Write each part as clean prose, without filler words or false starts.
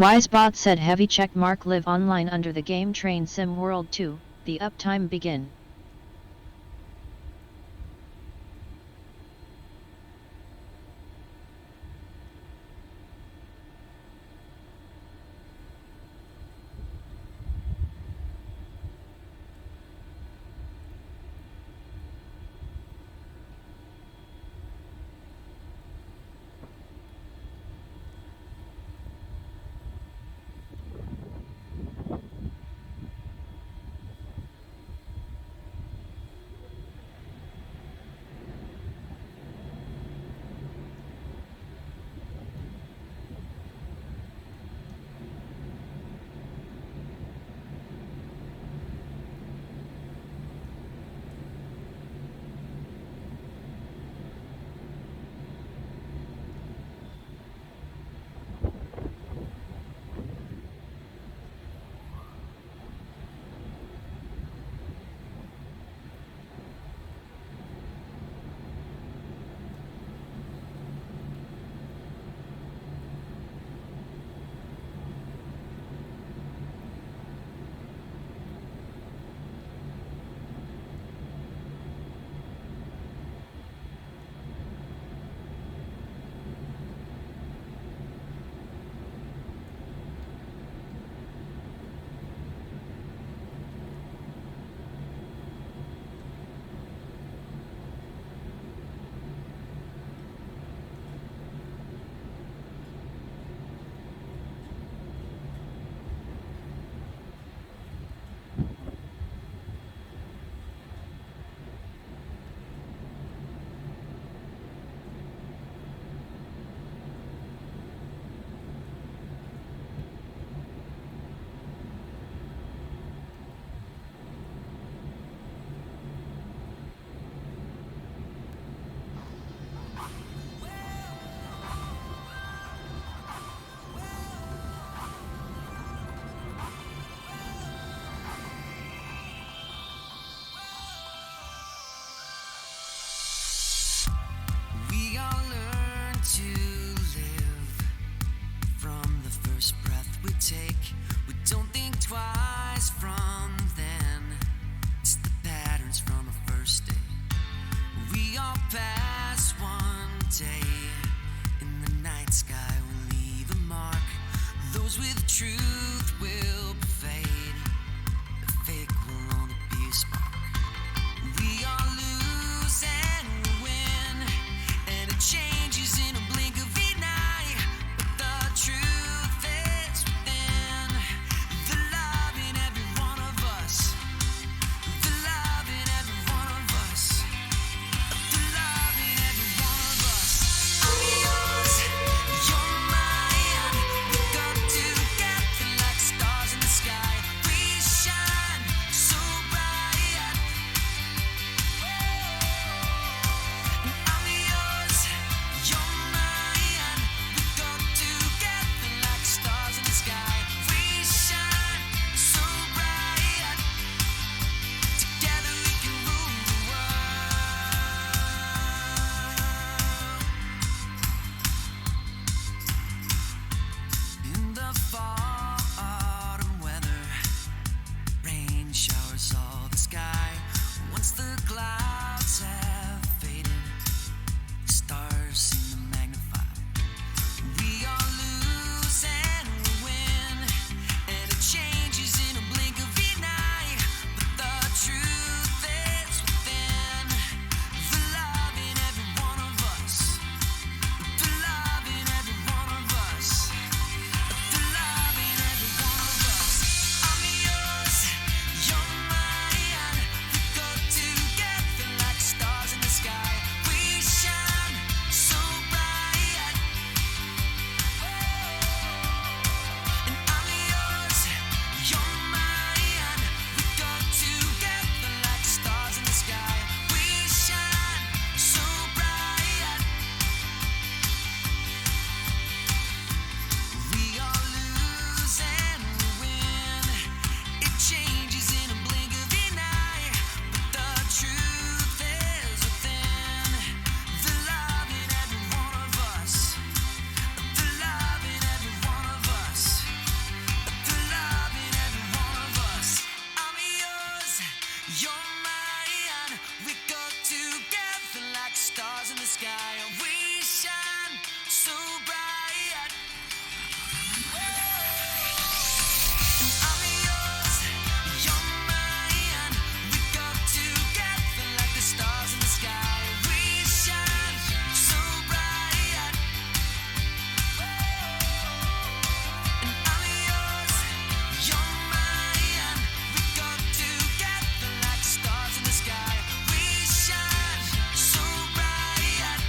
Wisebot said heavy check mark live online under the game Train Sim World 2, the uptime begin. We all learn to live from the first breath we take. We don't think twice from then. It's the patterns from our first day. We all pass one day. In the night sky will leave a mark. Those with truth will fade. The fake will only be a spark. We all lose and win, and it changes in a blink of an eye. But the truth is within. The love in every one of us. The love in every one of us. The love in every one of us. I'm yours, you're mine. We go together like stars in the sky. We shine so bright. You're mine. We go together like stars in the sky. We shine so bright. I'm yours. You're mine. We go together like the stars in the sky. We shine so bright. And I'm yours. You're mine. We go together like stars in the sky. We shine so bright.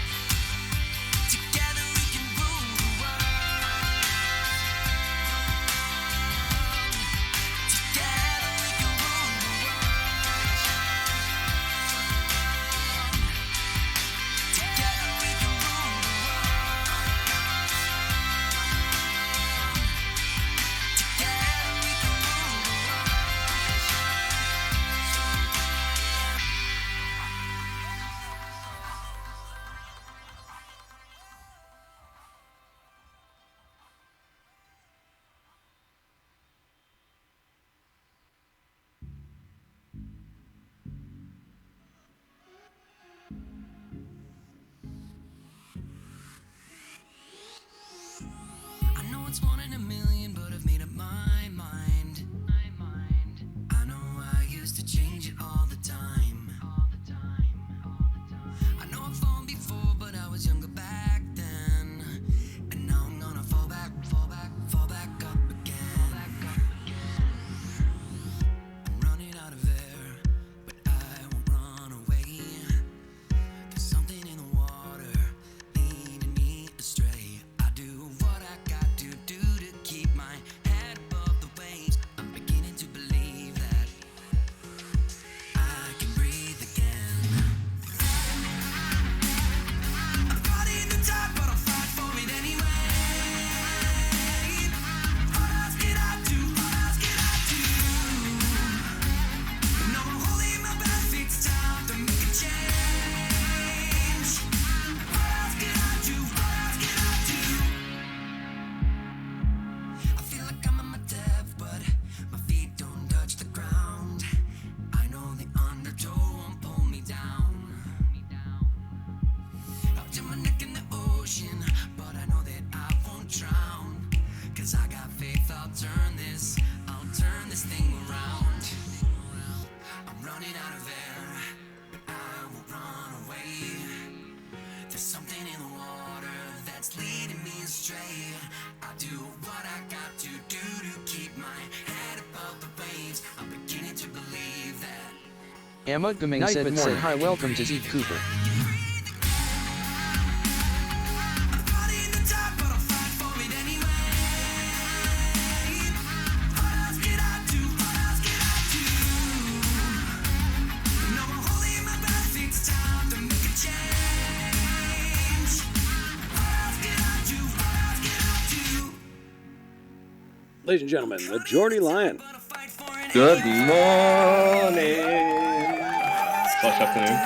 Together we can rule the world. Together we can rule the world. Together we can rule the world. Together we can rule the I know it's one in a million, but I've made up my mind. I know I used to change it all the time. I know I've fallen before, but I was younger back then. And now I'm gonna fall back up again. I'm running out of air, but I won't run away. There's something in the water leading me astray. I do what I got to do to keep my head above the waves. I'm beginning to believe that I can breathe again. I'm fighting the tide, but I'll fight for it anyway. What else can I do? What else can I do? No more holding my breath, it's time to make a change. What else can I do? What else can I do? I feel like I'm at my depth, but my feet don't touch the ground. I know the undertow won't pull me down. I'll dip my neck in the ocean, but I know that I won't drown. Cause I got faith, I'll turn this thing around. I'm running out of air, but I won't run away. There's something in the water that's leading me astray. I do what I got to do to keep my head above the waves. I'm beginning to believe that Emma Gaming said, hi, welcome to Zeke Cooper. I'm fighting the tide, but I'll fight for it anyway. What else can I do? What else can I do? No more holding my breath, it's time to make a change. What else can I do? What else can I do? Ladies and gentlemen, the Geordie Lion. But I'll fight for it Good morning. Slash afternoon.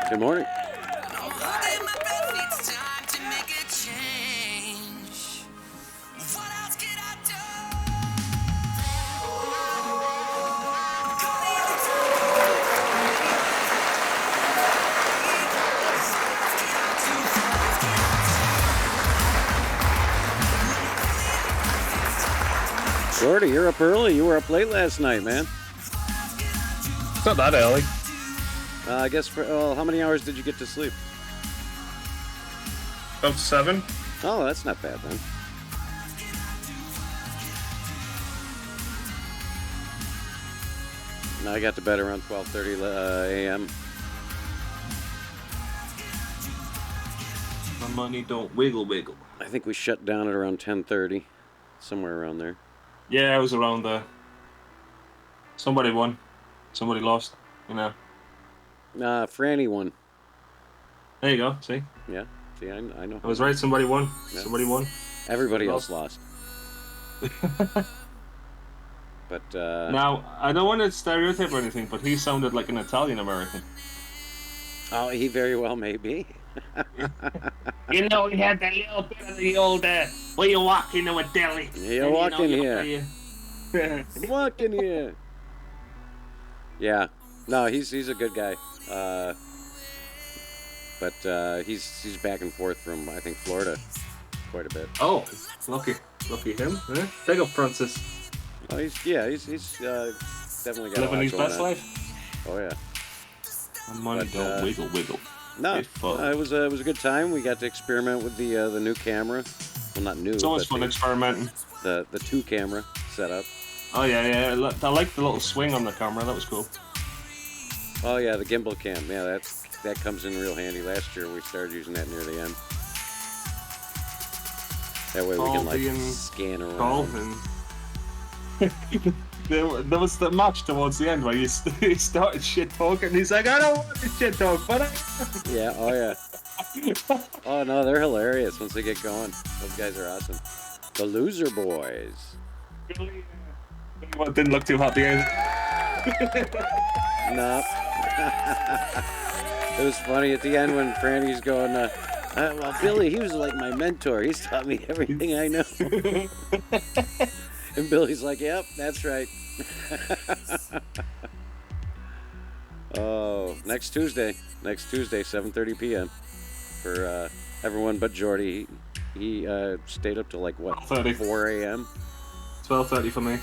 Good morning. holding my breath, it's time to make a change. What else can I do? Geordie, you're up early. You were up late last night, man. It's not that early. I guess how many hours did you get to sleep? About 7. Oh, that's not bad then. No, I got to bed around 12:30 a.m. My money don't wiggle. I think we shut down at around 10:30, somewhere around there. Yeah, I was around there. Somebody won. Somebody lost. You know. Franny won. There you go. See? Yeah, see, I know. I was right. Somebody won. Yeah. Somebody won. Everybody Somebody else lost. But Now, I don't want to stereotype or anything, but he sounded like an Italian American. oh, he very well may be. You know, he had that little bit of the old, where you walk into a deli. You and, walk in you here. Walk in here. Yeah. No, he's a good guy. But he's back and forth from I think Florida quite a bit. Oh, lucky him. Eh? Big up, Francis. Oh, he's definitely got a Living lot his going best on. life. Oh yeah. And money But, don't wiggle. No, It's fun. it was a good time. We got to experiment with the new camera. Well, not new. It's always but fun experimenting. the 2-camera setup. Oh yeah. I like the little swing on the camera. That was cool. Oh yeah, the gimbal cam. Yeah, that comes in real handy. Last year we started using that near the end. That way we Paul can like being scan around. Paul and there was the match towards the end where he started shit talking. He's like, I don't want to shit talk, but I. Yeah. Oh yeah. Oh no, they're hilarious once they get going. Those guys are awesome. The Loser Boys. Really, didn't look too happy. No. It was funny at the end when Franny's going, well, Billy, he was like my mentor. He's taught me everything I know. And Billy's like, yep, that's right. Oh, next Tuesday, 7:30 p.m. for everyone but Jordy. He stayed up till like, what, 12:30. 4 a.m.? 12:30 for me.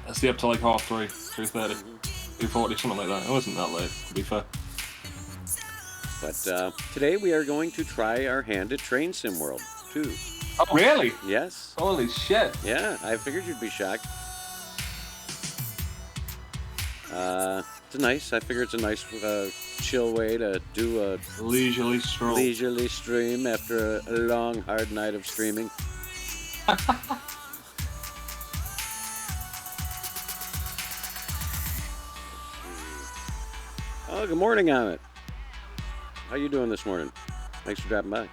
I stay up till like 3:30, 2:30, 2:40, something like that. It wasn't that late, to be fair. But today we are going to try our hand at Train Sim World 2. Oh, really? Yes. Holy shit. Yeah, I figured you'd be shocked. It's nice. I figure it's a nice, chill way to do a Leisurely stroll. leisurely stream after a long, hard night of streaming. Oh, good morning, Amit. How you doing this morning? Thanks for dropping by. All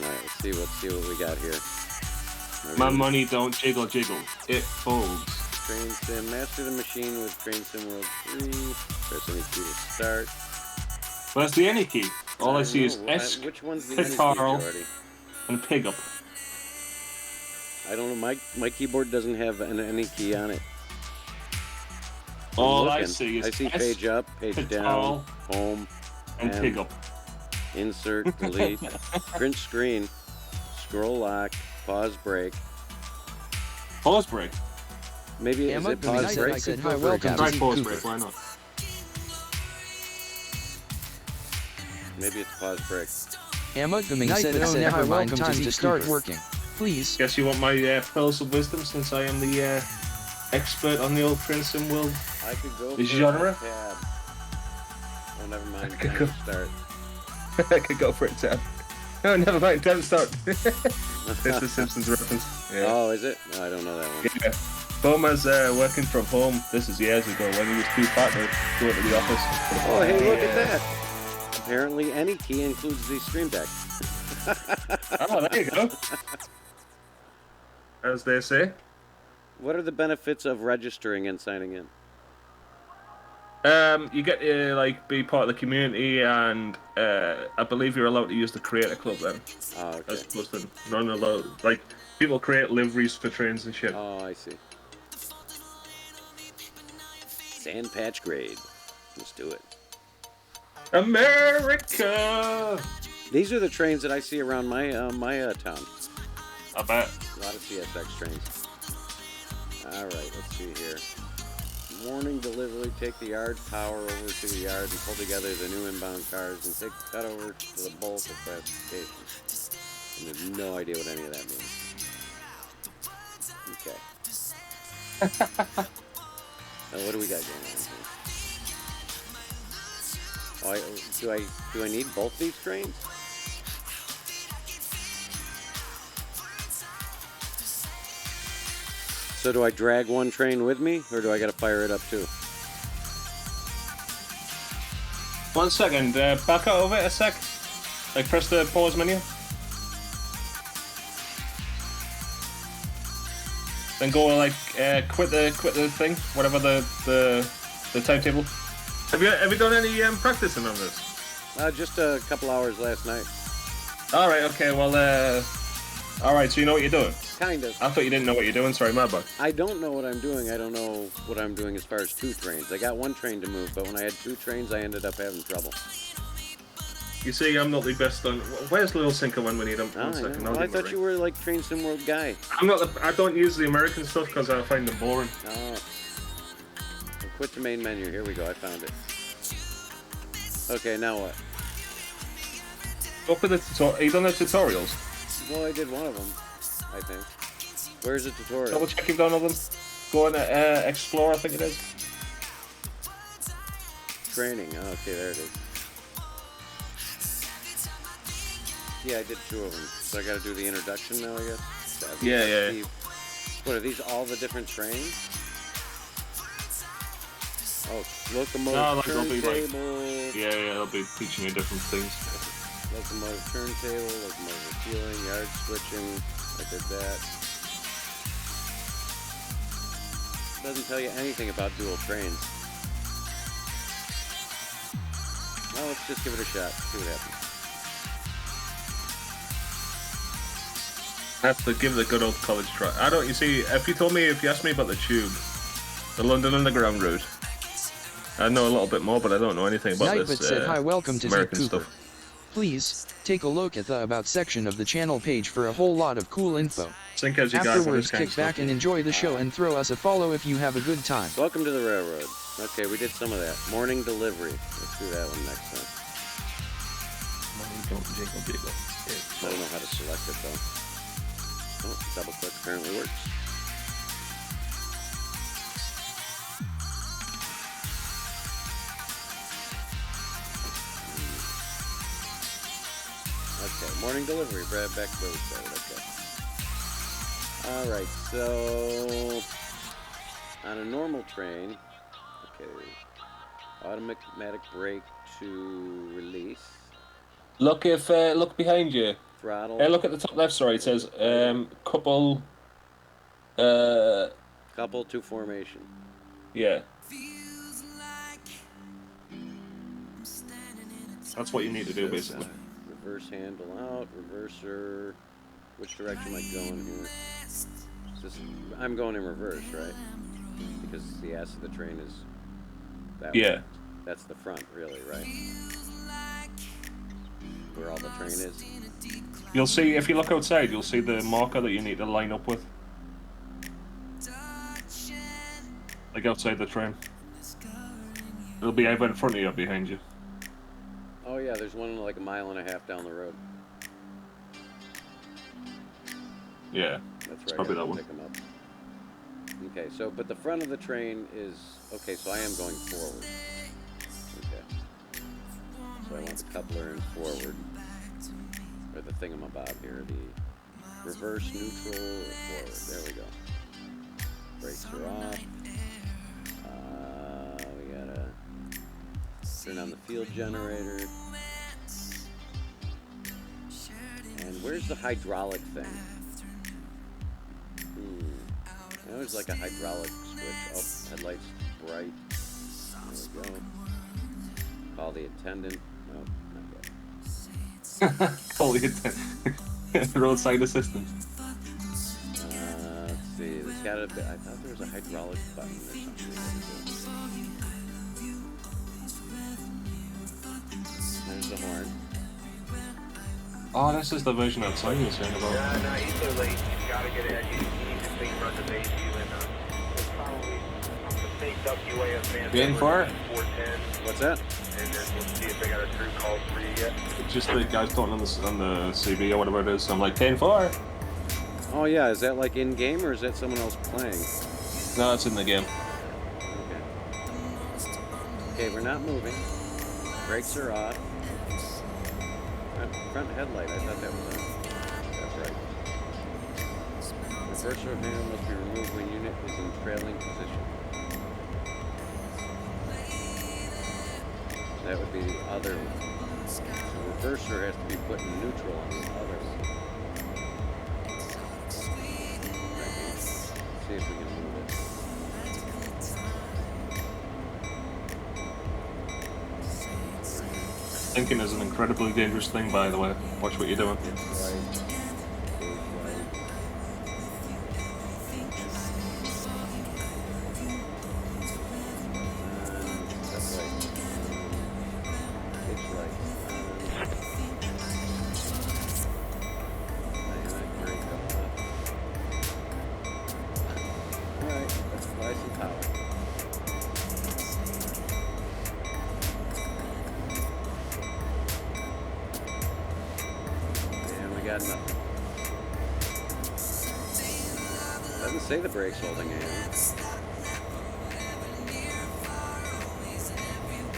right, let's see what we got here. My money don't jiggle, it folds. Train Sim, master the machine with Train Sim World 3. Press any key to start. Where's the any key? All I see is know. S Which one's the any key, Carl. Jordy? and pig up. I don't know. My keyboard doesn't have any key on it. I'm All I looking. see is I see S, page up, page down, Carl, home, and pig up. insert, delete, print screen, scroll lock, pause break. Pause break. Maybe is it pause break? Welcome Try to pause Cooper. break. Why not? Maybe it's pause break. Emma Gumming said, never mind, time to start working. Please. Guess you want my pearls of wisdom since I am the expert on the old Prince and Will. I could go Is for genre? a tab. Oh, never mind. I could Time go- to start. I could go for it, Tab. No, never mind. Time to start. It's the Simpsons reference. Yeah. Oh, is it? No, I don't know that one. Yeah. Thomas working from home. This is years ago when he was too fat to go to the office. Oh, hey, look at that. Apparently, any key includes the stream deck. Oh, there you go. As they say. What are the benefits of registering and signing in? You get to like be part of the community, and I believe you're allowed to use the Creator Club then, Oh, okay. as opposed to non allowed. Like people create liveries for trains and shit. Oh, I see. Sand patch grade. Let's do it. America. These are the trains that I see around my town. I bet. A lot of CSX trains. All right, let's see here. Morning delivery. Take the yard power over to the yard and pull together the new inbound cars and take the cut over to the bulk of classification. I have no idea what any of that means. Okay. Now, what do we got going on here? Oh, do I need both these trains? So do I drag one train with me, or do I got to fire it up too? 1 second. Back out of it a sec. Like press the pause menu. Then go like quit the thing, whatever the timetable. Have you done any practicing on this? Just a couple hours last night. All right. Okay. Well. All right. So you know what you're doing. Kind of. I thought you didn't know what you're doing. Sorry, my bad. I don't know what I'm doing. I don't know what I'm doing as far as 2 trains. I got 1 train to move, but when I had 2 trains, I ended up having trouble. You see, I'm not the best on. Where's Little Sinker when we need him? One second. Well, I thought you were like Train Sim World guy. I'm not. I don't use the American stuff because I find them boring. Oh. Well, quit the main menu. Here we go. I found it. Okay, now what? Go for the tutorial. Are you done the tutorials? Well, I did one of them, I think. Where's the tutorial? Double check you've done all of them. Go on explore, I think it is. Training. Oh, okay, there it is. Yeah, I did 2 of them. So I got to do the introduction now, I guess. Yeah. What are these? All the different trains? Oh, locomotive, No, like, they'll be turntable. like, yeah, they'll be teaching you different things. Locomotive turntable, locomotive refueling, yard switching. I did that. Doesn't tell you anything about dual trains. Well, let's just give it a shot. See what happens. Have to give it a good old college try. I don't. You see, if you asked me about the tube, the London Underground route, I know a little bit more, but I don't know anything about Nightbit this said hi, welcome to American Zip Cooper. stuff. Please, take a look at the About section of the channel page for a whole lot of cool info. Think as you guys on Afterwards, this kind kick of back stuff. and enjoy the show and throw us a follow if you have a good time. Welcome to the railroad. Okay, we did some of that. Morning delivery. Let's do that one next time. I don't know how to select it though. Oh, double click apparently works. Okay, morning delivery. Back to where we started. Okay. Alright, so on a normal train, okay, automatic brake to release, Look behind you. throttle, Look at the top left. Sorry, it says couple. couple to formation. Yeah. That's what you need to do basically. Reverse handle out, reverser. Which direction am I going here? I'm going in reverse, right? Because the ass of the train is that way. Yeah. That's the front, really, right? Where all the train is. You'll see if you look outside. You'll see the marker that you need to line up with. Like outside the train. It'll be either in front of you or behind you. Oh yeah, there's one like a mile and a half down the road. Yeah. That's It's right. probably I that have to one. pick 'em up. Okay, so but the front of the train is okay. So I am going forward. Okay. So I want the coupler in forward, or the thingamabob here, the reverse neutral forward. There we go. Brakes are off. We gotta turn on the field generator. And where's the hydraulic thing? There's like a hydraulic switch. Oh, headlights bright. There we go. Call the attendant. No, not yet. Call the roadside assistant. Let's see. There's gotta be. I thought there was a hydraulic button or something. There's the horn. Oh, this is the version outside you were saying about. No, he's so late. You gotta get ahead. You need to think run the base you and it's probably the state WAF man. Be in for it? 410. What's that? And then we'll see if they got a through call for you yet. It's just the guys talking on the CB or whatever it is. So I'm like 10-4. Oh yeah, is that like in game or is that someone else playing? No, it's in the game. Okay. Okay, we're not moving. Brakes are off. Front headlight, I thought that was on. That's right. Reverser handle must be removed when unit is in trailing position. That would be the other one. So reverser has to be put in neutral on the other one. See if we can move it. Thinking is an incredibly dangerous thing, by the way. Watch what you're doing. It's right. It's right. That's right. It's right. Alright, let's apply some power. And we got nothing. Doesn't say the brake's holding anything.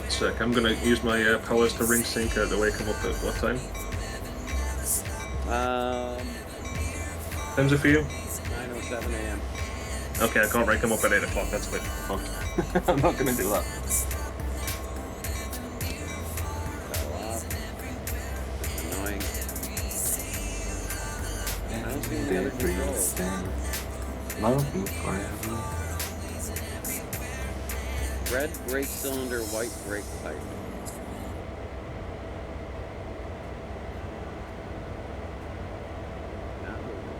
Sick. I'm gonna use my powers to ring sinker to wake him up at what time? Time's it for you? 9:07 a.m. Okay, I can't wake him up at 8 o'clock. That's a bit fucked. I'm not gonna do that. Fell off. It's annoying. I don't see any other controls. Love you forever. Red brake cylinder, white brake pipe. Not moving.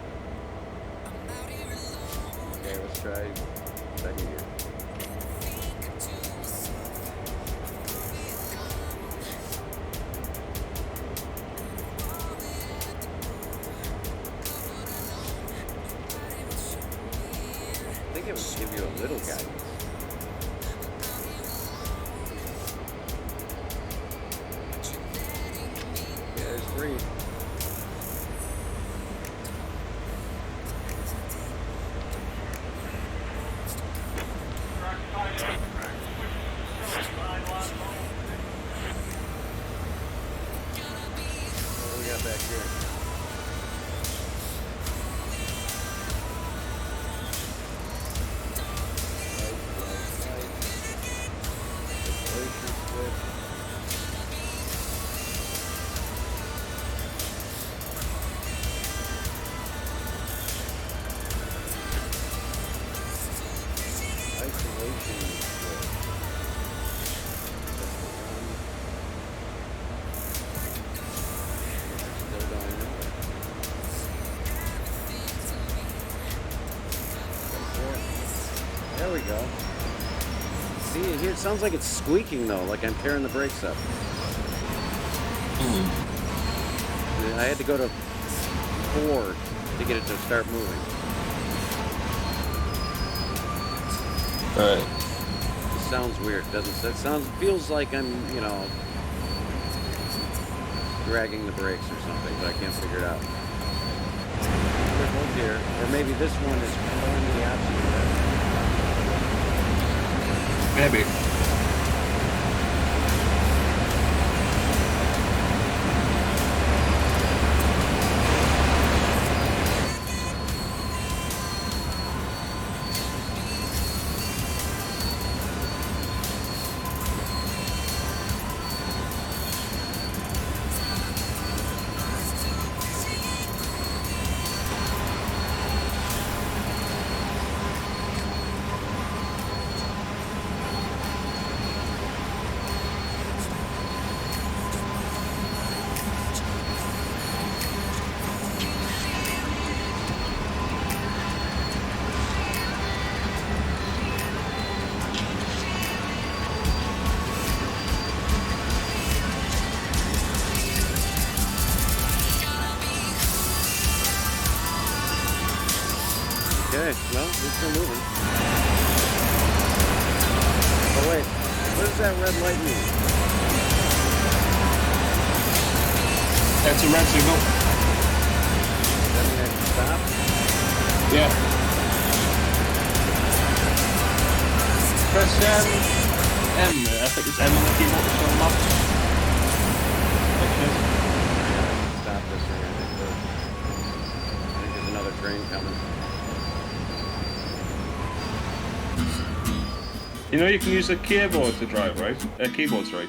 Okay, let's try second gear. I think it would give you a little guidance. Yeah, there's 3. What do we got back here? Isolation switch. Isolation switch. Still going nowhere. There we go. See, here it sounds like it's squeaking though, like I'm tearing the brakes up. I had to go to 4 to get it to start moving. Alright. It sounds weird, doesn't it? Feels like I'm, dragging the brakes or something, but I can't figure it out. Hold here, or maybe this one is going the opposite direction. Maybe. Okay, well, we're still moving. Oh wait, what does that red light mean? That's a red signal. Does that mean I can stop? Yeah. Press M. I think it's M on the keyboard to show them up. Stop this thing, I think there's another train coming. You know you can use a keyboard to drive, right? Keyboard's right.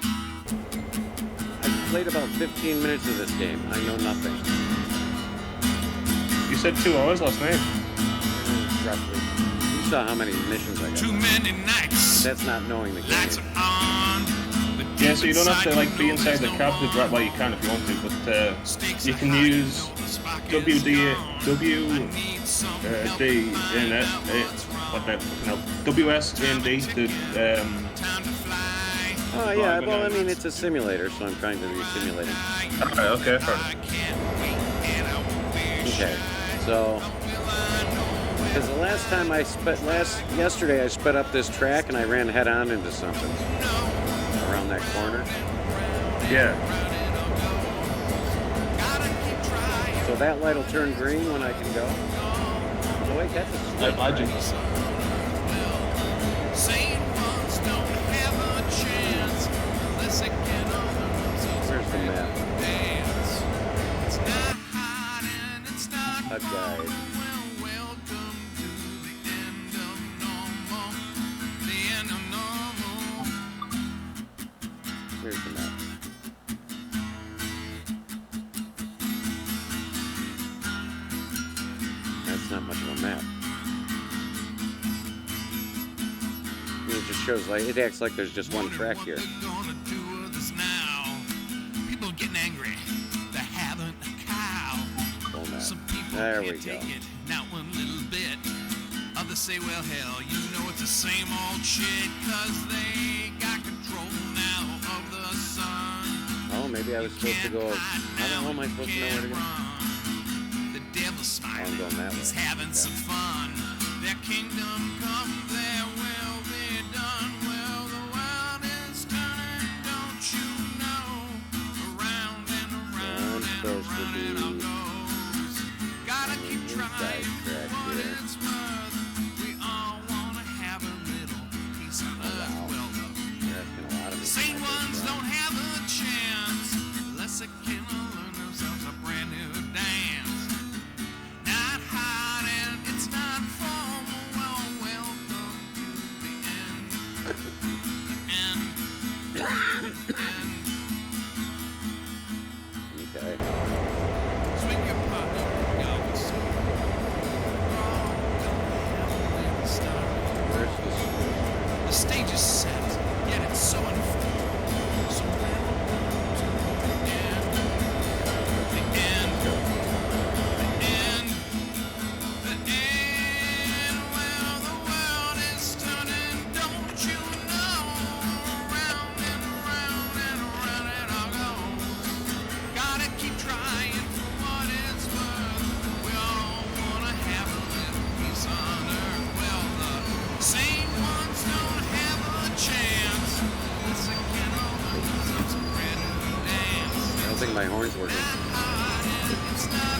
I've played about 15 minutes of this game. I know nothing. You said 2 hours last night. Roughly. You saw how many missions I got. Too many nights. That's not knowing the game. Lights are on. The Yeah, so you don't have to like be inside the cab to drive. Well, you can if you want to, but you can use WD, and WS and D to. Oh yeah, well I mean it's a simulator, so I'm trying to be simulating. Okay, fair. Okay, so because the last time yesterday I sped up this track and I ran head on into something around that corner. Yeah. So that light will turn green when I can go. Oh wait, that's a I imagine. Where's the map? A guide. Here's the map. That's not much of a map. It just shows like it acts like there's just one track here. People getting angry. They haven't a cow. Full map. Some people There we can't go. take it, not one little bit. Others say, well, hell, you know it's the same old shit, 'cause they got control now of the sun. Oh, maybe I was supposed to go. How am I supposed to know where to go? The devil's smiling. I'm going that He's way. having some fun. Their kingdom come, their will be done. Well, the world is turning, don't you know? Around and around and supposed to around be it all goes. Gotta keep trying for what it's worth. We all wanna have a little piece of earth. Well, You're asking a lot of me. sane ones don't have a chance unless they can learn themselves a brand new dance. Not hard and it's not formal. Well, welcome to the end. The end. Okay. Swing your partner, go so. Where's the school? The stage is set, yet it's so unfold. So welcome to the end. The end. The end. The end. Well, the world is turning, don't you know? Round and round and round it all goes. Gotta keep trying for what it's worth. We all wanna have a little peace on earth. Well, the sane ones don't have a chance. Unless they can all learn themselves a brand new dance. I don't think my horn's working. It's not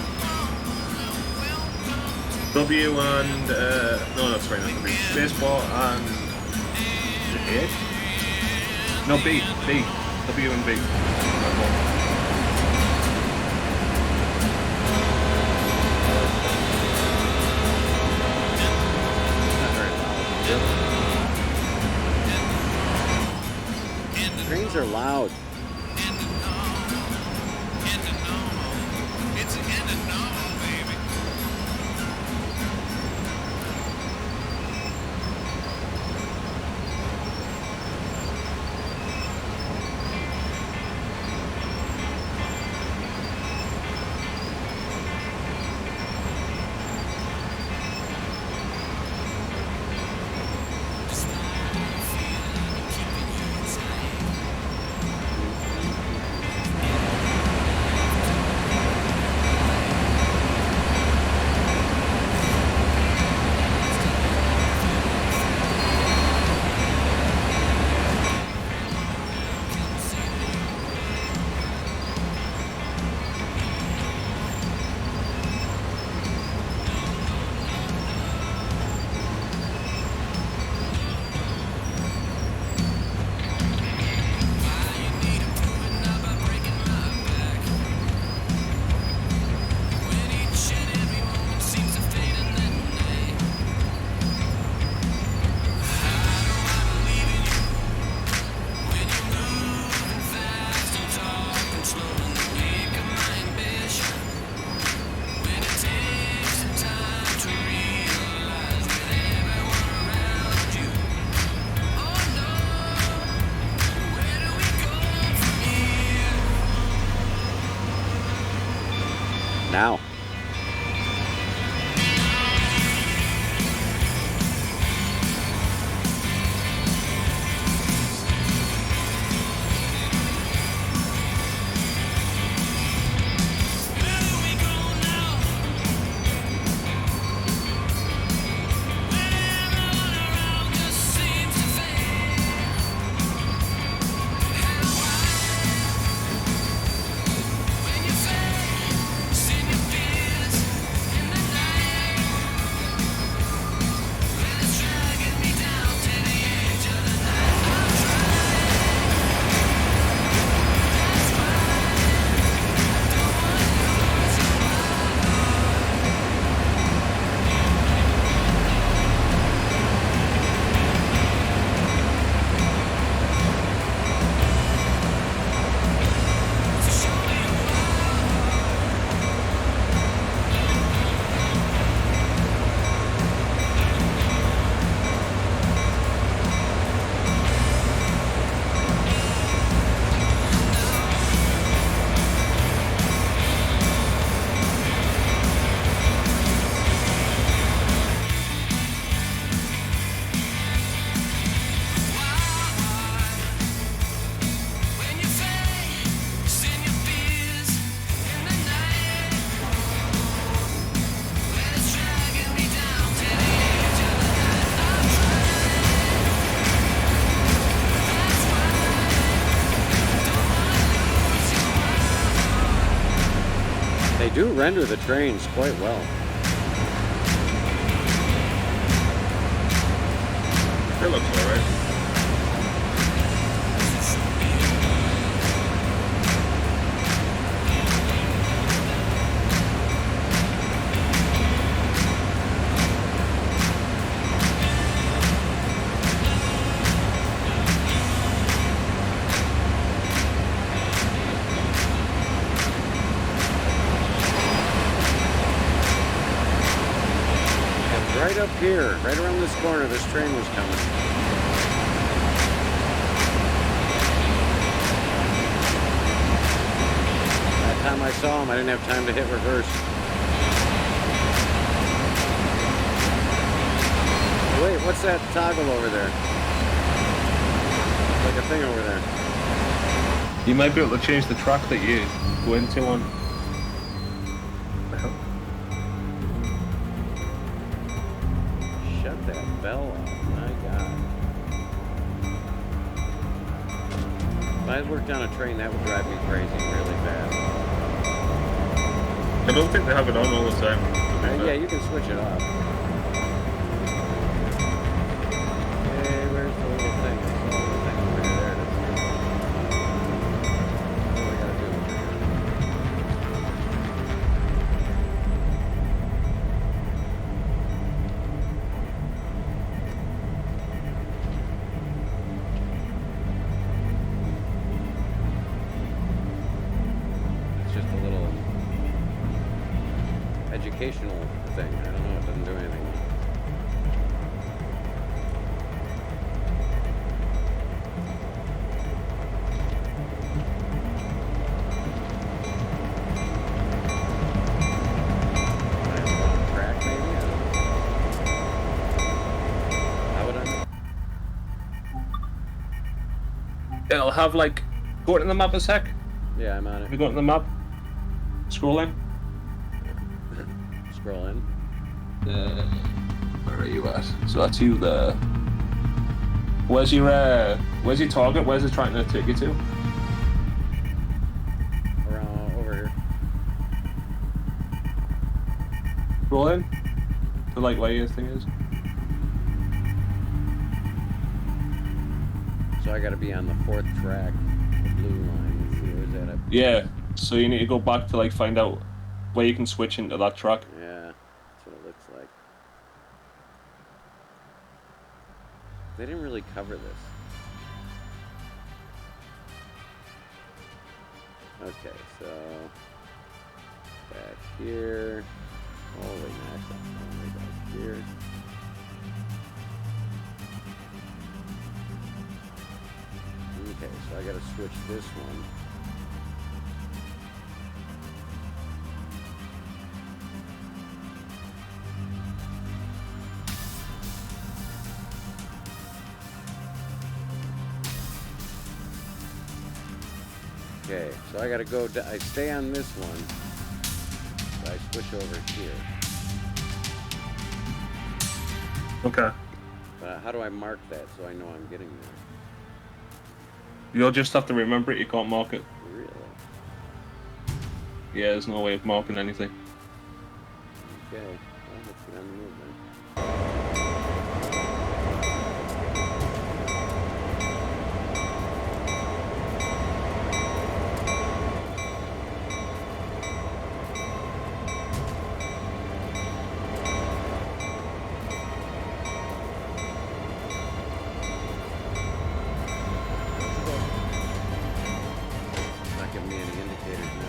W and no, that's right. Not W. Baseball and A. No, B. B. W and B. Not very loud. Trains are loud. It's the end of normal, baby. How? They do render the trains quite well. It looks alright. Right up here, right around this corner, this train was coming. That time I saw him, I didn't have time to hit reverse. Wait, what's that toggle over there? Like a thing over there. You might be able to change the track that you go into on. Shut that bell off, my god. If I worked on a train, that would drive me crazy really fast. I don't think they have it on all the time. Yeah, you can switch it off. Hey, where's the little thing? I saw the little thing over here. There it is. What do I gotta do over here? It's just a little educational thing. I don't know, it doesn't do anything. Track maybe? I don't know. How would I know? It'll have like, go into the map a sec. Yeah, I'm on Have you it. got into the map? Scroll in. Scroll in. Where are you at? So that's you there. Where's your target? Where's it trying to take you to? Around over here. Scroll in. To like where your thing is. So I gotta be on the 4th track. The blue line. Let's see, where's that up? Yeah. So you need to go back to like find out where you can switch into that track. Yeah, that's what it looks like. They didn't really cover this. Okay, so back here. Holy mackerel. All the way back here. Okay, so I gotta switch this one. Okay, so I gotta go. I stay on this one. So I switch over here. Okay. But how do I mark that so I know I'm getting there? You'll just have to remember it. You can't mark it. Really? Yeah, there's no way of marking anything. Okay. Well, let's get on the move then. Not giving me any indicators now.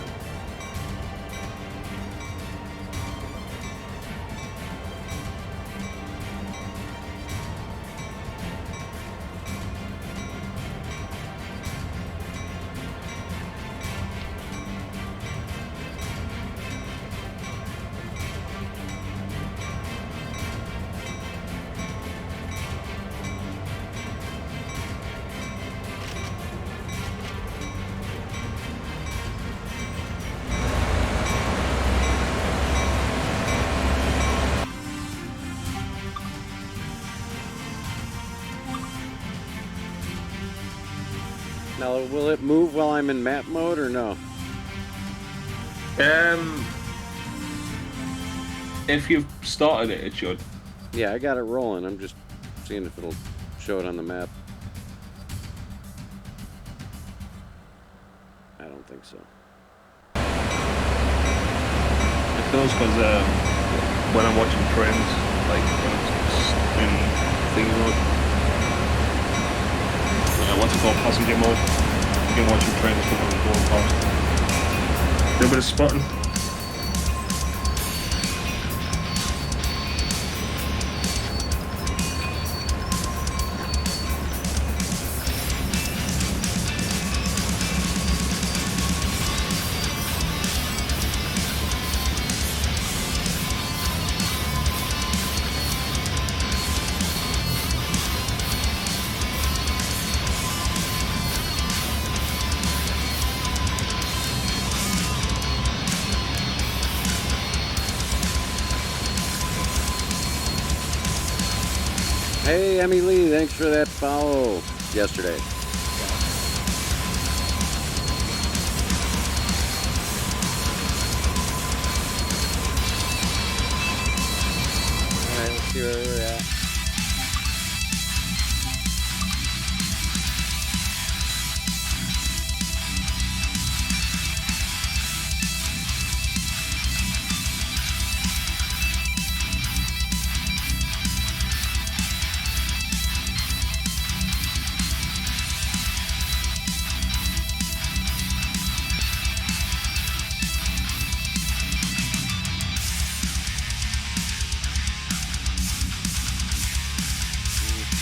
Now, will it move while I'm in map mode or no? If you've started it, it should. Yeah, I got it rolling. I'm just seeing if it'll show it on the map. I don't think so. It does because when I'm watching trains, like when it's in thing mode, once it's on passenger mode, you can watch your trains going past. Do a bit of spotting. Hey, Emmy Lee, thanks for that follow yesterday. All right, let's see where we're at.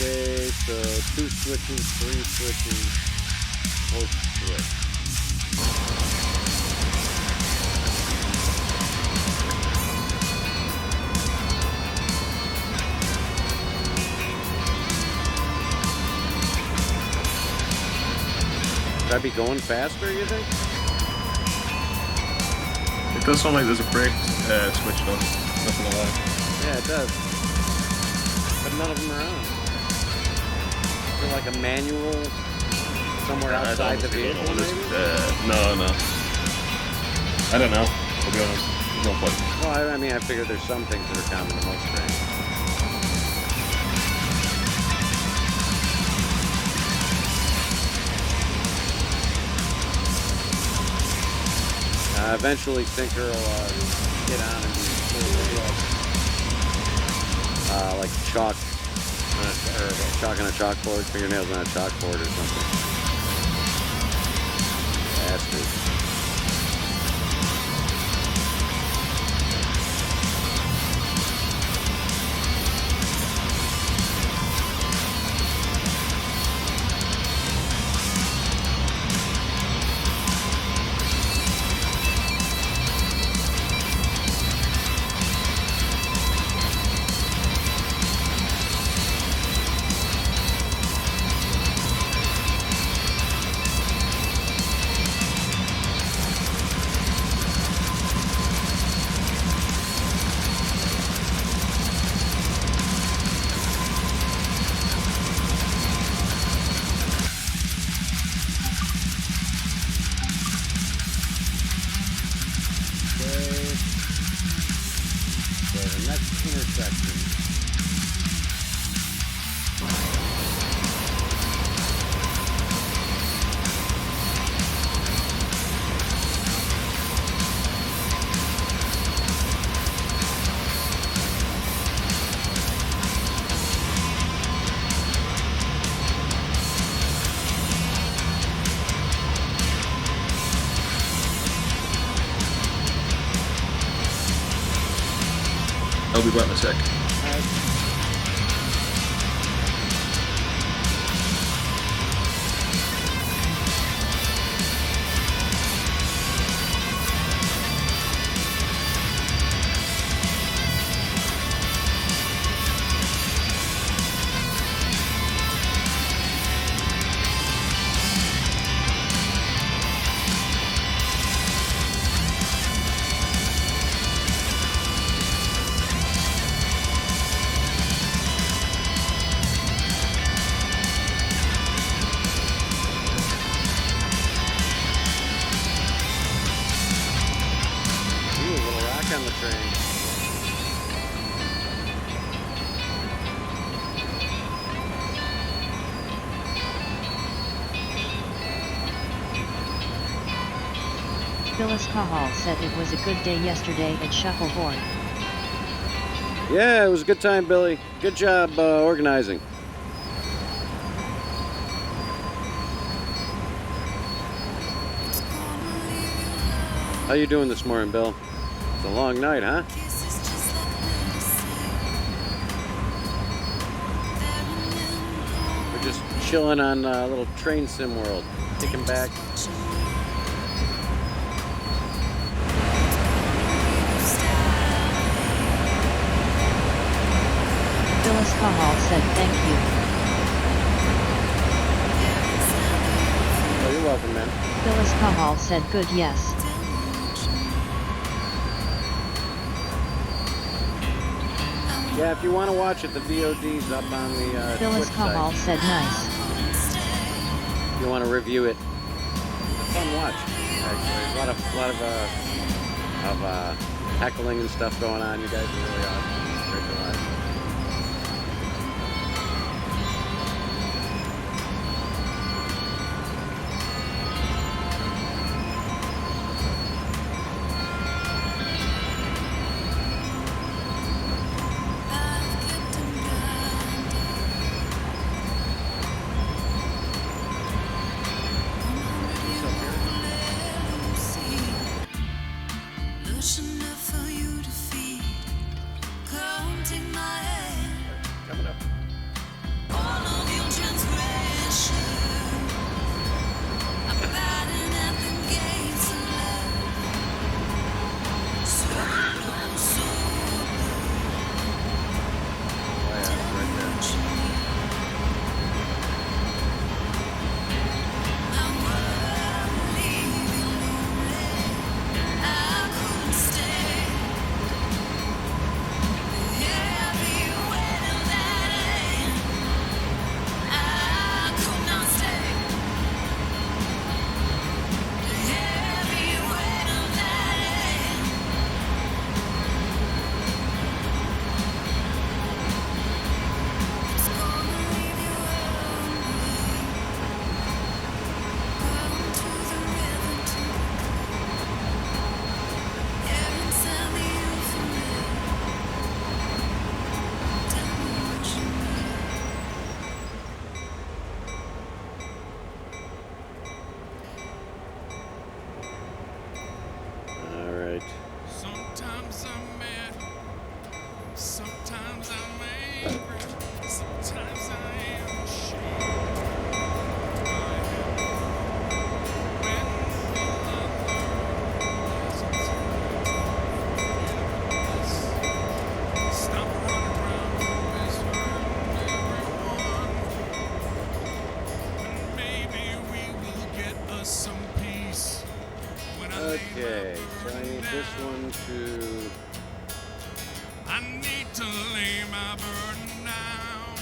Okay, so 2 switches, 3 switches, 4 switch. Should I be going faster, you think? It does sound like there's a brake switch on. Not gonna lie. Yeah, it does. But none of them are on. Is there like a manual somewhere outside the vehicle, maybe? No. I don't know, to be honest. There's no point. Well, I mean, I figure there's some things that are common to most trains. Eventually, Tinker will get on and be like chalk, or chalk on a chalkboard, fingernails on a chalkboard or something. Bastard. next intersection. I'll be back in a sec. Ooh, a little rock on the train. Phyllis Cahal said it was a good day yesterday at Shuffleboard. Yeah, it was a good time, Billy. Good job organizing. How you doing this morning, Bill? It's a long night, huh? We're just chilling on a little train sim world, kicking back. Phyllis Cahal said thank you. Oh, you're welcome, man. Phyllis Cahal said good yes. Yeah, if you want to watch it, the VOD's up on the Phyllis Twitch Cahal site. said nice. If you want to review it, it's a fun watch. Actually, a lot of heckling and stuff going on. You guys are really awesome. Great to watch. Coming up. Oh, yeah, it's right there. All right. Sometimes I'm mad, sometimes I'm angry, sometimes I am ashamed. When will I learn lessons? Stop running around always hurting everyone. And maybe we will get us some peace. Okay, so I need this one to. I need to lay my burden down.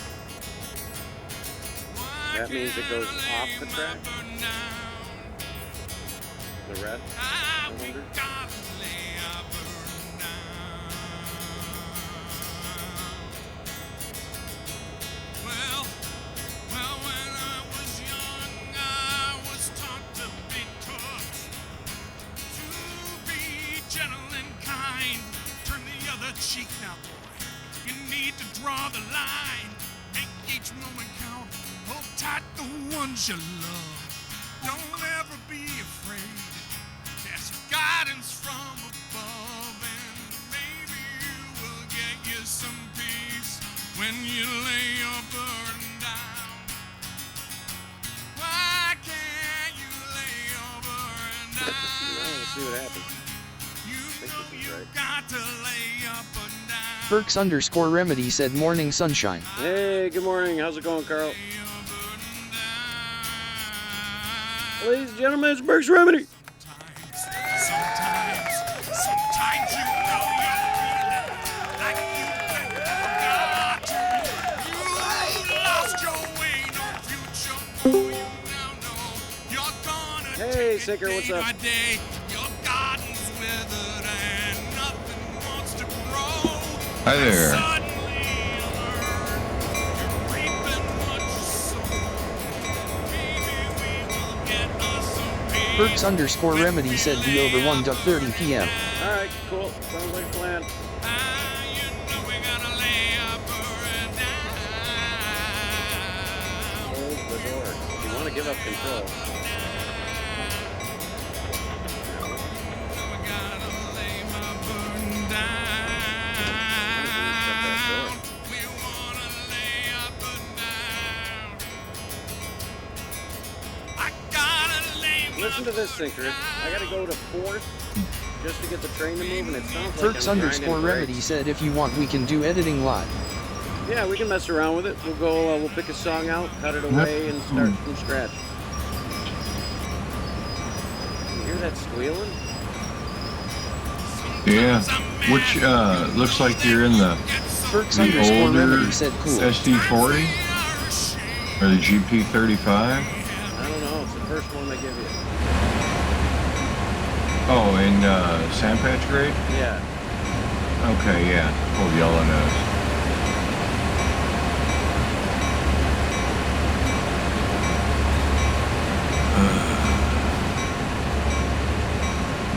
Why That means it can't goes I off lay the my track? burden down? The red? I I wonder. gotta lay our burden down. cheek now, boy. You need to draw the line. Make each moment count. Hold tight the ones you love. Don't ever be afraid. Ask guidance from above, and maybe you will get you some peace when you lay your burden down. Why can't you lay your burden down? Well, let's see what happens. You know this is you right. got to lay your burden down. Perks_remedy said morning sunshine. Hey, good morning. How's it going, Carl? Lay your burden down. Ladies and gentlemen, it's Burke's Remedy. Sometimes you know you're feeling like you've been forgotten. You lost your way, no future for you now. No, you're gonna Hey, take Sicker, it what's day up? by day. Your garden's withered and nothing wants to grow. Hi there. Suddenly you learn you're reaping what you sow. Maybe we will get us some peace. Perks_remedy said be over 1:30 p.m. All right, cool. Sounds like a plan. You know we gotta lay our burden down. Hold the door. If you want to give up control. We gotta lay my burden Shut that door. down. We wanna lay our burden down. I gotta lay my Listen to this, Sinker. I got to go to 4th just to get the train to move, and it sounds like I'm grinding Perks_remedy brakes. said if you want we can do editing live. Yeah, we can mess around with it. We'll go. We'll pick a song out, cut it away, and start from scratch. You hear that squealing? Yeah. Which looks like you're in the older Perks_remedy said cool. SD40 or the GP35. I don't know. It's the first one they give you. Oh, in Sandpatch grade? Yeah. Okay, yeah. Oh, yellow nose.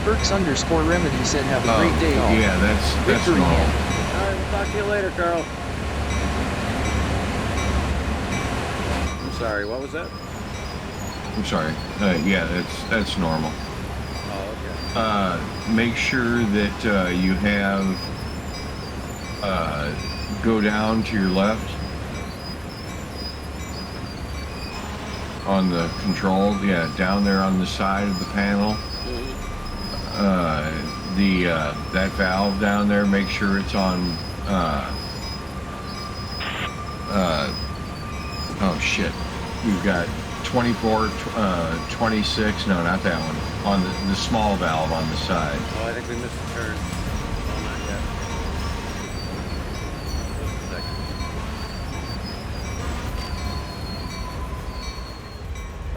Perks_remedy said have a great day all. Yeah, that's Victory normal. hand. All right. We'll talk to you later, Carl. I'm sorry. What was that? I'm sorry. Yeah, that's normal. Oh, okay. Make sure that you have go down to your left on the control. Yeah, down there on the side of the panel. That valve down there. Make sure it's on. Oh shit! You've got 24, 26. No, not that one. On the small valve on the side. Oh, I think we missed a turn. Oh, not yet. Just a second.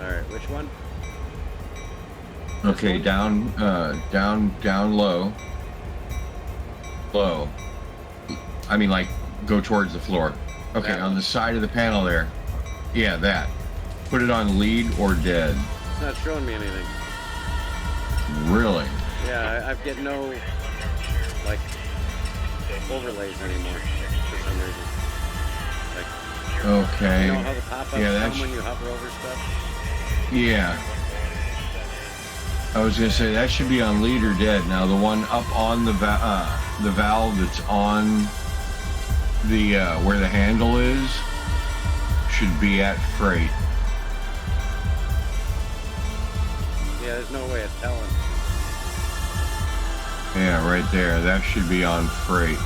All right, which one? Okay, one? down low. Low. I mean, like, go towards the floor. Okay, That on one? the side of the panel there. Yeah, that. Put it on lead or dead. It's not showing me anything. Really? Yeah, I get no, like, overlays anymore for some reason. Like, Okay. you know how the pop-ups Yeah, come that's- when you hover over stuff? Yeah. I was gonna say that should be on lead or dead. Now the one up on the valve that's on the where the handle is should be at freight. Yeah, there's no way of telling. Yeah, right there. That should be on freight.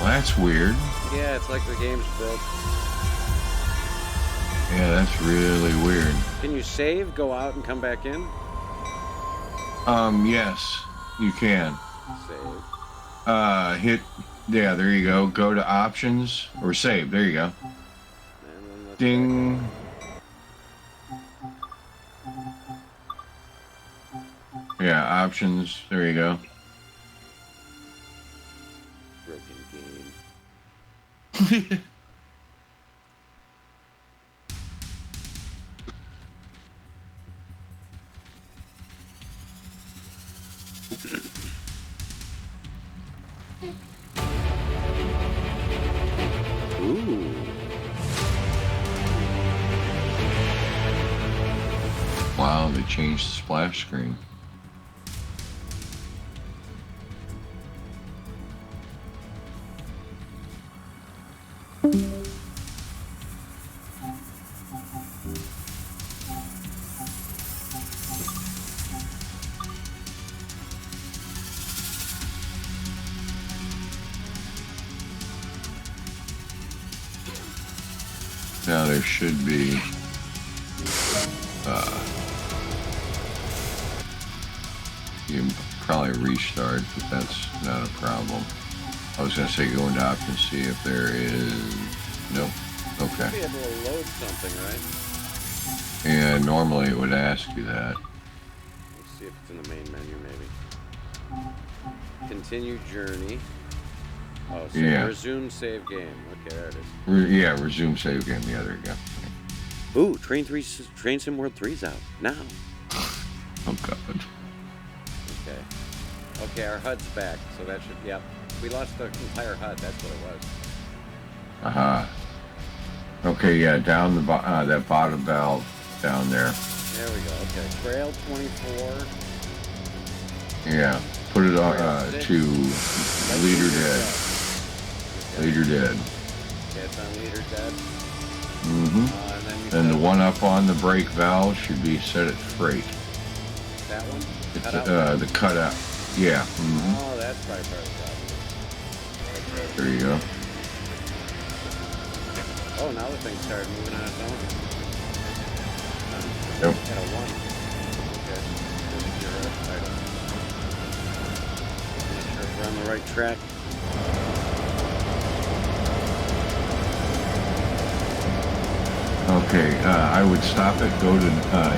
Well, that's weird. Yeah, it's like the game's broke. Yeah, that's really weird. Can you save, go out, and come back in? Yes, you can. Save. Hit, yeah, there you go. Go to options or save. There you go. And then let's Ding. Yeah, options. There you go. broken game. Ooh. Wow, they changed the splash screen. Now there should be you can probably restart, but that's not a problem. I was gonna say go into options, see if there is. Nope. Okay. Be able to load something, right? Yeah, normally it would ask you that. Let's see if it's in the main menu, maybe. Continue journey. Oh, so Yeah. resume save game. Okay, there it is. Yeah, resume save game. Yeah, there you go. Ooh, Train Sim World 3's out now. Oh god. Okay. Okay, our HUD's back, so that should. Yep. We lost the entire HUD. That's what it was. Okay, yeah, down the that bottom valve down there. There we go. Okay, Trail 24. Yeah, put it on to leader dead. Leader dead. Okay, it's on leader dead. Mm-hmm. And the one up on the brake valve should be set at freight. That one? It's Cutout? the cutout. Yeah. Mm-hmm. Oh, that's probably part of the problem. There you go. Oh, now the thing started moving on its own. Yep. At a 1. Okay. There's your title. Not sure if we're on the right track. Okay, I would stop it, go to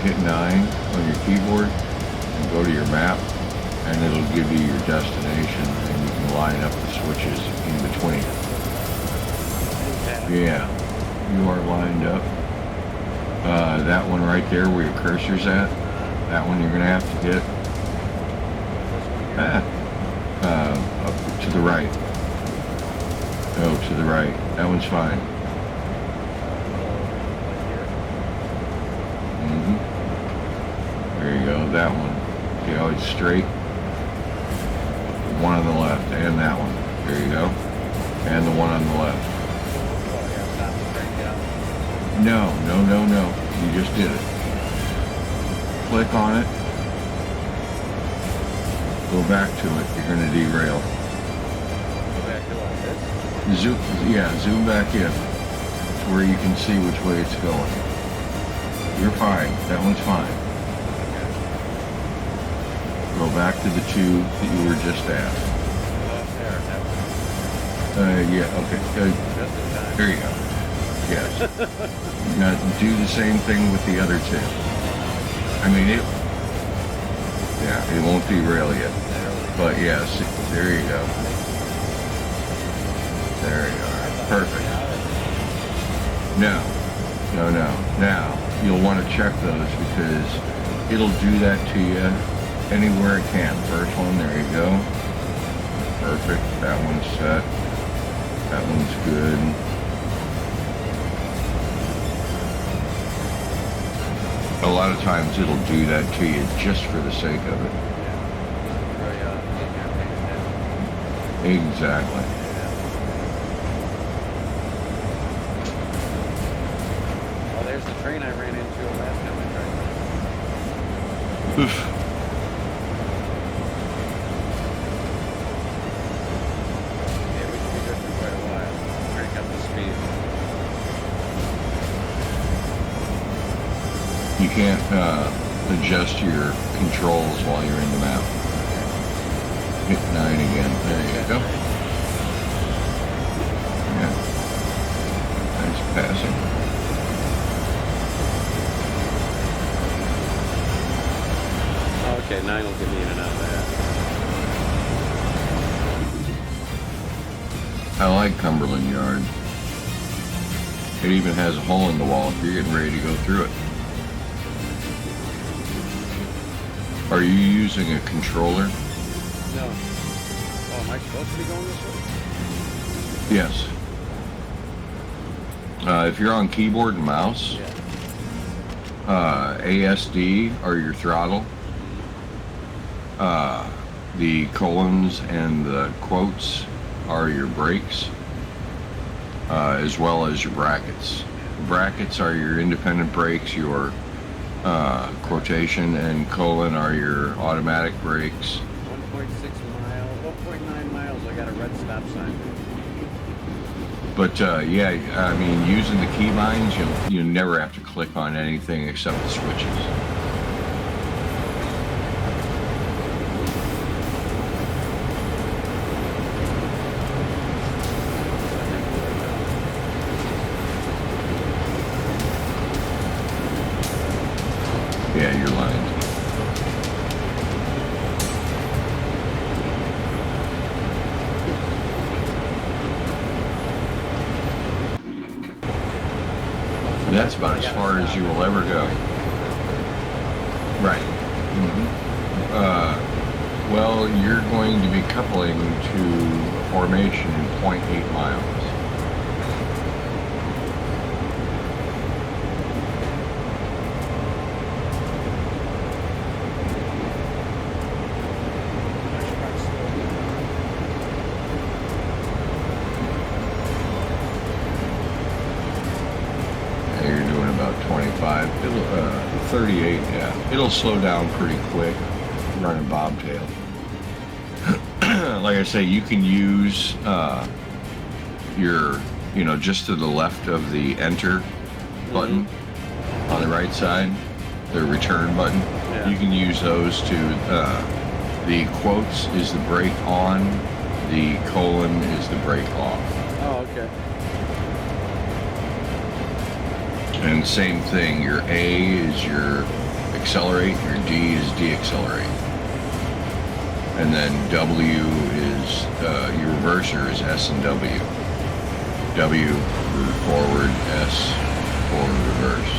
hit 9 on your keyboard, and go to your map, and it'll give you your destination, and you can line up the switches in between. Yeah, you are lined up. That one right there where your cursor's at, that one you're going to have to hit. Up to the right. Oh, to the right. That one's fine. There you go, that one. See how it's straight? One on the left, and that one. There you go. And the one on the left. No. You just did it. Click on it. Go back to it. You're going to derail. Go back to what? This? Zoom back in. To where you can see which way it's going. You're fine. That one's fine. Go back to the 2 that you were just at. Yeah, okay. There you go. Yes. Now do the same thing with the other 2. I mean, it won't derail you. But yes, there you go. There you are. Perfect. No. Now, you'll want to check those because it'll do that to you anywhere it can. First one, there you go. Perfect. That one's set. That one's good. A lot of times it'll do that to you just for the sake of it. Exactly. Well, there's the train I ran into last time I tried. Oof. Yeah, we should be good for quite a while. Crank up the speed. You can't adjust your controls while you're in the map. Hit 9 again. There you go. Yeah. Nice passing. Okay, 9 will get me in and out of that. I like Cumberland Yard. It even has a hole in the wall if you're getting ready to go through it. Are you using a controller? No. Oh, am I supposed to be going this way? Yes. If you're on keyboard and mouse, ASD are your throttle. The colons and the quotes are your brakes, as well as your brackets. Brackets are your independent brakes, your quotation and colon are your automatic brakes. 1.9 miles, I got a red stop sign. But yeah, I mean, using the keybinds, you never have to click on anything except the switches. Yeah, you're lying. That's about as far as you will ever go. Right. Well, you're going to be coupling to a formation in 0.8 miles. You're doing about 25. 38, yeah. It'll slow down pretty quick running bobtail. Like I say, you can use your, just to the left of the enter button on the right side, the return button. Yeah. You can use those to, the quotes is the brake on, the colon is the brake off. Oh, okay. And same thing, your A is your accelerate, your D is deaccelerate. And then W is, your reverser is S and W. W for forward, S for reverse.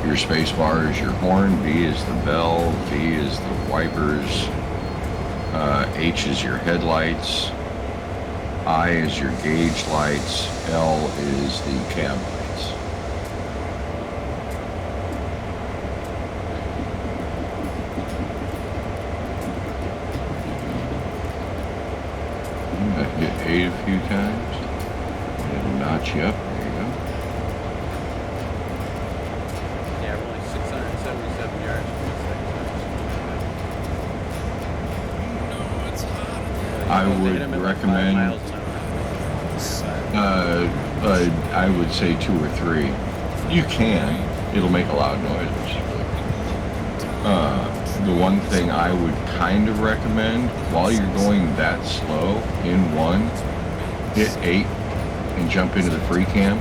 Your space bar is your horn, B is the bell, V is the wipers, H is your headlights, I is your gauge lights, L is the cab lights. I hit A a few times. It'll notch you up. There you go. Yeah, we're only 677 yards from the second. I would recommend, I would say 2 or 3. You can. It'll make a loud noise. The one thing I would kind of recommend, while you're going that slow in 1, hit 8 and jump into the free cam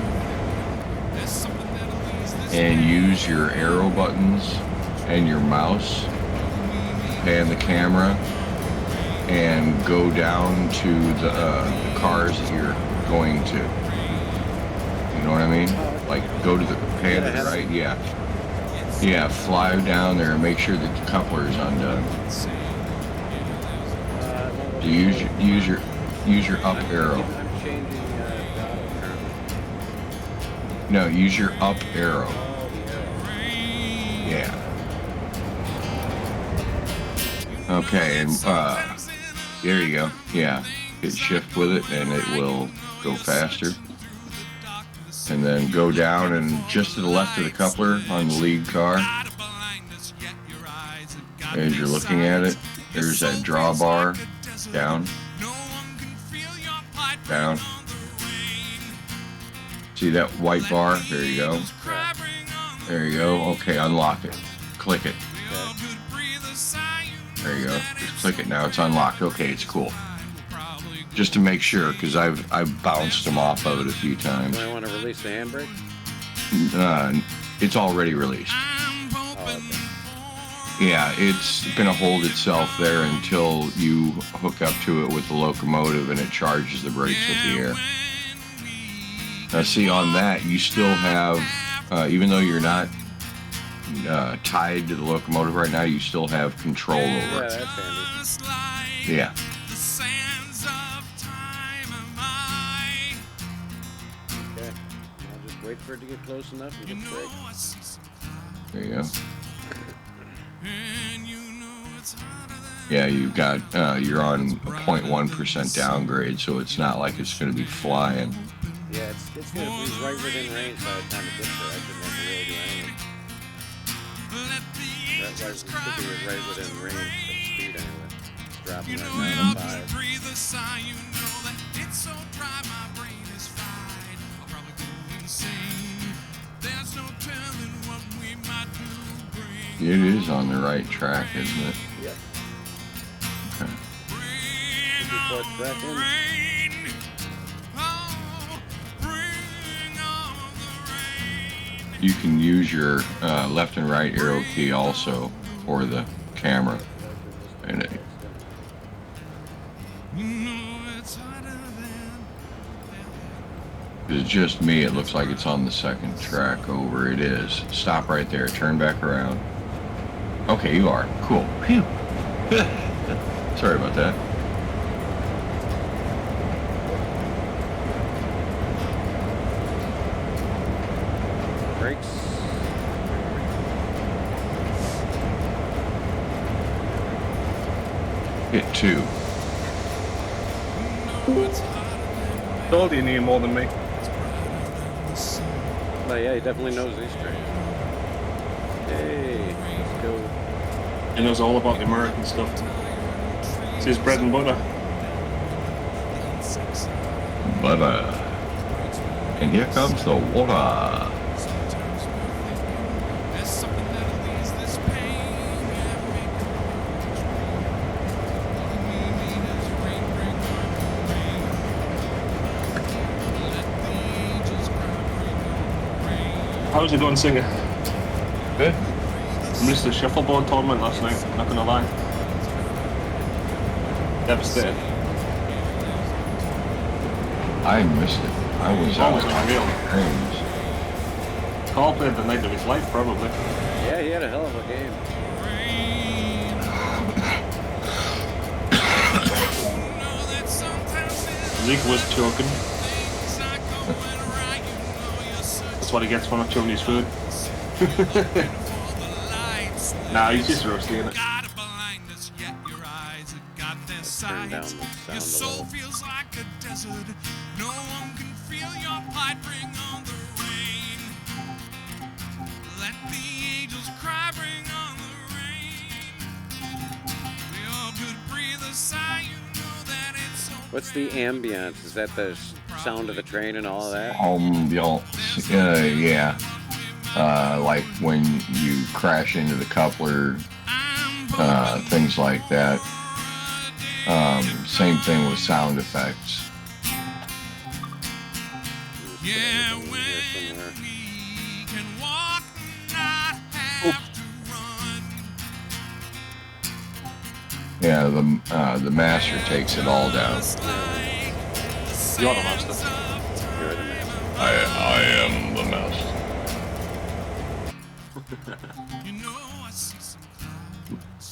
and use your arrow buttons and your mouse, pan the camera, and go down to the cars that you're going to. You know what I mean? Like, go to the pan to the right, yeah. Yeah, fly down there and make sure that the coupler is undone. Use your up arrow. I'm changing throttle currently. No, use your up arrow. Yeah. Okay, and there you go. Yeah, hit shift with it and it will go faster. And then go down and just to the left of the coupler on the lead car, as you're looking at it, there's that drawbar, down, down. See that white bar? There you go. There you go. Okay, unlock it. Click it. There you go. Just click it now. It's unlocked. Okay, it's cool. Just to make sure, because I've bounced them off of it a few times. Do I want to release the handbrake? It's already released. Oh, okay. Yeah, it's going to hold itself there until you hook up to it with the locomotive and it charges the brakes with the air. Now see, on that, you still have even though you're not tied to the locomotive right now, you still have control over Yeah, it. that's handy. Yeah. Okay. I'll just wait for it to get close enough and hit brake. There you go. Yeah, you've got, you're on a 0.1% downgrade, so it's not like it's going to be flying. Yeah, it's going to be right within range by the time it gets there. I shouldn't have to really do anything. It should be right within range of speed anyway. It's dropping right now to 5. It is on the right track, isn't it? Yep. Okay. Report back in. You can use your left and right arrow key also for the camera. And it, it's just me, it looks like it's on the second track over. It is. Stop right there, turn back around. Okay, you are. Cool. Phew. Sorry about that. Brakes. Hit 2. Told you knew more than me. But yeah, he definitely knows these trains. Hey, let's go. He knows all about the American stuff. It's his bread and butter. Butter. And here comes the water. How's it going, singer? Good. I missed the shuffleboard tournament last night, not gonna lie. Devastated. I missed it. I was out Always unreal. trains. Carl played the night of his life, probably. Yeah, he had a hell of a game. Zeke was choking. That's what he gets for not chewing his food. Nah, he's just roasting it. Turn down the sound a little. Feels like a desert. No one can feel your plight. Bring on the rain. Let the angels cry. Bring on the rain. We all could breathe a sigh. You know that it's so. What's the ambience? Is that the sound of the train and all of that? Ambiance. Yeah. Like when you crash into the coupler, things like that. Same thing with sound effects. Yeah, when we can walk, not have to run. Yeah, the master takes it all down. You're the master. You're the man. I am the master. You know I see some clouds.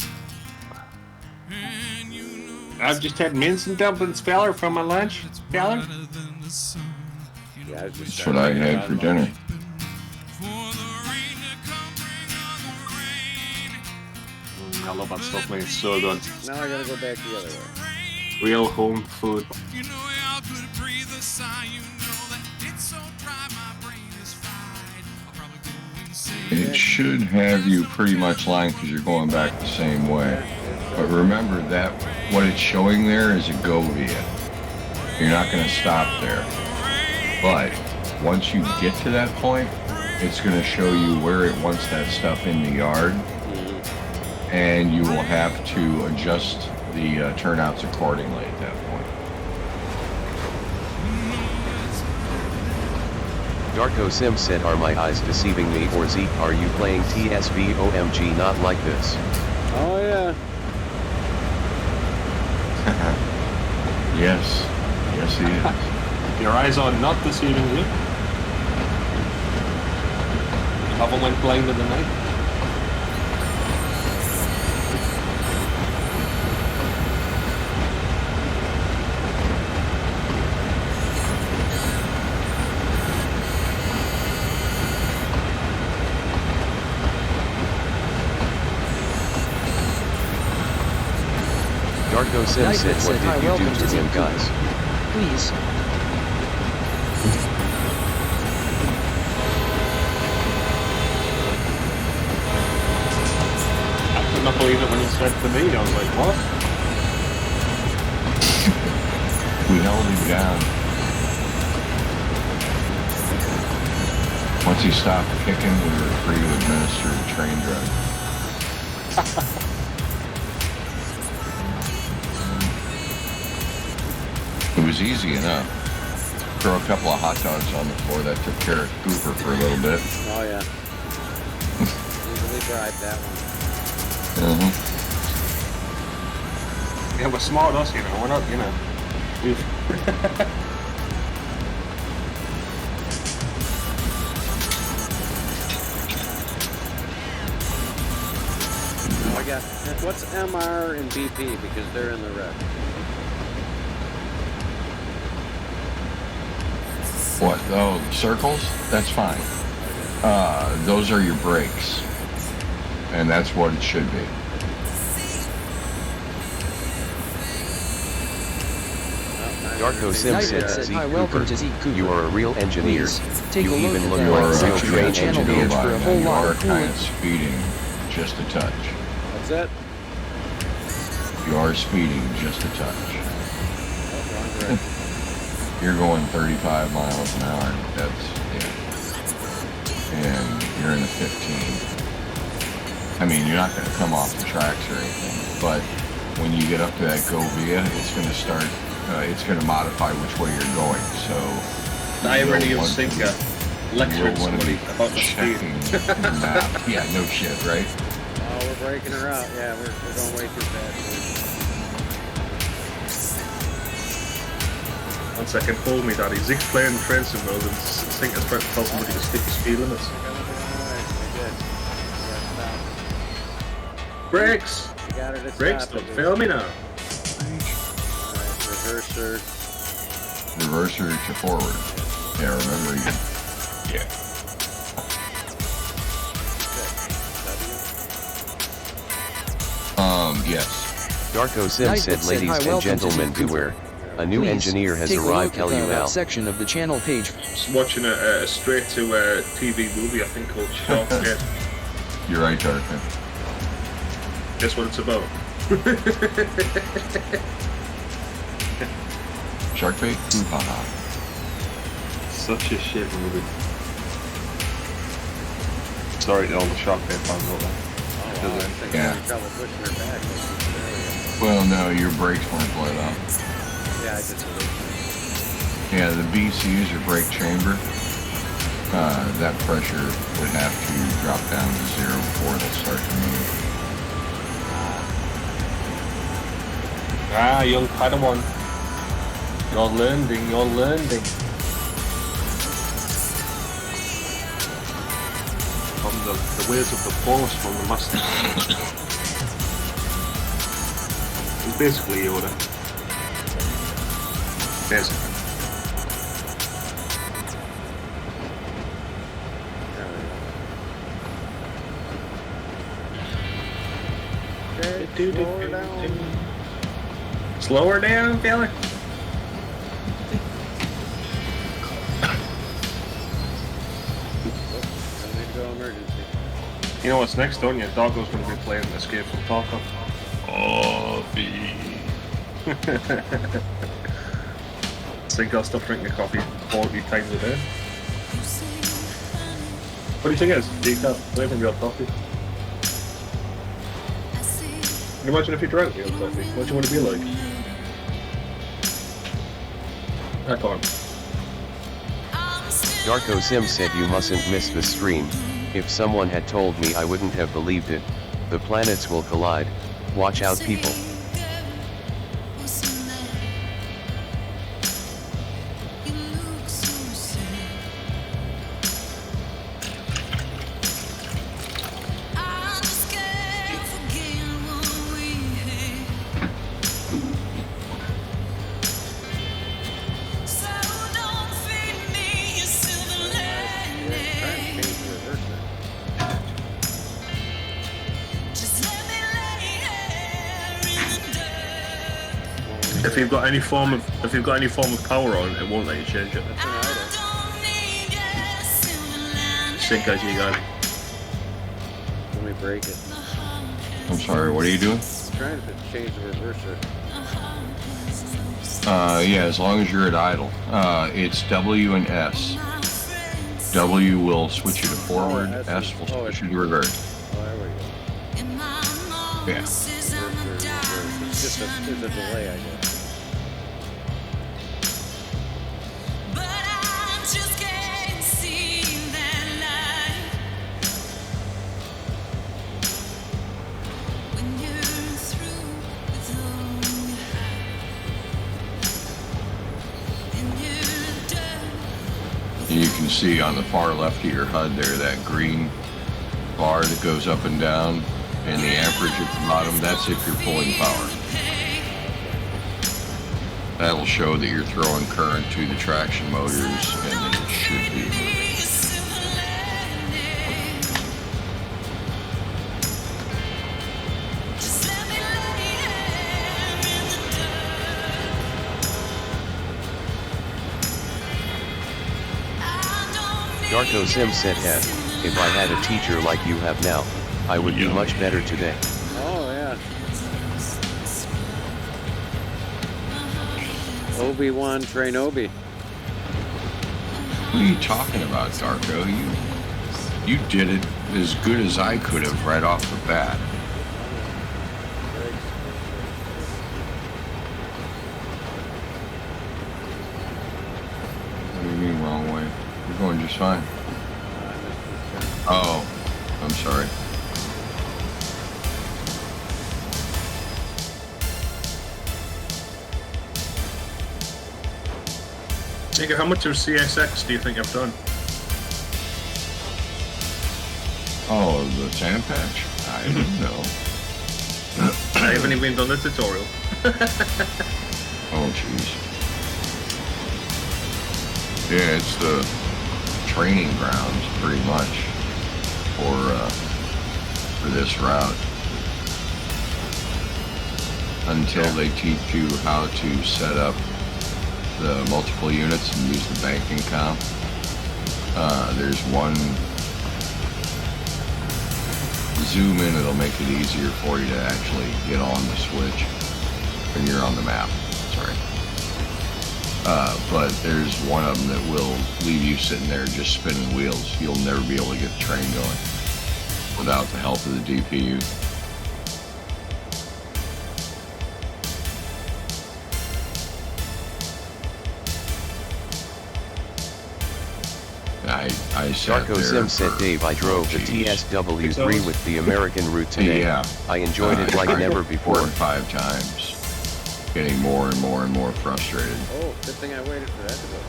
And you know I've just had mince and dumplings, feller, from my lunch. Feller? brighter than the sun. Yeah, I was just That's what I had for dinner. For the rain to come, bring on the rain. I love that stuff, man. It's so good. Now I gotta go back the other way. Real home food. You know I could breathe a sigh. You know that it's so dry, my brain is fried. I'll probably go insane. It should have you pretty much lined because you're going back the same way. But remember that what it's showing there is a go via. You're not going to stop there. But once you get to that point, it's going to show you where it wants that stuff in the yard. And you will have to adjust the turnouts accordingly at that point. Darko Sim said, are my eyes deceiving me, or Zeke, are you playing TSV OMG not like this? Oh yeah. Yes. Yes, he is. Your eyes are not deceiving you. Haven't went blind in the night. Darko Sim said, what did you do to him, guys? Please. I could not believe it when he said to me. I was like, what? We held him down. Once he stopped kicking, we were free to administer the train drug. It was easy enough. Throw a couple of hot dogs on the floor. That took care of Cooper for a little bit. Oh, yeah. Easily bribed that one. Yeah, we're smart us, you know. We're not, you know. We've... I got, what's MR and BP because they're in the red. What? Oh, circles? That's fine. Those are your brakes. And that's what it should be. Darko Sim said, Hi, welcome to Zeke Cooper. you are a real engineer. Please, take You a look even at look that like a real section of the train channel engineer. page for a Now, whole you lot are of kind of coolant. speeding just a touch. What's that? You are speeding just a touch. Oh, wrong direction. You're going 35 miles an hour. That's it. And you're in a 15. I mean, you're not going to come off the tracks or anything, but when you get up to that go via, it's going to start, it's going to modify which way you're going. So I you'll really want think to- lecturing you'll want to somebody be about the speed. checking the map. Yeah, no shit, right? Oh, we're breaking her out. Yeah, we're going way too fast. 1 second, hold me, Daddy. Zeke's playing train sim mode and think it's trying to tell somebody to stick to speed limits. Brakes! You got her to Brakes, stop don't it. fail me now. Alright, reverser. Reverser to forward. Yeah, remember you. Yeah. Yes. Darko Sim said, ladies Hi, and welcome to gentlemen, Zeke beware. Cooper. A new Please, engineer has take a arrived. look at that LUL. section of the channel page. Just watching a straight to TV movie, I think, called Shark Bait. You're right, Darko. Guess what it's about? Shark bait? Haha. Such a shit movie. Sorry to all the Shark Bait fans out there. Oh, wow, I think Yeah. you're in trouble pushing her back. Like you said earlier. Well, no, your brakes weren't blowed up. Yeah, I just Yeah, the BCUs or brake chamber, that pressure would have to drop down to 0 before it'll start to move. Ah, young Padawan. You're learning, you're learning. From the ways of the Force from the Master. It's basically Yoda. Basically. slow her down. Slow her down, fella. Don't need to go emergency. You know what's next, don't you? Doggo's going to be playing Escape from Tarkov. Coffee. Think I'll stop drinking coffee 40 times a day. What do you think it is? Decaf, flavouring real coffee. Can you imagine if you drank real coffee? What do you want to be like? I can't. Darko Sim said you mustn't miss the stream. If someone had told me, I wouldn't have believed it. The planets will collide. Watch out, people. If you've got any form of power on, it won't let you change it. It's an idle. Sync as you go. Let me break it. I'm sorry, what are you doing? I'm trying to change the reverser. Yeah, as long as you're at idle. It's W and S. W will switch you to forward, S will switch you to reverse. Oh, there we go. Yeah. Reverse. It's just a delay, I guess. You can see on the far left of your HUD there that green bar that goes up and down, and the amperage at the bottom, that's if you're pulling power. That'll show that you're throwing current to the traction motors, and then it should be moving. Darko Sim said, if I had a teacher like you have now, I would be much better today. Oh, yeah. Obi-Wan Trainobi. What are you talking about, Darko? You did it as good as I could have right off the bat. What do you mean wrong way? You're going just fine. Oh, I'm sorry. Nigga, how much of CSX do you think I've done? Oh, the sand patch? I don't know. I haven't even done the tutorial. Oh, jeez. Yeah, it's the training grounds, pretty much, for this route. Until they teach you how to set up the multiple units and use the banking comp. There's one zoom in, it'll make it easier for you to actually get on the switch when you're on the map. Sorry. But there's one of them that will leave you sitting there just spinning wheels. You'll never be able to get the train going without the help of the DPU. I sat Darko there Sim said, for, Dave, I drove the TSW3 with the American route today. Yeah. I enjoyed it like never before. 4 and 5 times. Getting more and more and more frustrated. Oh, good thing I waited for that to go.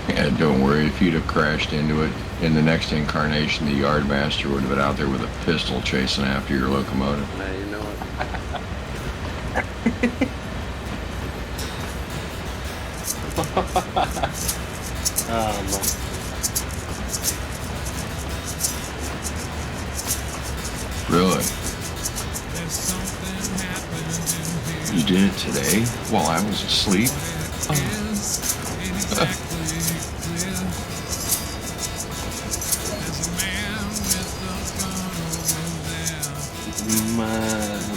Yeah, don't worry, if you'd have crashed into it, in the next incarnation, the yardmaster would have been out there with a pistol chasing after your locomotive. Now you know it. Oh, man. Really? You did it today while I was asleep?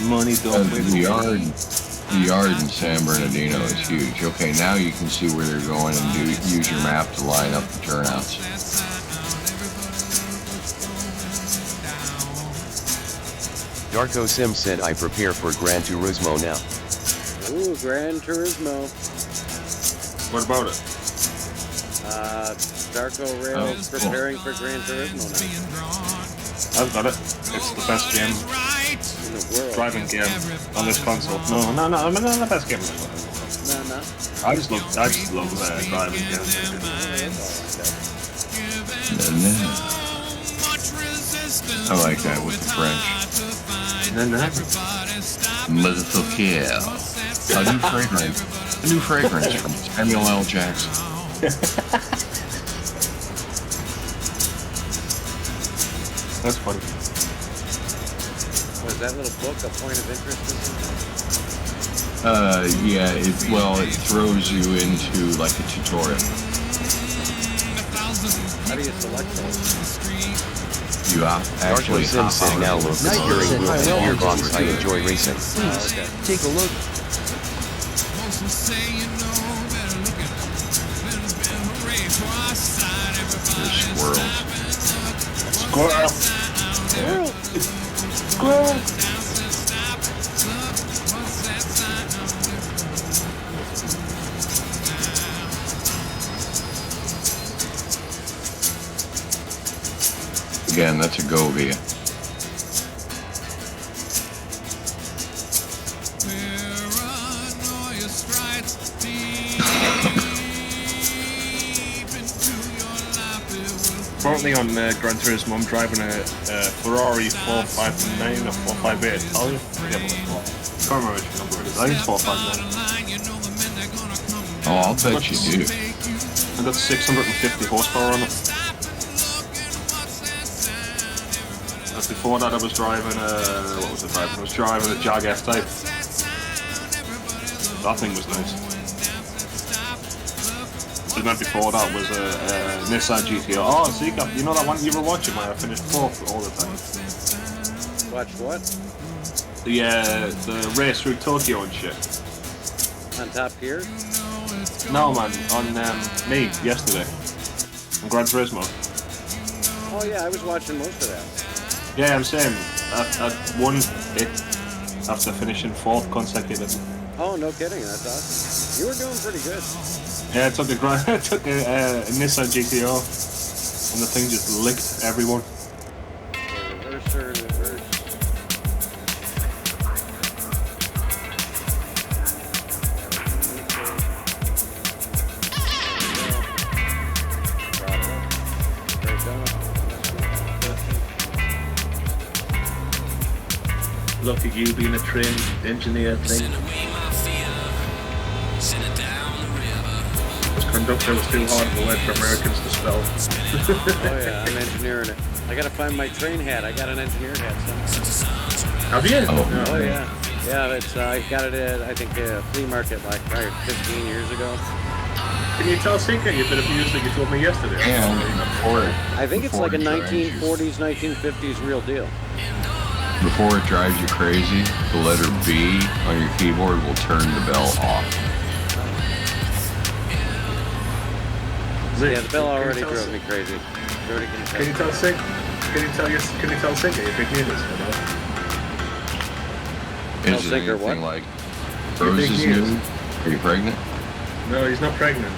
Money don't The yard in San Bernardino is huge. Okay, now you can see where they're going and use your map to line up the turnouts. Darko Sim said, I prepare for Gran Turismo now. Ooh, Gran Turismo. What about it? Darko Rail's preparing for Gran Turismo now. I've got it. It's the best game, In the world. driving game on this console. No, not the best game in the world. No. I just love driving games. I like that with the French. Motherfucker. A new fragrance from Samuel L. Jackson. That's funny. Was that little book a point of interest or something? Yeah, it throws you into like a tutorial. How do you select those? You actually Sim said now look Nice. steering wheel Hi, and welcome gearbox. to I the enjoy racing. Please, okay. take a look. There's squirrels. Squirrel. Squirrel. Again, that's a Govia. Currently on Gran Turismo, I'm driving a Ferrari 459 or 458 Italian. I can't remember which number it is. I think it's 459. Oh, I'll bet you do. I got 650 horsepower on it. And before that, I was driving what was I driving? I was driving a Jag F-Type. That thing was nice. And then before that was a Nissan GTO. Oh, so you know that one you were watching where I finished fourth all the time? Watch what? The race through Tokyo and shit. On Top Gear? No, man, on me yesterday. On Gran Turismo. Oh yeah, I was watching most of that. Yeah, I'm saying I won it after finishing fourth consecutively. Oh, no kidding, that's awesome. You were doing pretty good. Yeah, I took a Nissan GTO, and the thing just licked everyone. Reverser, reverse. Look at you being a trained engineer thing. This conductor was too hard of a word for Americans to spell. Oh yeah, I'm engineering it. I gotta find my train hat. I got an engineer hat somewhere. Have you? Oh yeah. Yeah, it's I got it at I think a flea market like probably 15 years ago. Can you tell Secret you bit of music you told me yesterday? I think it's like a Before it drives you- 1940s, 1950s real deal. Before it drives you crazy, the letter B on your keyboard will turn the bell off. Yeah, the bell already drove me crazy. Can you tell Secret? Can you tell Secret you big news? Is it think or anything what? like Rose's Big news. new? Are you pregnant? No, he's not pregnant.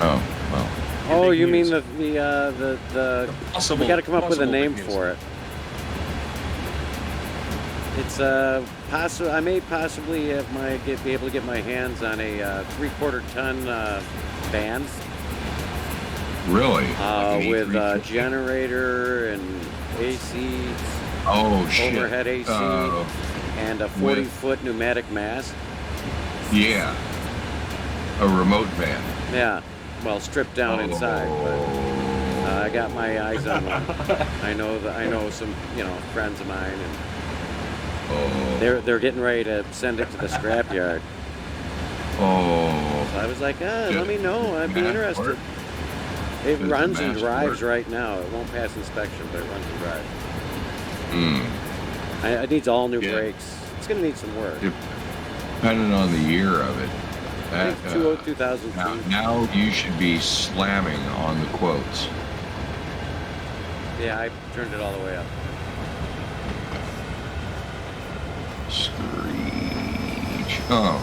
Oh, well. Oh, Big you mean news. the Possible. we got to come up with a possible name big news. for it. It's possible. I may possibly have be able to get my hands on a 3/4 ton van Really? with E350? generator and AC, Oh, shit. overhead AC, and a 40-foot pneumatic mast. Yeah. A remote van. Yeah, well, stripped down inside, but I got my eyes on one. I know some friends of mine, and they're getting ready to send it to the scrapyard. Oh. So I was like, let me know. I'd be interested. It Does runs the and mask drives work? right now. It won't pass inspection, but it runs and drives. Mm. It needs all new Yeah. brakes. It's gonna need some work. Depending on the year of it. I think 2002. Now you should be slamming on the quotes. Yeah, I turned it all the way up. Screech. Oh.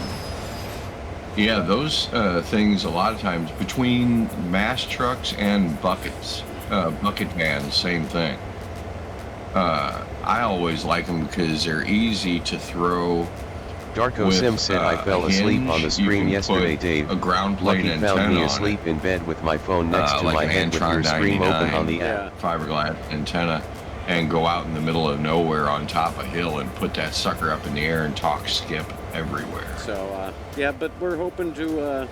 Yeah, those things a lot of times between mass trucks and buckets, bucket vans, same thing. I always like them because they're easy to throw. Darko with, Sim said I fell asleep on the hinge. You stream can yesterday, put Dave. a ground plate Lucky antenna found me on asleep it. in bed with my phone next to Like my an head with your Antron stream open on the 99 app. fiberglass antenna, and go out in the middle of nowhere on top of a hill and put that sucker up in the air and talk skip everywhere. So yeah, but we're hoping to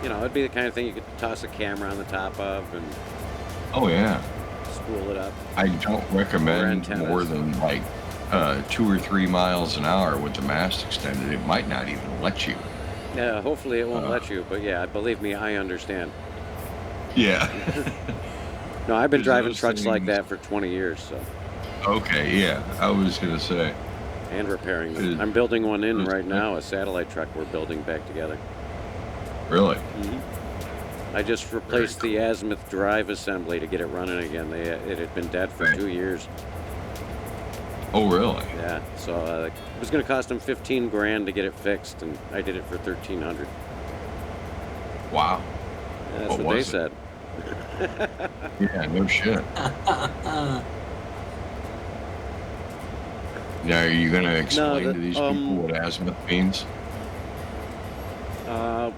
you know, it'd be the kind of thing you could toss a camera on the top of and Oh yeah. spool it up. I don't recommend more than like 2 or 3 miles an hour with the mast extended. It might not even let you. Yeah, hopefully it won't let you, but yeah, believe me, I understand. Yeah. No, I've been driving those trucks like things- that for 20 years, so. Okay, yeah. I was gonna say. And repairing them. I'm building one in right now, a satellite truck we're building back together. Really? I just replaced the azimuth drive assembly to get it running again. It had been dead for 2 years. Oh, really? Yeah, so it was going to cost them 15 grand to get it fixed, and I did it for 1,300. Wow. Yeah, that's what they said. Yeah, no shit. Now, are you going to explain to these people what azimuth means?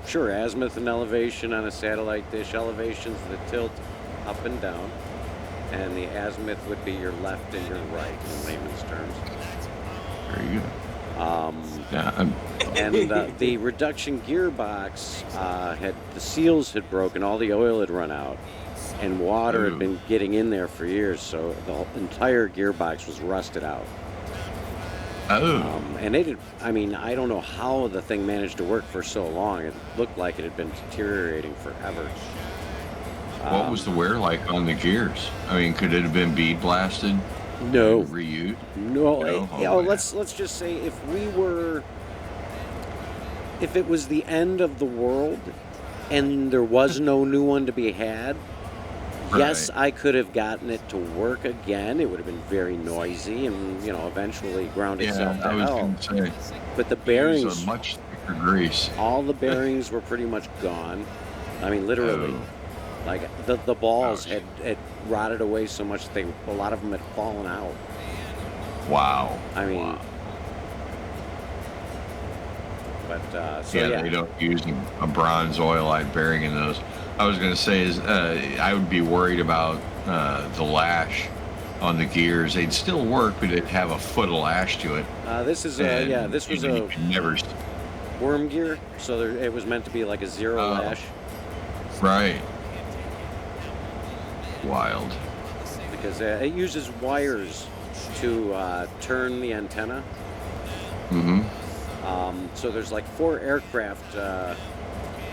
Sure, azimuth and elevation on a satellite dish. Elevation's the tilt up and down, and the azimuth would be your left and your right in layman's terms. Very good. And the reduction gearbox the seals had broken, all the oil had run out, and water had been getting in there for years, so the entire gearbox was rusted out. And it had, I mean, I don't know how the thing managed to work for so long. It looked like it had been deteriorating forever. What was the wear like on the gears? I mean, could it have been bead blasted? No. Reused? No. Oh, let's just say if it was the end of the world and there was no new one to be had, yes, I could have gotten it to work again. It would have been very noisy and, you know, eventually ground itself to hell. But the bearings, a much thicker grease. All the bearings were pretty much gone. I mean, literally. Like the balls had rotted away so much that a lot of them had fallen out. Wow. I mean, but they don't use a bronze oilite bearing in those. I was going to say is I would be worried about the lash on the gears. They'd still work, but it'd have a foot of lash to it. This was a worm gear, so it was meant to be like a zero lash. Right. Wild. Because it uses wires to turn the antenna. So there's like 4 aircraft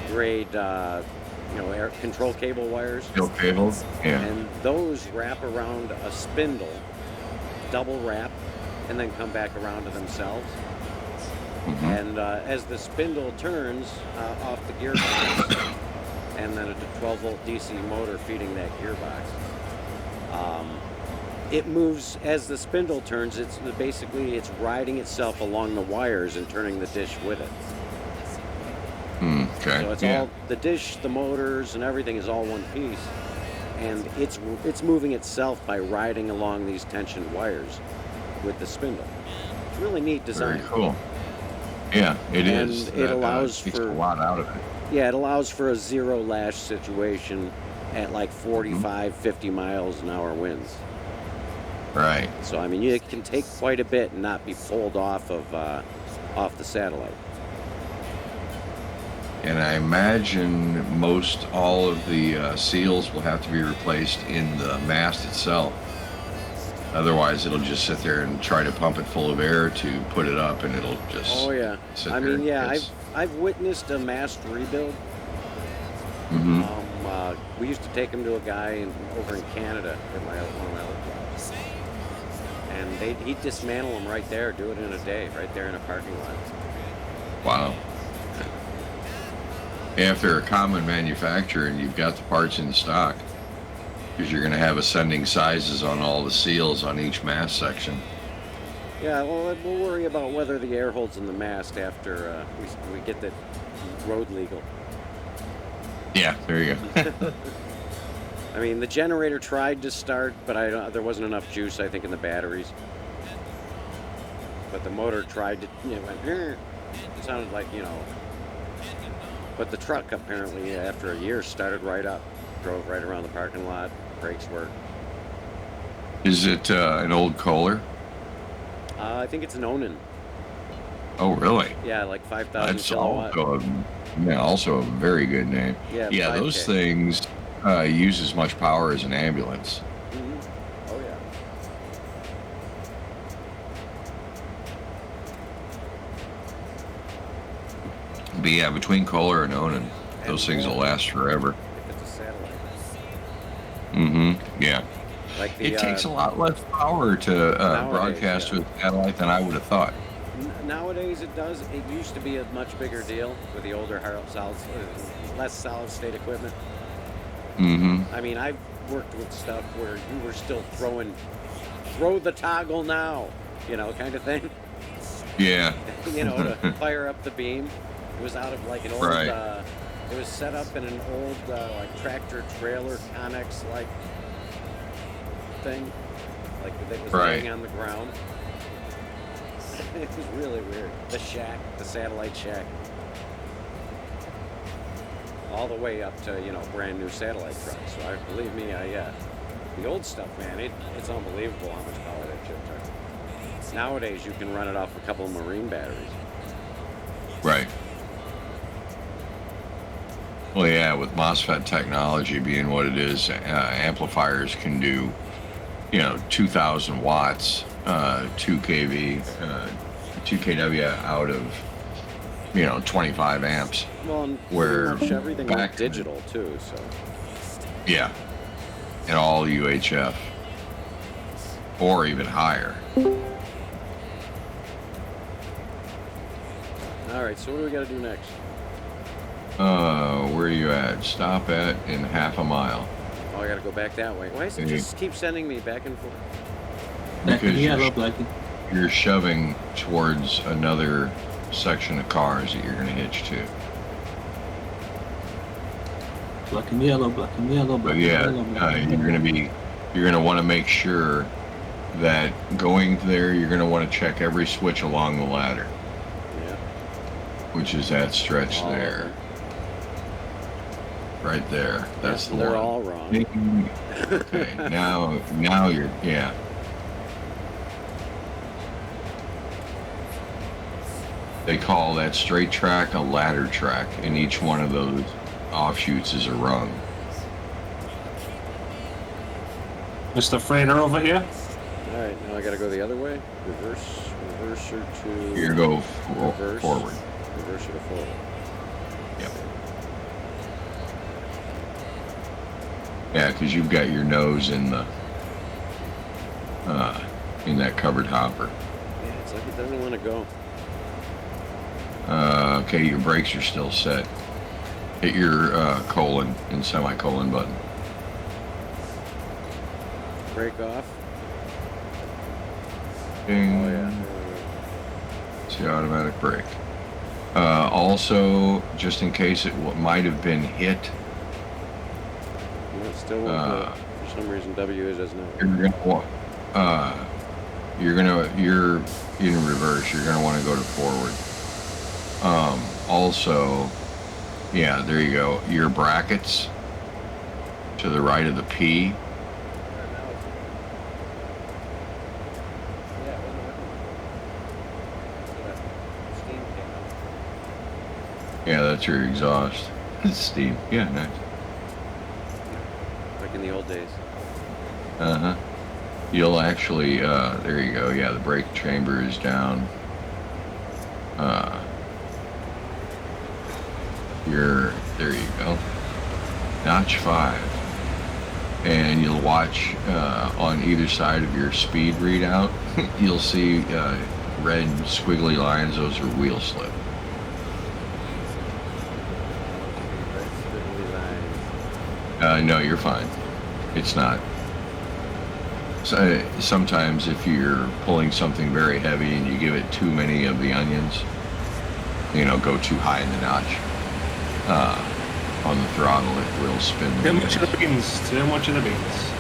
grade, air control cable wires. Control cables, yeah. And those wrap around a spindle, double wrap, and then come back around to themselves. And as the spindle turns off the gearbox, and then a 12-volt DC motor feeding that gearbox, it moves as the spindle turns. It's riding itself along the wires and turning the dish with it. Okay. So it's all the dish, the motors, and everything is all one piece, and it's moving itself by riding along these tension wires with the spindle. It's really neat design. Very cool. Yeah, it is. And it allows for a lot out of it. Yeah, it allows for a zero lash situation at like 45, 50 miles an hour winds. Right. So I mean, you can take quite a bit and not be pulled off the satellite. And I imagine most all of the seals will have to be replaced in the mast itself. Otherwise, it'll just sit there and try to pump it full of air to put it up, and it'll just. Oh yeah. Sit I there. mean, yeah, I've witnessed a mast rebuild. We used to take them to a guy over in Canada at one of my old jobs, and he'd dismantle them right there, do it in a day, right there in a parking lot. Wow. If they're a common manufacturer and you've got the parts in stock, because you're going to have ascending sizes on all the seals on each mast section. Yeah, well, we'll worry about whether the air holds in the mast after we get that road legal. Yeah, there you go. I mean, the generator tried to start, but there wasn't enough juice, I think, in the batteries. But the motor tried to, went, it sounded like, But the truck apparently, after a year, started right up. Drove right around the parking lot. Brakes worked. Is it an old Kohler? I think it's an Onan. Oh, really? Yeah, like 5,000 That's kilowatt. also a very good name. Yeah, Yeah, 5K. those things use as much power as an ambulance. Mm-hmm. Oh, yeah. But yeah, between Kohler and Onan, those things will last forever. If it's a satellite. Mm-hmm. Yeah. Like the, It takes a lot less power to broadcast to a satellite than I would have thought. Nowadays it does. It used to be a much bigger deal with the older less solid state equipment. Mm-hmm. I mean, I've worked with stuff where you were still throw the toggle now, kind of thing. Yeah. To fire up the beam. It was out of like an old, Right. It was set up in an old like tractor trailer Connex like thing, like that was laying on the ground. It was really weird. The satellite shack, all the way up to brand new satellite trucks. So believe me, the old stuff, man, it's unbelievable how much power that chip took. Nowadays, you can run it off a couple of marine batteries. Right. Well, yeah, with MOSFET technology being what it is, amplifiers can do, 2,000 watts, 2 kV, 2 kW out of, 25 amps. Well, and where pretty much everything back was digital too, so. Yeah. And all UHF. Or even higher. All right, so what do we got to do next? Where are you at? Stop at in half a mile. Oh, I got to go back that way. Why does it just keep sending me back and forth? Because you're shoving towards another section of cars that you're going to hitch to. Black and yellow, black and yellow, black But yeah, and yellow. Black and yellow. you're going to want to make sure that going there, you're going to want to check every switch along the ladder. Yeah. Which is that stretch there. Right there. That's the one. They're all wrong. Okay, now you're, yeah. They call that straight track a ladder track, and each one of those offshoots is a rung. Mr. Freighter over here. All right, now I got to go the other way. Reverser to. Here, go reverse, forward. Reverser to forward. Yep. Yeah, because you've got your nose in that covered hopper. Yeah, it's like it doesn't want to go. Okay, your brakes are still set. Hit your colon and semicolon button. Brake off. Ding. Oh yeah. It's the automatic brake. Also, just in case it might have been hit, No, it still won't go. For some reason, WA does not. you're in reverse. You're gonna want to go to forward. Also, yeah, there you go. Your brackets to the right of the P. Yeah, that's your exhaust. It's steam. Yeah, nice. Like in the old days. Uh-huh. You'll actually, there you go. Yeah, the brake chamber is down. There you go. Notch 5. And you'll watch on either side of your speed readout, you'll see red squiggly lines. Those are wheel slip. No, you're fine. It's not. So, sometimes if you're pulling something very heavy and you give it too many of the onions, go too high in the notch on the throttle, it will spin. Too much of the beans. Too much of the beans.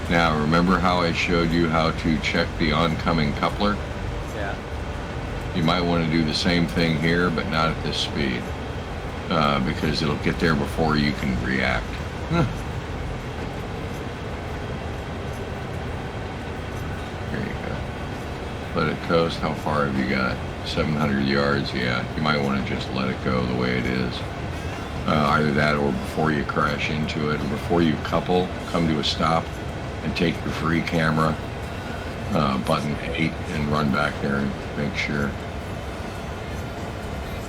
Now, remember how I showed you how to check the oncoming coupler? Yeah. You might want to do the same thing here, but not at this speed. Because it'll get there before you can react. There you go. Let it coast. How far have you got? 700 yards. Yeah, you might want to just let it go the way it is. Either that, or before you crash into it, or before you couple, come to a stop, and take your free camera, button 8, and run back there and make sure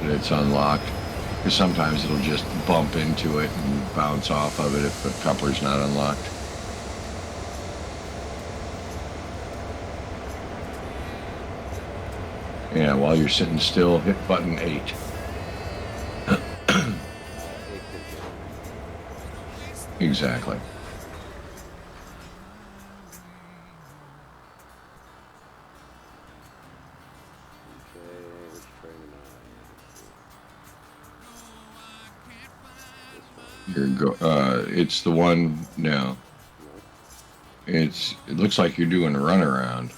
that it's unlocked. Because sometimes it'll just bump into it and bounce off of it if the coupler's not unlocked. Yeah, while you're sitting still, hit button 8. Exactly. It's the one now. It looks like you're doing a runaround.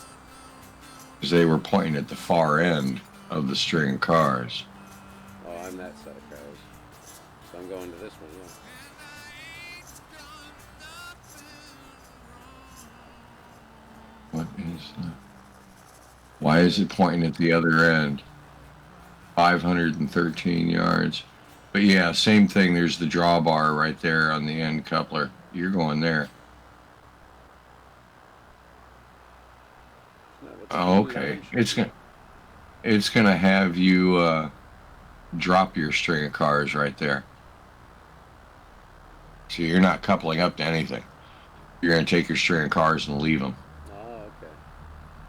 Because they were pointing at the far end of the string of cars. Oh, I'm that set of cars. So I'm going to this one, yeah. What is that? Why is it pointing at the other end? 513 yards. But yeah, same thing. There's the drawbar right there on the end coupler. You're going there. Oh, okay. It's gonna have you drop your string of cars right there. So you're not coupling up to anything. You're gonna take your string of cars and leave them. Oh, okay.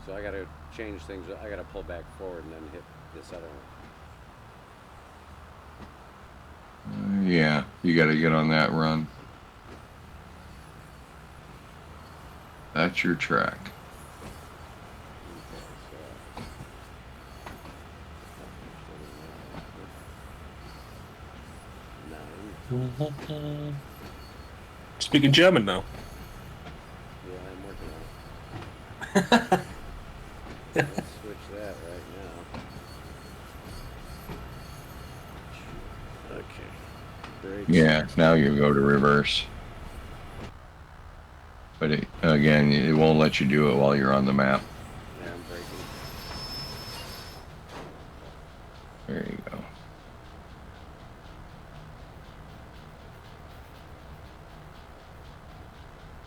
So I gotta change things. I gotta pull back forward and then hit this other one. Yeah, you gotta get on that run. That's your track. Speaking German now. Yeah, I'm working on it. Let's switch that right now. Okay. Brakes. Yeah, now you go to reverse. But again, it won't let you do it while you're on the map. Yeah, I'm braking. There you go.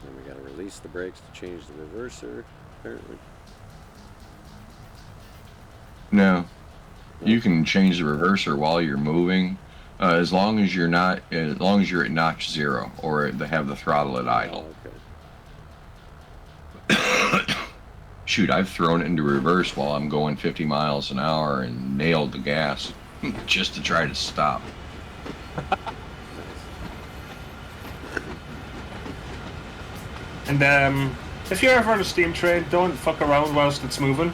Then we gotta release the brakes to change the reverser, apparently. No, you can change the reverser while you're moving, as long as you're at notch 0 or they have the throttle at idle. Oh, okay. Shoot, I've thrown it into reverse while I'm going 50 miles an hour and nailed the gas just to try to stop. And if you're ever on a steam train, don't fuck around whilst it's moving,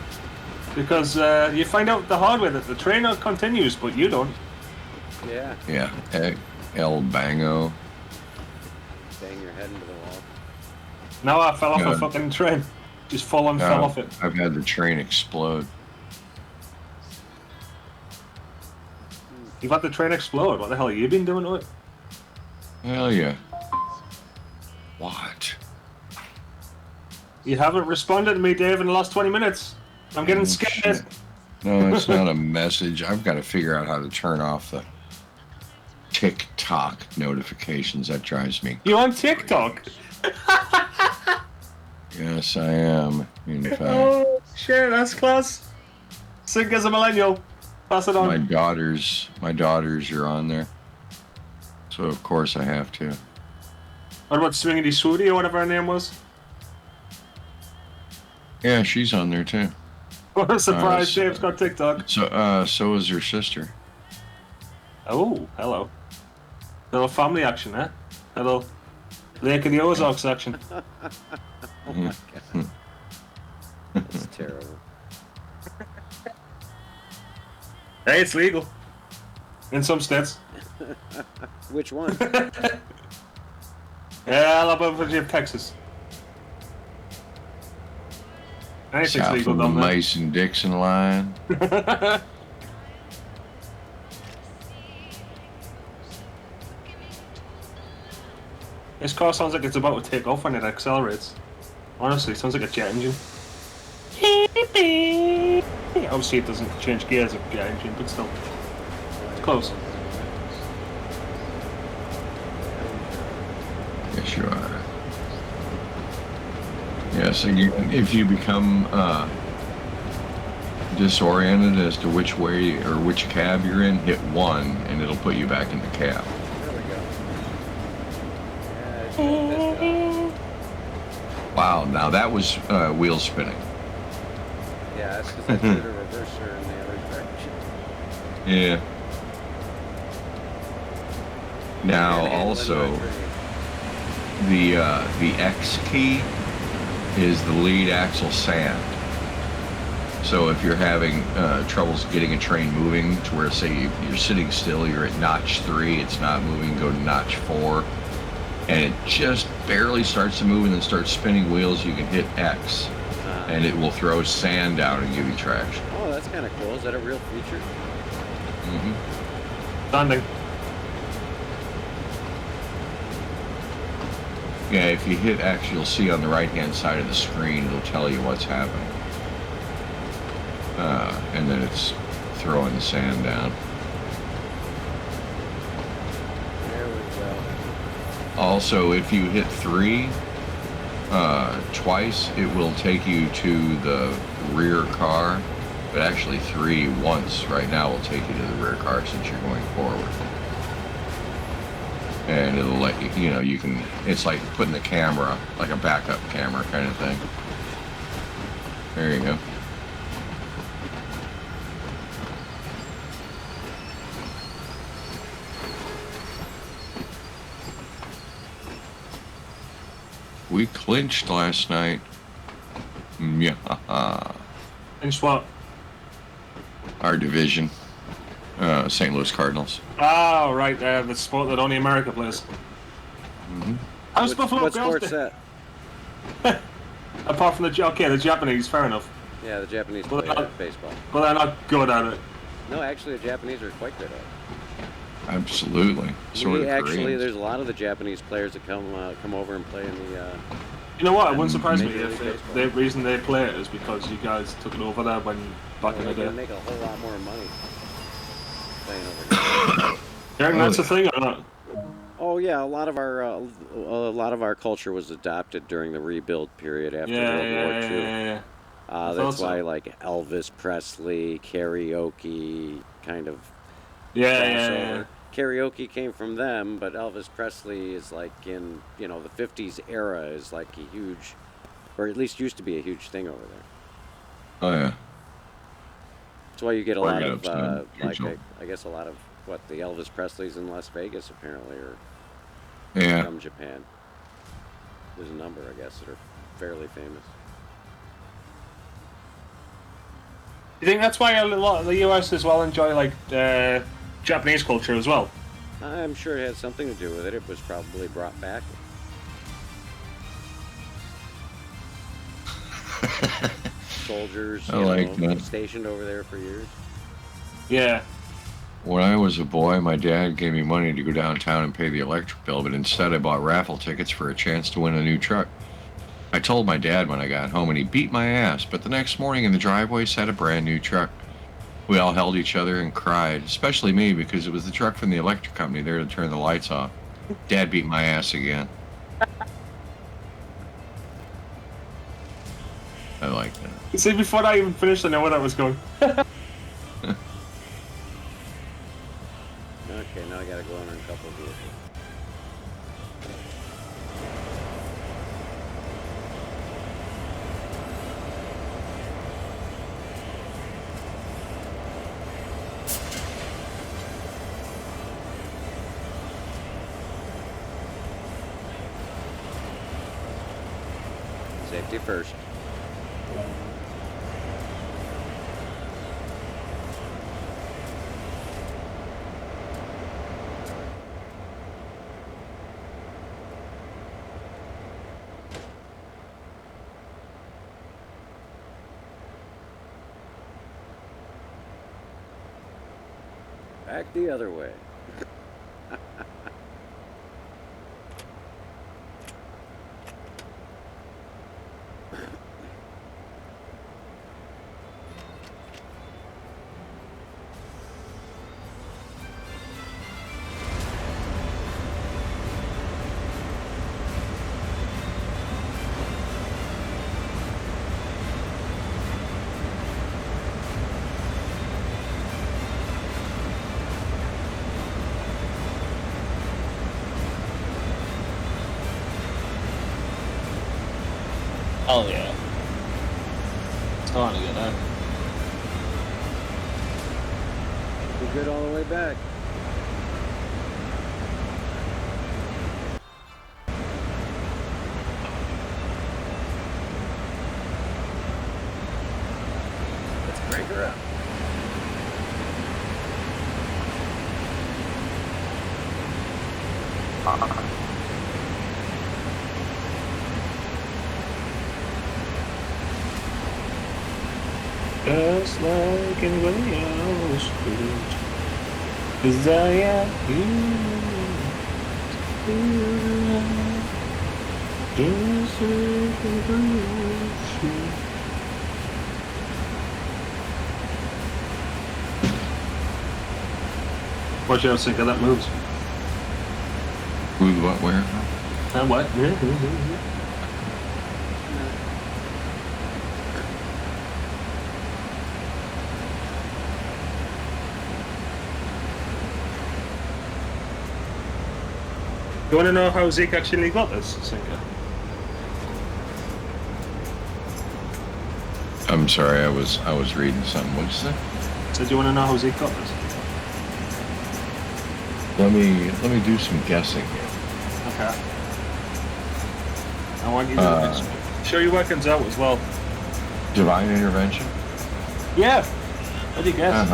because you find out the hard way that the train continues, but you don't. Yeah. Yeah, El Bango. Bang your head into the wall. Now I fell off a fucking train. Just fell off it. I've had the train explode. You've had the train explode? What the hell have you been doing to it? Hell yeah. What? You haven't responded to me, Dave, in the last 20 minutes. I'm getting scared. Shit. No, it's not a message. I've got to figure out how to turn off the TikTok notifications. That drives me. You on TikTok? Yes, I am. In fact, Oh, shit, that's class. Sick as a millennial. Pass it on. my daughters are on there. So of course I have to. What about Swingity Swooty or whatever her name was? Yeah, she's on there too. What a surprise, so- Dave's got TikTok. So is her sister. Oh, hello. Little family action, huh? Little Lake of the Ozarks action. Oh my god. That's terrible. Hey, it's legal. In some states. Which one? Yeah, Alabama, Virginia, Texas. Anything's South legal of the down there. Mason-Dixon line. This car sounds like it's about to take off when it accelerates. Honestly, it sounds like a jet engine. Obviously, it doesn't change gears of the engine, but still, it's close. Yes, you are. Yeah, so if you become disoriented as to which way or which cab you're in, hit 1 and it'll put you back in the cab. There we go. Yeah, Wow, now that was wheel spinning. yeah, that's because I threw the reverser in the other direction. Yeah. Now Yeah, also the X key is the lead axle sand. So if you're having troubles getting a train moving to where, say, you're sitting still, you're at notch 3, it's not moving, go to notch 4, and it just barely starts to move and then starts spinning wheels, you can hit X, and it will throw sand down and give you traction. Oh, that's kind of cool. Is that a real feature? Mm-hmm. Standing. Yeah, if you hit X, you'll see on the right-hand side of the screen, it'll tell you what's happening. And then it's throwing the sand down. There we go. Also, if you hit 3 twice, it will take you to the rear car. But actually 3 once right now will take you to the rear car since you're going forward. And it'll let you know, you can, it's like putting the camera, like a backup camera kind of thing. There you go. We clinched last night. Yeah. Clinched what? Our division. St. Louis Cardinals. Oh, right, the sport that only America plays. Mm-hmm. How's Buffalo What Bills sport's that? Apart from the Japanese, fair enough. Yeah, the Japanese Well, play baseball. But they're not good at it. No, actually, the Japanese are quite good at it. Absolutely. Sort of Actually, Koreans. there's a lot of the Japanese players that come over and play in the. You know what? It wouldn't surprise me Major if League Baseball. the reason they play it is because you guys took it over there back in the They day. make a whole lot more money playing over here. You reckon that's a thing or not? Oh yeah, a lot of our culture was adopted during the rebuild period after World War II. Yeah. That's so. why like Elvis Presley, karaoke, kind of. Yeah. Karaoke came from them, but Elvis Presley is like in the 50s era is like a huge, or at least used to be a huge thing over there. Oh yeah. That's why you get a lot of Usual. I guess a lot of what the Elvis Presleys in Las Vegas apparently are Yeah. from Japan. There's a number I guess that are fairly famous. You think that's why a lot of the US as well enjoy like Japanese culture as well? I'm sure it had something to do with it. It was probably brought back. Soldiers, stationed over there for years. Yeah. When I was a boy, my dad gave me money to go downtown and pay the electric bill, but instead I bought raffle tickets for a chance to win a new truck. I told my dad when I got home, and he beat my ass, but the next morning in the driveway sat a brand new truck. We all held each other and cried, especially me, because it was the truck from the electric company there to turn the lights off. Dad beat my ass again. I like that. See, before I even finished, I know where that was going. Okay, now I gotta go under a couple of vehicles. Safety first. Back the other way. Oh yeah. Starting to get there. We're good all the way back. Let's crank her up. Just like anybody else could. 'Cause I am just like anybody else could. Watch out, Sinker, that moves. Who, what, where? And what? You want to know how Zeke actually got this, Sinker? I'm sorry, I was reading something. What'd you say? So do you want to know how Zeke got this? Let me do some guessing here. Okay. I want you to show your weapons out as well. Divine intervention? Yeah. What do you guess?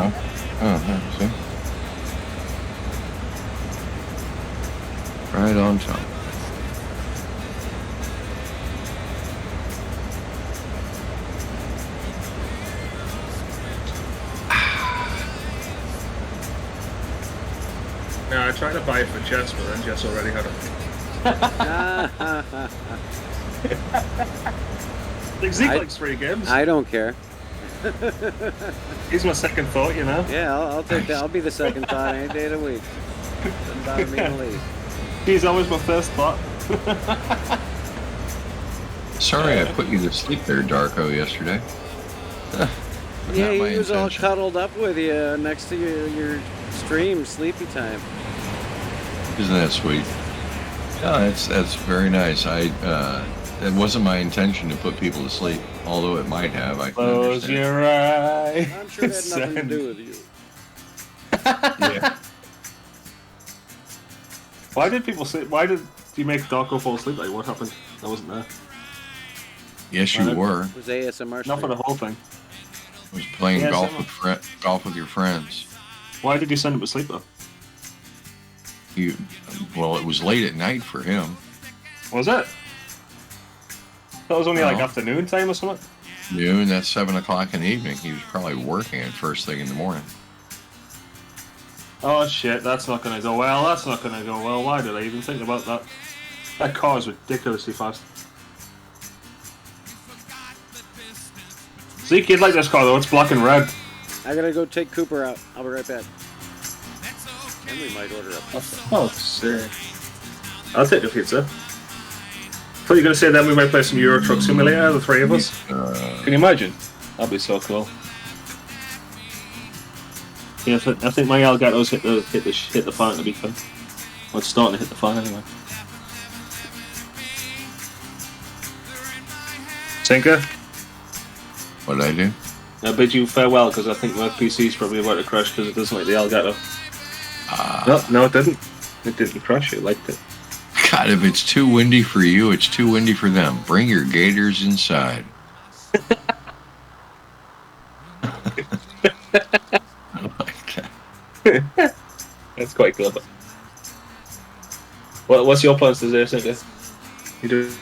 See? Right on top. Yeah, I tried to buy it for Jess, but then Jess already had it. Like Zeke likes free games. I don't care. He's my second thought, you know? Yeah, I'll take that. I'll be the second thought any day of the week. Doesn't bother me in the least. He's always my first thought. Sorry I put you to sleep there, Darko, yesterday. Yeah, Not my he was all intention. cuddled up with you next to your stream, sleepy time. Isn't that sweet? Yeah, that's very nice. It wasn't my intention to put people to sleep, although it might have. I can Close understand. your eyes. I'm sure it had nothing to do with you. Yeah. Why did people say? Why did you make Darko fall asleep? Like, what happened? I wasn't there. Yes, you were. It was ASMR. Not for the whole thing. I was playing Yeah, golf so- golf with your friends. Why did you send him to sleep though? Well, it was late at night for him. Was it? That was only like No. afternoon time or something. Noon, that's 7 o'clock in the evening. He was probably working at first thing in the morning. Oh shit, that's not gonna go well. That's not gonna go well. Why did I even think about that? That car is ridiculously fast. Zeke, you'd like this car though. It's black and red. I gotta go take Cooper out. I'll be right back. And we might order a pizza. Oh, sick. I'll take the pizza. Thought you were gonna say then we might play some Euro Truck Simulator, the three of us. Can you imagine? That'd be so cool. Yeah, I think my Elgato's hit the fan to be fair. Well, it's starting to hit the fan anyway. Tinker, What did I do? I bid you farewell because I think my PC's probably about to crash because it doesn't like the Elgato. No, it didn't. It didn't crash. It liked it. God, if it's too windy for you, it's too windy for them. Bring your gators inside. That's quite clever. What's your plans today, Tinker? You do?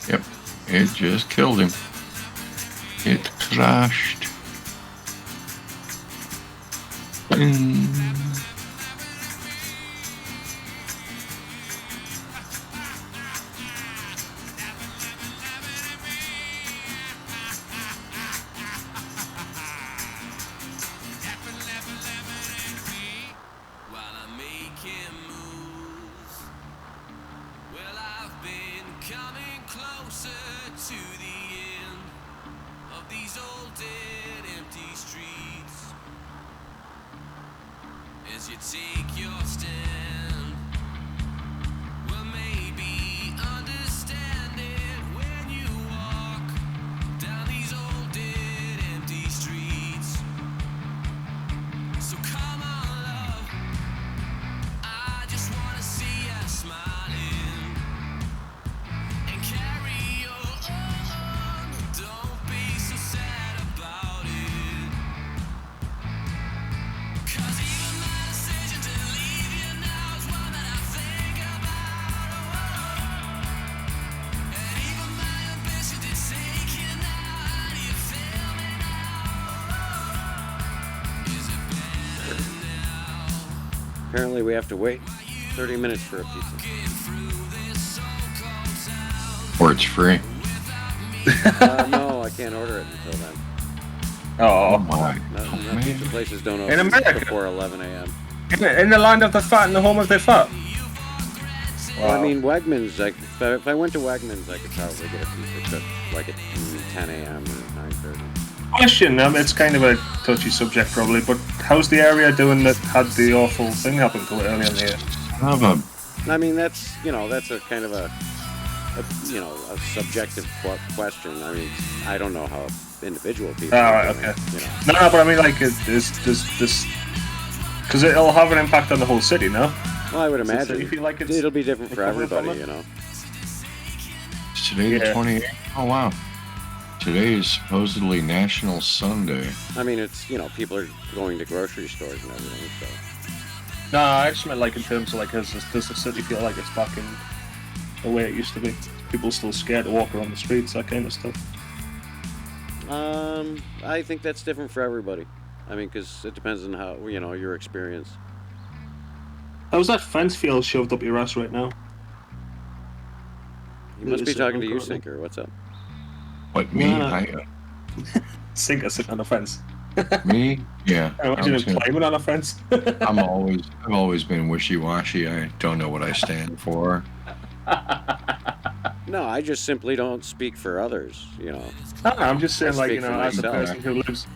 Yep, it just killed him. It crashed. While I'm making moves, well, I've been coming closer to the end of these old dead empty streets. As you take your stand, well, maybe understand it Apparently we have to wait 30 minutes for a pizza. Or it's free. No, I can't order it until then. Oh my! No, pizza places don't In open America? before 11 a.m. In the land of the fat and the home of the fat. Well, I Wow. mean, Wegmans, if I went to Wegmans, I could probably get a pizza cooked like at 10 a.m. or 9:30. Question, it's kind of a touchy subject probably, but how's the area doing that had the awful thing happen to it earlier in the year? I mean, that's a kind of a subjective question. I mean, I don't know how individual people. Right, okay. No, but I mean, like, this, because it'll have an impact on the whole city, no? Well, I would So imagine you feel like it'll be different for recovered from everybody, it? Is today the 28th? Oh wow! Today is supposedly National Sunday. I mean, it's people are going to grocery stores and everything. So No, I just meant like in terms of like, does the city feel like it's back in the way it used to be? People still scared to walk around the streets, that kind of stuff. I think that's different for everybody. I mean, because it depends on how your experience. How's that fence feel shoved up your ass right now? You must be Is it talking to you, currently? Sinker. What's up? What me? No. Sinker sitting on a fence. Me? Yeah. I imagine him I'm climbing on a fence. I've always been wishy-washy. I don't know what I stand for. No, I just simply don't speak for others. I'm just saying, I like, speak for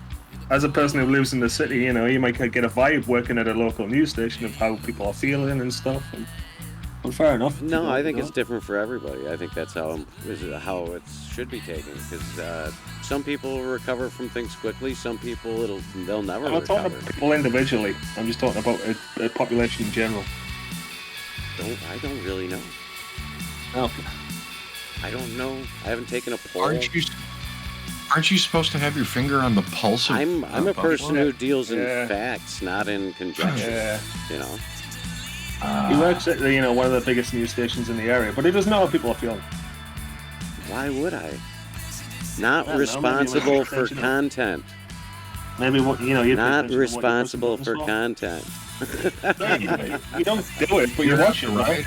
as a person who lives in the city, you might get a vibe working at a local news station of how people are feeling and stuff. Well, fair enough. No, I think it's different for everybody. I think that's how it should be taken. Because some people recover from things quickly. Some people they'll never I'm not talking recover. about people individually. I'm just talking about a population in general. I don't really know. Okay. I don't know. I haven't taken a poll. Aren't you supposed to have your finger on the pulse of I'm a person who deals in Yeah. facts, not in conjecture. Yeah. Ah. He works at one of the biggest news stations in the area, but he doesn't know how people are feeling. Why would I? Not I don't know, responsible maybe for content. Maybe you Not responsible for content. You don't do it, but you're watching, right?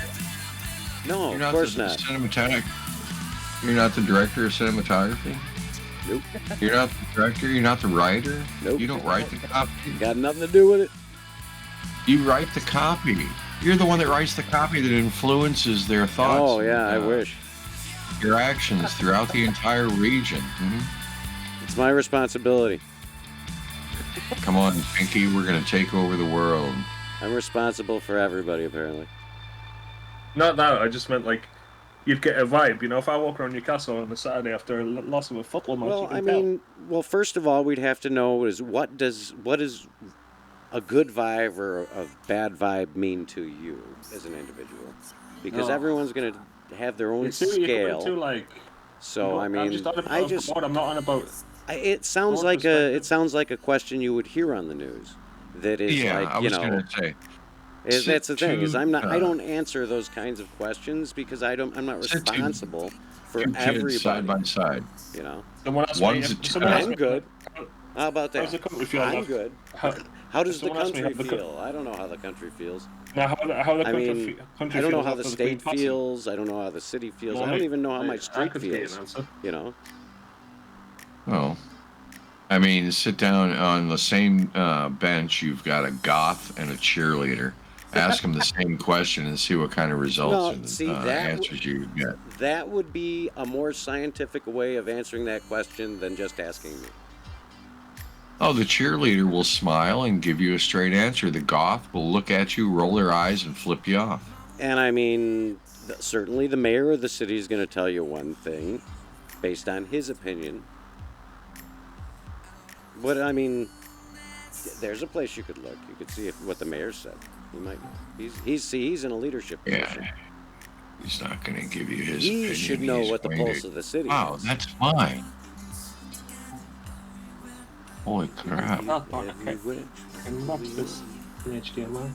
No, You're of course the not. Cinematic. You're not the director of cinematography. Nope. You're not the director. You're not the writer. Nope. You don't write the copy. Got nothing to do with it. You write the copy. You're the one that writes the copy that influences their thoughts. Oh yeah, I wish. Your actions throughout the entire region. It's my responsibility. Come on, Pinky. We're gonna take over the world. I'm responsible for everybody, apparently. Not that. I just meant like you'd get a vibe. If I walk around Newcastle on a Saturday after a loss of a football match. Well, you can I tell. mean, first of all, we'd have to know what is a good vibe or a bad vibe mean to you as an individual? Because No. everyone's going to have their own You see what you're scale. coming to, like, So I mean, I'm not on about. It sounds like a question you would hear on the news. That is Yeah, like I was gonna say. that's the thing is I two, don't answer those kinds of questions because I'm not sit two- responsible for Two kids everybody. side by side. Someone asked One's me, a someone asked I'm me- good. How about that? How's the country feel? I'm good. How does the Someone asked me country how the feel? I don't know how the country feels. Now, how the I country, mean, country I don't know feels how the after state Queen passing. feels. I don't know how the city feels. Well, I don't mate, even know how my I street could give you an feels. answer. Oh. I mean, sit down on the same bench. You've got a goth and a cheerleader. Ask them the same question and see what kind of results and see, answers you get. That would be a more scientific way of answering that question than just asking me. Oh, the cheerleader will smile and give you a straight answer. The goth will look at you, roll their eyes, and flip you off. And I mean, certainly the mayor of the city is going to tell you one thing based on his opinion. But I mean, there's a place you could look. You could see what the mayor said. He might know. He's in a leadership position. Yeah. He's not going to give you his He opinion. should know He's what the going pulse to- of the city Wow, is. that's fine. Holy crap. And that's this in HDMI.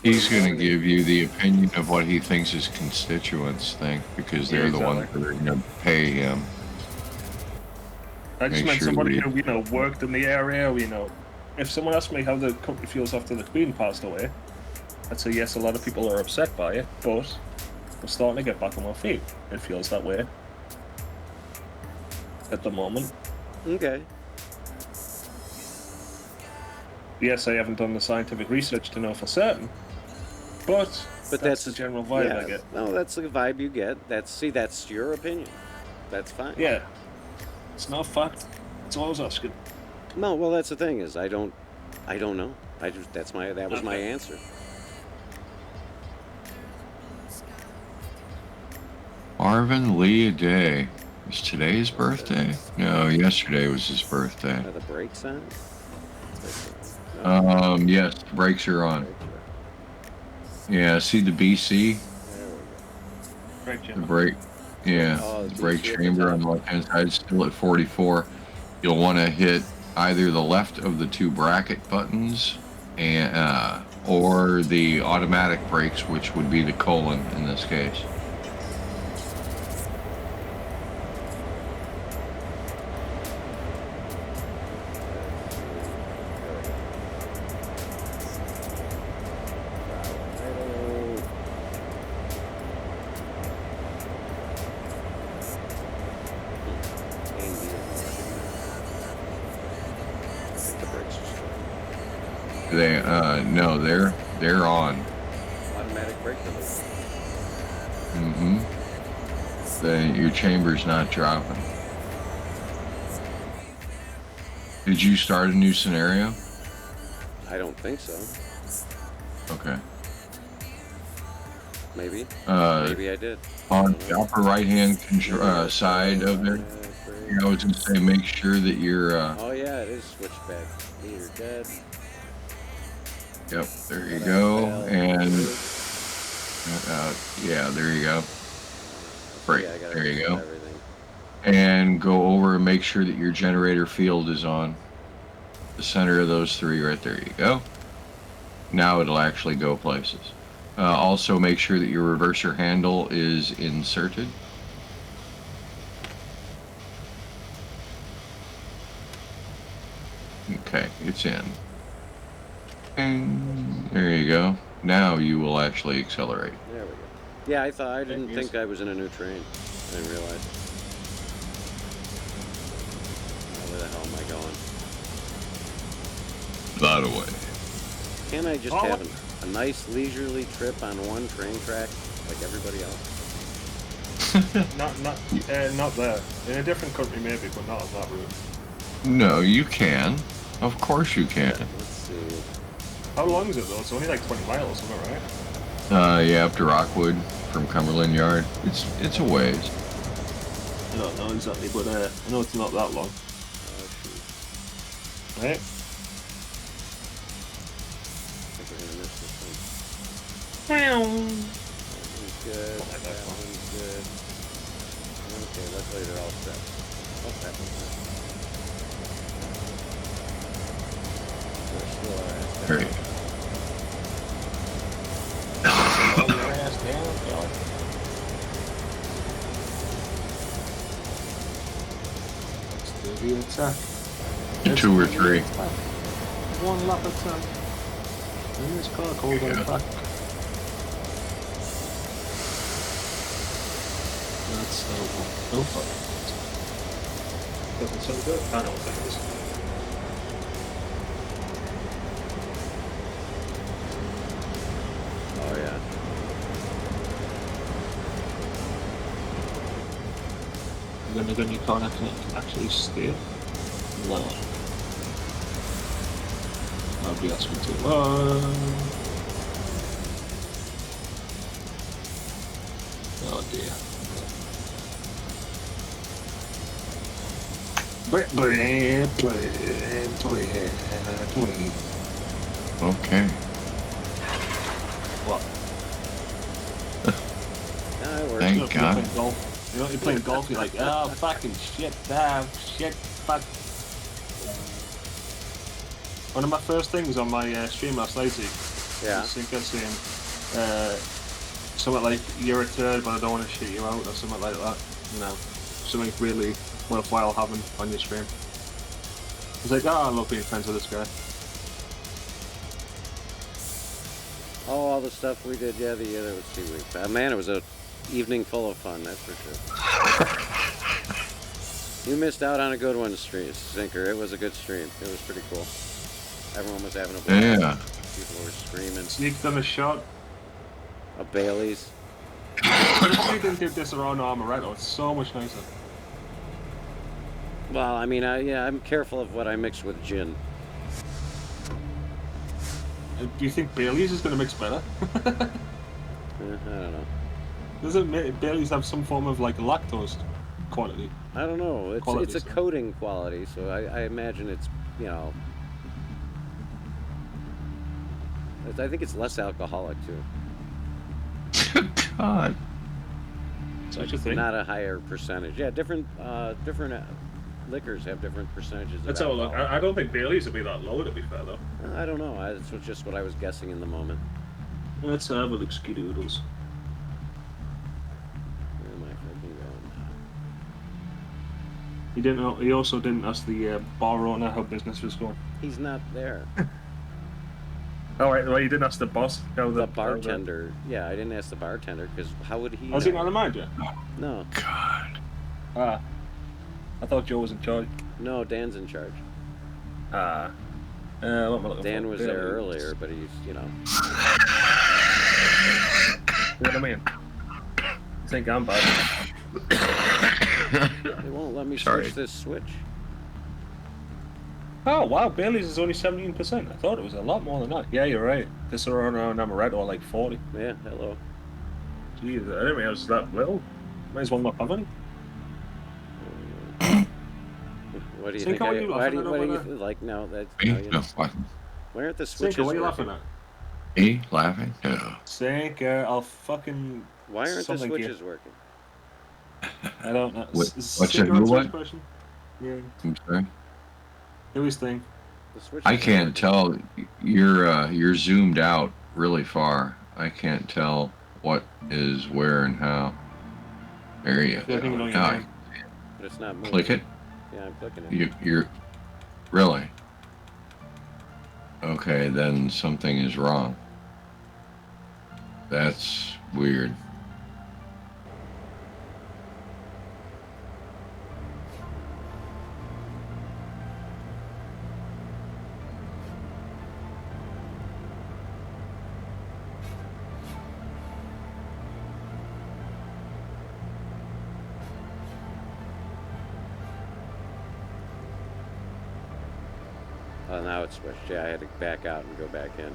He's going to give you the opinion of what he thinks his constituents think because they're the ones that are going to pay him. I just Make meant sure somebody we- who, worked in the area, if someone asked me how the country feels after the Queen passed away, I'd say yes, a lot of people are upset by it, but we're starting to get back on our feet. It feels that way at the moment. Okay. Yes, I haven't done the scientific research to know for certain, but that's the general vibe yeah, I get. No, that's the vibe you get. That's your opinion. That's fine. Yeah, it's not fact. That's all I was asking. No, well, that's the thing is I don't know. That was my answer. Marvin Lee Day. Is today his birthday? No, yesterday was his birthday. Are the brakes on? Yes, the brakes are on. Yeah, see the BC? The brake, yeah, the brake chamber on the left-hand side is still at 44. You'll want to hit either the left of the two bracket buttons and or the automatic brakes, which would be the colon in this case. They no, they're on. Automatic brake release. Your chamber's not dropping. Did you start a new scenario? I don't think so. Okay. Maybe. Maybe I did. On the upper right-hand side of there, I was going to say make sure that you're... oh yeah, it is switchback. Meter dead. Yep, there you go. And yeah, there you go. Right, Yeah, there you go. Everything. And go over and make sure that your generator field is on. The center of those three right there you go. Now it'll actually go places. Also make sure that your reverser handle is inserted. Okay, it's in. And there you go. Now you will actually accelerate. There we go. Yeah, I didn't think I was in a new train. I didn't realize. Where the hell am I going? That away. Can't I just have a nice leisurely trip on one train track like everybody else? Not there. In a different country maybe, but not on that route. No, you can. Of course you can. Let's see. How long is it though? It's only like 20 miles, isn't it, right? Yeah, up to Rockwood from Cumberland Yard. It's a ways. I don't know exactly, but I know it's not that long. Right? I think we're gonna miss this one. That one's good. That one's good. Okay, luckily they're all set. Oh, that one's set. There you go. The attack. 2 or 3. One lap attack. And this car called on back. That's so far. Doesn't sound good. I know what that is. Oh yeah. You're gonna go in your car and actually steer? No. Nobody asked me to. Oh dear. Okay. What? Thank God. You're playing golf, you're like, oh, fucking shit, fuck. One of my first things on my stream last night, yeah. I think I was saying, something like, you're a turd, but I don't want to shit you out, or something like that. You know, something really worthwhile having on your stream. I was like, oh, I love being friends with this guy. Oh, all the stuff we did. Yeah, that was 2 weeks. Man, it was a evening full of fun. That's for sure. You missed out on a good one, Sinker. It was a good stream. It was pretty cool. Everyone was having a blast. Yeah. People were screaming. Sneaked them a shot. A Bailey's. If you didn't give this around amaretto, it's so much nicer. Well, I mean, yeah, I'm careful of what I mix with gin. Do you think Bailey's is going to mix better? I don't know. Doesn't Bailey's have some form of like lactose quality? I don't know. It's a coating quality, so I imagine it's, you know, I think it's less alcoholic too. God. Such a thing. Not a higher percentage. Yeah, different liquors have different percentages. Let's have a look. I don't think Bailey's would be that low, to be fair, though. I don't know. That's just what I was guessing in the moment. Let's have a look, skidoodles. Where am I freaking going now? He didn't know. He also didn't ask the bar owner how business was going. He's not there. Oh, right, well, you didn't ask the boss how the bartender. Yeah, I didn't ask the bartender because how would he? Was he not the manager? No. God. Ah. I thought Joe was in charge. No, Dan's in charge. What am I looking Dan for? was there earlier, but he's, you know. What do I mean? I think I'm bad. They won't let me switch this switch. Oh, wow, Bailey's is only 17%. I thought it was a lot more than that. Yeah, you're right. This around amaretto like 40. Yeah, hello. Jeez, I didn't realize it was that little. Might as well not have any. What do you think? What do you like? No, that's. No, you know. Why aren't the switches Sinker, what are you working? laughing at? Me laughing? No. Sinker, I'll fucking. Why aren't the switches working? I don't know. What's your new one? Yeah. I'm sorry. Who is thing? I can't tell. You're zoomed out really far. I can't tell what is where and how. There you go. Now but it's not moving. click it. Yeah, I'm clicking it. You're really okay. Then something is wrong. That's weird. Oh, now it's switched. Yeah, I had to back out and go back in.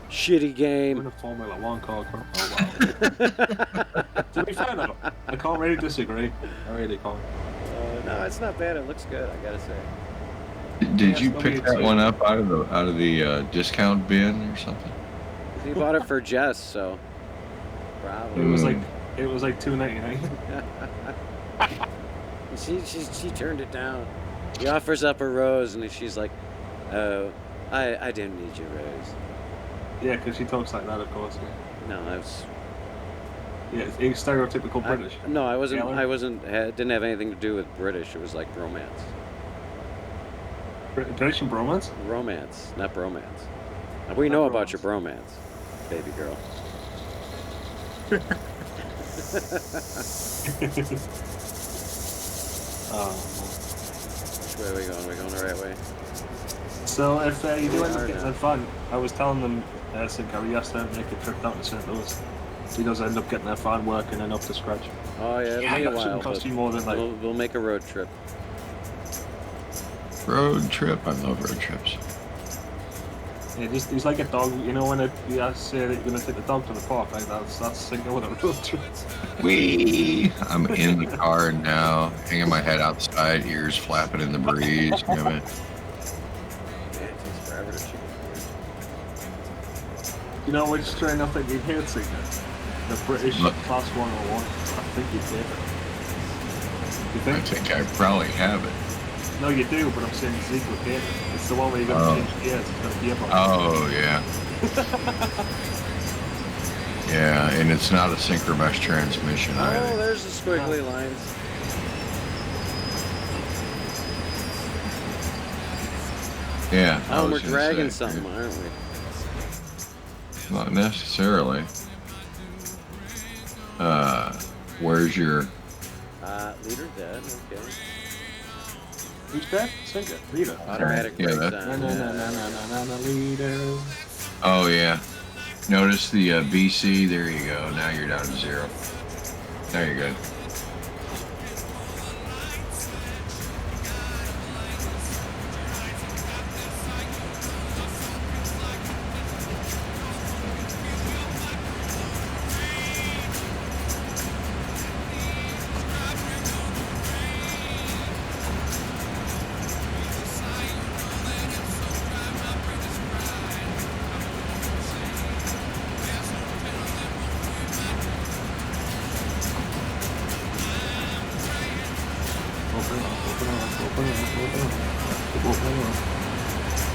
Shitty game. I'm in a Formula 1 car. Oh, wow. To be fair, though, I can't really disagree. I really can't. No, it's not bad. It looks good, I gotta say. Did you pick that one up out of the discount bin or something? He bought it for Jess, so probably. It was like $2.99. She turned it down. He offers up a rose, and she's like, "Oh, I didn't need your rose." Yeah, because she talks like that, of course. Yeah. No, that's. Yeah, it's stereotypical British. No, I wasn't. Taylor? I wasn't. It didn't have anything to do with British. It was like romance. British and bromance? Romance, not bromance. We know about your bromance, baby girl. Which way are we going? Are we going the right way? So if you do end up getting that fun, I was telling them, Gary asked them to make a trip down to St. Louis. He does end up getting their fan working and up to scratch. Oh yeah, it'll be a while. Shouldn't cost you more than like. We'll make a road trip. Road trip. I love road trips. Yeah, he's like a dog. You know when you say that you're gonna take the dog to the park, like that's sinking with a road trip. Wee! I'm in the car now, hanging my head outside, ears flapping in the breeze. Damn it. Yeah, it takes forever to shoot. You know which train I think you'd hate, Singer? The British Class 101. I think you'd hate it. You think? I think I probably have it. No, you do, but I'm saying Zeke would hate it. It's the one where you're going to change gears. It's going to be about. Oh, yeah. Yeah, and it's not a synchromesh transmission either. Oh, there's the squiggly lines. Yeah. Oh, we're dragging something, aren't we? Not necessarily. Where's your... Leader dead, okay. Who's dead? Sinker. Leader. Automatic Yeah, brakes that- on. Leader. Oh, yeah. Notice the BC. There you go. Now you're down to 0. Now you're good.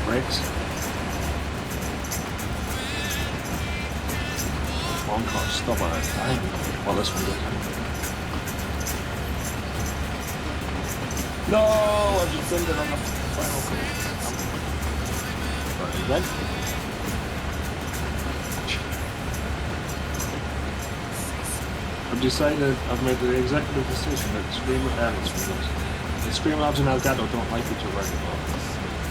Brakes. One car stop at a time. Well, this one does. No, I just did it on the final corner. Right, red. I've decided, I've made the executive decision that the Scream Labs and Elgato don't like each other anymore.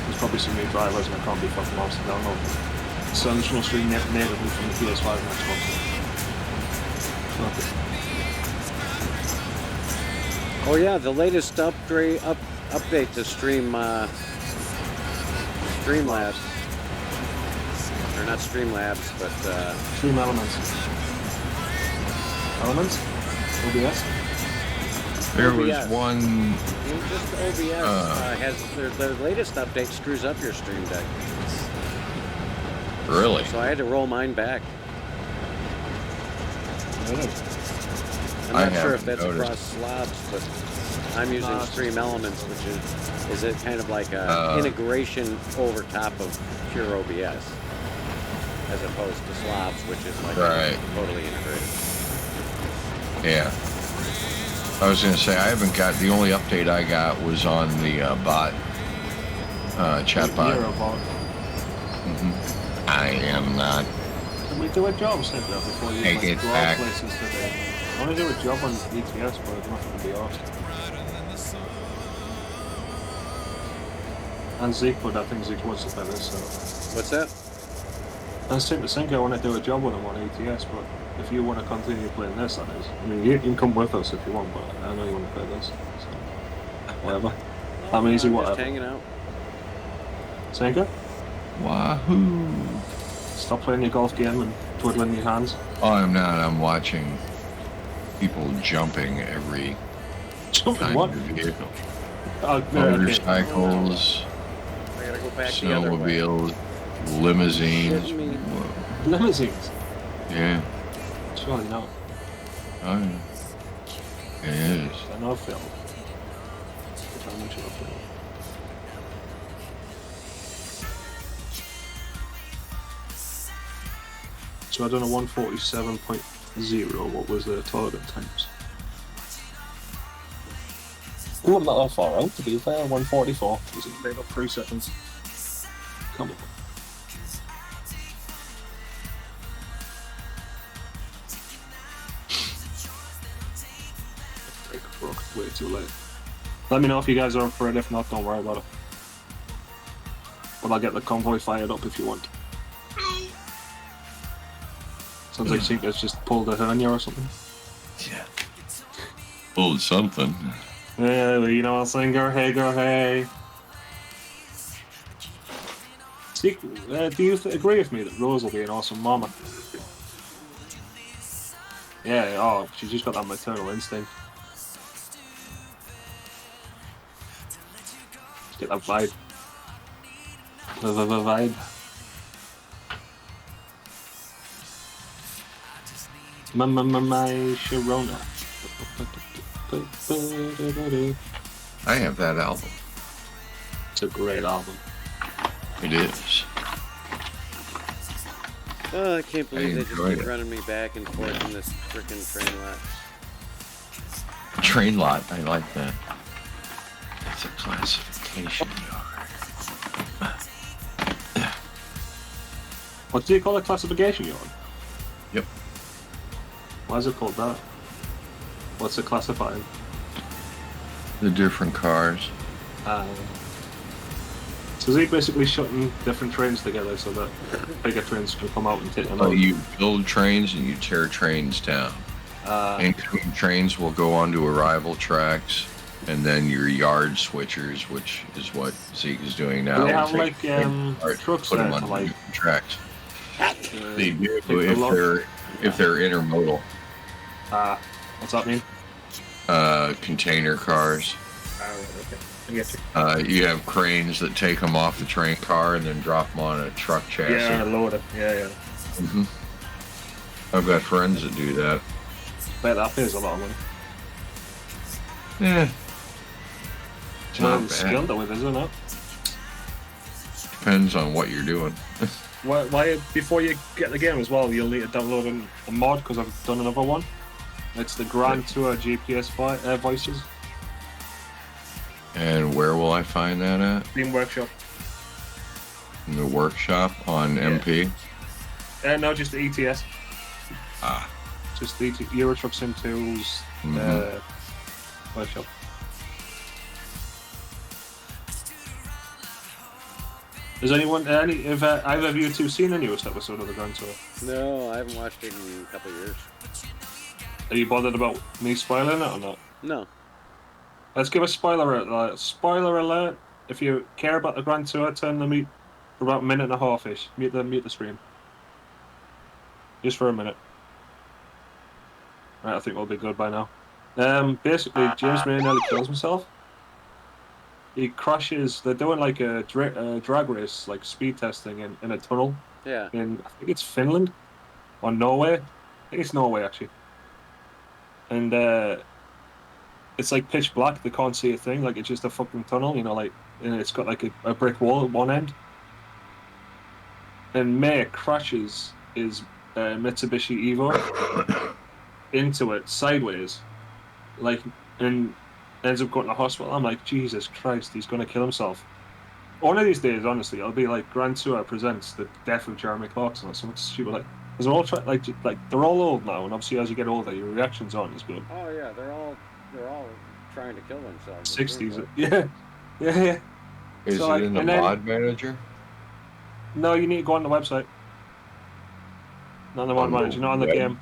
There's probably some new drivers and I can't be fucking lost to download them. Sun's no stream natively from the PS5 and Xbox. Okay. Oh yeah, the latest update to Streamlabs. Or not Streamlabs, but Stream Elements. Elements? OBS? There OBS. was one... Just OBS has the latest update screws up your Stream Deck. Really? So I had to roll mine back. I'm not sure if that's across slabs, but I'm using Stream Elements, which is it kind of like a integration over top of pure OBS, as opposed to slabs, which is like totally integrated. Yeah. I was going to say, I haven't got... The only update I got was on the bot. Chat bot. You're a bot. I am not. Can we do a job center before you Take it go back. places today? I want to do a job on ETS, but it's nothing to be asked. And Zeke, but I think Zeke wants to play this, so... What's that? And Sync to Sync, I want to do a job with him on ETS, but if you want to continue playing this, that is. I mean, you can come with us if you want, but I know you want to play this, so... Whatever. I'm easy, whatever. Just hanging out. Sync? Wahoo! Stop playing your golf game and twiddling your hands. Oh, I'm not. I'm watching people jumping every kind what? of vehicle. Motorcycles, I gotta go back the other way. snowmobiles, limousines. Whoa. Limousines? Yeah. Surely not. Oh, yeah. It is. I know Phil. How much of a Phil? So I done a 147.0. What was the target times? Oh, I'm not that far out, to be fair. 144. Was it made up 3 seconds? Come on. Way too late. Let me know if you guys are up for it. If not, don't worry about it. But I'll get the convoy fired up if you want. Sounds like Sinka's just pulled a hernia or something. Yeah. Pulled something. Yeah, you know what I'm saying? Go hey. See, do you agree with me that Rose will be an awesome mama? Yeah, oh, she's just got that maternal instinct. Get that vibe. The vibe. My Sharona. I have that album. It's a great album. It is. Oh, I can't believe they just keep it. running me back and forth in this frickin' train lot. Train lot, I like that. It's a classification yard. What do you call the classification you're on? Yep. Why is it called that? What's it classifying? The different cars. So is he basically shutting different trains together so that bigger trains can come out and take them Oh, out? you build trains and you tear trains down. Incoming trains will go onto arrival tracks, and then your yard switchers, which is what Zeke is doing now. Do they will have take like cars, trucks put them there on to like different tracks. They do take the load? if they're intermodal. What's that mean? Container cars. Okay. I get you. You have cranes that take them off the train car and then drop them on a truck chassis. Yeah, load it. Yeah. hmm I've got friends that do that. Bet that pays a lot of money. Yeah. It's not bad. Skill though, isn't it? Depends on what you're doing. Why before you get the game as well, you'll need to download a mod because I've done another one. It's the Grand Tour GPS voices. And where will I find that at? Steam Workshop. In the workshop on MP? No, just the ETS. Just the Euro Truck Sim 2's workshop. Has anyone, have either of you two seen the newest episode of the Grand Tour? No, I haven't watched it in a couple of years. Are you bothered about me spoiling it or not? No. Let's give a spoiler alert. Spoiler alert. If you care about the Grand Tour, turn the mute for about a minute and a half-ish. Mute the stream. Just for a minute. Right, I think we'll be good by now. Basically, James May nearly kills himself. He crashes. They're doing like a drag race, like speed testing in a tunnel. Yeah. In, I think it's Finland or Norway. I think it's Norway actually. And it's like pitch black. They can't see a thing. Like it's just a fucking tunnel, you know. Like and it's got like a brick wall at one end. And May crashes his Mitsubishi Evo into it sideways, like, and ends up going to the hospital. I'm like, Jesus Christ, he's gonna kill himself. One of these days, honestly, I'll be like, Grand Tour presents the death of Jeremy Clarkson or something stupid like. Because they're all like they're all old now, and obviously as you get older, your reactions aren't as good. Oh yeah, they're all trying to kill themselves. 60s, yeah. Is so, it like, in the mod manager? No, you need to go on the website. Not on the mod manager, not on the game.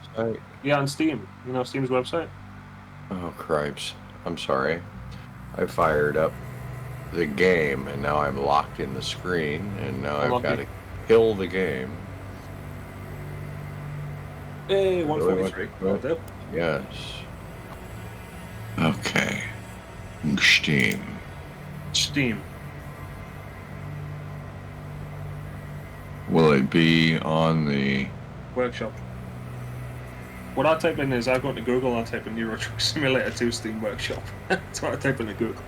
Yeah, on Steam. You know Steam's website. Oh cripes! I'm sorry. I fired up the game, and now I'm locked in the screen, and now I've got to kill the game. Hey, 143. Will do. Yes. Okay. Steam. Will it be on the Workshop? What I type in is I go to Google and I type in Euro Truck Simulator 2 Steam Workshop. That's what I type into Google.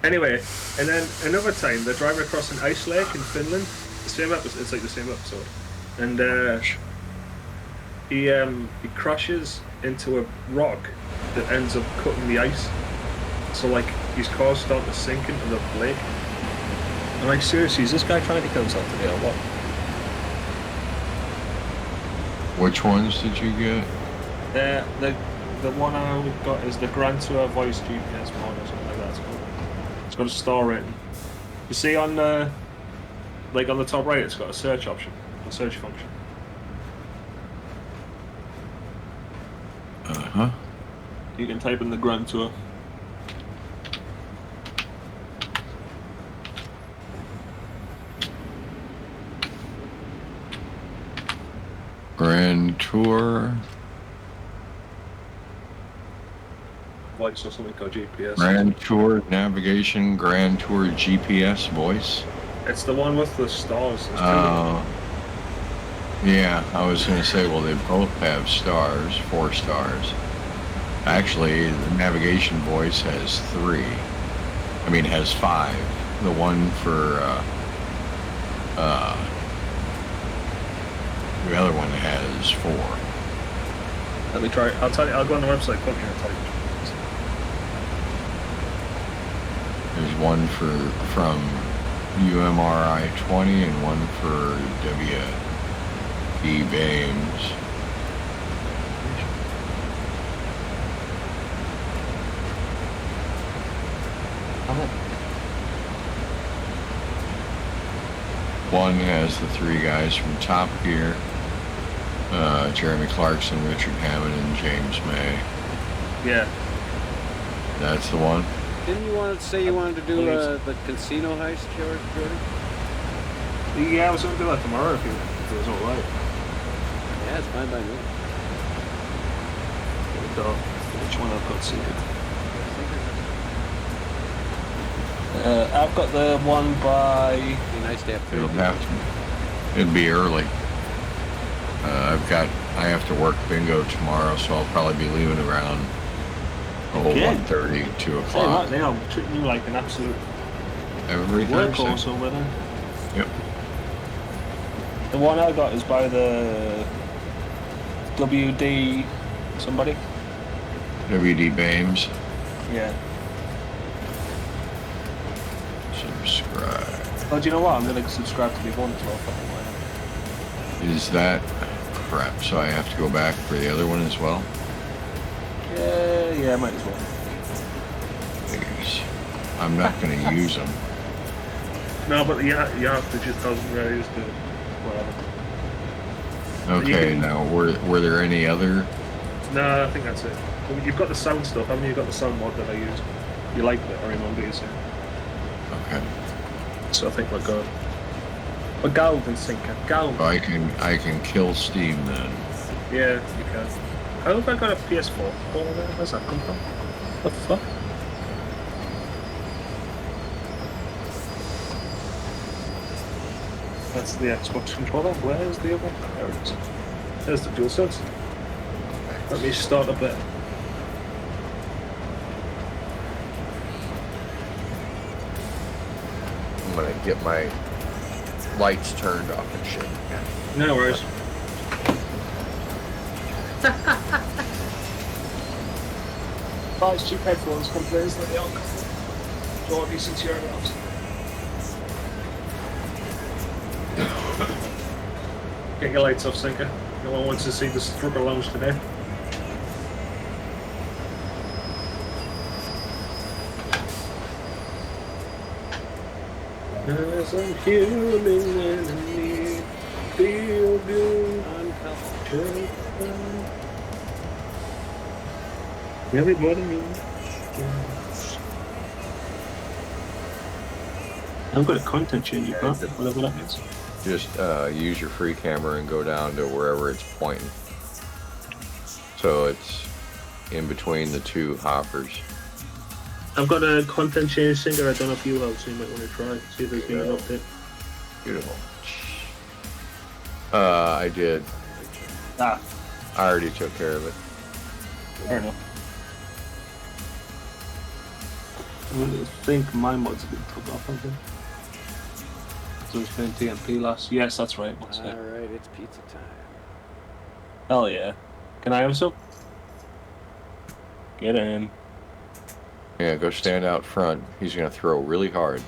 Anyway, and then another time they're driving across an ice lake in Finland. The same episode. It's like the same episode. And he crashes into a rock that ends up cutting the ice. So like his car's starting to sink into the lake. I'm like, seriously, is this guy trying to kill himself today or what? Which ones did you get? The one I got is the Grand Tour Voice GPS mod or something like that. It's got a star rating. You see on the like on the top right, it's got a search option, a search function. You can type in the Grand Tour. Grand Tour. Voice or something called GPS. Grand Tour Navigation, Grand Tour GPS voice. It's the one with the stars. Yeah, I was going to say, well, they both have stars, 4 stars. Actually, the navigation voice has 3. I mean, has 5. The one for, the other one has 4. Let me try. I'll tell you. I'll go on the website quickly and tell you. There's one from UMRI 20 and one for WD Bames. One has the 3 guys from Top Gear, Jeremy Clarkson, Richard Hammond, and James May. Yeah. That's the one. Didn't you want to say you wanted to do the casino heist, Jordan? Yeah, I was going to do that tomorrow if it was alright. Yeah, it's fine by me. Which one I've got seated? I've got the one by... It'd be nice to have 3 people. It'd be early. I have to work bingo tomorrow, so I'll probably be leaving around 1:30, 2 o'clock. They are treating you like an absolute Every Thursday. workhorse over there. Yep. The one I got is by the WD somebody. WD Bames. Yeah. Subscribe. Oh, do you know what? I'm going to subscribe to the one as well. Is that crap? So I have to go back for the other one as well? Yeah, might as well. Please. I'm not going to use them. No, but you have to just use the whatever. Okay, now were there any other? No, I think that's it. You've got the sound stuff, haven't you? You've got the sound mod that I use. You like that, I remember you saying. Okay. So I think we're good. We're golden, Sinker. Golden. So I can kill Steam then. Yeah, you can. How have I got a PS4? Where's that come from? What the fuck? That's the Xbox controller. Where's the other one? There it is. There's the DualSense. Let me start a bit. I'm gonna get my lights turned off and shit. No worries. Buy cheap headphones, complaints that they aren't comfortable. Or decent ear knobs. Get your lights off, Sinker. No one wants to see the struggle lounge today. As I'm human and I need feel good. Everybody needs. I've got a content change, whatever that means. Just use your free camera and go down to wherever it's pointing. So it's in between the 2 hoppers. I've got a content change Sinker. I don't know if you have, so you might want to try. See if there's been an update. Beautiful. I did. Ah. I already took care of it. Fair enough. I think my mods have been took off, I think. So it's been TMP last. Yes, that's right. Alright, it's pizza time. Hell yeah. Can I have some? Get in. Yeah, go stand out front. He's gonna throw really hard.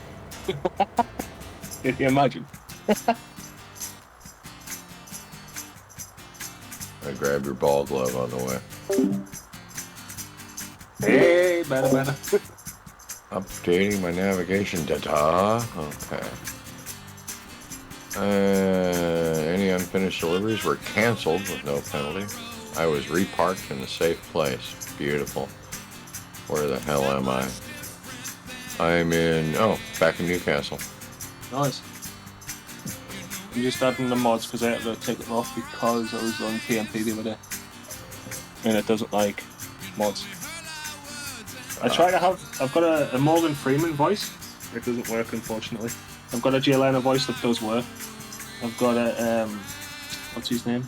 Can you imagine? I grab your ball glove on the way. Hey, better. Updating my navigation data. Okay. Any unfinished deliveries were canceled with no penalty. I was reparked in a safe place. Beautiful. Where the hell am I? I'm in, back in Newcastle. Nice. I'm just adding the mods because I had to take them off because I was on TMP the other day. And it doesn't like mods. I try to have, I've got a Morgan Freeman voice. It doesn't work, unfortunately. I've got a Jay Leno voice that does work. I've got a, what's his name?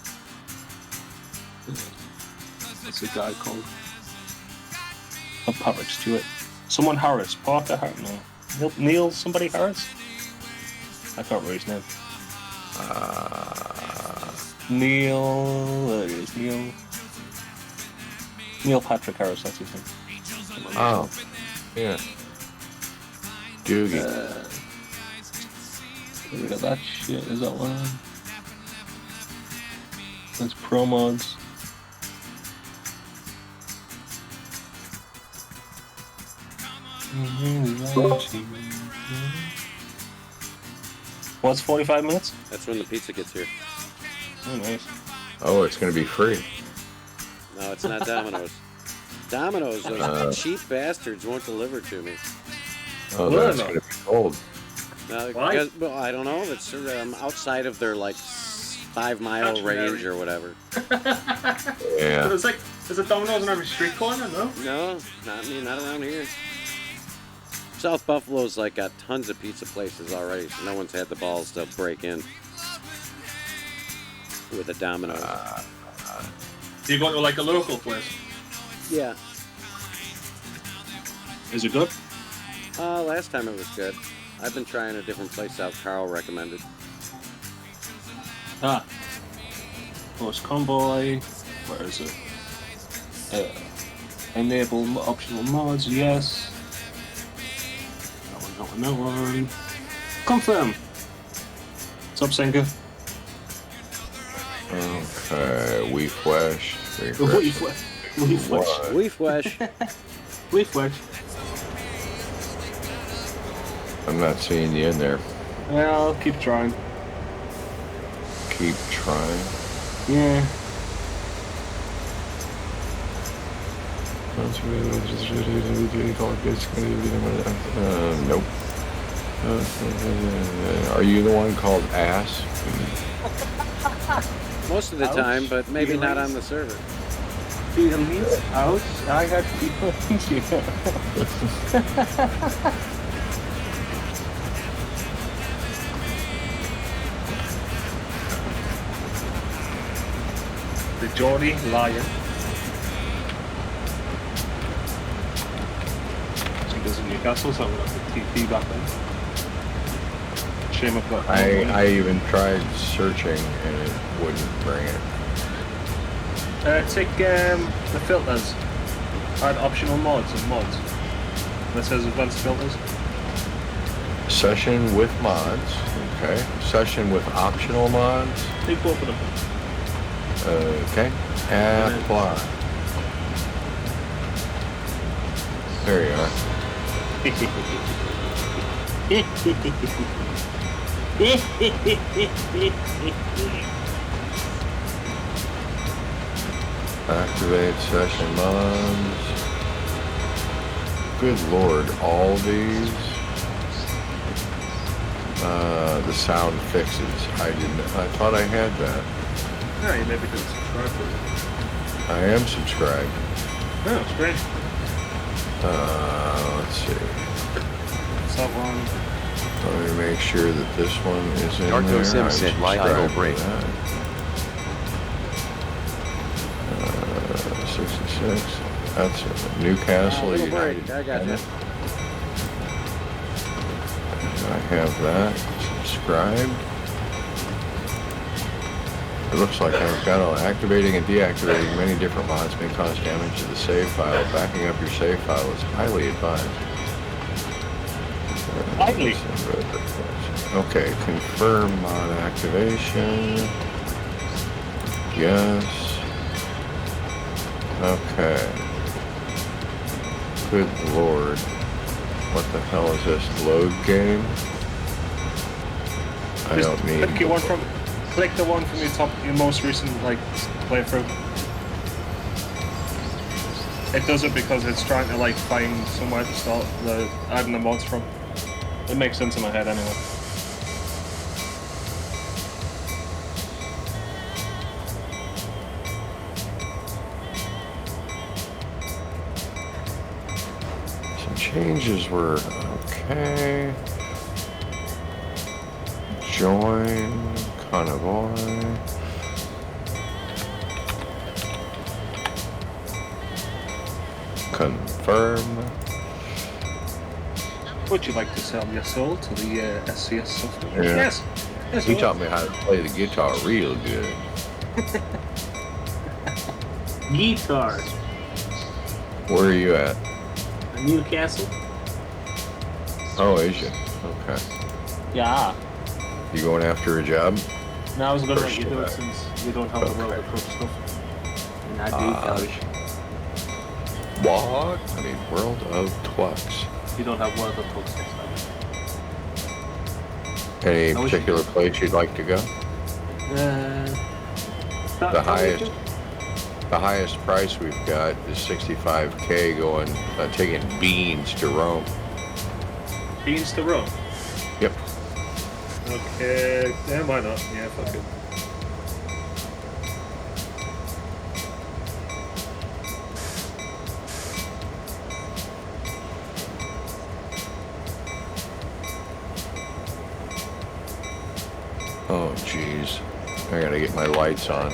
What's the guy called? Not Patrick Stewart. Someone Harris. Parker Harris? No. Neil somebody Harris? I can't remember his name. Neil... There it is. Neil Patrick Harris, that's his name. Oh. Yeah. Doogie. Get rid of that shit. Is that one? That's pro mods. What's 45 minutes? That's when the pizza gets here. Oh, nice. Oh, it's going to be free. No, it's not Domino's. Domino's, those cheap bastards won't deliver to me. Oh, that's going to be cold. Why? Because, well, I don't know. It's outside of their, like, 5-mile range or whatever. Yeah. But it's like, is it Domino's on every street corner, no? No, not around here. South Buffalo's, like, got tons of pizza places already, so no one's had the balls to break in with a Domino's. Do you go to, like, a local place? Yeah. Is it good? Last time it was good. I've been trying a different place out Carl recommended. Force Convoy. Where is it? Enable optional mods, yes. That one. Confirm. What's up, Senka? Okay, we flash. We flash. We flash. I'm not seeing you in there. Well, keep trying. Keep trying? Yeah. Nope. Are you the one called Ass? Most of the time, but maybe not on the server. Feelings out. I got feelings. The Geordie Lion. She does in Newcastle, so I'm going to have to TP back then. Shame I've got. I even tried searching and it wouldn't bring it. Take the filters. Add optional mods and mods. That says advanced filters. Session with mods. Okay. Session with optional mods. Take both of them. Okay. Apply. There you are. Activate session mods. Good lord, all these. The sound fixes. I thought I had that. No, you maybe didn't subscribe to it. I am subscribed. Oh, it's great. Let's see. What's that one? Let me make sure that this one is in Darko there. Sim said light idle break. 66. That's Newcastle United. I got you. I have that subscribed. It looks like I've got all activating and deactivating many different mods may cause damage to the save file. Backing up your save file is highly advised. Highly. Okay, confirm mod activation. Yes. Okay. Good lord. What the hell is this? Load game? I don't need... Click the one from your most recent playthrough. It does it because it's trying to find somewhere to start adding the mods from. It makes sense in my head anyway. Some changes were okay. Join. Convoy. Confirm. Would you like to sell your soul to the SCS software? Yeah. Yes. He taught me how to play the guitar real good. Guitar. Where are you at? Newcastle. Oh, Asia. Okay. Yeah. You going after a job? No, I was going to let First you do it job. since you don't have the World of Truck stuff. And I do, Gary. What? I mean, World of Twucks. You don't have World of Truck stuff. Any particular place you'd like to go? The highest price we've got is $65K going, taking beans to Rome. Beans to Rome? Yep. Okay, yeah, why not? Yeah, fuck it. Oh, jeez. I gotta get my lights on.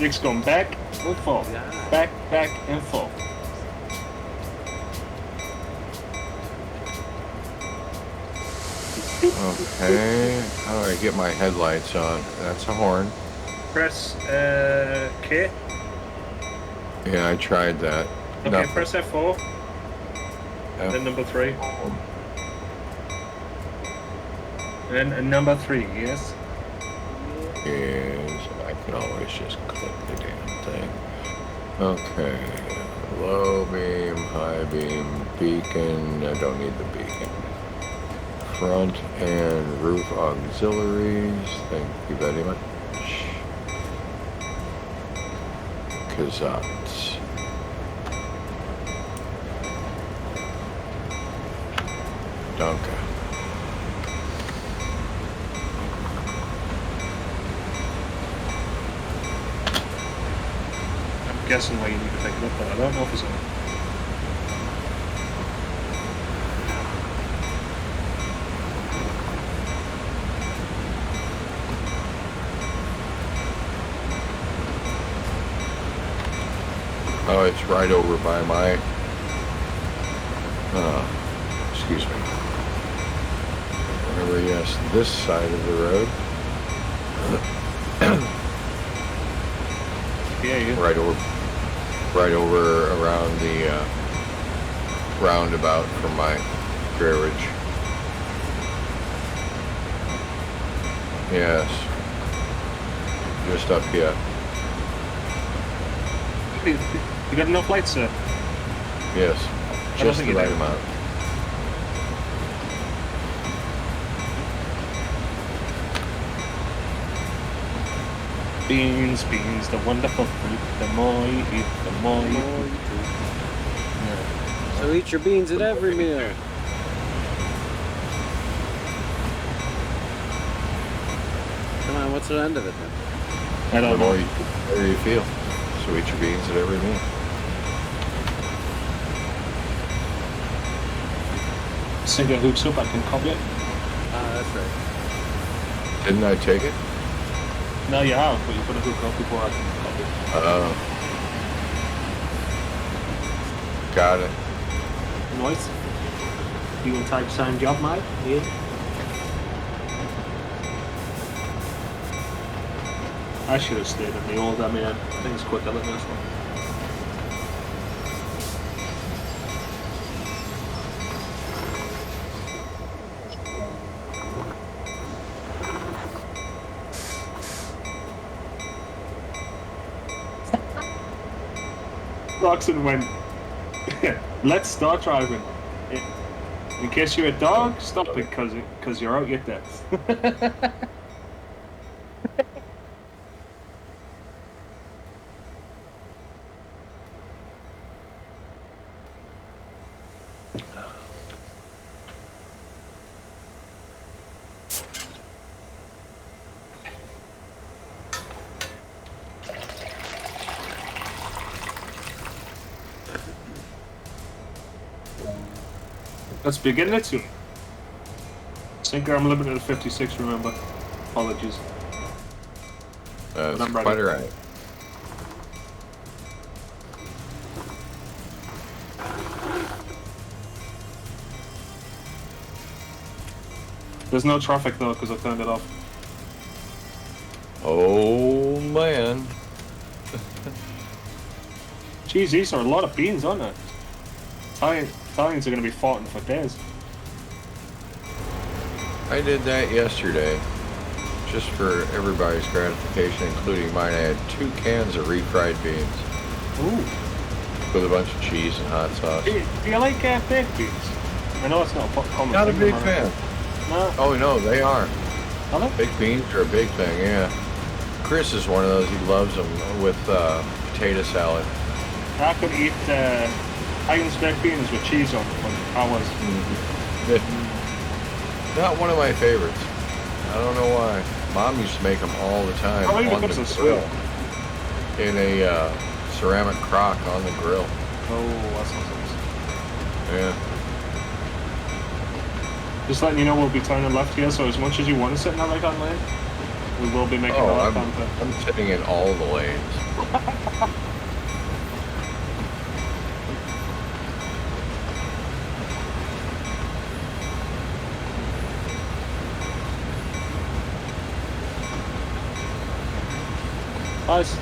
Nick's going back and forth. Back and forth. Okay. How do I get my headlights on? That's a horn. Press K. Yeah, I tried that. Okay, Nothing. press F4. Then number 3. And number 3, yes? Yes, I can always just click the damn thing. Okay. Low beam, high beam, beacon. I don't need the beacon. Front and roof auxiliaries. Thank you very much. Kazats. Danke. I'm guessing why you need to pick it up, but I don't know if it's on. Oh, it's right over by my, excuse me. Whatever, yes, this side of the road. Yeah, yeah. Right over around the, roundabout from my garage. Yes. Just up here. You got enough lights, sir? Yes. I don't Just think the you right do. amount. Beans, beans, the wonderful fruit. The more you eat, the more you eat. Yeah. So eat your beans at every meal. Come on, what's the end of it then? I don't The more know. you, the better you feel. So eat your beans at every meal. Sing a hoops up, I can copy it. Ah, that's right. Didn't I take it? No, you have, but you put a hook up before I can copy it. Got it. Nice. You want to type sign job, mate? Yeah. I should have stayed in the old, I think it's quicker than this one. Roxon went, let's start driving. In case you're a dog, stop it, because you're out your depth. Let's begin it soon. Sinker, I'm limited to 56, remember. Apologies. That's I'm ready. quite alright. There's no traffic though, because I turned it off. Oh man. Jeez, these are a lot of beans, aren't they? Italians are going to be fighting for days. I did that yesterday. Just for everybody's gratification, including mine, I had 2 cans of refried beans. Ooh. With a bunch of cheese and hot sauce. Do you like baked beans? I know it's not a common Not a thing. big fan. No. Oh no, they are. Are they? Baked beans are a big thing, yeah. Chris is one of those, he loves them with potato salad. I could eat Higgins baked beans with cheese on them for hours. Not one of my favorites. I don't know why. Mom used to make them all the time Probably on because the it's grill. sweet. In a ceramic crock on the grill. Oh, that sounds nice. Yeah. Just letting you know we'll be turning left here, so as much as you want to sit in that right-hand lane, we will be making a left hand turn. I'm sitting in all the lanes. Nice.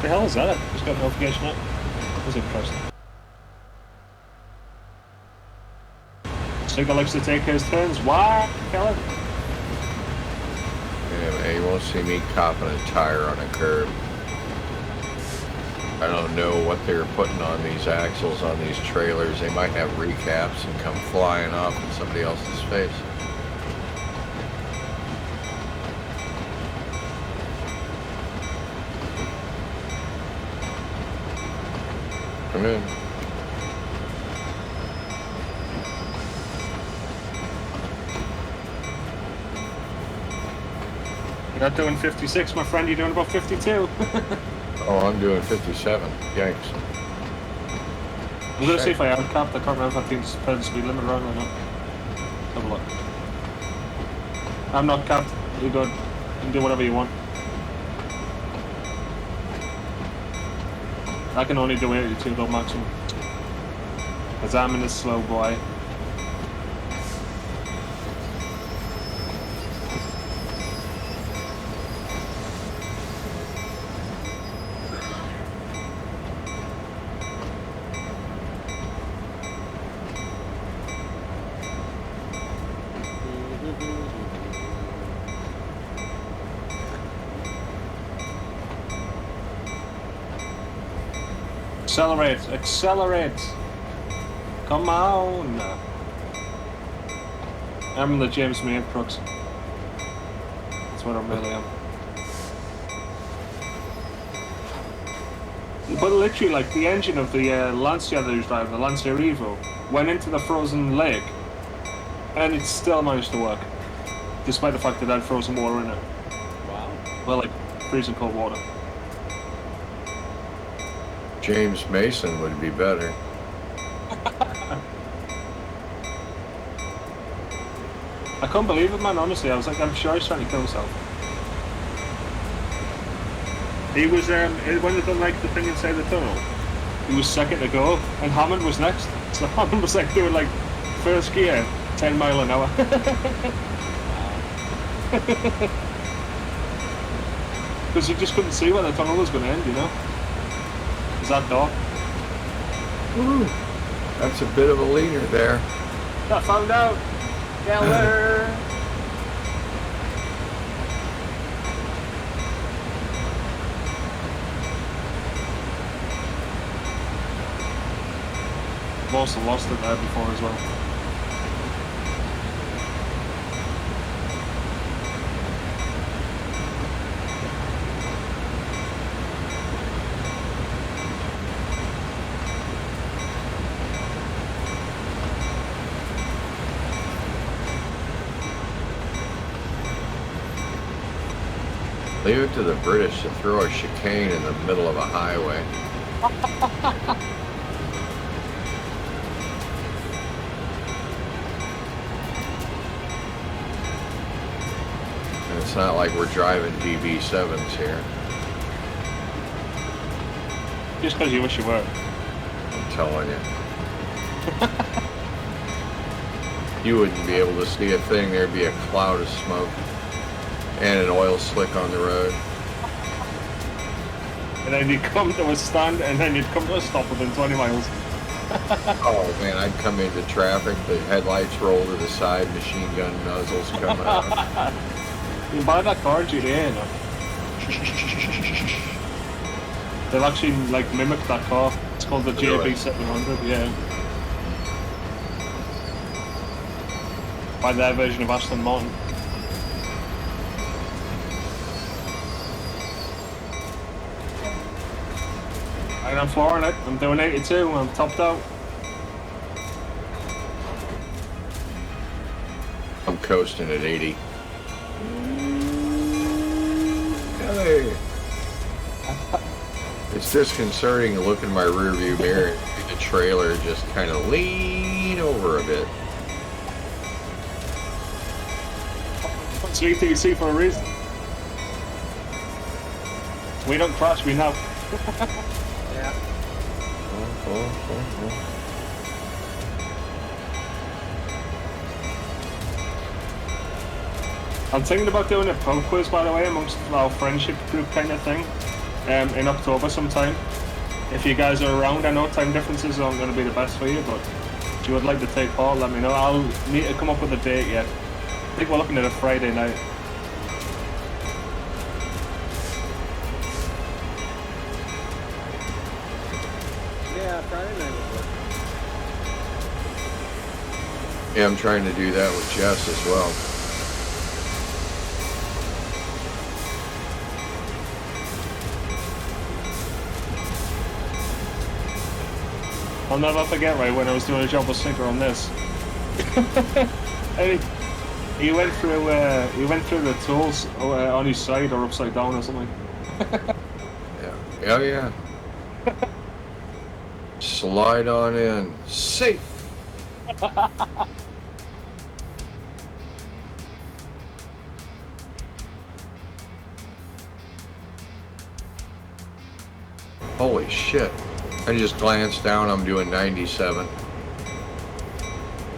The hell is that? Just got a notification up. That was interesting. Sticker likes to take his turns. Why, Kellen? Yeah, man, you won't see me copping a tire on a curb. I don't know what they're putting on these axles on these trailers. They might have recaps and come flying off in somebody else's face. Come in. You're not doing 56, my friend. You're doing about 52. Oh, I'm doing 57. Yikes. I was going to see if I had capped. I can't remember if I think it's the speed limit wrong or not. Have a look. I'm not capped. You're good. You can do whatever you want. I can only do 82 though maximum. Because I'm in a slow boy. Accelerate, accelerate! Come on! I'm the James May of trucks. That's what I really am. But literally, like, the engine of the Lancia that he was driving, the Lancia Evo, went into the frozen lake, and it still managed to work. Despite the fact that it had frozen water in it. Wow. Well, like, freezing cold water. James Mason would be better. I couldn't believe it, man, honestly. I was like, I'm sure he's trying to kill himself. He was, when they done like the thing inside the tunnel, he was second to go, and Hammond was next. So Hammond was like doing like first gear, 10 mile an hour. Because you just couldn't see where the tunnel was going to end, you know? Is that dark? Woo. That's a bit of a leader there. I found out! Geller! I've also lost it there before as well. Leave it to the British to throw a chicane in the middle of a highway. And it's not like we're driving DB7s here. Just because you wish you were. I'm telling you. You wouldn't be able to see a thing. There'd be a cloud of smoke. And an oil slick on the road. And then you'd come to a stand, and then you'd come to a stop within 20 miles. Oh man, I'd come into traffic, the headlights roll to the side, machine gun nozzles come out. You can buy that car in GTA, you know. They've actually like mimicked that car. It's called the JB700, yeah. By their version of Aston Martin. And I'm flooring it. I'm doing 82. I'm topped out. I'm coasting at 80. Hey. It's disconcerting to look in my rearview mirror and see the trailer just kind of lean over a bit. It's VTC for a reason. We don't crash, we know. Yeah. I'm thinking about doing a pub quiz, by the way, amongst our friendship group kind of thing, in October sometime. If you guys are around, I know time differences aren't going to be the best for you, but if you would like to take part, let me know. I'll need to come up with a date yet. I think we're looking at a Friday night. Yeah, Friday night would work. Yeah, I'm trying to do that with Jess as well. I'll never forget, right, when I was doing a job with Sinker on this. And he went through the tools on his side or upside down or something. Yeah. Oh yeah. Slide on in. Safe. Holy shit. I just glanced down, I'm doing 97.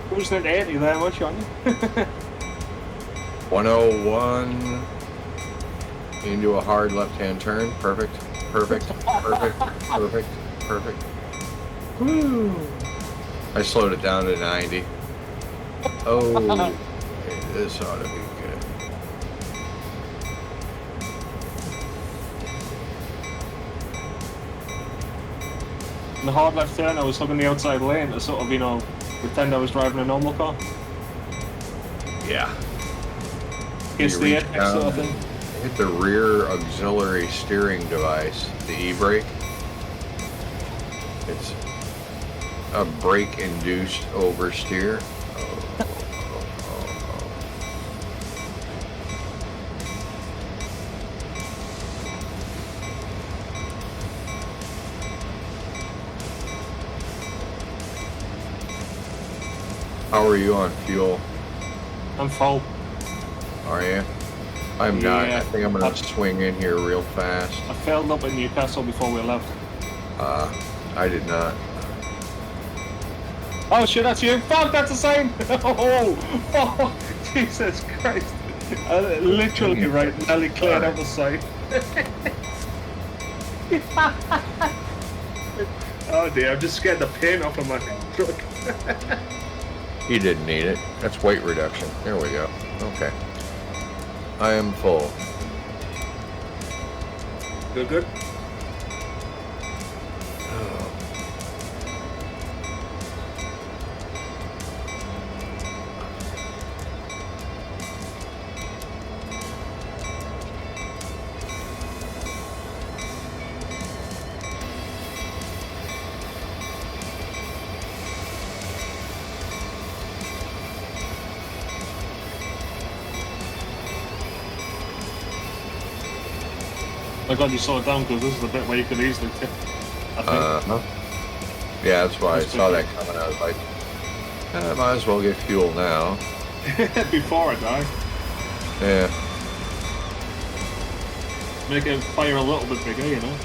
Who's at 80 there much on you? 101 into a hard left-hand turn. Perfect. Perfect. Perfect. Perfect. Perfect. Woo! I slowed it down to 90. Oh, okay, this ought to be good. In the hard left turn, I was hugging the outside lane to sort of, you know, pretend I was driving a normal car. Yeah. Kiss the apex sort of thing. Hit the rear auxiliary steering device, the e-brake. It's a brake-induced oversteer. How are you on fuel? I'm full. Are you? I'm not. I think I'm gonna swing in here real fast. I filled up in Newcastle before we left. I did not. Oh shit, that's you! Fuck, that's the same! Oh, Jesus Christ. Literally, right, nearly cleared out the side. Oh dear, I'm just scared the paint off of my truck. You didn't need it. That's weight reduction. There we go. Okay. I am full. Good, good. I'm glad you saw it down because this is the bit where you could easily tip. I think. Yeah, that's why I saw that coming. I was like, I might as well get fuel now. Before I die. Yeah. Make it fire a little bit bigger, you know?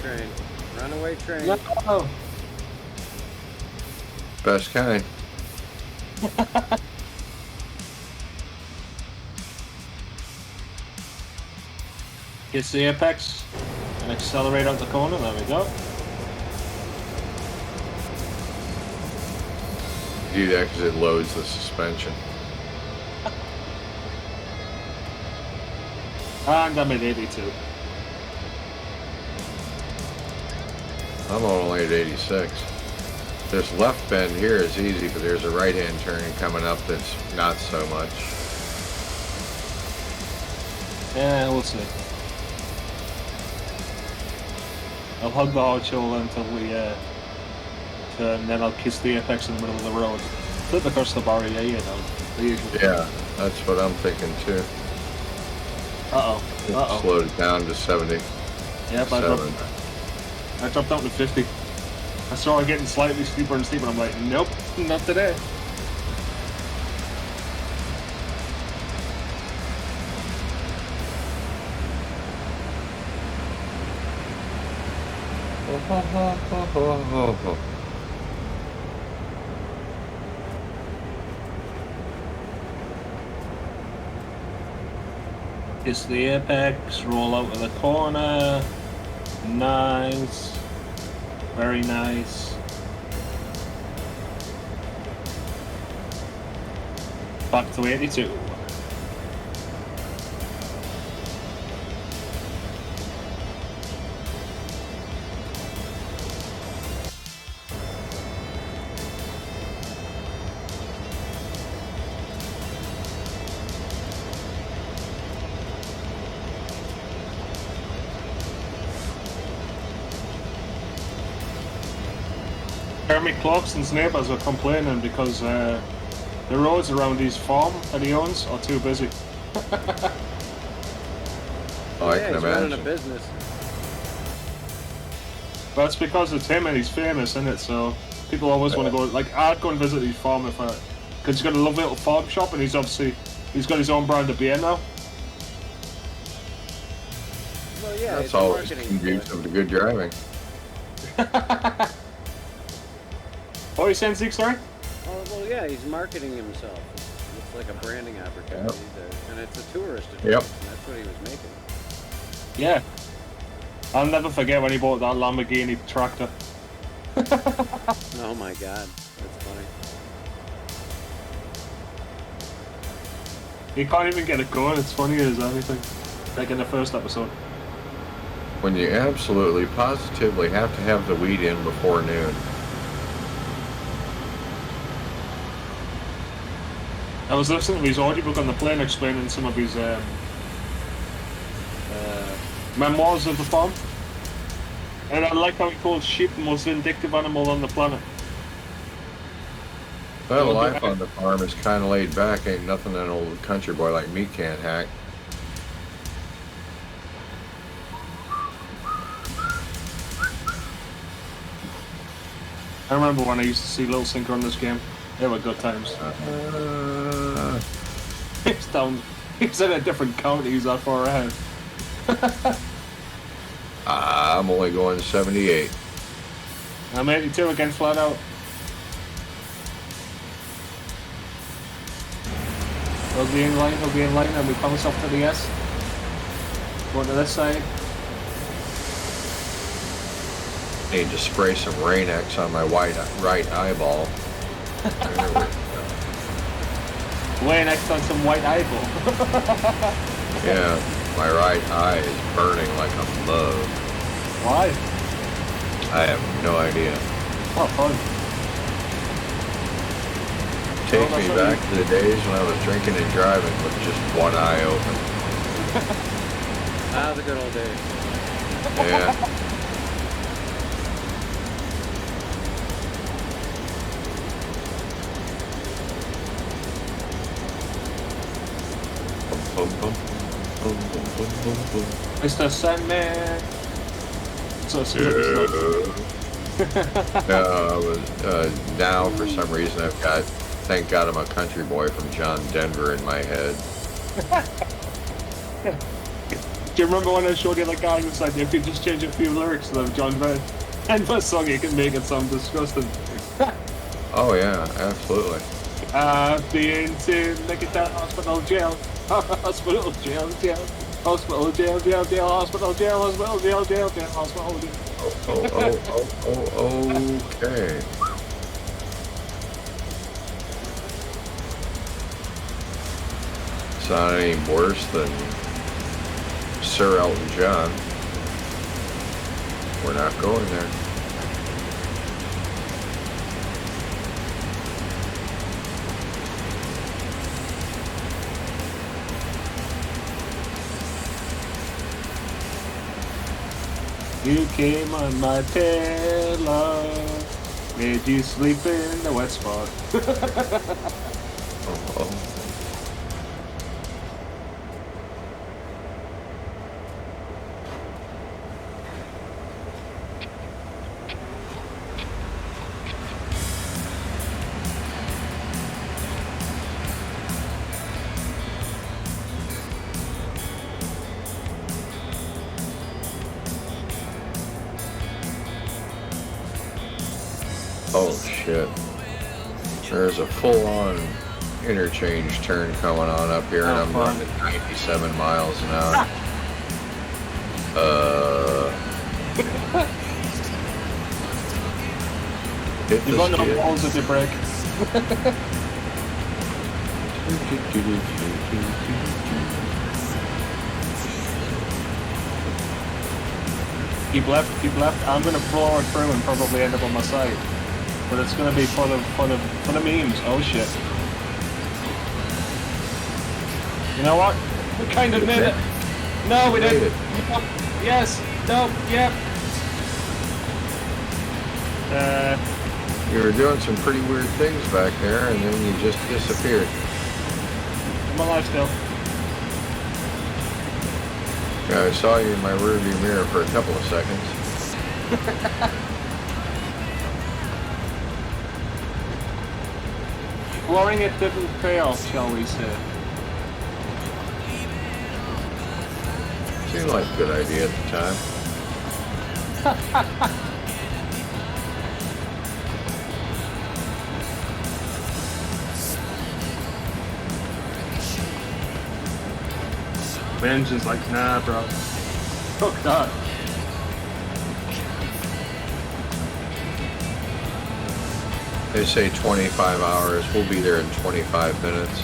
train. Runaway train. No. Best kind. Gets the apex and accelerate out the corner. There we go. Do that because it loads the suspension. And I'm at 82. I'm only at 86. This left bend here is easy, but there's a right-hand turn coming up that's not so much. Yeah, we'll see. I'll hug the hard shoulder until we turn, and then I'll kiss the apex in the middle of the road. Flip across the barrier, you know, the usual. Yeah, that's what I'm thinking too. Uh-oh. Uh-oh. Slowed it down to 70. Yep, I dropped down to 50. I saw it getting slightly steeper and steeper. I'm like, nope, not today. It's the apex, roll out of the corner. Nice. Very nice. Back to 82. Kermit Clarkson's neighbours are complaining because the roads around his farm that he owns are too busy. Oh, I Yeah, can he's running a imagine. business. But it's because it's him and he's famous, isn't it? So people always want to go. Like, I'd go and visit his farm if because he's got a lovely little farm shop and he's got his own brand of beer now. Well, yeah, That's it's a always marketing conducive to good driving. What are you saying, Zeke? Sorry. Oh, well, yeah, he's marketing himself. It's like a branding opportunity, and it's a tourist attraction. Yep. That's what he was making. Yeah. I'll never forget when he bought that Lamborghini tractor. Oh my God, that's funny. He can't even get it going. It's funny as anything. Like in the first episode. When you absolutely, positively have to have the weed in before noon. I was listening to his audiobook on the plane explaining some of his memoirs of the farm. And I like how he calls sheep the most vindictive animal on the planet. Well, life on the farm is kind of laid back. Ain't nothing an old country boy like me can't hack. I remember when I used to see Little Sinker on this game. They were good times. He's down. He's in a different county. He's that far ahead. I'm only going 78. I'm 82 again, flat out. He'll be in line, and we bounce up to the S. Going to this side. Need to spray some Rain-X on my right eyeball. Way next on some white eyeball. Yeah, my right eye is burning like a love. Why? I have no idea. Oh, fun. Take me back to the days when I was drinking and driving with just one eye open. Ah, the good old days. Yeah. Mr. Sandman. So I was now for some reason I've got thank God I'm a country boy from John Denver in my head. Do you remember when I showed you the guy who said if you just change a few lyrics to them, John Venn, and the song you can make it sound disgusting? Oh yeah, absolutely. I've been to Nicosia Hospital Jail, hospital jail, jail, hospital jail, jail, jail, hospital jail, hospital jail, jail, jail, hospital jail. Okay. It's not any worse than Sir Elton John. We're not going there. You came on my pillow, made you sleep in the wet spot. Oh shit. There's a full-on interchange turn coming on up here, and I'm going at 97 miles an hour. Hit You've the got no skid. balls at your brake. Keep left, keep left. I'm gonna blow it through and probably end up on my side. But it's gonna be for the memes. Oh shit. You know what? We kind of made it. No, we didn't. Yes. No. Yep. You were doing some pretty weird things back there, and then you just disappeared. I'm alive still. Yeah, I saw you in my rearview mirror for a couple of seconds. Blowing it didn't fail, shall we say. Seemed like a good idea at the time. The engine's like, nah, bro. Fuck that. They say 25 hours. We'll be there in 25 minutes.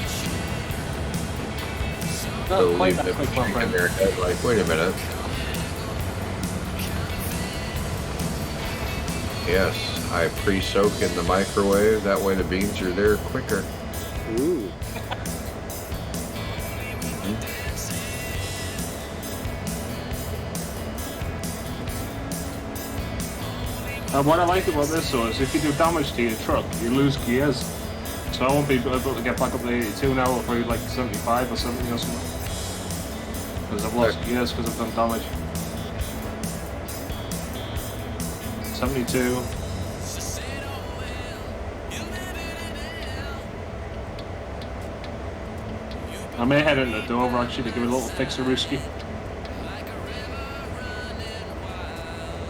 Not They'll quite leave that them quick, my shaking friend. their head like, wait a minute. Yes, I pre-soak in the microwave. That way the beans are there quicker. Ooh. And what I like about this though is if you do damage to your truck, you lose gears. So I won't be able to get back up to 82 now, or probably like 75 or 70 or something. Because I've lost gears because I've done damage. 72. I may head into Dover actually to give it a little fix-a-rooski.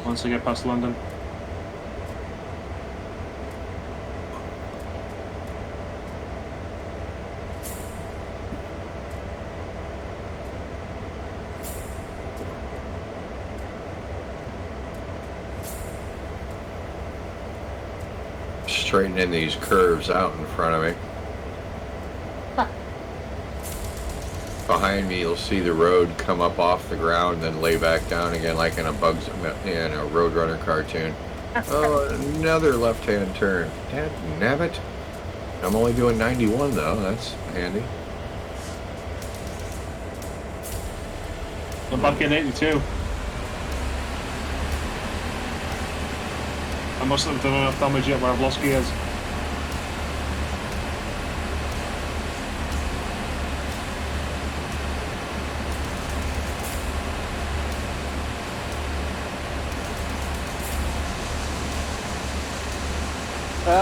Once I get past London. Straightening these curves out in front of me. Behind me, you'll see the road come up off the ground, then lay back down again, like in a Roadrunner cartoon. Oh, another left-hand turn. Dadnabbit. I'm only doing 91 though. That's handy. I'm back in 82. I mustn't have done enough damage yet where I've lost gears.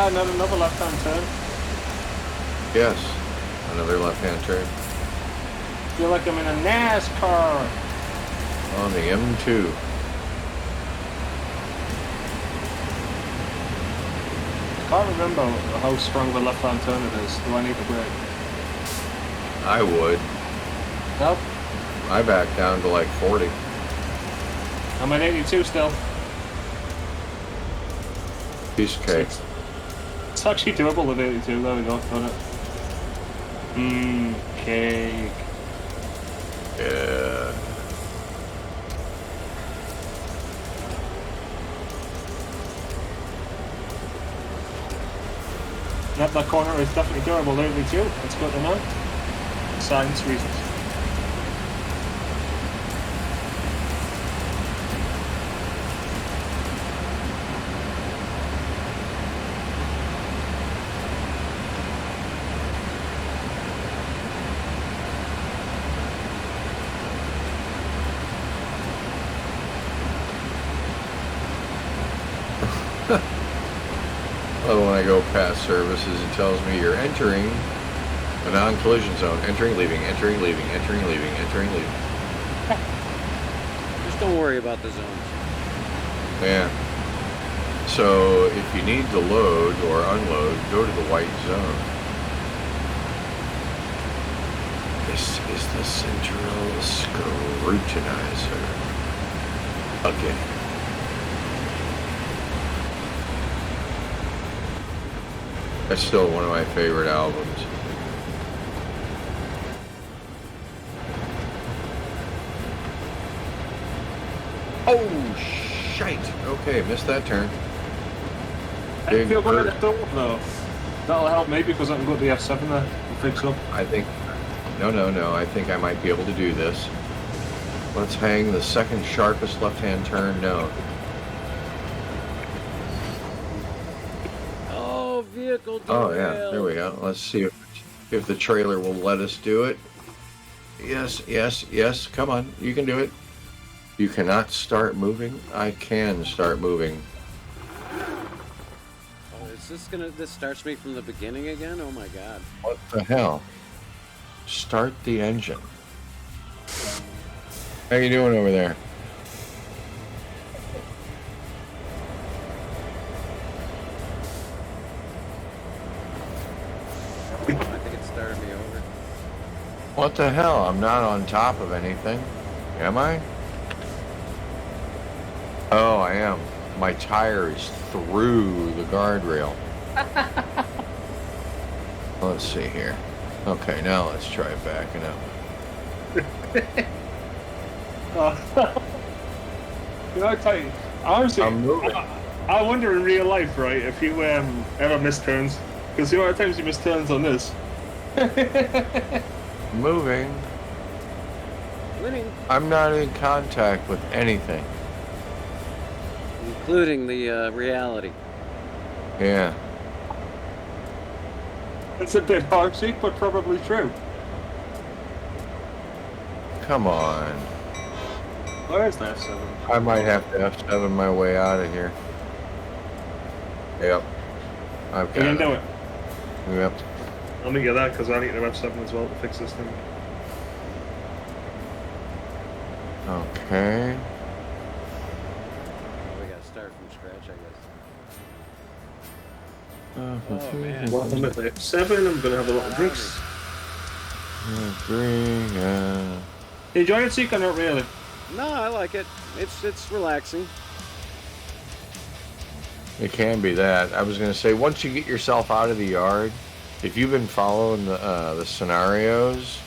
Another left-hand turn. Yes, another left-hand turn. Feel like I'm in a NASCAR. on the M2. I can't remember how strong the left-hand turn it is. Do I need to brake? I would. Nope. I back down to like 40. I'm at 82 still. Piece of cake. It's actually doable at 82. There we go. Got it. Cake. Yeah. Yep, that corner is definitely durable at 82. That's good to know. Science reasons. Well, when I go past services, it tells me you're entering a non-collision zone. Entering, leaving, entering, leaving, entering, leaving, entering, leaving. Just don't worry about the zones. Yeah. So if you need to load or unload, go to the white zone. This is the central scrutinizer. Okay. That's still one of my favorite albums. Oh, shite. Okay, missed that turn. I feel good at the door though. That'll help me because I can go to the F7 there and fix up. I think... No. I think I might be able to do this. Let's hang the second sharpest left-hand turn. No. Oh, vehicle Oh, derailed. yeah. There we go. Let's see if the trailer will let us do it. Yes. Come on. You can do it. You cannot start moving. I can start moving. Oh, is this starts me from the beginning again? Oh my god. What the hell? Start the engine. How you doing over there? I think it started me over. What the hell? I'm not on top of anything. Am I? Oh, I am. My tire is through the guardrail. Let's see here. Okay, now let's try backing up. You know, I tell you, honestly, I'm moving. I wonder in real life, right, if you ever miss turns. Because the amount of times you miss turns on this. Moving. Winning. I'm not in contact with anything. Including the reality. Yeah. It's a bit harmsick, but probably true. Come on. Where's the F7? I might have to F7 my way out of here. Yep. I've got You can do it. Yep. I'll meet you there because I need to F7 as well to fix this thing. Okay. We gotta start from scratch, I guess. Oh, man. Welcome to the F7. I'm going to have a lot of drinks. Agree, yeah. You enjoy it, Seek, or not really? No, I like it. It's relaxing. It can be that. I was going to say, once you get yourself out of the yard, if you've been following the scenarios,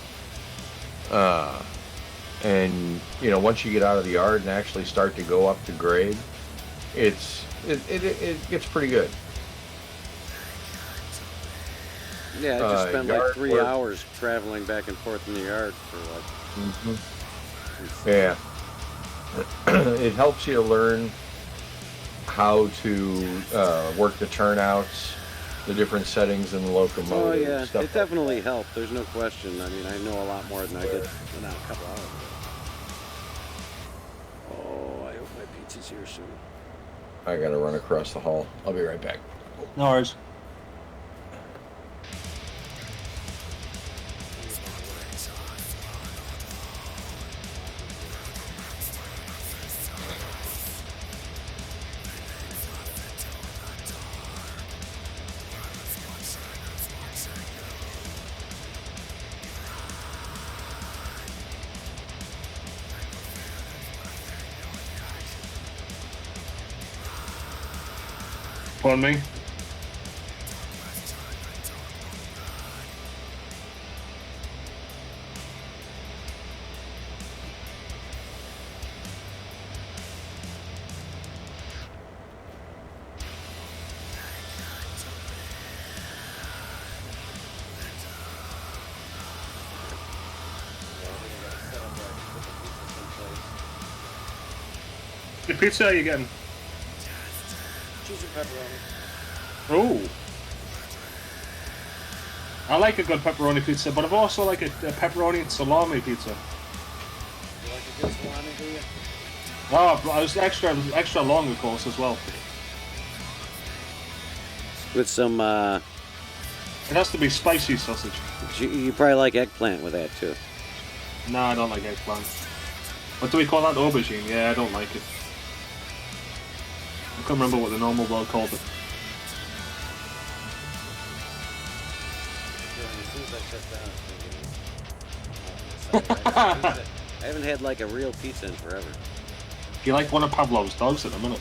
and you know, once you get out of the yard and actually start to go up to grade, it gets pretty good. Yeah, I just spent like 3 work. hours traveling back and forth in the yard for like. Yeah. It helps you learn how to work the turnouts, the different settings in the locomotive. Oh yeah, stuff it definitely helped. There's no question. I mean, I know a lot more than I did in a couple hours ago. Oh, I hope my pizza's here soon. I gotta run across the hall. I'll be right back. No worries. Pardon me? The pizza are you getting? Cheese and pepperoni. Oh. I like a good pepperoni pizza, but I've also like a pepperoni and salami pizza. You like a good salami, do you? Oh, I was extra long, of course, as well. With some, It has to be spicy sausage. you probably like eggplant with that, too. No, I don't like eggplant. What do we call that? Aubergine? Yeah, I don't like it. I can't remember what the normal world called it. I haven't had like a real pizza in forever. You like one of Pavlov's dogs at the minute?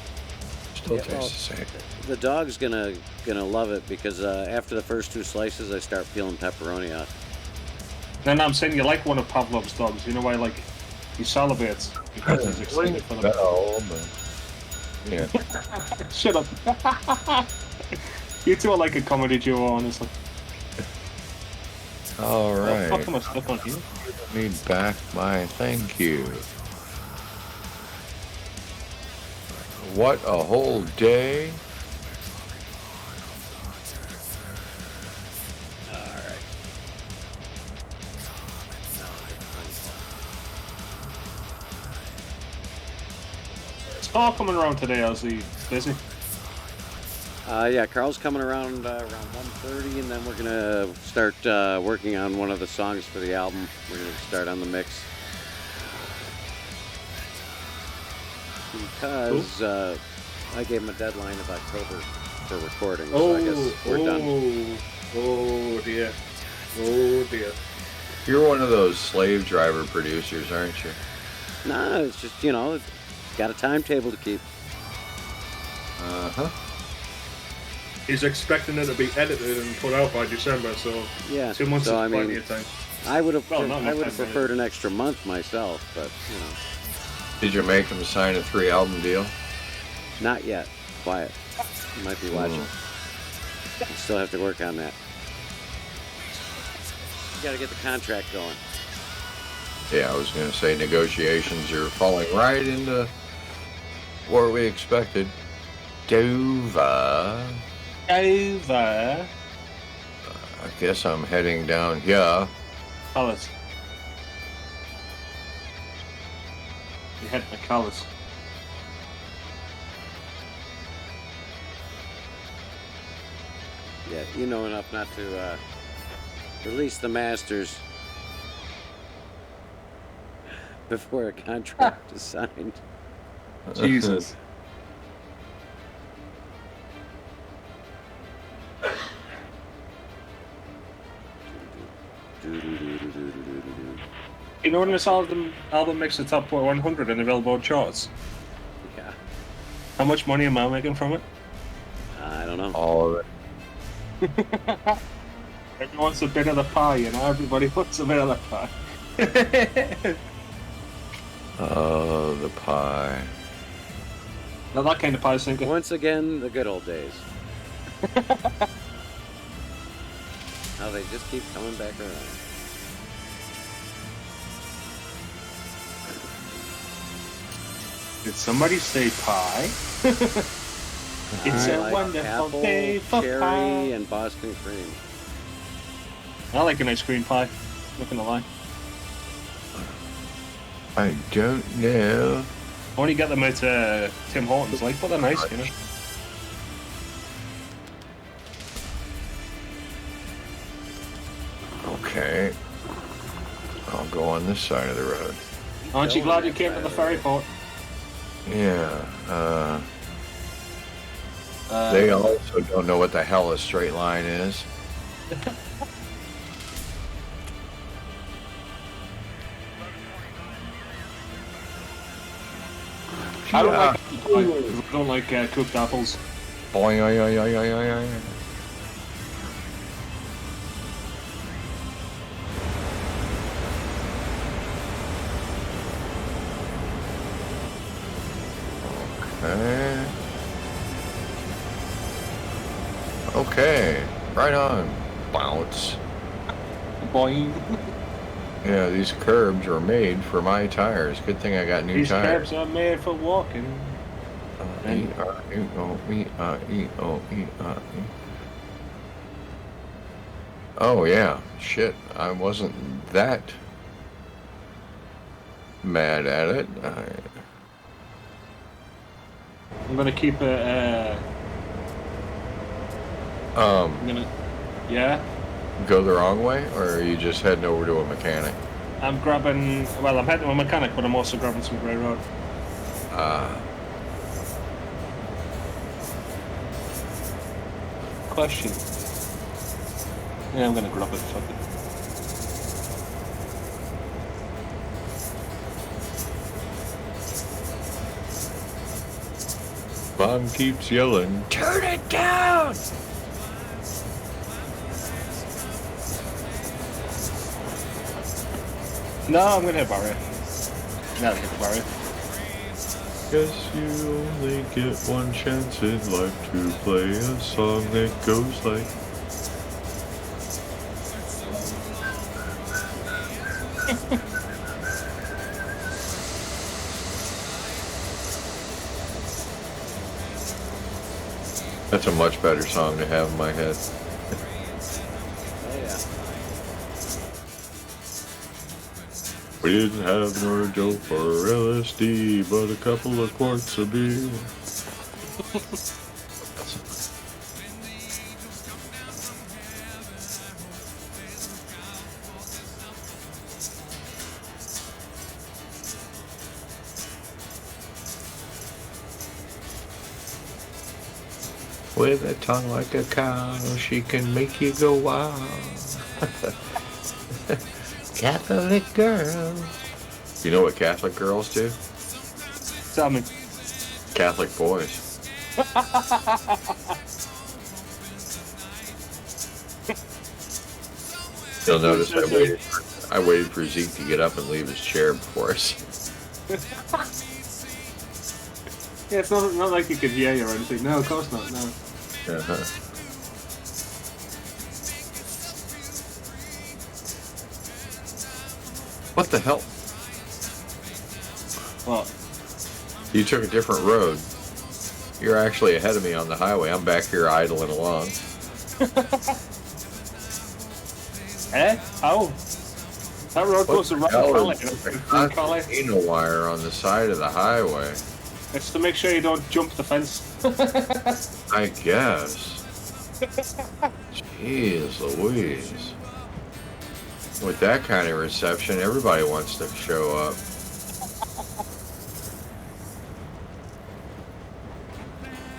Still tastes the same. The dog's gonna love it because after the first 2 slices, I start peeling pepperoni off. No, I'm saying you like one of Pavlov's dogs. You know why, like, he salivates because he's excited for them. Well, yeah. Shut up. You two are like a comedy duo, honestly. All right. What the fuck am I stuck on here? Give me back my thank you. What a whole day. Is Carl coming around today? Or is he busy? Yeah, Carl's coming around 1:30, and then we're gonna start working on one of the songs for the album. We're gonna start on the mix because I gave him a deadline of October for recording. So I guess we're done. Oh dear. Oh dear. You're one of those slave driver producers, aren't you? Nah, it's just it's got a timetable to keep. Uh-huh. He's expecting it to be edited and put out by December, so Yeah. 2 months so, is plenty of time. I would have Well, not enough time, preferred an extra month myself, but Did you make him sign a 3-album deal? not yet. Quiet. You might be watching. You still have to work on that. You got to get the contract going. Yeah, I was going to say negotiations are falling right into what we expected. Dover. Over. I guess I'm heading down here. Colours. You had the colours. Yeah, you know enough not to release the masters before a contract is signed. Jesus. You know when this album makes the top 100 in the Billboard charts? Yeah. How much money am I making from it? I don't know. All of it. Everyone wants a bit of the pie, you know? Everybody wants a bit of the pie. Oh, the pie. Not that kind of pie, thinking. Once again, the good old days. How they just keep coming back around. Did somebody say pie? It's I a like wonderful apple, day for cherry, pie. and Boston cream. I like an ice cream pie. Not gonna lie. I don't know. I only get them at Tim Hortons, like, but they're nice, you know. Okay. I'll go on this side of the road. Aren't you glad you came to the ferry port? Yeah, they also don't know what the hell a straight line is. I don't like cooked apples. Boing, oy, oy, oy, oy, oy, oy. Okay. Okay. Right on. Bounce. Boing. Yeah, these curbs were made for my tires. Good thing I got new These tires. curbs are made for walking. E-R-E-O-E-R-E-O-E-R-E. Oh, yeah. Shit. I wasn't that mad at it. I'm gonna keep it. I'm gonna. Yeah. Go the wrong way, or are you just heading over to a mechanic? I'm grabbing. Well, I'm heading to a mechanic, but I'm also grabbing some grey road. Question. Yeah, I'm gonna grab it. Fuck it. Mom keeps yelling, "Turn it down!" No, I'm gonna hit barrier. Now hit the barrier. Guess you only get one chance in life to play a song that goes like. That's a much better song to have in my head. Oh yeah. We didn't have no dope or LSD, but a couple of quarts of beer. With a tongue like a cow, she can make you go wild. Catholic girls. You know what Catholic girls do? Tell me. Catholic boys. You'll notice I waited for Zeke to get up and leave his chair before us. Yeah, it's not like you could hear you or anything. No, of course not. No. What the hell? What? You took a different road. You're actually ahead of me on the highway. I'm back here idling along. Eh? How? That road goes around the collie. Ain't no wire on the side of the highway. It's to make sure you don't jump the fence. I guess. Jeez Louise. With that kind of reception, everybody wants to show up.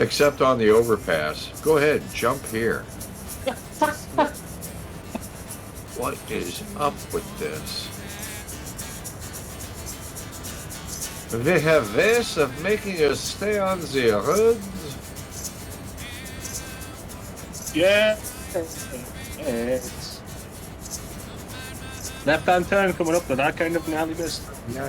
Except on the overpass. Go ahead, jump here. What is up with this? We have ways of making us stay on the road. Yeah. Yes. Left-hand turn coming up to that kind of gnarly mist. Yeah.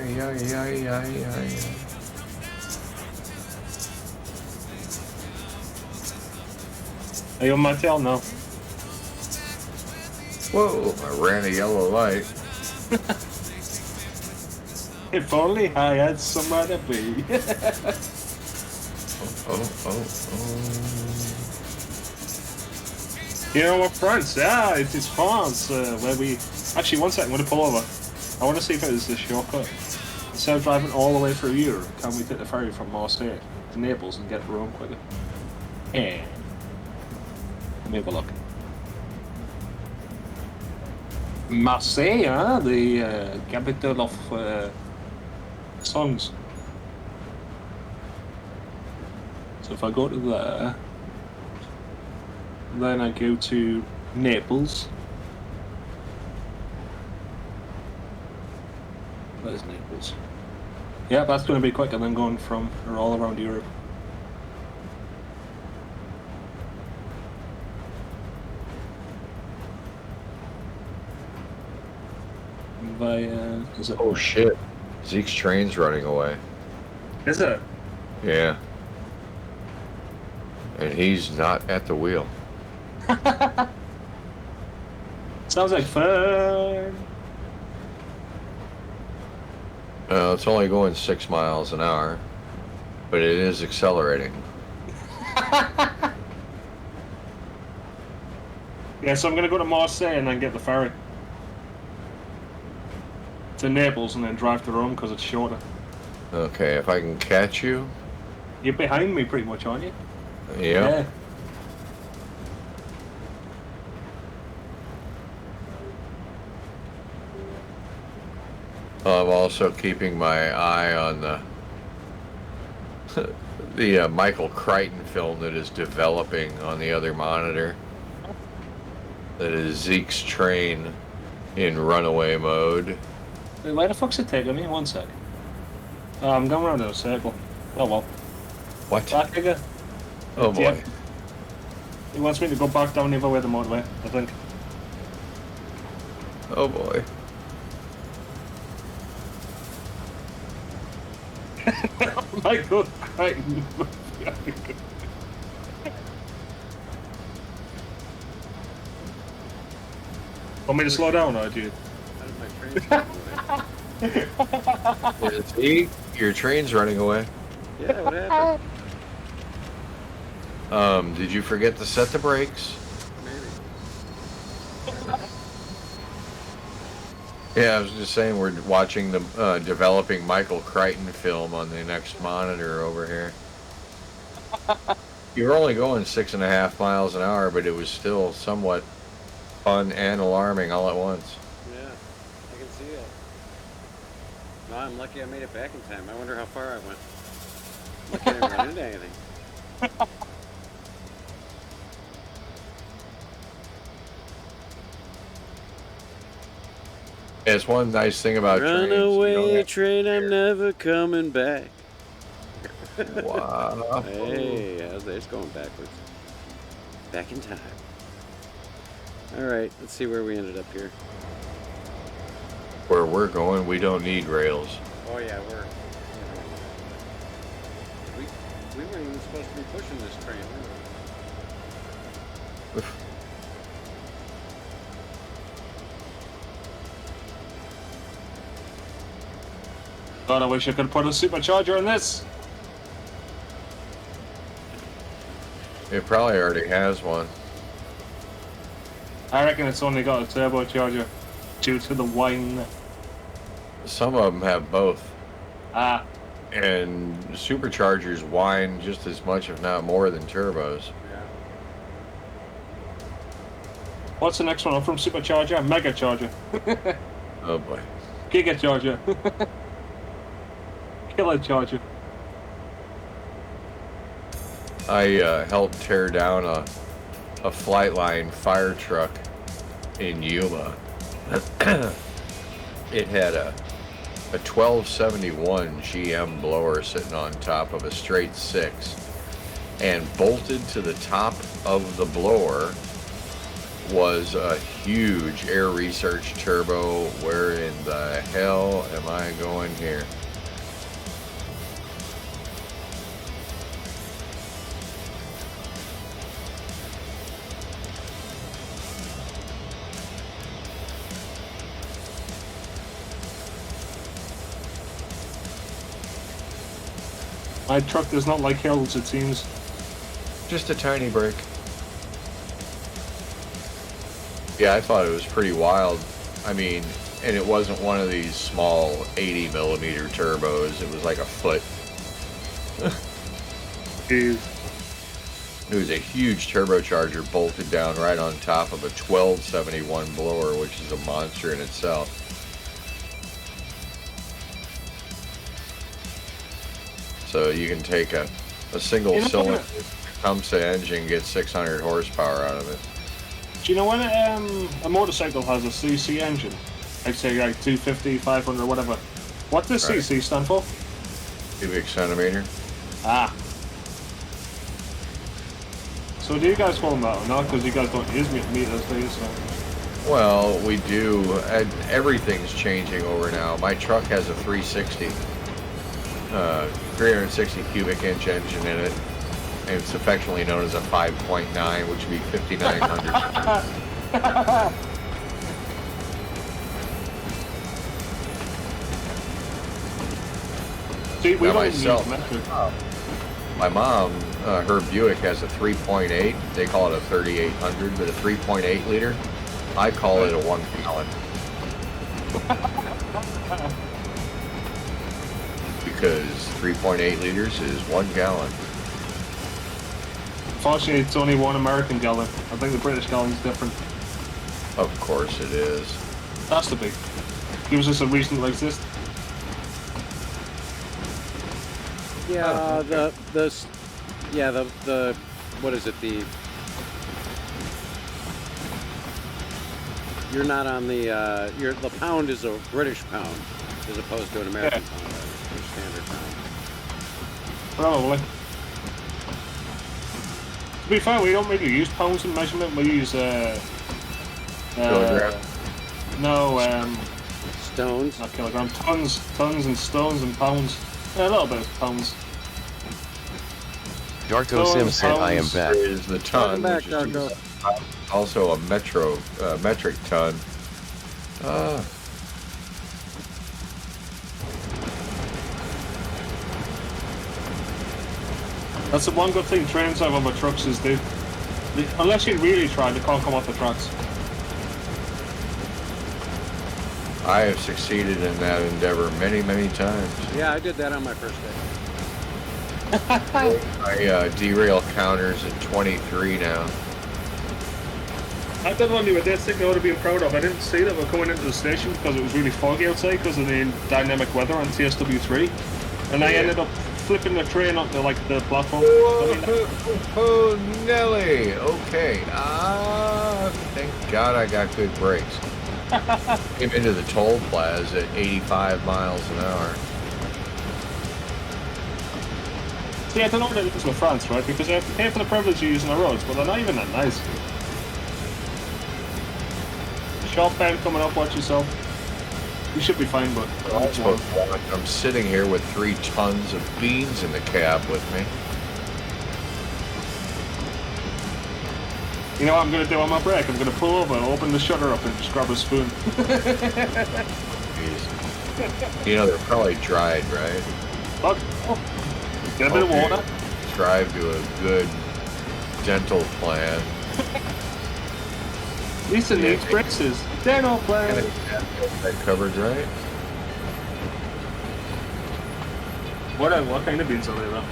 Are you on my tail now? Whoa, I ran a yellow light. If only I had somewhere to be. Oh. You know what, France? Yeah, it is France, where we... Actually, one second, I'm going to pull over. I want to see if it is the shortcut. Instead of driving all the way through Europe, can we take the ferry from Marseille to Naples and get to Rome quicker? Yeah. Let me have a look. Marseille, huh? The capital of songs. So if I go to there, then I go to Naples. Where's Naples? Yeah, that's going to be quicker than going from or all around Europe. Have I, is it? Oh shit. Zeke's train's running away. Is it? Yeah. And he's not at the wheel. Sounds like fun. It's only going 6 miles an hour, but it is accelerating. Yeah, so I'm going to go to Marseille and then get the ferry to Naples and then drive to Rome because it's shorter. Okay, if I can catch you. You're behind me pretty much, aren't you? Yeah. I'm also keeping my eye on the Michael Crichton film that is developing on the other monitor. That is Zeke's train in runaway mode. Wait, where the fuck's it taking me? 1 sec. I'm going around in a circle. Oh well. What? Back again. Oh boy. Yeah. He wants me to go back down the other way of the motorway, I think. Oh boy. Michael Crichton. Want me to slow down, or do you? Zeke, your train's running away. Yeah, what happened? Did you forget to set the brakes? Maybe. Yeah, I was just saying we're watching the developing Michael Crichton film on the next monitor over here. You were only going 6.5 miles an hour, but it was still somewhat fun and alarming all at once. Yeah, I can see it. No, I'm lucky I made it back in time. I wonder how far I went. Lucky I didn't run into anything. It's one nice thing about trains. Runaway train, I'm never coming back. Wow. Hey, it's going backwards. Back in time. Alright, let's see where we ended up here. Where we're going, we don't need rails. Oh yeah, we weren't even supposed to be pushing this train, were we? God, I wish I could put a supercharger in this. It probably already has one. I reckon it's only got a turbocharger due to the wine. Some of them have both. Ah. And superchargers whine just as much, if not more, than turbos. Yeah. What's the next one up from supercharger? Mega charger. Oh boy. Giga charger. Killer charger. I helped tear down a Flightline fire truck in Yuma. It had a 1271 GM blower sitting on top of a straight 6, and bolted to the top of the blower was a huge air research turbo. Where in the hell am I going here? My truck does not like hills, it seems. Just a tiny break. Yeah, I thought it was pretty wild. I mean, and it wasn't one of these small 80mm turbos. It was like a foot. Dude. It was a huge turbocharger bolted down right on top of a 1271 blower, which is a monster in itself. So you can take a single cylinder Tecumseh engine, get 600 horsepower out of it. Do you know when a motorcycle has a CC engine? I'd say like 250, 500, whatever. What does CC stand for? Cubic centimeter. Ah. So do you guys call them that or not? Because you guys don't use meters, do you? So. Well, we do, and everything's changing over now. My truck has a 360 cubic inch engine in it, and it's affectionately known as a 5.9, which would be 5,900. See, we Now don't myself, use metric. my mom, her Buick has a 3.8. They call it a 3,800, but a 3.8 liter. I call it a 1 gallon. Because 3.8 liters is 1 gallon. Fortunately, it's only one American gallon. I think the British gallon's different. Of course it is. That's the big. Gives us a reason to exist. Yeah, the what is it, you're not on the the pound is a British pound as opposed to an American pound, or standard pound. Probably. To be fair, we don't really use pounds in measurement. We use Kilogram? No, stones. Not kilogram. Tons and stones and pounds. Yeah, a little bit of pounds. Darko Sim said, "I am back." Is the ton, Welcome back, which is Darko. also a metric ton. That's the one good thing trains have on the trucks is they unless you really try, they can't come off the tracks. I have succeeded in that endeavor many, many times. Yeah, I did that on my first day. My derail counter's at 23 now. I did one with this thing I ought to be proud of. I didn't see that we're coming into the station because it was really foggy outside because of the dynamic weather on TSW3. And I ended up flipping the train onto like the platform. Oh, Nelly! Okay. Thank God I got good brakes. Came into the toll plaza at 85 miles an hour. See, I don't know what it is with France, right? Because they have to pay for the privilege of using the roads, but they're not even that nice. Short bend coming up, watch yourself. You should be fine, but... I'm sitting here with 3 tons of beans in the cab with me. You know what I'm going to do on my break? I'm going to pull over, open the shutter up, and just grab a spoon. Jeez. You know, they're probably dried, right? Look. Oh. Get a bit of water. Drive to a good dental plan. Lisa needs braces. Dental plan. That covered, right? What kind of beans are they, though?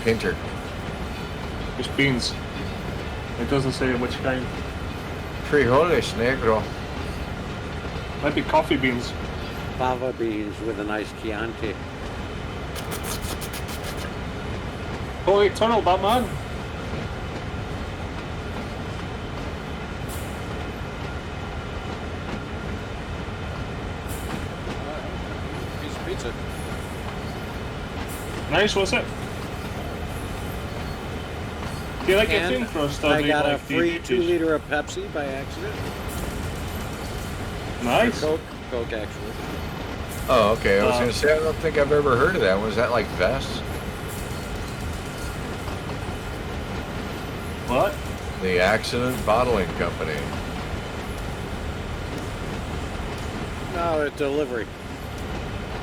Pinter. Just beans. It doesn't say which kind. Frijoles negro. Might be coffee beans. Fava beans with a nice Chianti. Holy tunnel, Batman! Piece of pizza. Nice, what's it? Do you like your thin crust? Or I do you got a like free the 2 liter of Pepsi by accident. Nice. Coke actually. Oh, okay. I was going to say, I don't think I've ever heard of that. Was that like Vest? What? The Accident Bottling Company. No, it's delivery.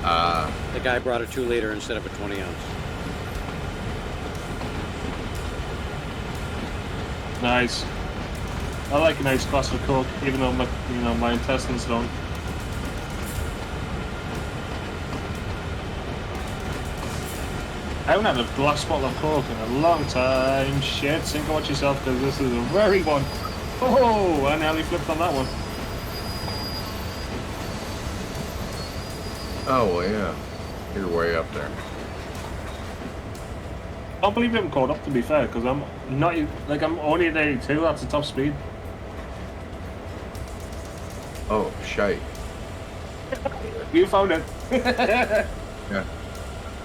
Ah. The guy brought a 2 liter instead of a 20 ounce. Nice. I like a nice glass of Coke, even though my intestines don't. I haven't had a glass bottle of Coke in a long time. Shit, think watch yourself, because this is a very one. Oh, I nearly flipped on that one. Oh, well, yeah. You're way up there. I can't believe you haven't caught up, to be fair, because I'm not, like, I'm only at 82, that's a top speed. Oh, shite. You found it. Yeah.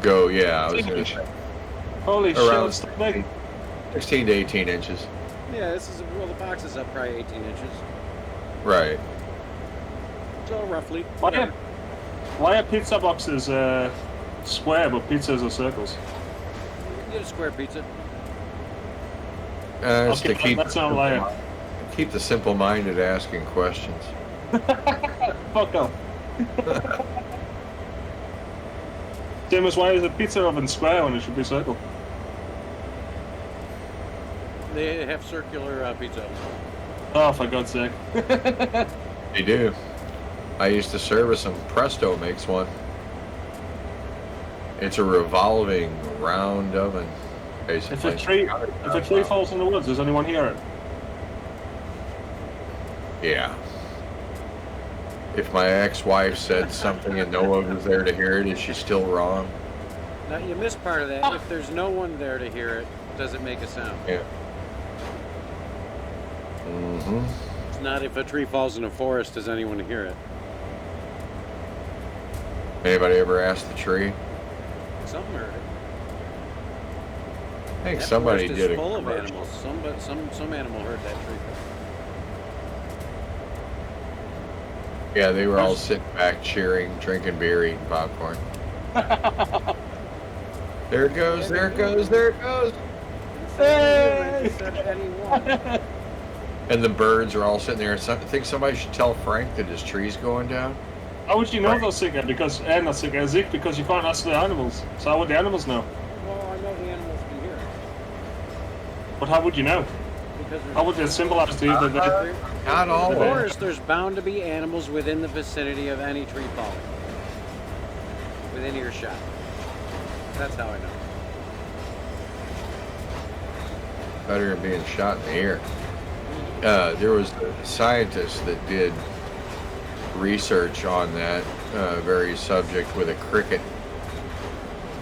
go, yeah, I was going to say. Holy Around shit, it's big. 16 to 18 inches. Yeah, this is, well, the box is up probably 18 inches. Right. So roughly. Why are pizza boxes square but pizzas are circles? You can get a square pizza. It's to keep, that's not lying. keep the simple-minded asking questions. Fuck off. James, why is a pizza oven square when it should be circle? They have circular pizza ovens. Oh, for God's sake. They do. I used to service them. Presto makes one. It's a revolving round oven, basically. If a tree falls in the woods, does anyone hear it? Yeah. If my ex-wife said something and no one was there to hear it, is she still wrong? Now, you missed part of that. If there's no one there to hear it, does it make a sound? Yeah. Mm-hmm. It's not if a tree falls in a forest, does anyone hear it? Anybody ever asked the tree? Something heard it. I think That somebody forest did is a full of commercial. animals. Some animal heard that tree. Yeah, they were all sitting back cheering, drinking beer, eating popcorn. There it goes, there it goes, there it goes. Hey! And the birds are all sitting there. I think somebody should tell Frank that his tree's going down. How would you know those things? Because, not sick, Zeke, because you can't ask the animals. So how would the animals know? Well, I know the animals can hear it. But how would you know? Because how would they symbolize to you that they're... Not all. In the forest, there's bound to be animals within the vicinity of any tree falling. Within earshot. That's how I know. Better than being shot in the ear. There was a scientist that did research on that very subject with a cricket,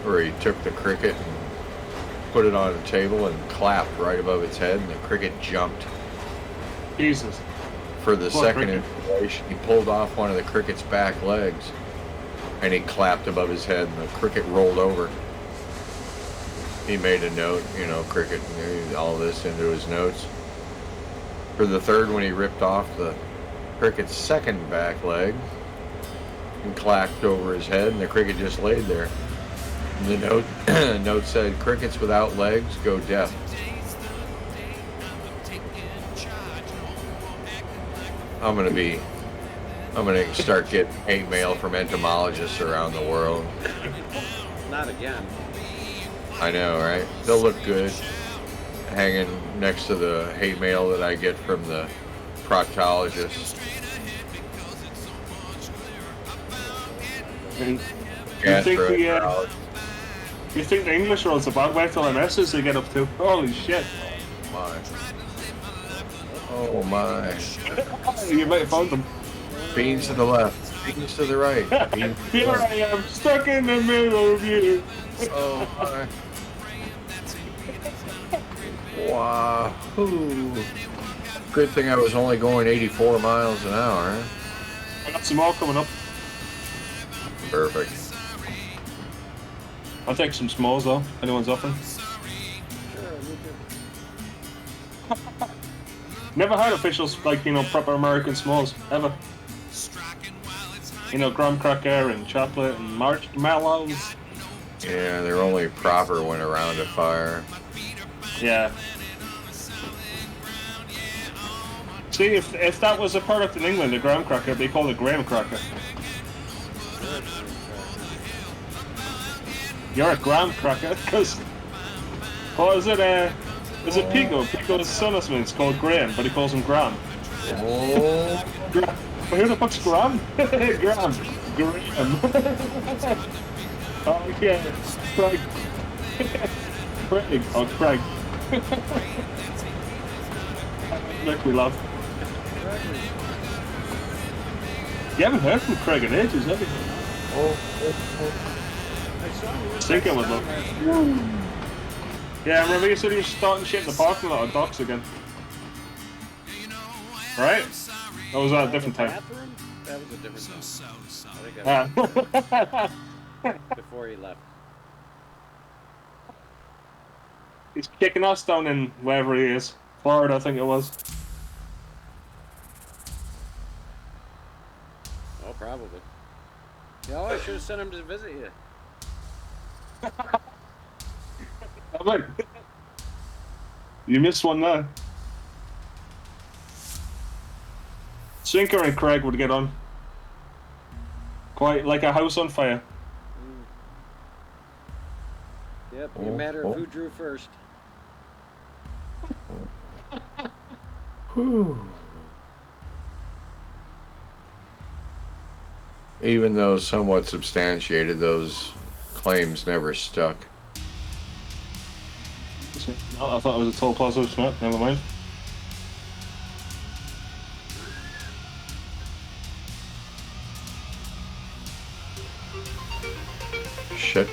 where he took the cricket and put it on a table and clapped right above its head, and the cricket jumped. Jesus. For the second information, he pulled off one of the cricket's back legs, and he clapped above his head, and the cricket rolled over. He made a note, cricket, and all this into his notes. For the third one, he ripped off the cricket's second back leg and clapped over his head, and the cricket just laid there. And the note said, "Crickets without legs go deaf." I'm gonna start getting hate mail from entomologists around the world. Not again. I know, right? They'll look good hanging next to the hate mail that I get from the proctologists. You think the English rolls about wait till MSs they get up to? Holy shit. Oh my. You might have found them. Beans to the left, beans to the right. Here I am, stuck in the middle of you. Oh my. Wahoo. Good thing I was only going 84 miles an hour, huh? I got some more coming up. Perfect. I'll take some s'mores though, if anyone's offering. Never had officials like, proper American s'mores, ever. Graham cracker and chocolate and marshmallows. Yeah, they're only proper when around a fire. Yeah. See, if that was a product in England, a graham cracker, they call it graham cracker. You're a graham cracker, because... What is it, is it Pico? Pico's son or something, it's called Graham, but he calls him Graham. Oh. But who the fuck's Graham? Graham. Oh, yeah. Craig. Craig. Oh, Craig. Make me laugh. You haven't heard from Craig in ages, have you? Oh. I saw you. I think I would look. Yeah, remember you said he was starting shit in the parking lot of docks again? Right? Or was that a different time? Bathroom? That was a different time. I think that was before he left. He's kicking us down in wherever he is. Florida, I think it was. Oh, probably. Yeah, I should have sent him to visit you. You missed one there. Sinker and Craig would get on. Quite like a house on fire. Yep, no matter of who drew first. Whew. Even though somewhat substantiated, those claims never stuck. Oh, I thought it was a total positive. No, never mind. Shit.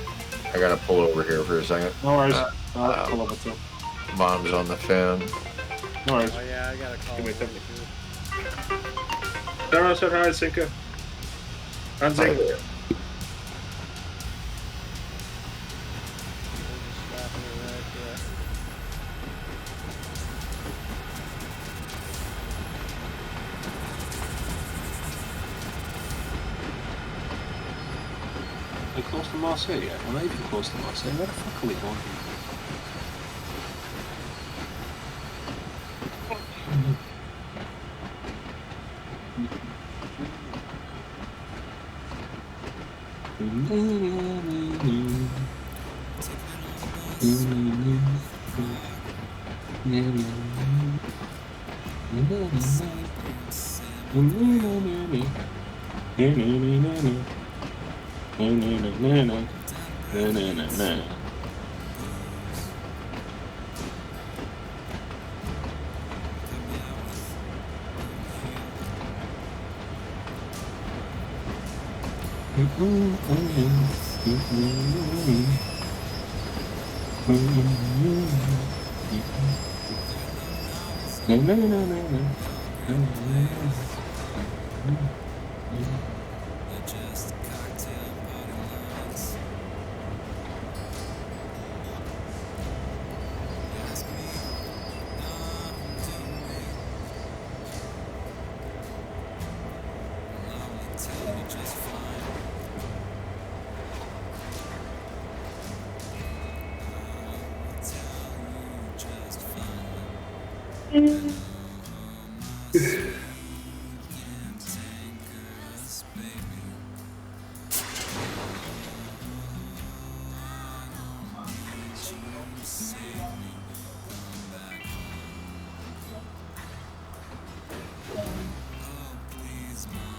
I gotta pull over here for a second. No worries. I'll pull over too. Mom's on the phone. No worries. Oh yeah, I gotta call him. Sarah said hi, Sinker. And Sinker. Are we close to Marseille yet? We're not even close to Marseille. Where the fuck are we going?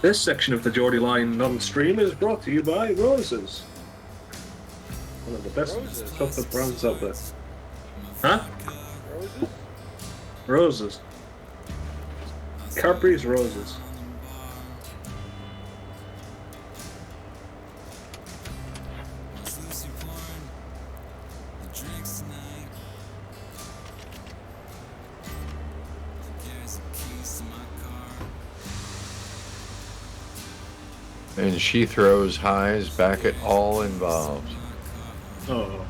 This section of the Geordie Line non-stream is brought to you by Roses. One of the best chocolate brands out there. Huh? Roses? Roses. Cadbury's Roses. And she throws highs back at all involved. Oh.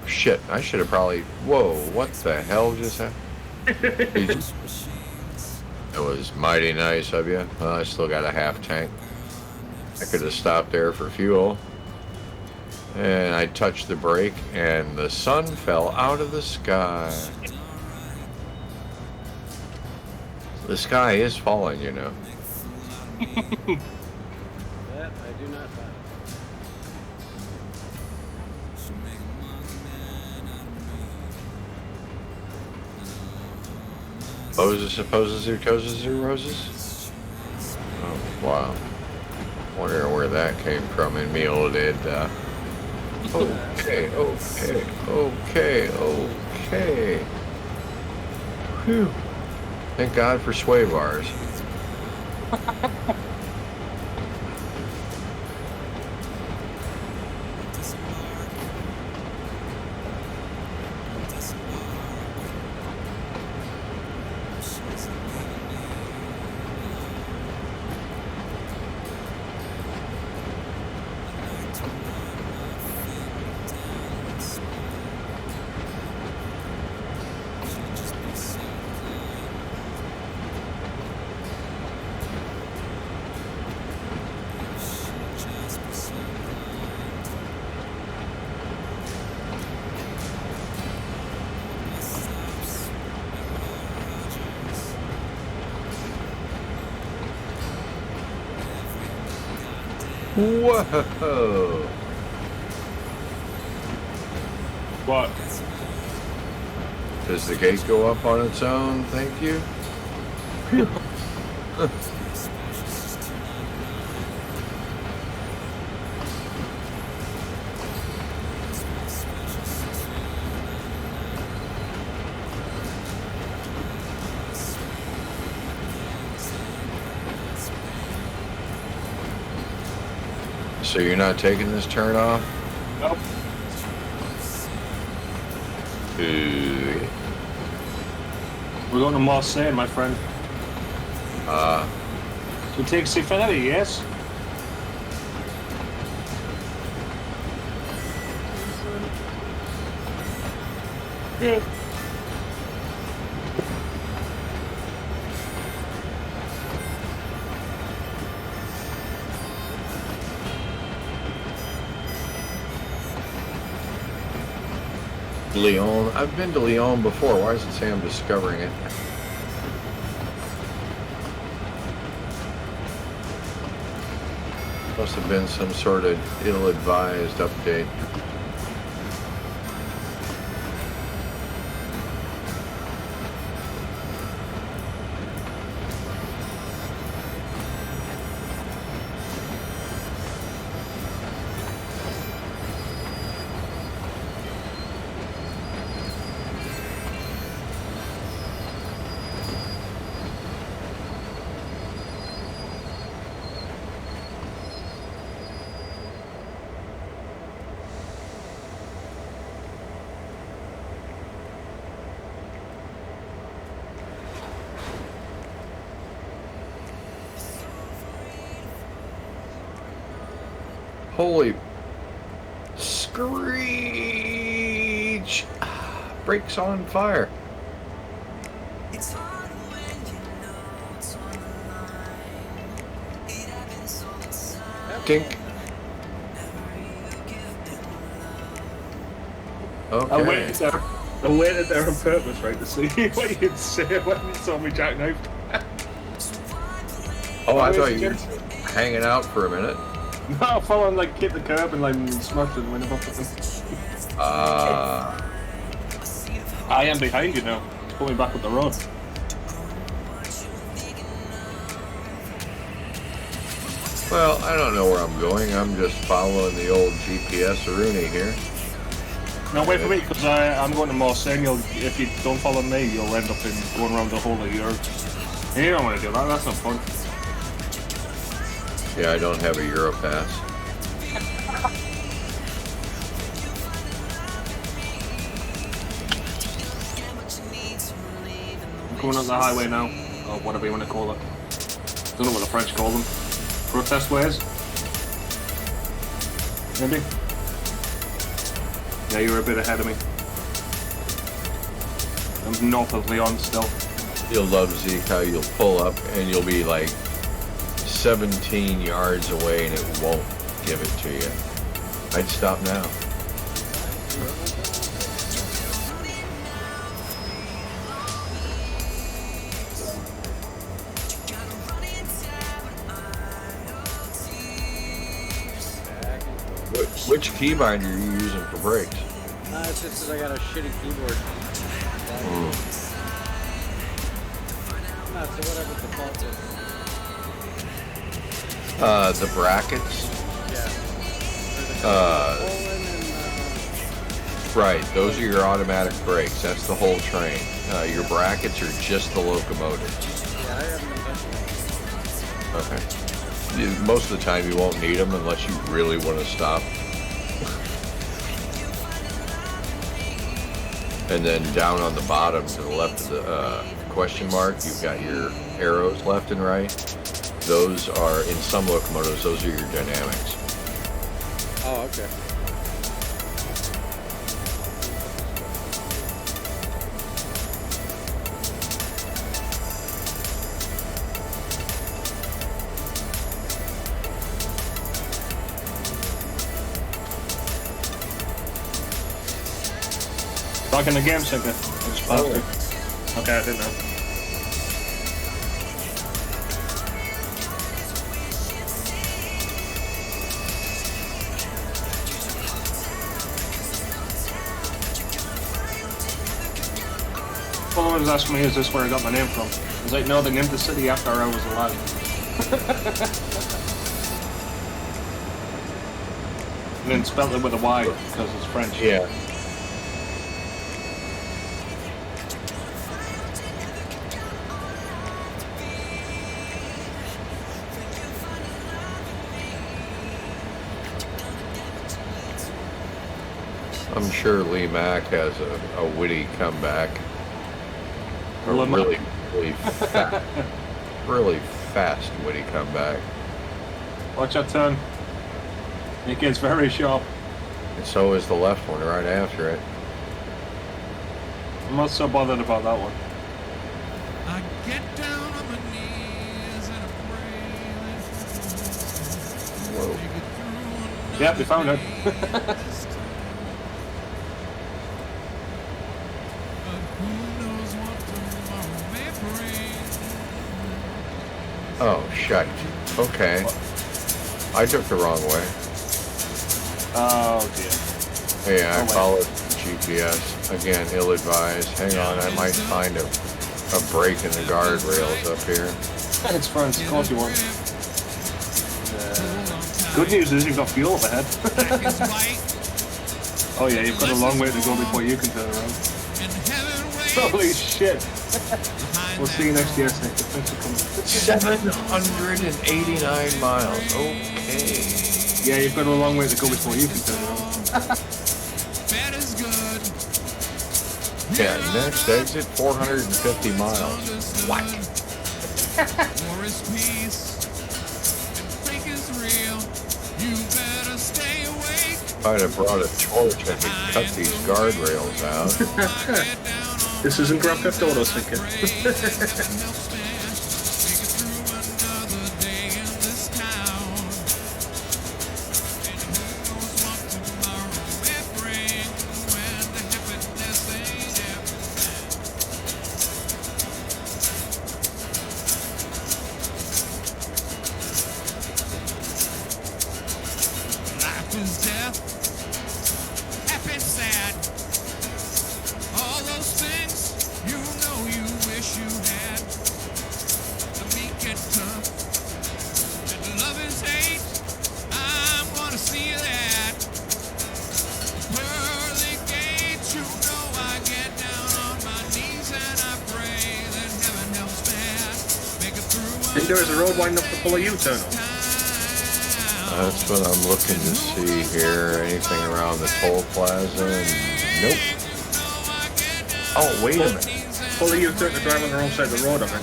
Shit, I should have probably... Whoa, what the hell just happened? It was mighty nice of you. Well, I still got a half tank. I could have stopped there for fuel. And I touched the brake, and the sun fell out of the sky. The sky is falling, you know. That I do not buy. Moses supposes who chooses who roses? Oh, wow. Wonder where that came from in me old Ed. Okay. Whew. Thank God for sway bars. Whoa! What? Does the gate go up on its own? Thank you. Phew. So you're not taking this turn off? Nope. We're going to Marseille, my friend. So take Cincinnati, yes? Yeah. Lyon. I've been to Lyon before. Why does it say I'm discovering it? Must have been some sort of ill-advised update. Holy screech! Brakes on fire. Dink. Okay. I waited there on purpose, right, to see what you'd say when you saw me jackknife. Oh, I thought you were hanging out for a minute. No, following like hit the curb and like smashed and went above it. I am behind you now. Pull me back up the road. Well, I don't know where I'm going. I'm just following the old GPS Rooney here. No, wait for me, because I'm going to Marseille. If you don't follow me, you'll end up in going around the whole of Europe. You don't want to do that. That's not fun. Yeah, I don't have a Euro pass. I'm coming on the highway now, or whatever you want to call it. Don't know what the French call them. Protest ways? Maybe? Yeah, you're a bit ahead of me. I'm north of Lyon still. You'll love Zeke how you'll pull up and you'll be like 17 yards away and it won't give it to you. I'd stop now. Which keybind are you using for brakes? It's just that I got a shitty keyboard. So whatever the default is. The brackets? Yeah. Right, those are your automatic brakes. That's the whole train. Your brackets are just the locomotive. Yeah, I haven't been touching them. Okay. Most of the time you won't need them unless you really want to stop. And then down on the bottom to the left of the question mark, you've got your arrows left and right. Those are, in some locomotives, those are your dynamics. Oh, okay. Back in the game, Sinker. I just passed it. Okay, I didn't know. Someone was asking me, is this where I got my name from? I was like, no, they named the city after I was alive. And then spelled it with a Y because it's French. Yeah. I'm sure Lee Mack has a witty comeback. A really fast witty comeback. Watch that turn. It gets very sharp. And so is the left one right after it. I'm not so bothered about that one. I get down on my knees and I pray. Whoa. Yep, we found it. Oh, shite. Okay. I took the wrong way. Oh, dear. Yeah, I followed GPS. Again, ill-advised. Hang on, I might find a break in the guardrails up here. It's France, of course you won't. Good news is you've got fuel up ahead. Oh yeah, you've got a long way to go before you can turn around. Holy shit! We'll see you next year, Snake. Thanks for coming. 789 miles. Okay. Yeah, you've got a long way to go before you can turn around. Yeah, next exit 450 miles. What? If I'd have brought a torch, I could cut these guardrails out. This isn't Grand Theft Auto, Sinker. There is a road winding up the full of U-turn. That's what I'm looking to see here. Anything around the toll plaza? Nope. Oh, wait a minute. Full of U-turn to drive on the wrong side of the road, I mean.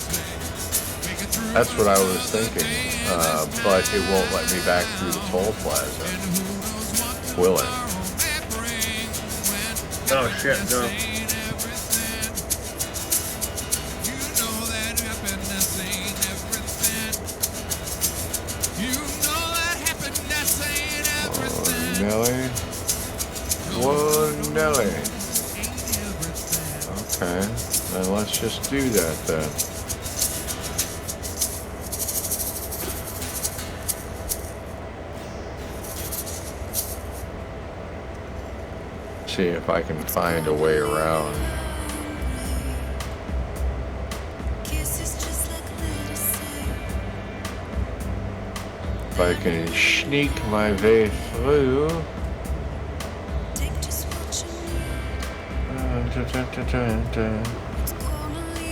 That's what I was thinking. But it won't let me back through the toll plaza. Will it? Oh, shit, no. Nelly. Whoa, Nelly. Okay, then let's just do that then. See if I can find a way around. If I can sneak my way through.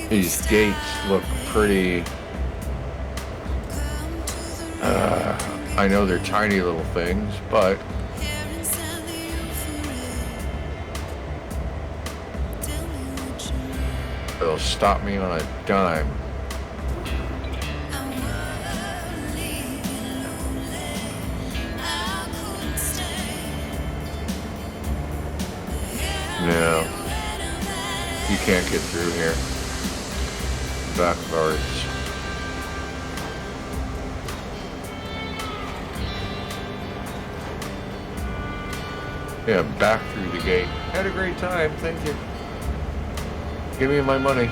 These gates look pretty. I know they're tiny little things, but they'll stop me on a dime. No, you can't get through here. Backwards. Yeah, back through the gate. Had a great time, thank you. Give me my money.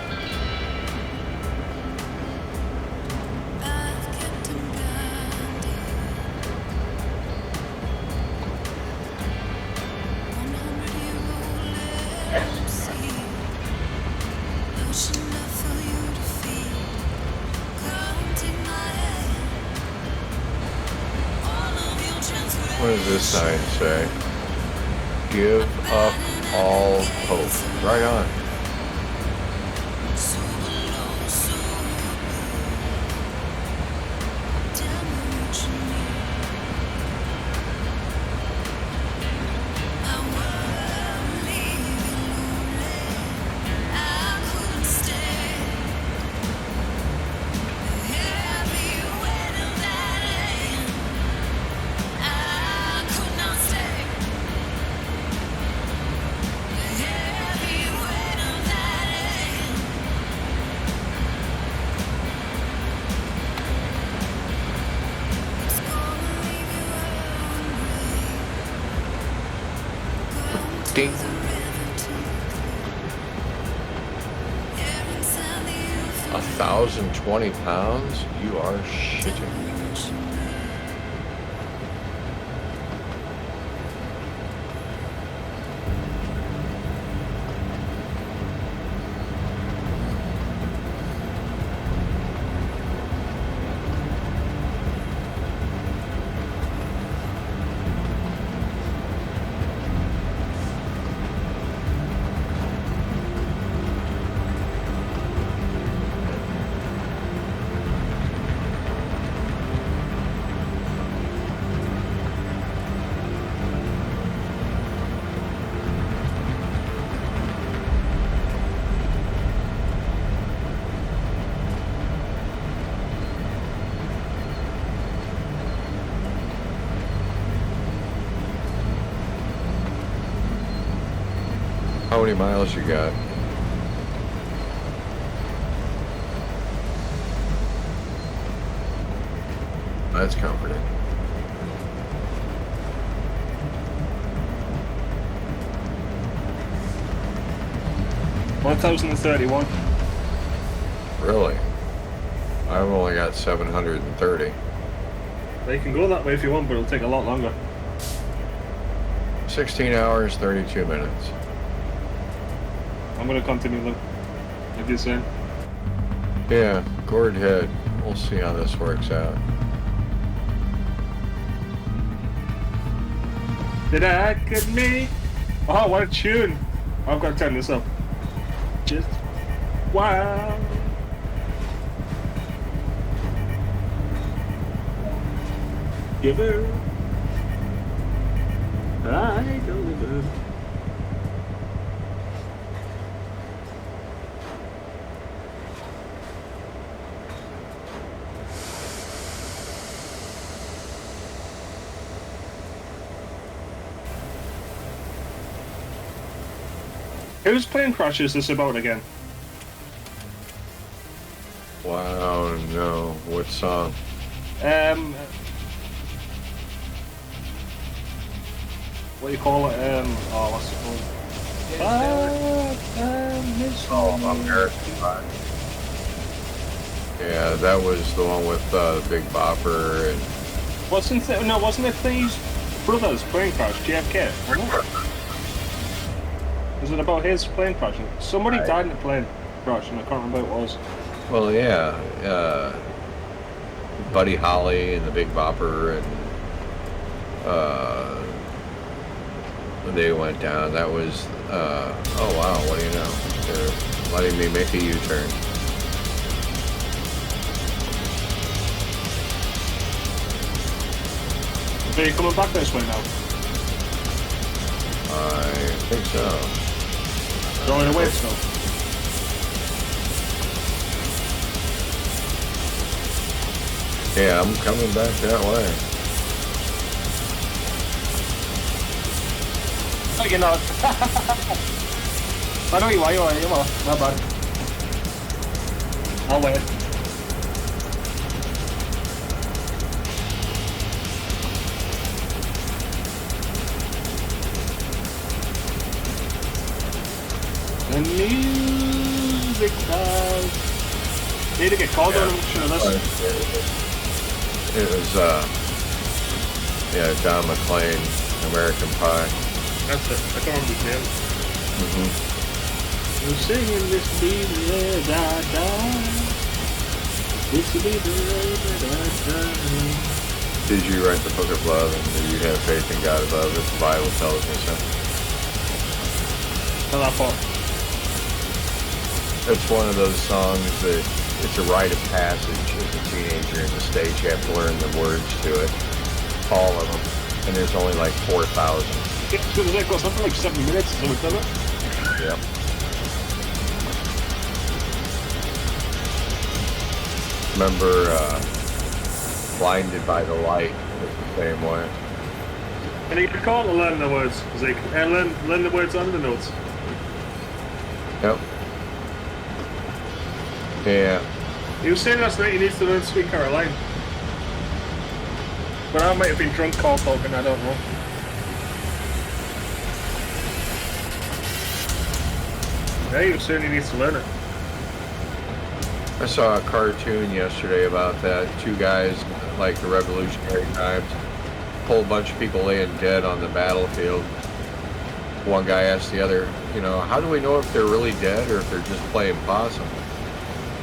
What does this sign say? Give up all hope. Right on. Ding. 1,020 pounds? You are shitting me. How many miles you got? That's comforting. $1,031. Really? I've only got 730. They can go that way if you want, but it'll take a lot longer. 16 hours, 32 minutes. I'm gonna continue them, like you're saying. Yeah, gourd head. We'll see how this works out. Did I could me? Oh, what a tune! I've got to turn this up. Just wow. Give her. I deliver. Whose plane crash is this about again? Wow, no. What song? What do you call it? Oh, what's it called? American Pie. Yeah, that was the one with Big Bopper and... Wasn't it these brothers plane crash, JFK? Was it about his plane crashing? Somebody died in a plane crash, and I can't remember what it was. Well, yeah, Buddy Holly and the Big Bopper, and they went down. That was, oh wow, what do you know? They're letting me make a U-turn. Are you coming back this way now? I think so. Going away still. Yeah, I'm coming back that way. Oh, you're not. I know you are, you're not bad. I'll wait. The music does. Need to get called on a mission of this. It was, yeah, John McClane, American Pie. That's it. I can't remember his name. I'm singing this baby da da. This baby da da. Did you write the book of love and do you have faith in God above as the Bible tells me so? Tell that part. It's one of those songs that it's a rite of passage as a teenager in the States. You have to learn the words to it. All of them. And there's only like 4,000. It's going to take something like 7 minutes or something, doesn't it? Yep. Remember Blinded by the Light was the same way. And you can call it learn the words, Zeke. And learn the words on the notes. Yep. Yeah. He was saying last night he needs to learn Sweet Caroline. But I might have been drunk call talking, I don't know. Yeah, he was saying he needs to learn it. I saw a cartoon yesterday about that. Two guys, like the Revolutionary times, whole bunch of people laying dead on the battlefield. One guy asked the other, how do we know if they're really dead or if they're just playing possum?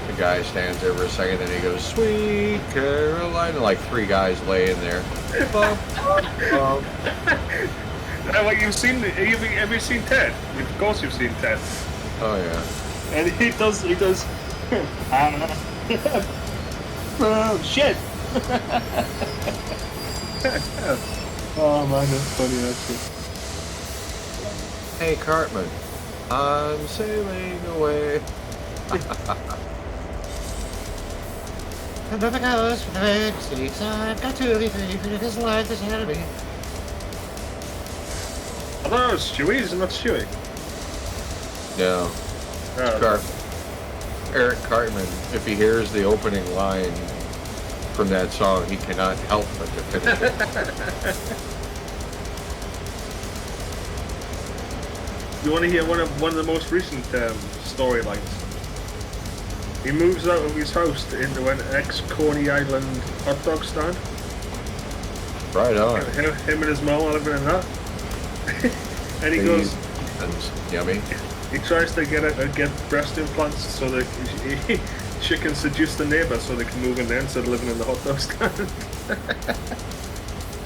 The guy stands there for a second, and he goes, "Sweet Caroline," and like 3 guys laying there. Like you've seen, have you seen Ted? Of course you've seen Ted. Oh yeah. And he does. Oh shit! Oh man, that's funny actually. Hey Cartman, I'm sailing away. Another goes for the big seats. I've got to leave this life is ahead of me. I thought it was Stewie, is it not Stewie? No. Oh. Eric Cartman, if he hears the opening line from that song, he cannot help but to finish it. You want to hear one of the most recent storylines? He moves out of his house into an ex-Coney Island hot dog stand. Right on. Him and his mom are living in that. And he goes, yummy. He tries to get breast implants so that she can seduce the neighbor so they can move in there instead of living in the hot dog stand.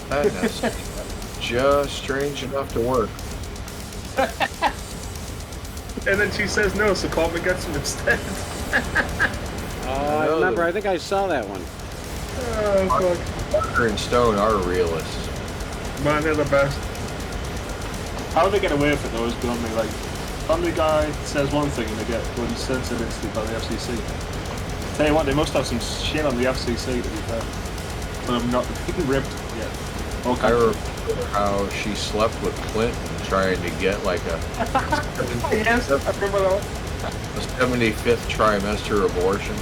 That's just strange enough to work. And then she says no, so Cartman gets him instead. I remember, I think I saw that one. Oh, fuck. Parker and Stone are realists. Man, they're the best. How do they get away with it though is beyond me. Like, Family Guy says one thing and they get bloody censored instantly by the FCC. Tell you what, they must have some shit on the FCC to be fair. But I'm not ripped yet. Okay. I remember how she slept with Clinton trying to get like a yes, I remember that. A 75th trimester abortion.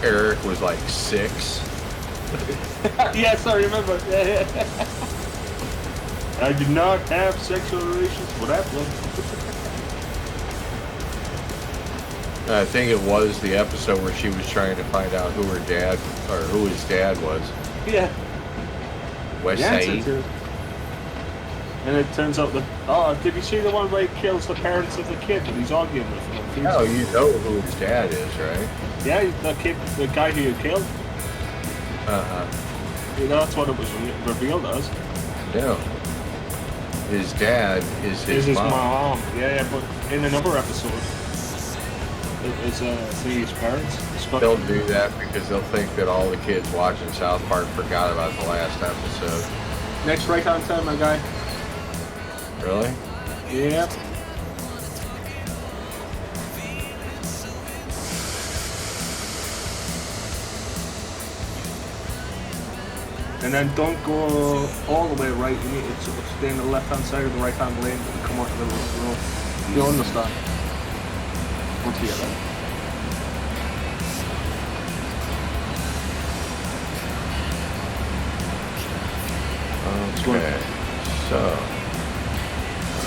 Eric was like 6. Yes, I remember. Yeah. I did not have sexual relations with that one. I think it was the episode where she was trying to find out who her dad, or who his dad was. Yeah. West Side. And it turns out that, did you see the one where he kills the parents of the kid that he's arguing with? Oh, you know who his dad is, right? Yeah, the guy who you killed. That's what it was revealed as. Yeah. His dad is his mom. Yeah, but in another episode, it's his parents. They'll do that because they'll think that all the kids watching South Park forgot about the last episode. Next right-hand turn, my guy. Really? Yeah. And then don't go all the way right, you need to sort of stay on the left-hand side of the right-hand lane and come out to the road. You understand? Once you get there. Okay, so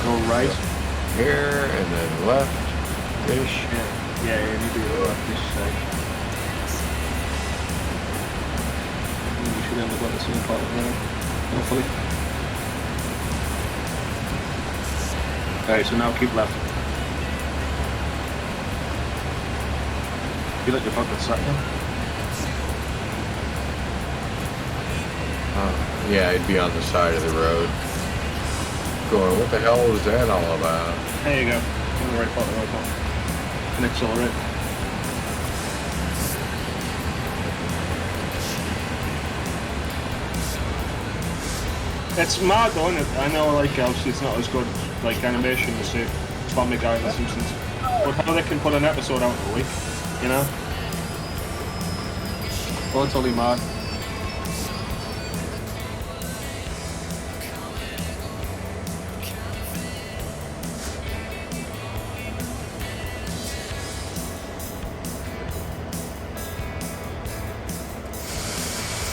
go right here and then left-ish. Yeah, you need to go left-ish side. We should end up on the same part of the hopefully. Okay, so now keep left. You like your fucking second? Yeah, I'd be on the side of the road. Going, what the hell was that all about? There you go. In the right button, And accelerate. It's mad though, isn't it? I know, like, obviously it's not as good, like, animation as, say, Family Guy and Simpsons. But how they can put an episode out in a week, you know? Totally mad.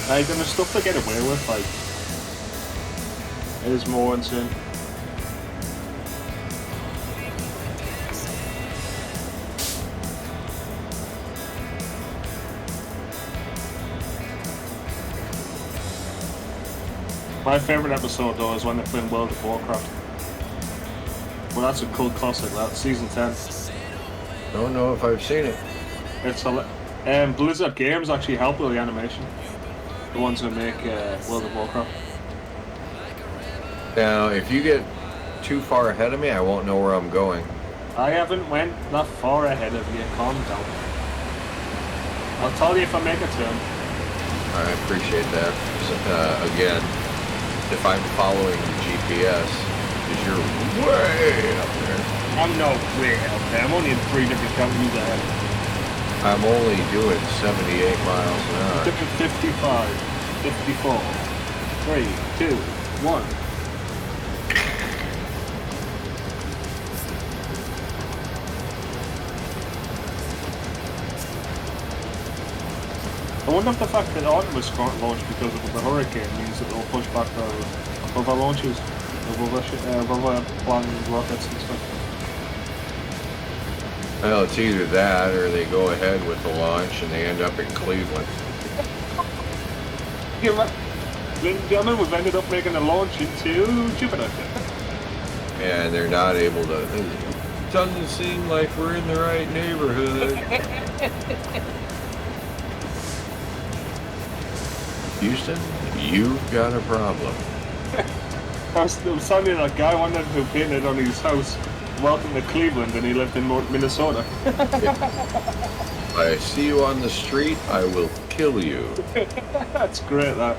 Like, and the stuff they get away with, like, it is more insane. My favourite episode though is when they're playing World of Warcraft. Well, that's a cult classic, that, season 10. Don't know if I've seen it. It's Blizzard Games actually help with the animation. The ones who make World of Warcraft. Now, if you get too far ahead of me, I won't know where I'm going. I haven't went that far ahead of you, calm down. I'll tell you if I make a turn. I appreciate that. Again, if I'm following the GPS, because you're way up there. I'm not way up there. I'm only in 3 different countries ahead. I'm only doing 78 miles an hour. 55, 54, 3, 2, 1. I wonder if the fact that Artemis can't launch because of the hurricane means that they'll push back their other launches of other planned rockets and stuff. Well, it's either that or they go ahead with the launch and they end up in Cleveland. Yeah, ladies and gentlemen, we've ended up making a launch into Jupiter. And they're not able to. It doesn't seem like we're in the right neighborhood. Houston, you've got a problem. I was telling you that guy wanted who painted on his house, welcome to Cleveland, and he lived in Minnesota. If I see you on the street, I will kill you. That's great, that.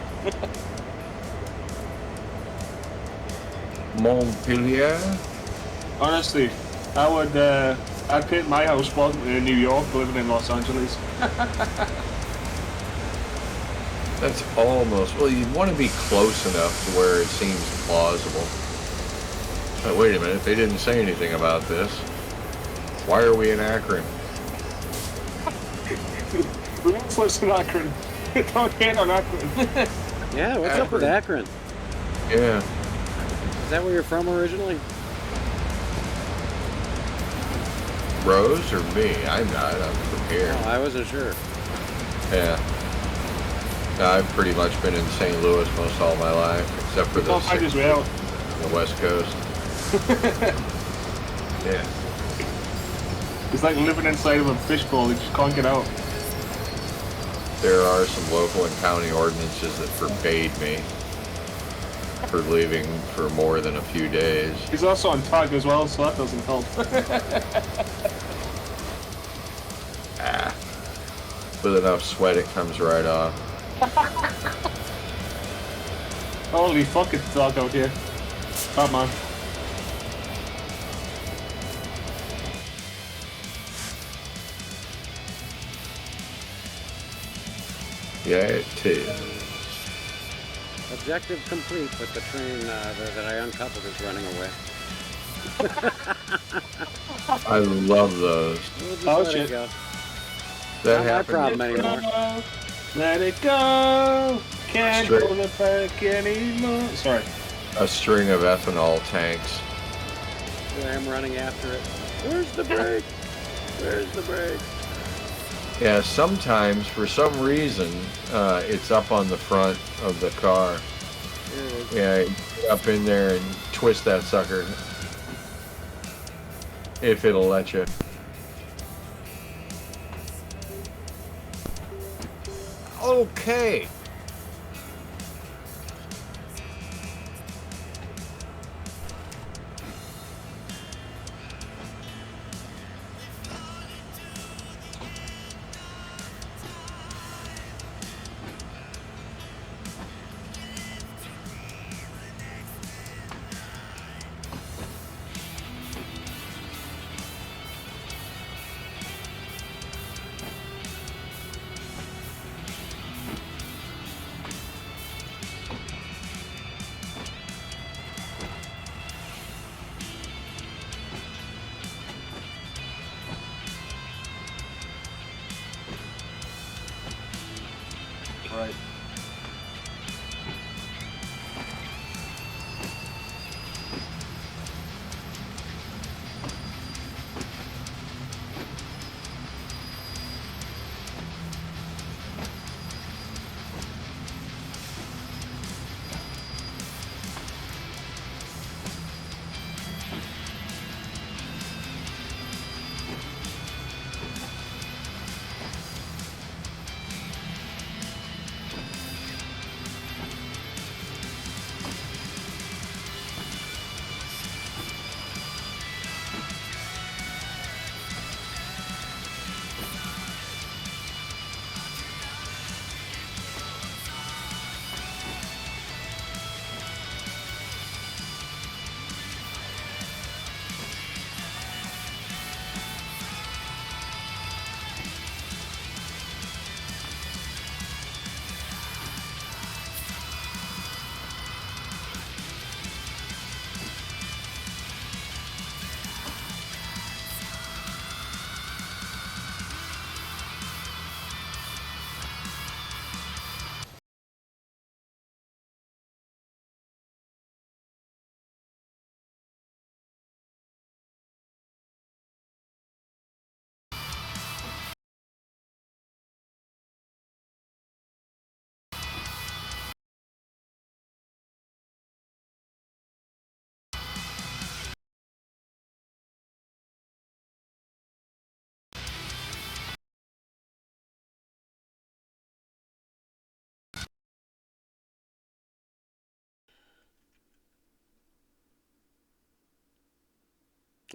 Montpellier? Honestly, I would, I'd paint my house welcome to New York, living in Los Angeles. That's almost, well, you want to be close enough to where it seems plausible. But wait a minute, they didn't say anything about this. Why are we in Akron? Let's listen to Akron. Don't hate on Akron. Yeah, what's up with Akron? Yeah. Is that where you're from originally? Rose or me? I'm not, I'm from here. Oh, I wasn't sure. Yeah. No, I've pretty much been in St. Louis most all my life, except for the West Coast. Yeah. It's like living inside of a fishbowl, you just can't get out. There are some local and county ordinances that forbade me for leaving for more than a few days. He's also on tag as well, so that doesn't help. With enough sweat, it comes right off. Holy fuck, it's dark out here. Come on. Yeah, it is. Objective complete, but the train that I uncoupled is running away. I love those. We'll just let it go. That Not happened. my problem anymore. Let it go. Can't go the back anymore. Sorry. A string of ethanol tanks. Here I am running after it. Where's the brake? Where's the brake? Yeah, sometimes, for some reason, it's up on the front of the car. Here it is. Yeah, get up in there and twist that sucker. If it'll let you. Okay. Right.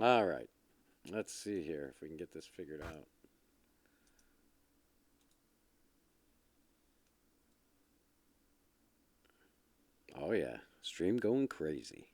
All right. Let's see here if we can get this figured out. Oh, yeah. Stream going crazy.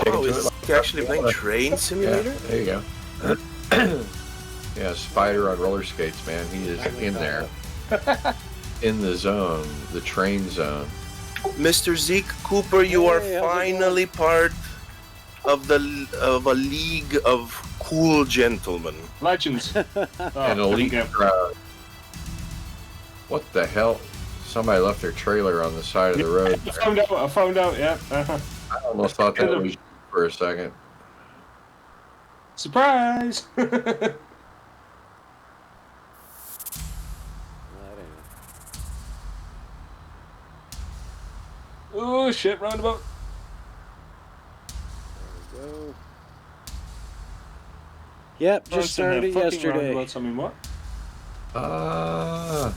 Oh, is he actually playing Train Simulator? Yeah, there you go. Yeah, Spider on roller skates, man. He is in there. In the zone, the train zone. Mr. Zeke Cooper, you are finally part of a league of cool gentlemen. Legends. An elite crowd. What the hell? Somebody left their trailer on the side of the road. I found out, yeah. I almost thought that was for a second. Surprise! Oh shit, roundabout. There we go. Yep, just started it yesterday. I mean, what? Ah.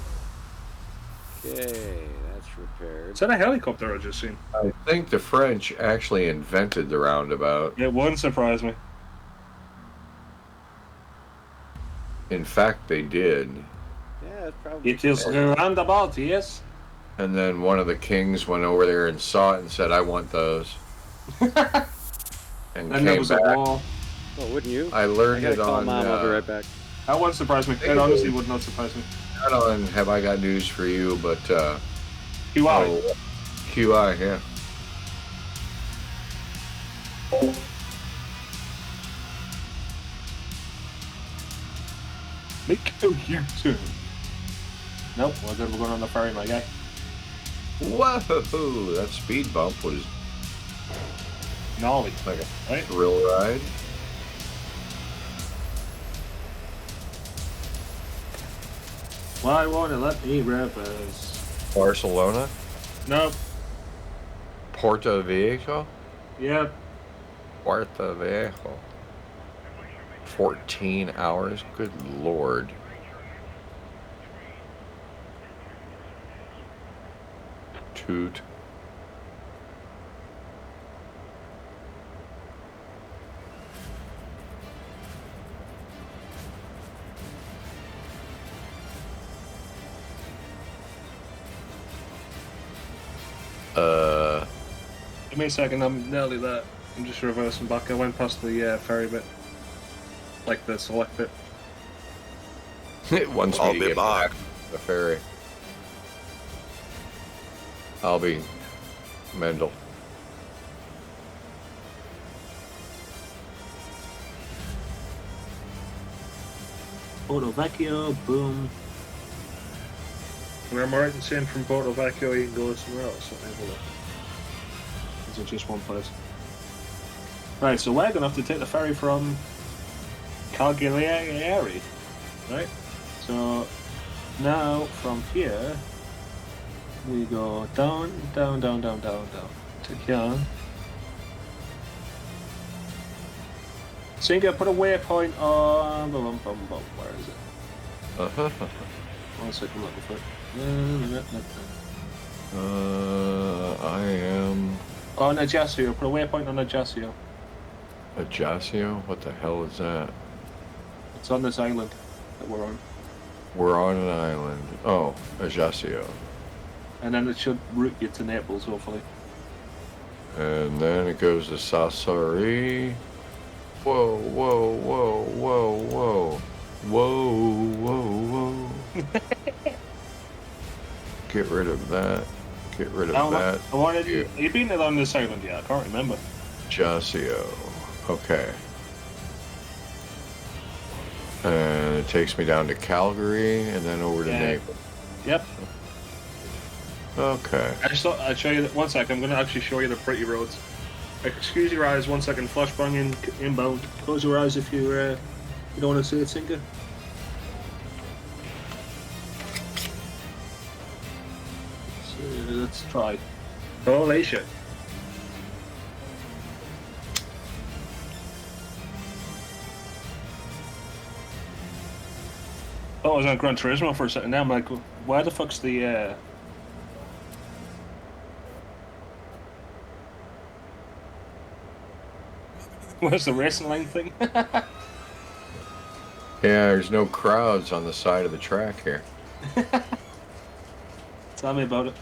Okay, that's repaired. Is that a helicopter I just seen? I think the French actually invented the roundabout. It wouldn't surprise me. In fact, they did. Yeah, it's probably. It is a roundabout, yes. And then one of the kings went over there and saw it and said, "I want those." And there came was back. a wall. Oh, wouldn't you? I learned gotta it call on. Mom. I'll be right back. That wouldn't surprise me. It honestly would not surprise me. Not on Have I Got News for You, but QI. oh, QI, yeah. Make a U-turn. Nope, we're good. We're going on the ferry, my guy. Whoa! That speed bump was gnarly. Like a right? thrill ride. Why won't it let me reverse? Barcelona? Nope. Porto Viejo? Yep. Puerto Viejo. 14 hours? Good lord. Toot. Give me a second, I'm nearly there. I'm just reversing back. I went past the ferry bit. Like the select bit. It wants me I'll to be get back. the ferry. I'll be Mendel. Porto Vecchio, boom. Where am I right in saying from Porto Vecchio you can go somewhere else? Let me have a look. Is it just one place? Right, so we're gonna have to take the ferry from Cagliari, right? So now from here we go down to here. So you can put a waypoint on. Where is it? 1 second, looking for it. I am On Ajaccio. Put a waypoint on Ajaccio. Ajaccio? What the hell is that? It's on this island that we're on. We're on an island. Oh, Ajaccio. And then it should route you to Naples, hopefully. And then it goes to Sassari. Whoa, whoa, whoa, whoa, whoa. Whoa, whoa, whoa. Get rid of that. Get rid of that. I wanted you. Have you been on this island yet? I can't remember. Ajaccio. Okay. And it takes me down to Calgary and then over to Naples. Yep. Okay. I just thought I'd show you. 1 second. I'm going to actually show you the pretty roads. Excuse your eyes. 1 second. Flashbang inbound. Close your eyes if you don't want to see it, Sinker. So let's try. Holy shit. Oh, I was on Gran Turismo for a second. Now I'm like, why the fuck's the where's the racing line thing? Yeah, there's no crowds on the side of the track here. Tell me about it.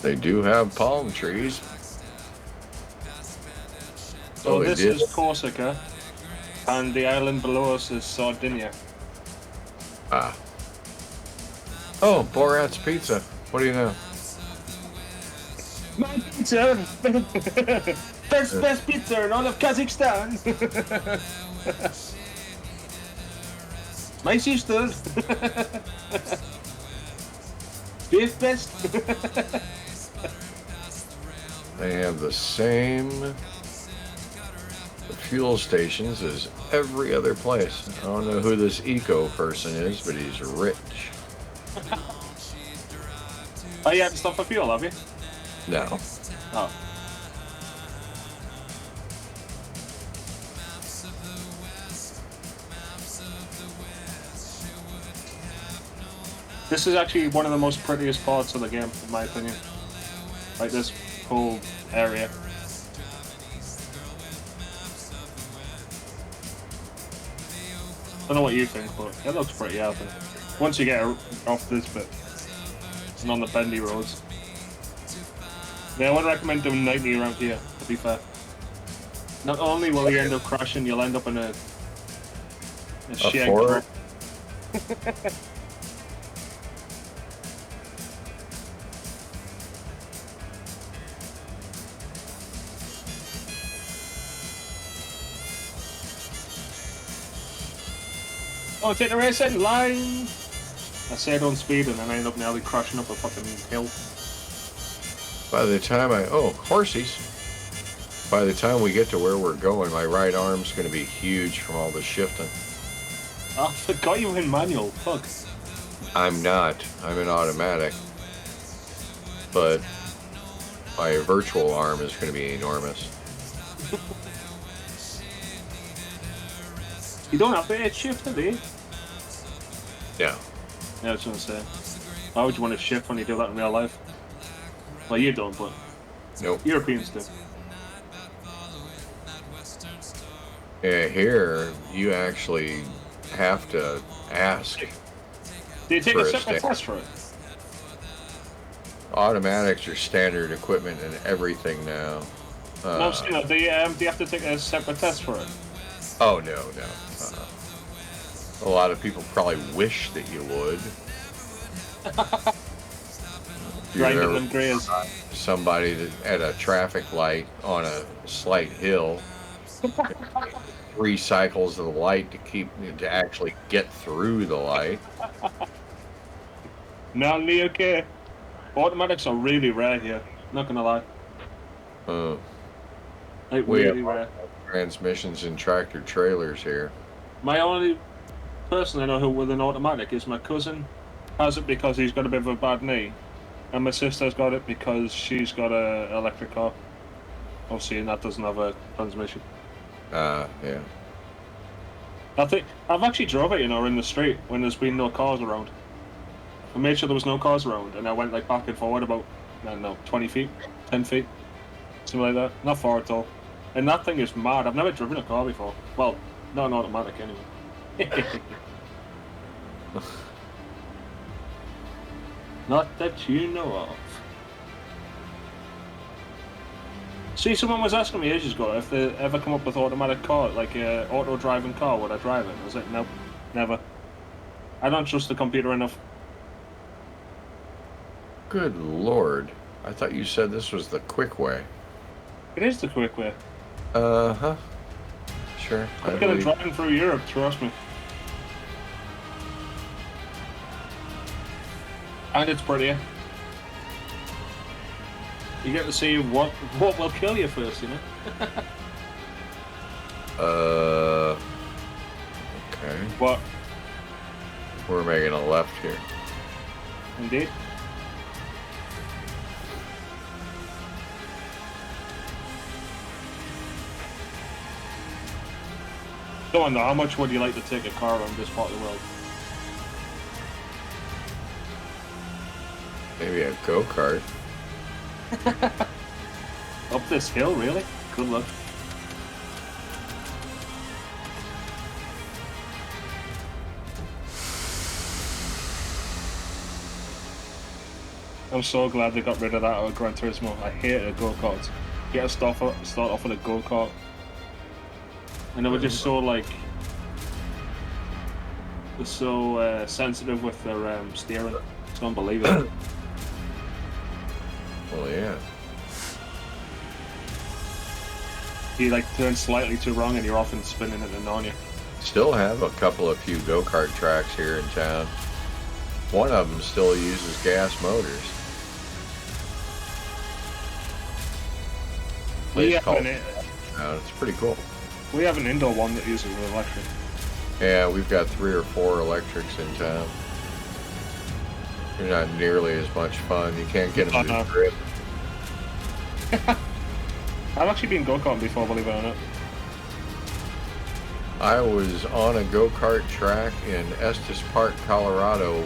They do have palm trees. So this is Corsica, and the island below us is Sardinia. Ah. Oh, Borat's Pizza. What do you know? My pizza! best pizza in all of Kazakhstan! My sister! Beef best! They have the same fuel stations as every other place. I don't know who this eco person is, but he's rich. Oh, you had to stop for fuel, have you? No. Oh. This is actually one of the most prettiest parts of the game, in my opinion. Like this whole area. I don't know what you think, but it looks pretty, I think. Once you get off this bit and on the bendy roads. Yeah, I would recommend doing 90 around here, to be fair. Not only will you end up crashing, you'll end up in a shared four? Oh, take the racing line! I say don't speed and then I end up nearly crashing up a fucking hill. By the time horsies. By the time we get to where we're going, my right arm's going to be huge from all the shifting. I forgot you were in manual. Fuck. I'm not. I'm in automatic. But my virtual arm is going to be enormous. You don't have to hit shift, do you? Yeah. Yeah, I was going to say. Why would you want to shift when you do that in real life? Well, you don't, but nope. Europeans do. Yeah, here you actually have to ask. Do you take a separate test for it? Automatics are standard equipment and everything now. No, I'm saying, do you have to take a separate test for it? Oh, no. A lot of people probably wish that you would. Grinding them greys. Somebody that at a traffic light on a slight hill, 3 cycles of the light to actually get through the light. No, okay. Automatics are really rare here. Not gonna lie. Like We really have rare. Transmissions and tractor trailers here. My only person I know who with an automatic is my cousin. Has it because he's got a bit of a bad knee, and my sister's got it because she's got a electric car. Obviously, and that doesn't have a transmission. Yeah. I think I've actually drove it, in the street when there's been no cars around. I made sure there was no cars around, and I went like back and forward about, I don't know, 20 feet, 10 feet, something like that. Not far at all. And that thing is mad. I've never driven a car before. Well, not an automatic anyway. Not that you know of. See, someone was asking me ages ago if they ever come up with automatic car, like an auto-driving car, would I drive it? I was like, nope, never. I don't trust the computer enough. Good Lord. I thought you said this was the quick way. It is the quick way. Uh-huh. Sure. I'm gonna driving through Europe, trust me. And it's prettier. You get to see what will kill you first, Okay. What? We're making a left here. Indeed. Go on though, how much would you like to take a car around this part of the world? Maybe a go-kart. Up this hill, really? Good luck. I'm so glad they got rid of that out of Gran Turismo. I hated go-karts. You get to start off with a go-kart. And they were just so sensitive with their steering. It's unbelievable. Well, yeah. You turn slightly too wrong and you're off and spinning it and on you. Still have a few go-kart tracks here in town. One of them still uses gas motors. It's pretty cool. We have an indoor one that uses electric. Yeah, we've got 3 or 4 electrics in town. They're not nearly as much fun. You can't get them to grip. I've actually been go-karting before, believe it or not. I was on a go-kart track in Estes Park, Colorado,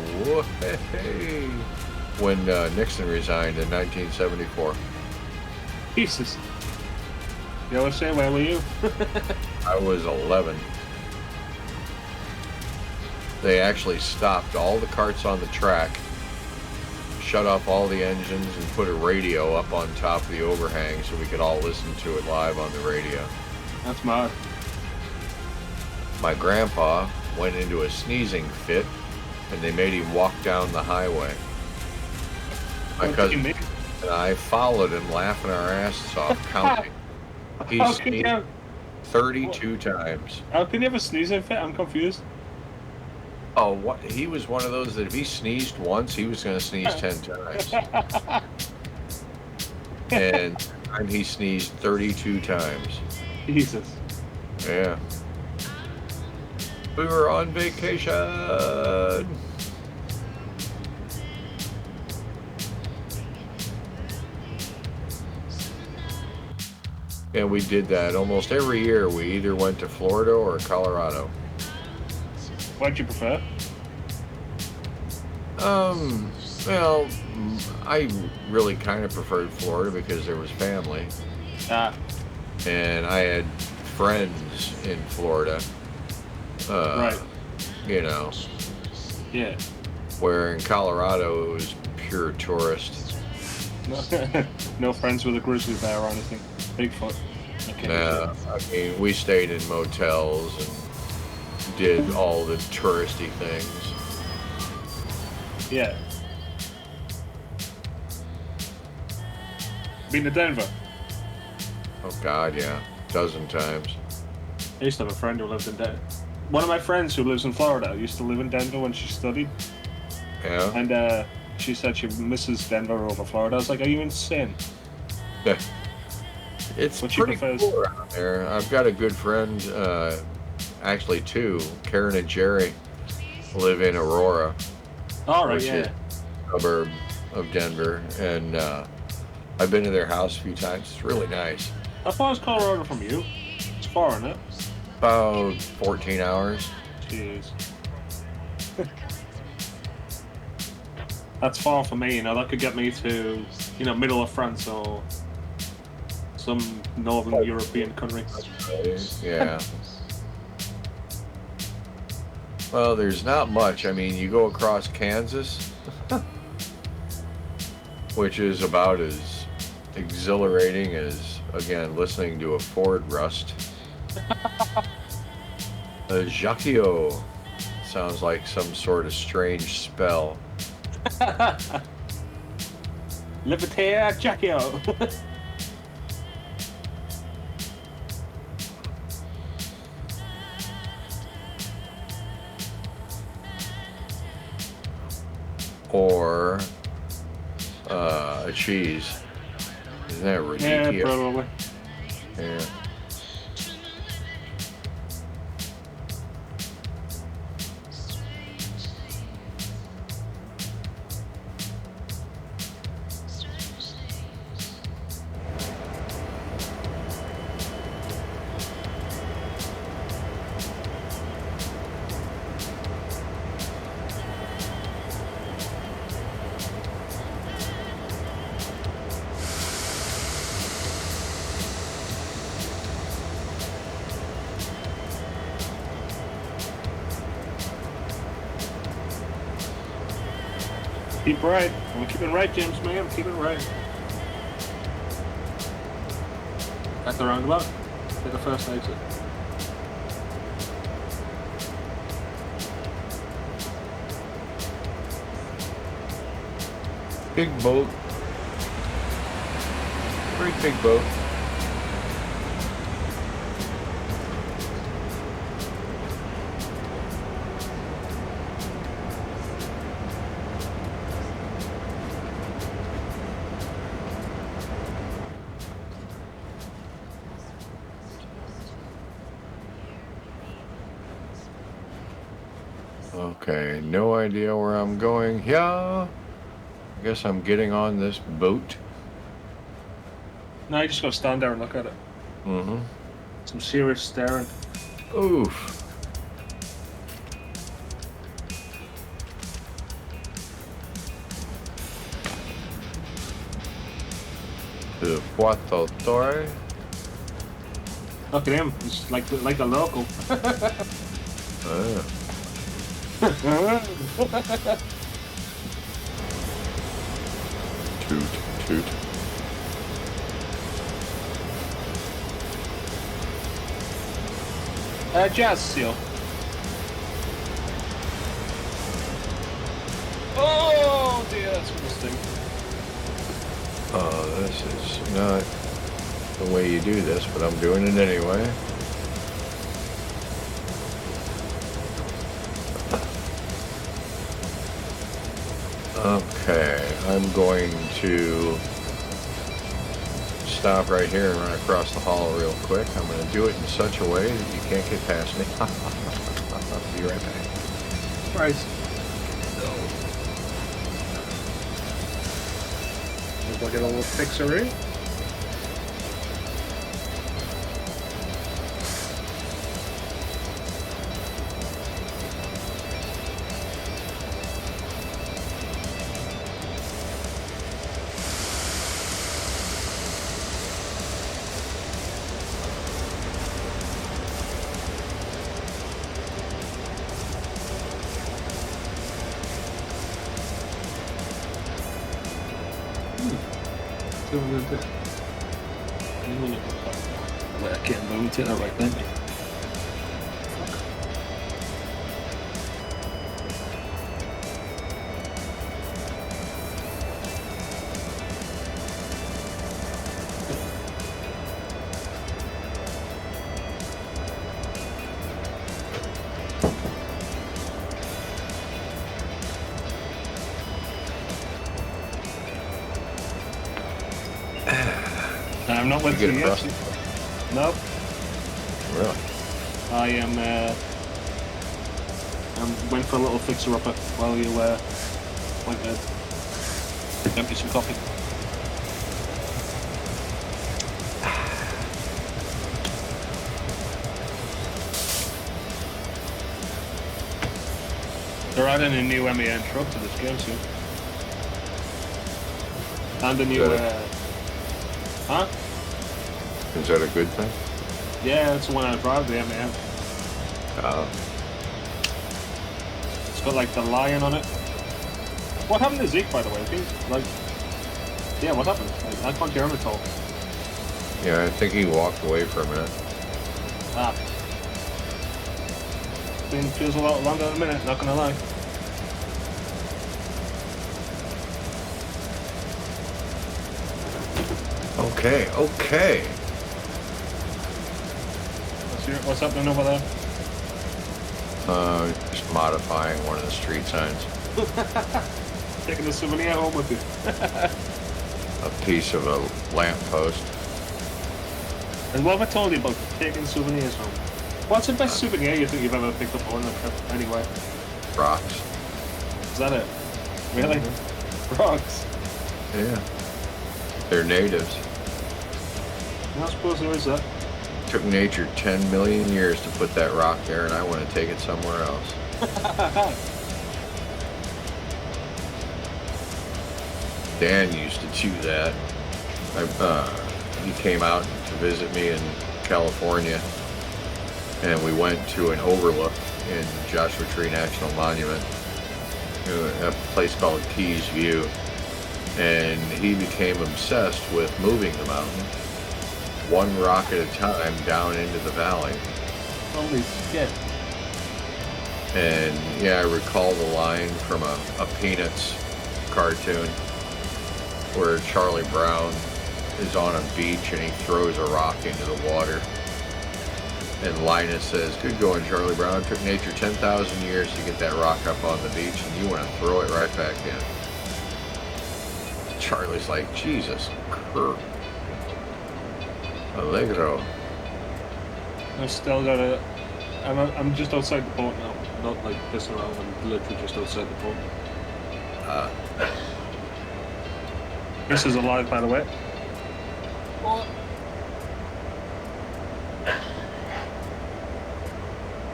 when Nixon resigned in 1974. Jesus. You always say, where were you? I was 11. They actually stopped all the carts on the track, shut off all the engines, and put a radio up on top of the overhang so we could all listen to it live on the radio. That's mad. My grandpa went into a sneezing fit, and they made him walk down the highway. My cousin and I followed him, laughing our asses off, counting. He sneezed 32 times. How can you have a sneezing fit? I'm confused. Oh, what? He was one of those that if he sneezed once, he was going to sneeze 10 times. And he sneezed 32 times. Jesus. Yeah. We were on vacation. And we did that almost every year. We either went to Florida or Colorado. What'd you prefer? Well, I really kind of preferred Florida because there was family. And I had friends in Florida. Right. You know. Yeah. Where in Colorado it was pure tourist. No friends with a grizzly bear or anything. Bigfoot. Okay. I mean, we stayed in motels and did all the touristy things. Yeah. Been to Denver? Oh God, yeah, a dozen times. I used to have a friend who lived in Denver. One of my friends who lives in Florida used to live in Denver when she studied. Yeah. And she said she misses Denver over Florida. I was like, are you insane? Yeah. It's pretty cool around there. I've got a good friend, actually two, Karen and Jerry, live in Aurora. All right, which is a suburb of Denver, and I've been to their house a few times. It's really nice. How far is Colorado from you? It's far, isn't it? About 14 hours. Jeez. That's far for me, you know. That could get me to, you know, middle of France or some northern European country. Yeah. Well, there's not much. I mean, you go across Kansas, which is about as exhilarating as, again, listening to a Ford rust. Jacquio sounds like some sort of strange spell. Libertaire Jacquio. Or a cheese. Isn't that ridiculous? Yeah, probably. Yeah. Keep right. I'm keeping right, James, man. Keeping right. At the roundabout. Take the first exit. Big boat. Pretty big boat. Okay, no idea where I'm going. Yeah, I guess I'm getting on this boat. No, you just gotta stand there and look at it. Mm-hmm. Some serious staring. Oof. The Puerto Torre. Look at him. He's like a local. Toot, toot. Jazz seal. Oh dear, that's gonna sting. Oh, this is not the way you do this, but I'm doing it anyway. Okay, I'm going to stop right here and run across the hall real quick. I'm going to do it in such a way that you can't get past me. I'll be right back. Right. Looks like a little fixery. Wait, I can't move to the right then. I'm not with you yet. Nope. Really? I am. Went for a little fixer up while you went to empty some coffee. They're adding a new MEN truck to this game soon. And a new. Huh? Is that a good thing? Yeah, that's the one I drive, the MEN. It's got like the lion on it. What happened to Zeke, by the way? Yeah, what happened? I can't hear him at all. Yeah, I think he walked away for a minute. Thing feels a lot longer than a minute, not gonna lie. Okay, okay. What's happening over there? Just modifying one of the street signs. Taking a souvenir home with you. A piece of a lamppost. And what have I told you about taking souvenirs home? What's the best souvenir you think you've ever picked up on a trip anyway? Rocks. Is that it? Really? Rocks? Yeah. They're natives. I suppose there is that. Took nature 10 million years to put that rock there, and I want to take it somewhere else. Dan used to chew that. He came out to visit me in California, and we went to an overlook in Joshua Tree National Monument, a place called Keys View, and he became obsessed with moving the mountain one rock at a time down into the valley. Holy shit. And yeah, I recall the line from a Peanuts cartoon where Charlie Brown is on a beach and he throws a rock into the water. And Linus says, "Good going, Charlie Brown. It took nature 10,000 years to get that rock up on the beach, and you want to throw it right back in." Charlie's like, "Jesus, Kirk. Allegro." I've still got a... I'm just outside the boat now. Not like pissing around, I'm literally just outside the boat. Chris is alive, by the way.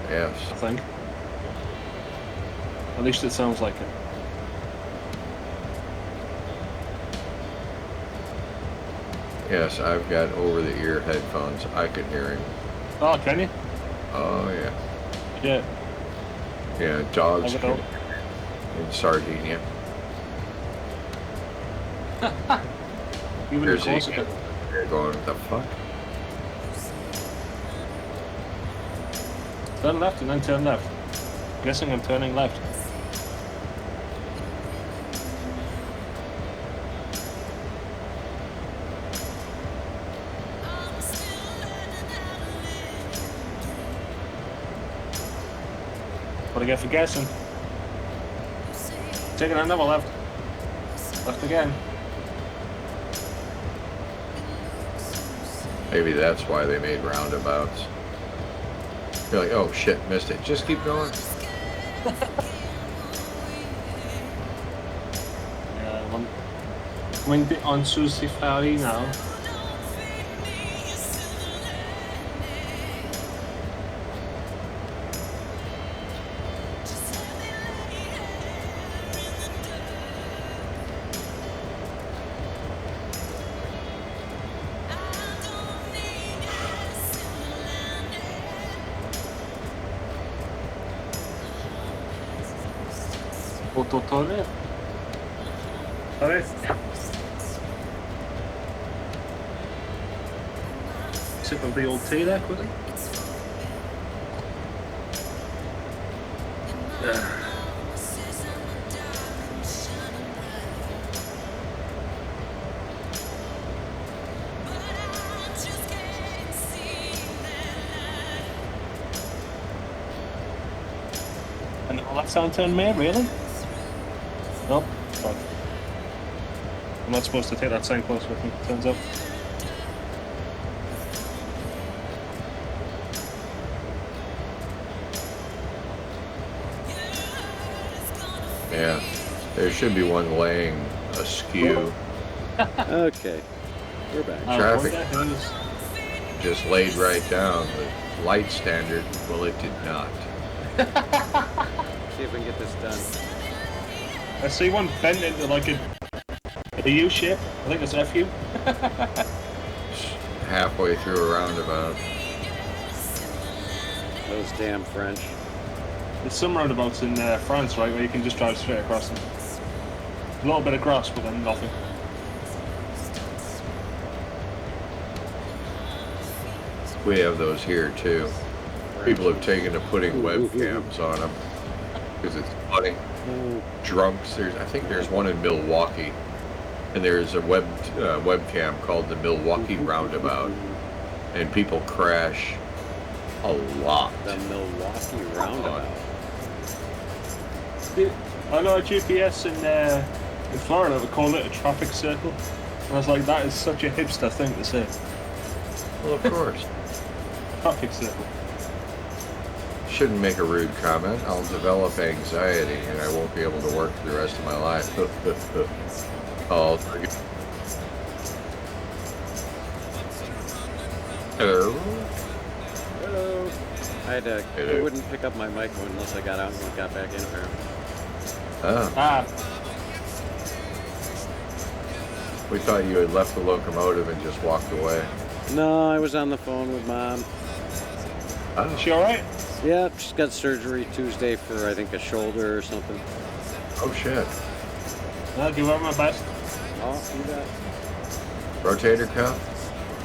Yes. I think. At least it sounds like it. Yes, I've got over-the-ear headphones. I can hear him. Oh, can you? Oh, yeah. Yeah. Yeah, dogs Have it can out. in Sardinia. Even Here's in Zeke. Corsica. They're going, what the fuck? Turn left and then turn left. Guessing I'm turning left. What do I get for guessing? Taking another left. Left again. Maybe that's why they made roundabouts. You're like, oh shit, missed it. Just keep going. Coming on Susie Ferry now. Autotone. Sip of the old tea there, quickly. And all that sound turned me, really? Nope. Fuck. I'm not supposed to take that signpost with me, turns out. Yeah. There should be one laying askew. Okay. We're back. Traffic just laid right down. The light standard, well, it did not. See if we can get this done. I see one bent into like a U shape. I think it's FU. Halfway through a roundabout. Those damn French. There's some roundabouts in France, right, where you can just drive straight across them. A little bit of grass, but then nothing. We have those here too. People have taken to putting webcams on them because it's funny. Drunks. I think there's one in Milwaukee, and there's a webcam called the Milwaukee Roundabout, and people crash a lot. The Milwaukee Roundabout. I know a GPS in Florida would call it a traffic circle, and I was like, that is such a hipster thing to say. Well, of course. Traffic circle. Shouldn't make a rude comment. I'll develop anxiety and I won't be able to work for the rest of my life. Oh, hello. Hello. I had to. It wouldn't pick up my mic unless I got out and got back in here. Oh. We thought you had left the locomotive and just walked away. No, I was on the phone with Mom. Oh. Is she alright? Yeah, she's got surgery Tuesday for, I think, a shoulder or something. Oh, shit. I'll give her my best. Oh, you got. Rotator cuff?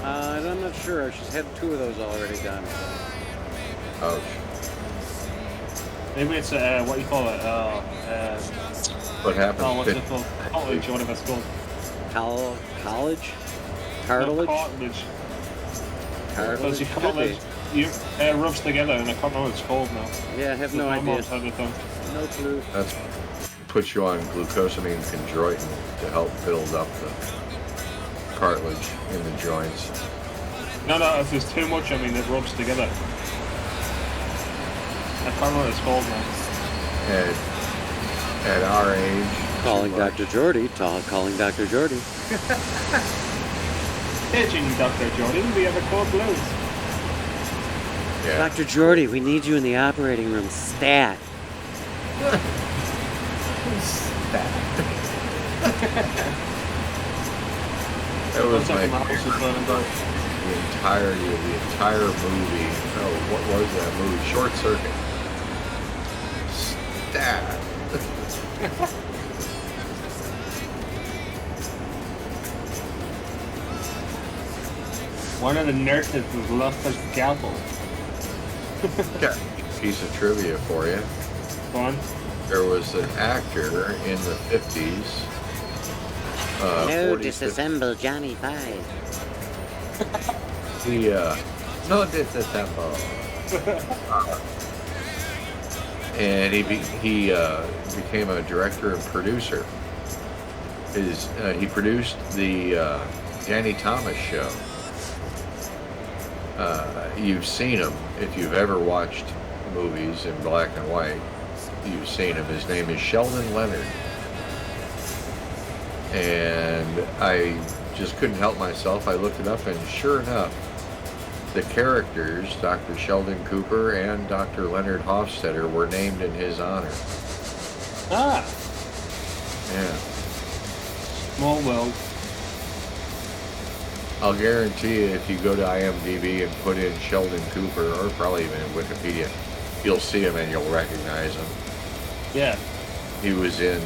I'm not sure. She's had 2 of those already done. Ouch. Maybe it's, what do you call it? What happened? Oh, what's it called? Cartilage, or whatever it's called. College? Cartilage? No, cartilage. Cartilage? Your cartilage, you rubs together, and I can't remember what it's called now. Yeah, I have no idea. No clue. That's puts you on glucosamine chondroitin to help build up the cartilage in the joints. No, if there's too much, I mean, it rubs together. I can't remember what it's called now. At our age... Calling Dr. Jordy. Calling Dr. Jordy. Paging Dr. Jordan, we have a code blues. Yeah. Dr. Jordy, we need you in the operating room. Stat. That was One my second, my house is burning down. the entirety of the entire movie. Oh, what was that movie? Short Circuit. Stat. One of the nurses was lost her scalpel. Got a piece of trivia for you. Go on. There was an actor in the 50s. No, 40s, disassemble Johnny 5. He, no disassemble. And he became a director and producer. He produced the Danny Thomas show. You've seen him if you've ever watched movies in black and white. You've seen him. His name is Sheldon Leonard. And I just couldn't help myself. I looked it up, and sure enough, the characters, Dr. Sheldon Cooper and Dr. Leonard Hofstadter, were named in his honor. Ah! Yeah. Small world. I'll guarantee you, if you go to IMDb and put in Sheldon Cooper, or probably even in Wikipedia, you'll see him and you'll recognize him. Yeah. He was in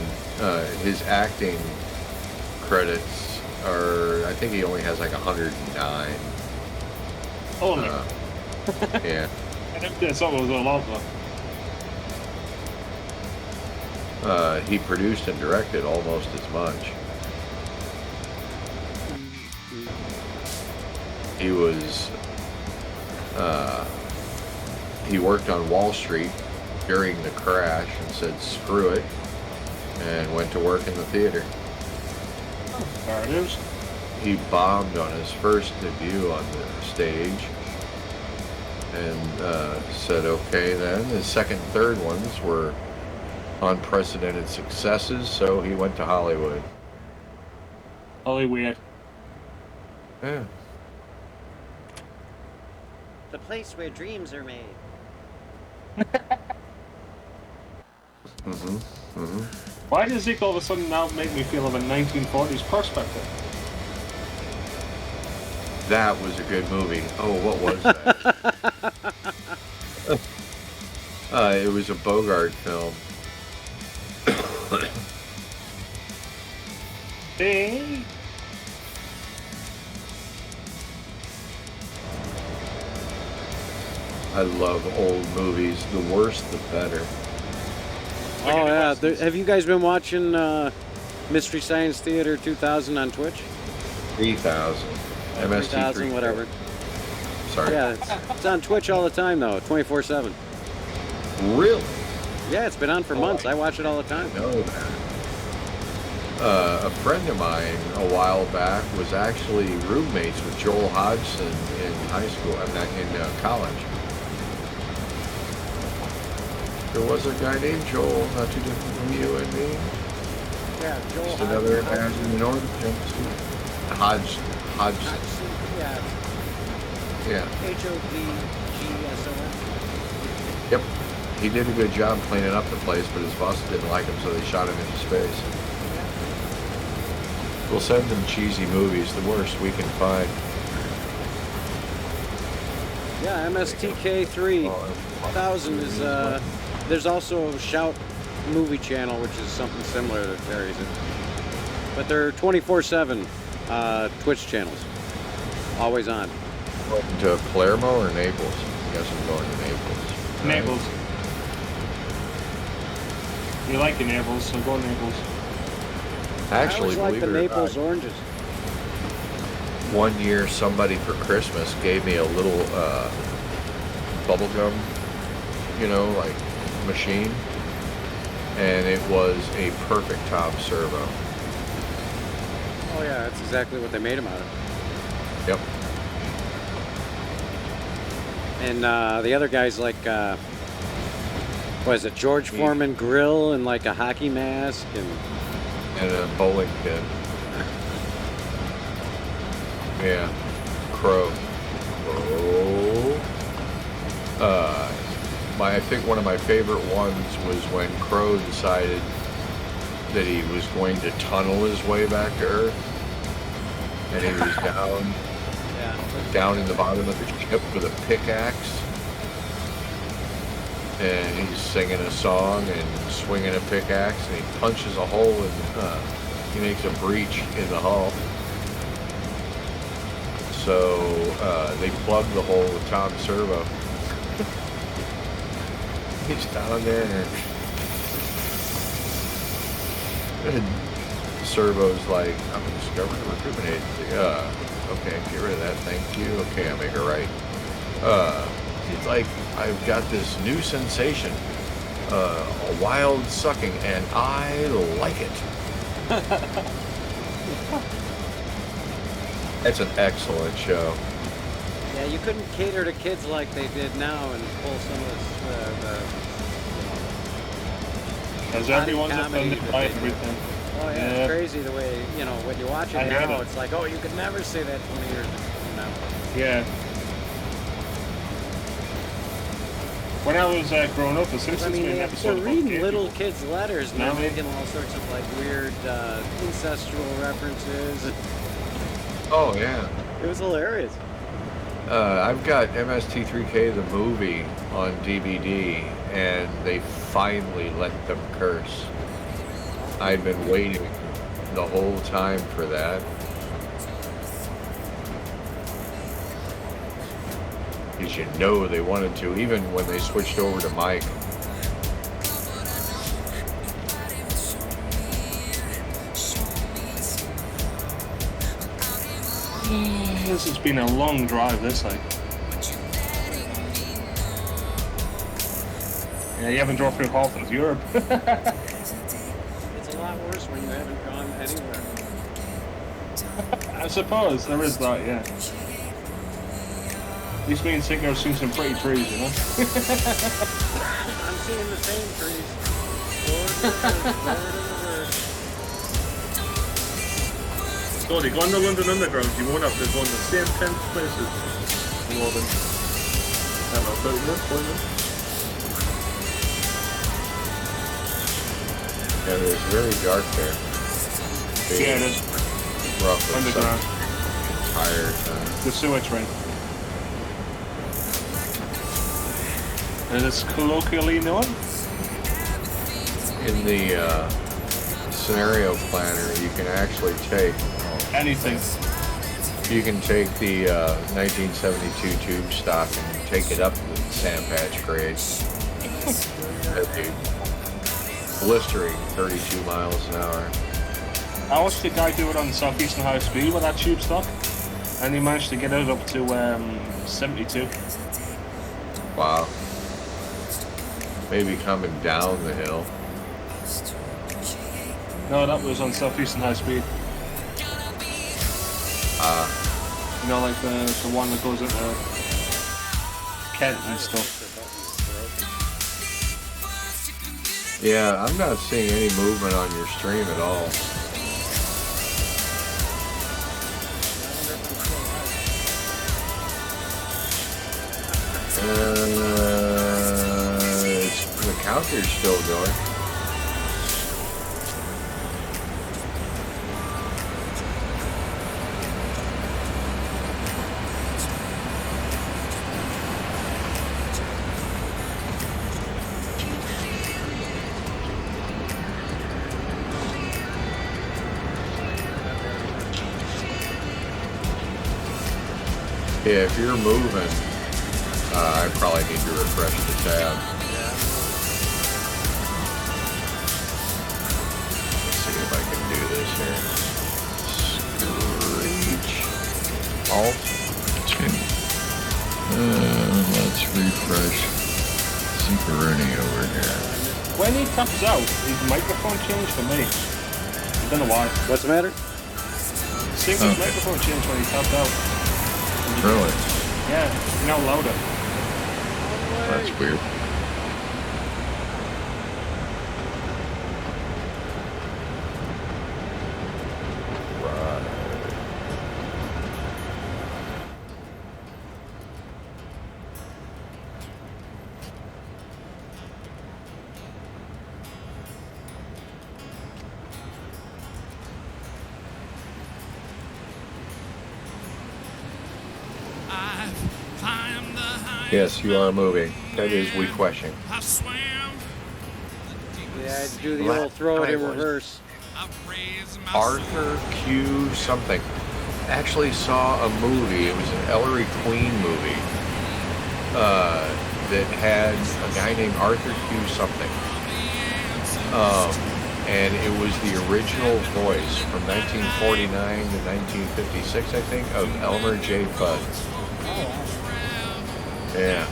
his acting credits are, I think he only has like 109. Only. Yeah. I think that's all was a lot though. He produced and directed almost as much. He was, he worked on Wall Street during the crash and said, screw it, and went to work in the theater. There it is. He bombed on his first debut on the stage and said, okay then. His second and third ones were unprecedented successes, so he went to Hollywood. Hollywood. Yeah. The place where dreams are made. Why does Zeke all of a sudden now make me feel of a 1940s perspective? That was a good movie. Oh, what was that? It was a Bogart film. Hey. I love old movies. The worse, the better. Oh, yeah. Have you guys been watching Mystery Science Theater 2000 on Twitch? 3000. MST 3000, whatever. Sorry. Yeah, it's on Twitch all the time, though, 24/7. Really? Yeah, it's been on for months. I watch it all the time. I know that. A friend of mine a while back was actually roommates with Joel Hodgson in high school. I'm not in college. There was a guy named Joel, not too different from you and me. Yeah, Joel Just another imaginary organ. Hodgson. Yeah. Yeah. Hodgson. Yep. He did a good job cleaning up the place, but his boss didn't like him, so they shot him into space. We'll send them cheesy movies, the worst we can find. Yeah, MSTK 3000 is, there's also a Shout movie channel, which is something similar that carries it. But they're 24/7 Twitch channels. Always on. To Palermo or Naples? I guess I'm going to Naples. Right? Naples. You like the Naples, so go Naples. Actually, I always like the Naples not, oranges. one year somebody for Christmas gave me a little bubble gum, like machine, and it was a perfect Tom Servo. Oh yeah, that's exactly what they made them out of. Yep. And the other guy's like, what is it, George Foreman grill and like a hockey mask and a bowling pin. Yeah. Crow. I think one of my favorite ones was when Crow decided that he was going to tunnel his way back to Earth, and he was down in the bottom of the ship with a pickaxe, and he's singing a song and swinging a pickaxe, and he punches a hole in, he makes a breach in the hull. So they plugged the hole with Tom Servo. He's down there, and Servo's like, I'm a discovery recruitment agency. Okay, get rid of that, thank you. Okay, I'll make it right. He's like, I've got this new sensation, a wild sucking, and I like it. That's an excellent show. Yeah, you couldn't cater to kids like they did now and pull some of this, Because everyone's offended by everything. Oh yeah, it's crazy the way, you know, when you watch it now, it's like, oh, you could never say that 20 years from now. Yeah. When I was growing up, the Simpsons made an episode they're about reading gay little people. kids' letters and they're making all sorts of like weird incestual references. Oh yeah. It was hilarious. I've got MST3K the movie on DVD, and they finally let them curse. I've been waiting the whole time for that. Because you know they wanted to, even when they switched over to Mike. This has been a long drive, this like. Yeah, you haven't drove through half of Europe. It's a lot worse when you haven't gone anywhere. I suppose there is that, yeah. At least me and Signo have seen some pretty trees, you know? I'm seeing the same trees. So they go on the London Underground, you won't have to go in the same 10 places. More than, I don't know, 30 minutes, 40 minutes. Yeah, it was very dark there. Yeah, it is. Rough Underground. Entire time. The sewer train. And it's colloquially known? In the scenario planner, you can actually take anything. You can take the 1972 tube stock and take it up with sand patch grades at the blistering 32 miles an hour. I watched the guy do it on Southeastern High Speed with that tube stock, and he managed to get it up to 72. Wow. Maybe coming down the hill. No, that was on Southeastern High Speed. You know, like the one that goes into Kent and stuff. Yeah, I'm not seeing any movement on your stream at all. The counter's still going. Yeah, if you're moving, I probably need to refresh the tab. Let's see if I can do this here. Screech. Alt. Let's refresh Zincaroni over here. When he taps out, his microphone changed for me. I don't know why. What's the matter? Sigma's microphone changed when he tapped out. Really? Yeah, now louder. That's weird. Yes, you are moving. That is refreshing. Yeah, I'd do the old throw it in reverse. Arthur Q. something. Actually saw a movie. It was an Ellery Queen movie that had a guy named Arthur Q. something. And it was the original voice from 1949 to 1956, I think, of Elmer J. Fudd. Yeah.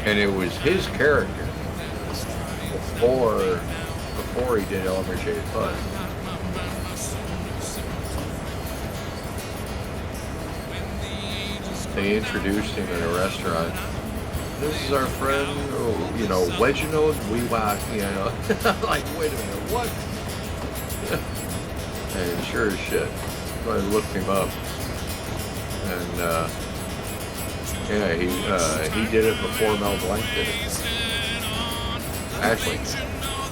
And it was his character before he did Elmer J. Fudd. They introduced him in a restaurant. This is our friend, Reginald. We walk, like, wait a minute, what? And sure as shit, so I looked him up, and he did it before Mel Blanc did it. Actually,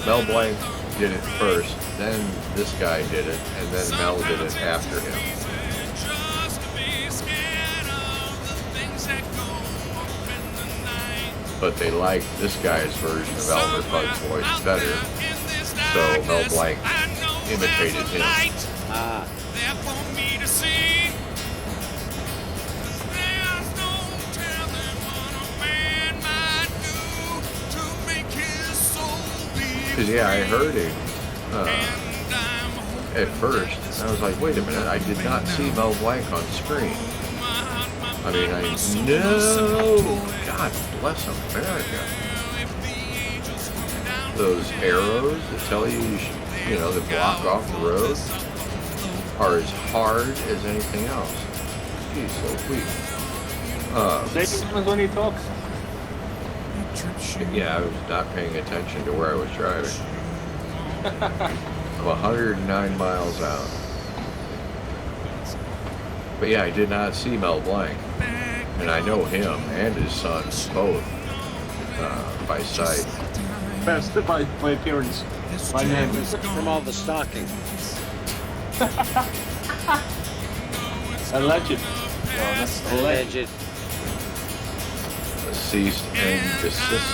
Mel Blanc did it first, then this guy did it, and then Mel did it after him. But they liked this guy's version of Elmer Fudd's voice better, so Mel Blanc imitated him. Because, yeah, I heard him at first, and I was like, wait a minute, I did not see Mel Blanc on screen. I mean, no! God bless America. Those arrows that tell you, that block off the road are as hard as anything else. Geez, so weak. When he talks. Yeah, I was not paying attention to where I was driving. I'm 109 miles out. But yeah, I did not see Mel Blanc. And I know him and his son both by sight. Best by appearance. My name is from all the stalking. Alleged. Alleged. Ceased and desist.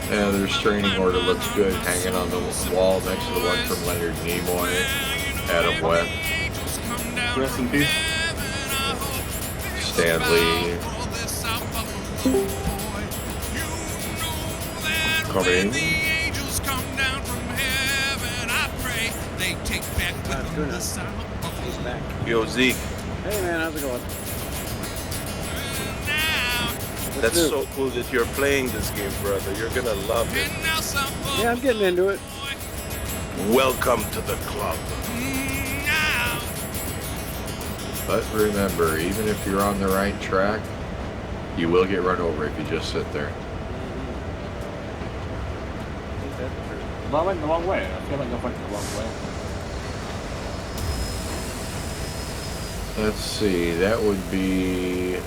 Yeah, their restraining order looks good, hanging on the wall next to the one from Leonard Nimoy, Adam West. Rest in peace. Stan Lee. Coming. He's back. Yo, Zeke. Hey, man, how's it going? That's so cool that you're playing this game, brother. You're gonna love it. Yeah, I'm getting into it. Welcome to the club. But remember, even if you're on the right track, you will get run over if you just sit there. Well, I went the wrong way. I feel like I went the wrong way. Let's see, that would be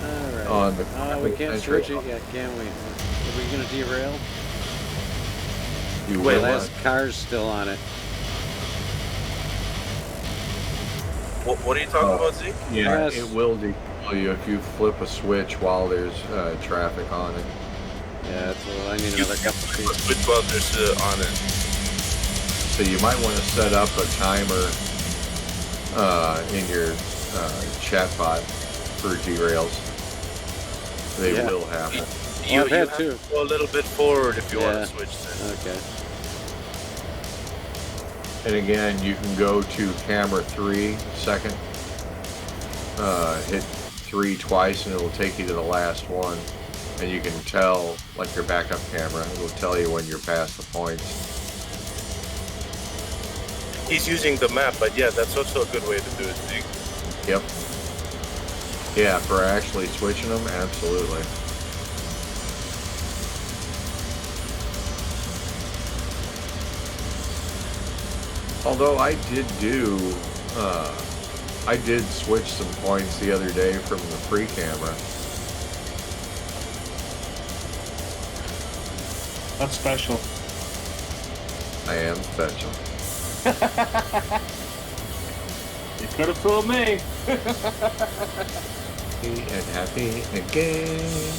Alright. on the we can't switch it yet, can we? Are we going to derail? You The will last car's still on it. What are you talking about, Zeke? Yeah, Yes. it will derail you if you flip a switch while there's traffic on it. Yeah, that's what I need another cup of tea. Switch while there's on it. So you might want to set up a timer in your chatbot for derails. They will happen. You I've had have two. to go a little bit forward if you want to switch then. Okay. And again, you can go to camera 3 second, hit 3 twice and it'll take you to the last one. And you can tell, like your backup camera, it'll tell you when you're past the points. He's using the map, but yeah, that's also a good way to do it, Zeke. Yep. Yeah, for actually switching them, absolutely. Although I did switch some points the other day from the free camera. That's special. I am special. You could have fooled me. And happy again.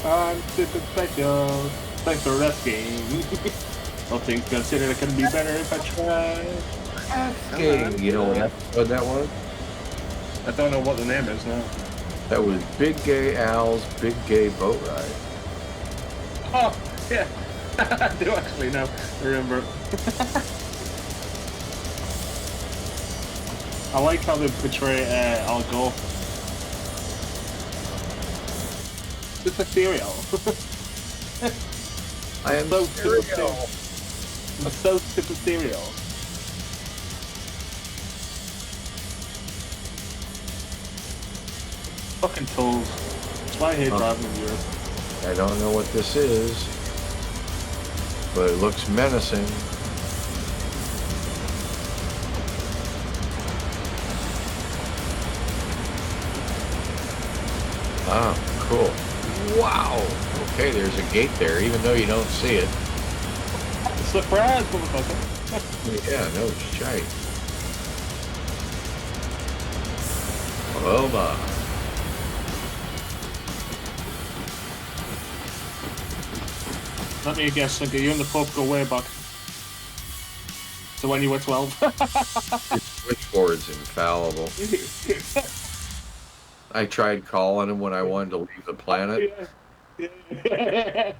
I'm super special. Thanks for asking. All things considered, it could be better if I tried. Asking. You know what episode that was? I don't know what the name is now. That was Big Gay Al's Big Gay Boat Ride. Oh, yeah. I do actually now remember. I like how they portray Al Gore. It's a cereal. I am so cereal. I'm so super cereal. Fucking tools. That's why I hate driving in Europe. I don't know what this is, but it looks menacing. Oh, cool. Wow. Okay, there's a gate there, even though you don't see it. Surprise, motherfucker. Yeah, no shite. Oh my. Let me guess, Linker, you and the Pope go way back. So when you were 12. Switchboard's infallible. I tried calling him when I wanted to leave the planet. Yeah.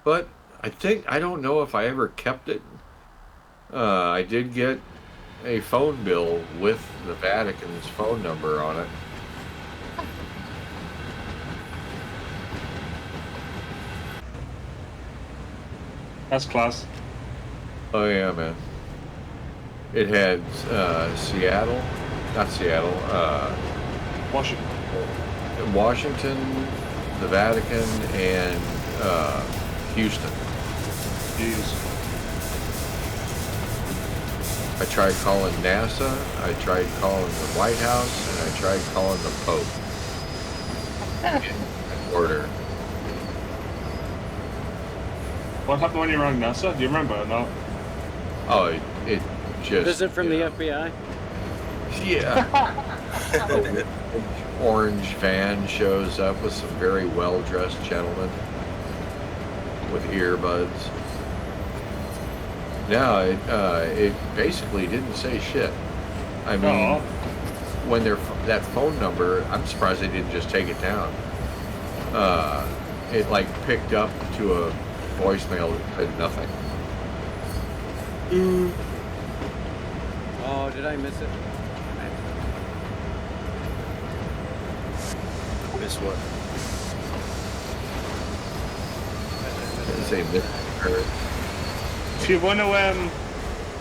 But I don't know if I ever kept it. I did get a phone bill with the Vatican's phone number on it. That's class. Oh yeah, man. It had Seattle, not Seattle, Washington, the Vatican, and Houston. Jeez. I tried calling NASA, I tried calling the White House, and I tried calling the Pope. In order. What happened when you rang NASA? Do you remember or not? Oh, it just... Visit from the FBI? Yeah. Orange van shows up with some very well-dressed gentlemen with earbuds. No, it basically didn't say shit. I mean, when that phone number, I'm surprised they didn't just take it down. It like picked up to a voicemail that said nothing. Oh, did I miss it? Miss what? Say if you want to,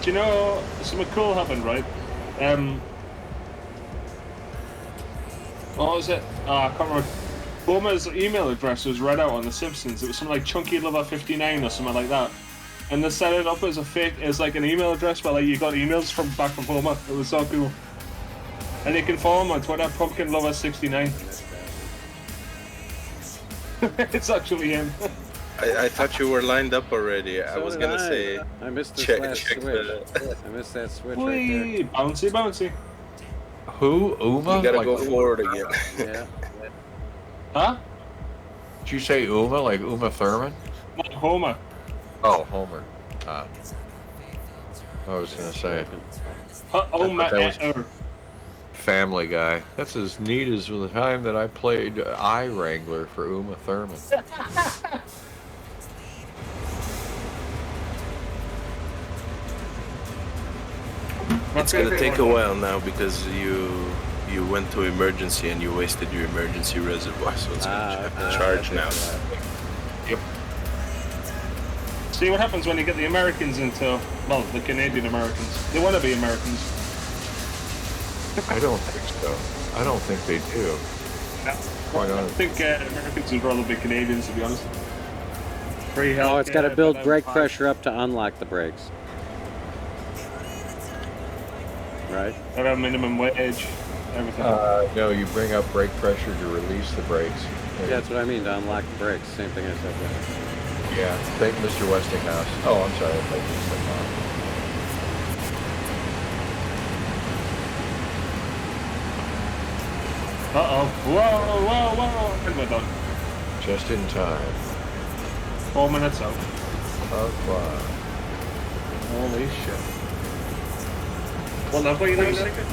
do you know something cool happened, right? What was it? I can't remember. Homer's email address was read out on The Simpsons. It was something like Chunky Lover 59 or something like that. And they set it up as a fake, as like an email address where like you got emails from back from Homer. It was so cool. And you can follow him on Twitter, Pumpkin Lover 69. It's actually him. I thought you were lined up already. I was gonna say. I missed this check last switch. I missed that switch right there. Bouncy, bouncy. Who? Uma? You gotta like go forward again. Yeah. Huh? Did you say Uma, like Uma Thurman? No, Homer. Oh, Homer. I was gonna say. Family Guy. That's as neat as the time that I played Eye Wrangler for Uma Thurman. It's gonna take a while now because you went to emergency and you wasted your emergency reservoir, so it's gonna charge now. Yep. See what happens when you get the Americans into, well, the Canadian Americans. They want to be Americans. I don't think so. I don't think they do. No. Quite I honest. think Americans would rather be Canadians, to be honest. Free health. Oh, it's got to build brake pressure up to unlock the brakes. Right. Have a minimum wage. everything. No, you bring up brake pressure to release the brakes. Yeah, that's what I mean, to unlock the brakes. Same thing I said there. Yeah, thank Mr. Westinghouse. Oh, I'm sorry, I played this thing off. Uh-oh. Whoa. And we're done. Just in time. 4 minutes out. Clock. Holy shit. What level are you doing, Erica?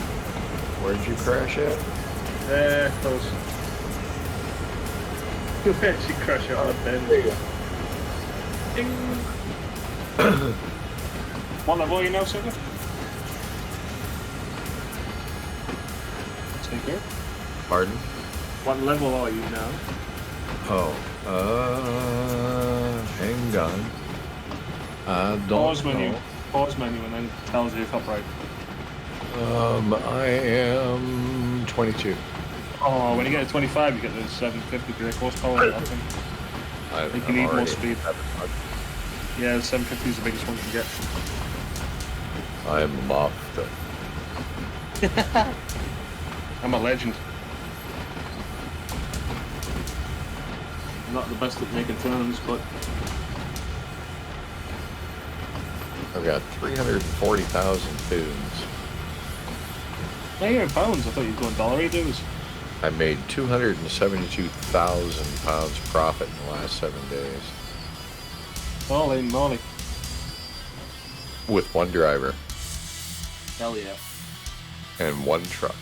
Where'd you crash at? Close. You actually crash out on Ben. Ding. What level are you now, Sugar? Take it. Pardon? What level are you now? Oh, hang on. I don't know. Pause menu and then tells you if upright. I am 22. Oh, when you get to 25, you get the 750 brake horsepower. I think you need more speed. Yeah, the 750 is the biggest one you can get. I'm muffed. I'm a legend. I'm not the best at making turns, but I've got 340,000 tunes. now you're in pounds. I thought you were going dollar dues. I made 272,000 pounds profit in the last 7 days. Holy moly. With one driver. Hell yeah. And one truck.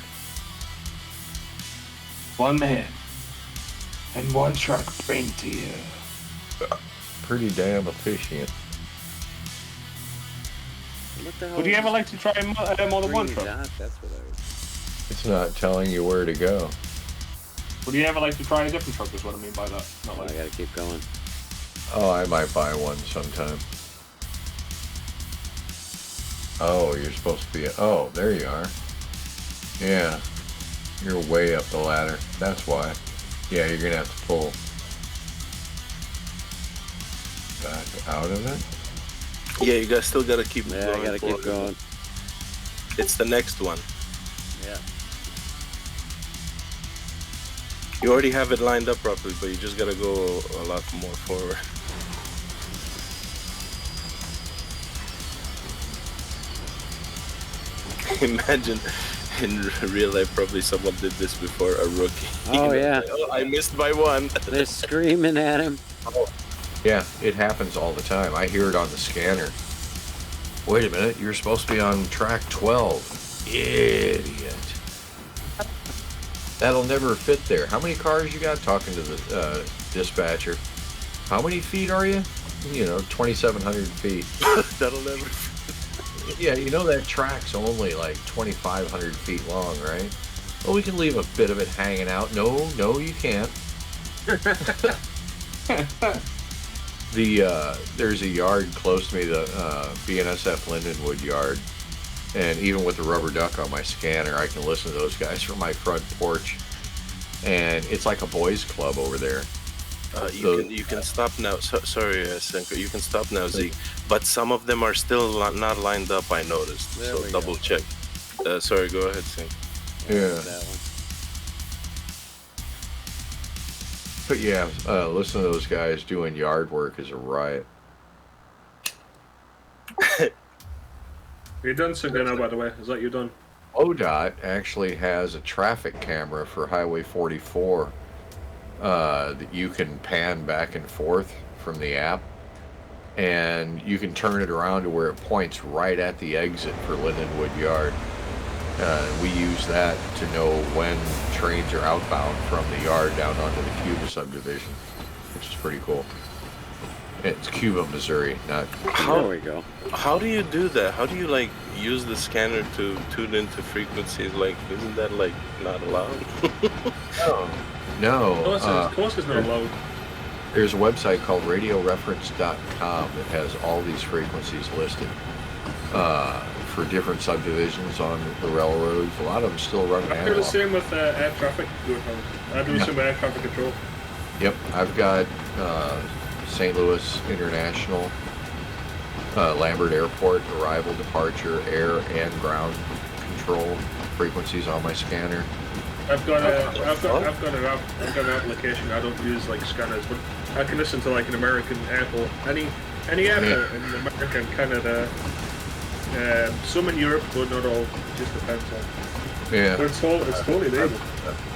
One man. And one truck bring to you. Pretty damn efficient. What the hell? Would you ever like to try more than one truck? That's what I was... It's not telling you where to go. Would you ever like to try a different truck is what I mean by that. Not like I gotta keep going. Oh, I might buy one sometime. Oh, you're supposed to be... Oh, there you are. Yeah. You're way up the ladder. That's why. Yeah, you're gonna have to pull back out of it. Yeah, you guys still gotta keep going. I gotta keep going. It's the next one. Yeah. You already have it lined up properly, but you just gotta go a lot more forward. Imagine in real life, probably someone did this before, a rookie. Oh, yeah. Oh, I missed by one. They're screaming at him. Oh. Yeah, it happens all the time. I hear it on the scanner. Wait a minute, you're supposed to be on track 12. Idiot. That'll never fit there. How many cars you got? Talking to the dispatcher. How many feet are you? 2,700 feet. That'll never. Yeah, you know that track's only like 2,500 feet long, right? Well, we can leave a bit of it hanging out. No, you can't. There's a yard close to me, the BNSF Lindenwood yard, and even with the rubber duck on my scanner, I can listen to those guys from my front porch, and it's like a boys' club over there. You can stop now. Sorry, Senko, you can stop now, Zeke. But some of them are still not lined up. I noticed. So double check. Sorry, go ahead, Senko. Yeah. But yeah, listen to those guys doing yard work is a riot. You're done, Senko, now, by the way. Is that you done? ODOT actually has a traffic camera for Highway 44 that you can pan back and forth from the app, and you can turn it around to where it points right at the exit for Lindenwood Yard. We use that to know when trains are outbound from the yard down onto the Cuba subdivision, which is pretty cool. It's Cuba, Missouri, not Cuba. There we go. How do you do that? How do you use the scanner to tune into frequencies? Isn't that not allowed? No. Of course it's not allowed. There's a website called radioreference.com that has all these frequencies listed for different subdivisions on the railroads. A lot of them still run I do analog. the same with air traffic. I do the same with air traffic control. Yep, I've got St. Louis International, Lambert Airport, arrival, departure, air and ground control. frequencies on my scanner. I've got an application. I don't use like scanners, but I can listen to like an American airport, any airport in America and Canada. Some in Europe, but not all. It just depends on. Yeah. But it's totally legal.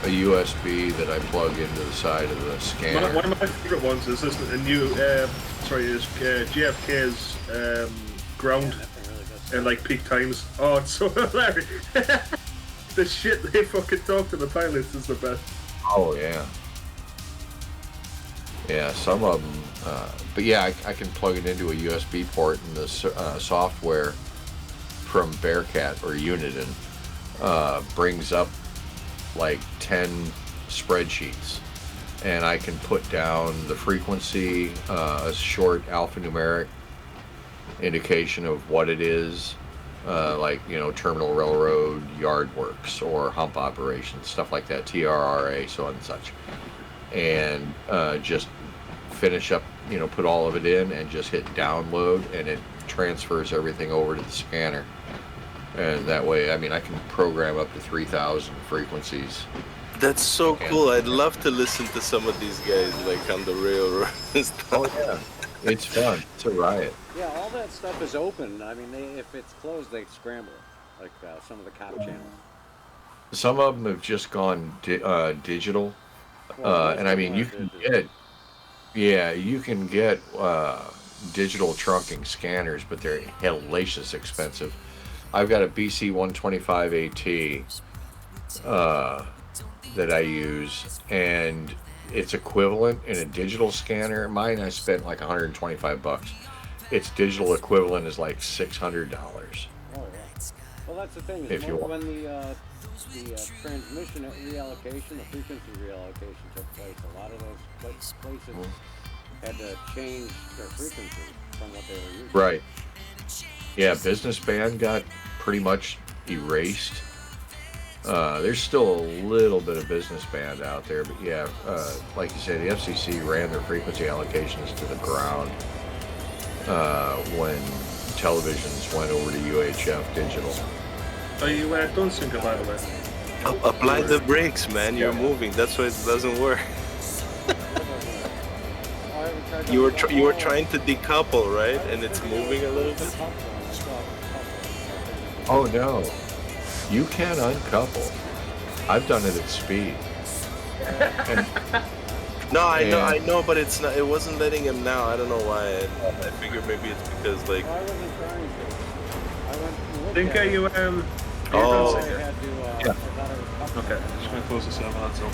A USB that I plug into the side of the scanner. One of my favorite ones is this JFK's ground and like peak times. Oh, it's so hilarious. The shit they fucking talk to the pilots is the best. Oh yeah. Yeah, some of them. But yeah, I can plug it into a USB port, and the software from Bearcat or Uniden brings up like 10 spreadsheets, and I can put down the frequency, a short alphanumeric indication of what it is, like, you know, terminal railroad yard works or hump operations, stuff like that, TRRA, so on and such, and just finish up, you know, put all of it in and just hit download, and it transfers everything over to the scanner. And that way, I mean, I can program up to 3,000 frequencies. That's so cool. I'd love to listen to some of these guys, like on the railroad and stuff. Oh yeah, it's fun. It's a riot. Yeah, all that stuff is open. I mean, if it's closed, they scramble it, like some of the cop channels. Some of them have just gone digital, and I mean, you can get digital trunking scanners, but they're hellacious expensive. I've got a BC 125 AT that I use, and it's equivalent in a digital scanner. Mine I spent like $125. Its digital equivalent is like $600. Oh yeah. Well, that's the thing. If you want. When the transmission reallocation, the frequency reallocation took place, a lot of those places had to change their frequency from what they were using. Right. Yeah, business band got pretty much erased. There's still a little bit of business band out there, but yeah, like you say, the FCC ran their frequency allocations to the ground when televisions went over to UHF digital. Are you done, Sinker, by the way? Apply the brakes, man. You're moving. That's why it doesn't work. You were trying to decouple, right? And it's moving a little bit. Oh no, you can uncouple. I've done it at speed. No, I know, but it's not. It wasn't letting him now. I don't know why. I figured maybe it's because like. Think you Oh. Yeah. Okay, just gonna close this up. That's all.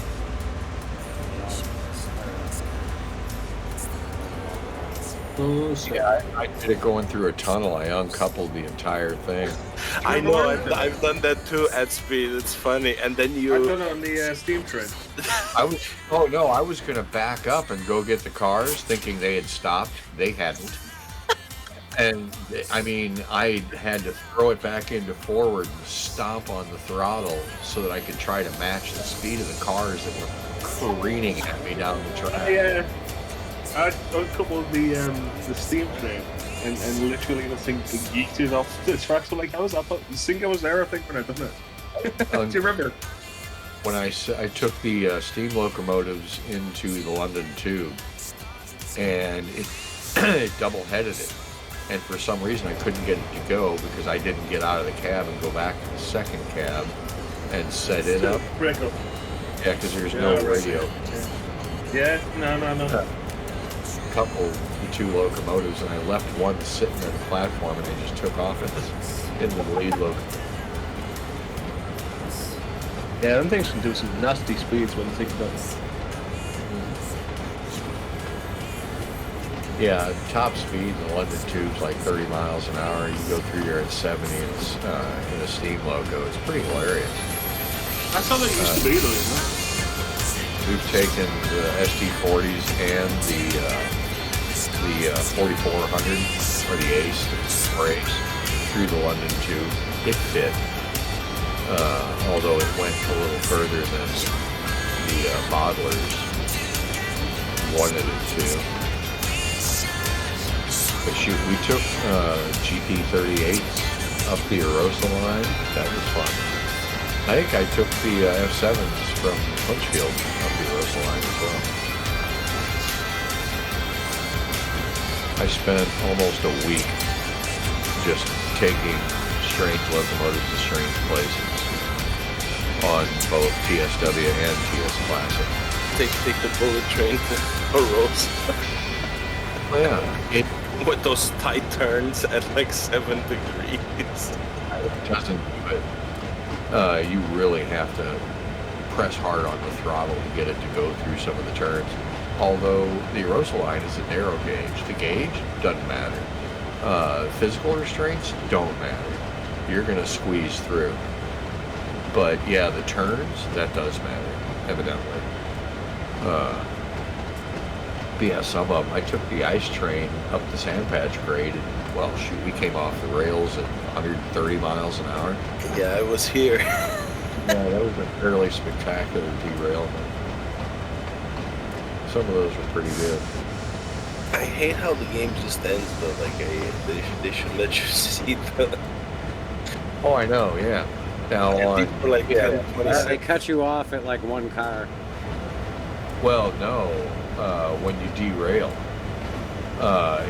Yeah, I did it going through a tunnel. I uncoupled the entire thing. I know. I've done that too at speed. It's funny, and then you. I've done it on the steam train. I was gonna back up and go get the cars, thinking they had stopped. They hadn't. And I mean, I had to throw it back into forward and stomp on the throttle so that I could try to match the speed of the cars that were careening at me down the track. Yeah. I uncoupled the steam train and literally the thing yeeted off the tracks. So like, I thought the Sinker was there, I think, when I done it. Do you remember? When I took the steam locomotives into the London Tube, and it double-headed it. And for some reason I couldn't get it to go because I didn't get out of the cab and go back to the second cab and set it up. Break up. Yeah, because there's no radio. Yeah, no. Coupled the two locomotives, and I left one sitting at the platform, and I just took off in the lead locomotive. Yeah, them things can do some nasty speeds when you think about it. Yeah, top speed in the London Tube's like 30 miles an hour. You go through here at 70 in a steam loco. It's pretty hilarious. That's how they used to be, though, you know? We've taken the ST40s and the 4400 or the Ace, the sprays, through the London Tube. It fit, although it went a little further than the bottlers wanted it to. But shoot, we took GP38s up the Arosa line. That was fun. I think I took the F7s from Punchfield up the Arosa line as well. I spent almost a week just taking strange locomotives to strange places on both TSW and TS Classic. Take the bullet train to Arosa. Yeah. With those tight turns at like 7 degrees. It doesn't do it. You really have to press hard on the throttle to get it to go through some of the turns. Although the Arosa line is a narrow gauge. The gauge doesn't matter. Physical restraints don't matter. You're going to squeeze through. But yeah, the turns, that does matter, evidently. But yeah, some of them. I took the ice train up the Sandpatch grade, and well, shoot, we came off the rails at 130 miles an hour. Yeah, I was here. Yeah, that was a fairly spectacular derailment. Some of those were pretty good. I hate how the game just ends though. Like they should let you see the. Oh, I know. Yeah. Now on. Like yeah, they cut you off at like one car. Well, no. When you derail,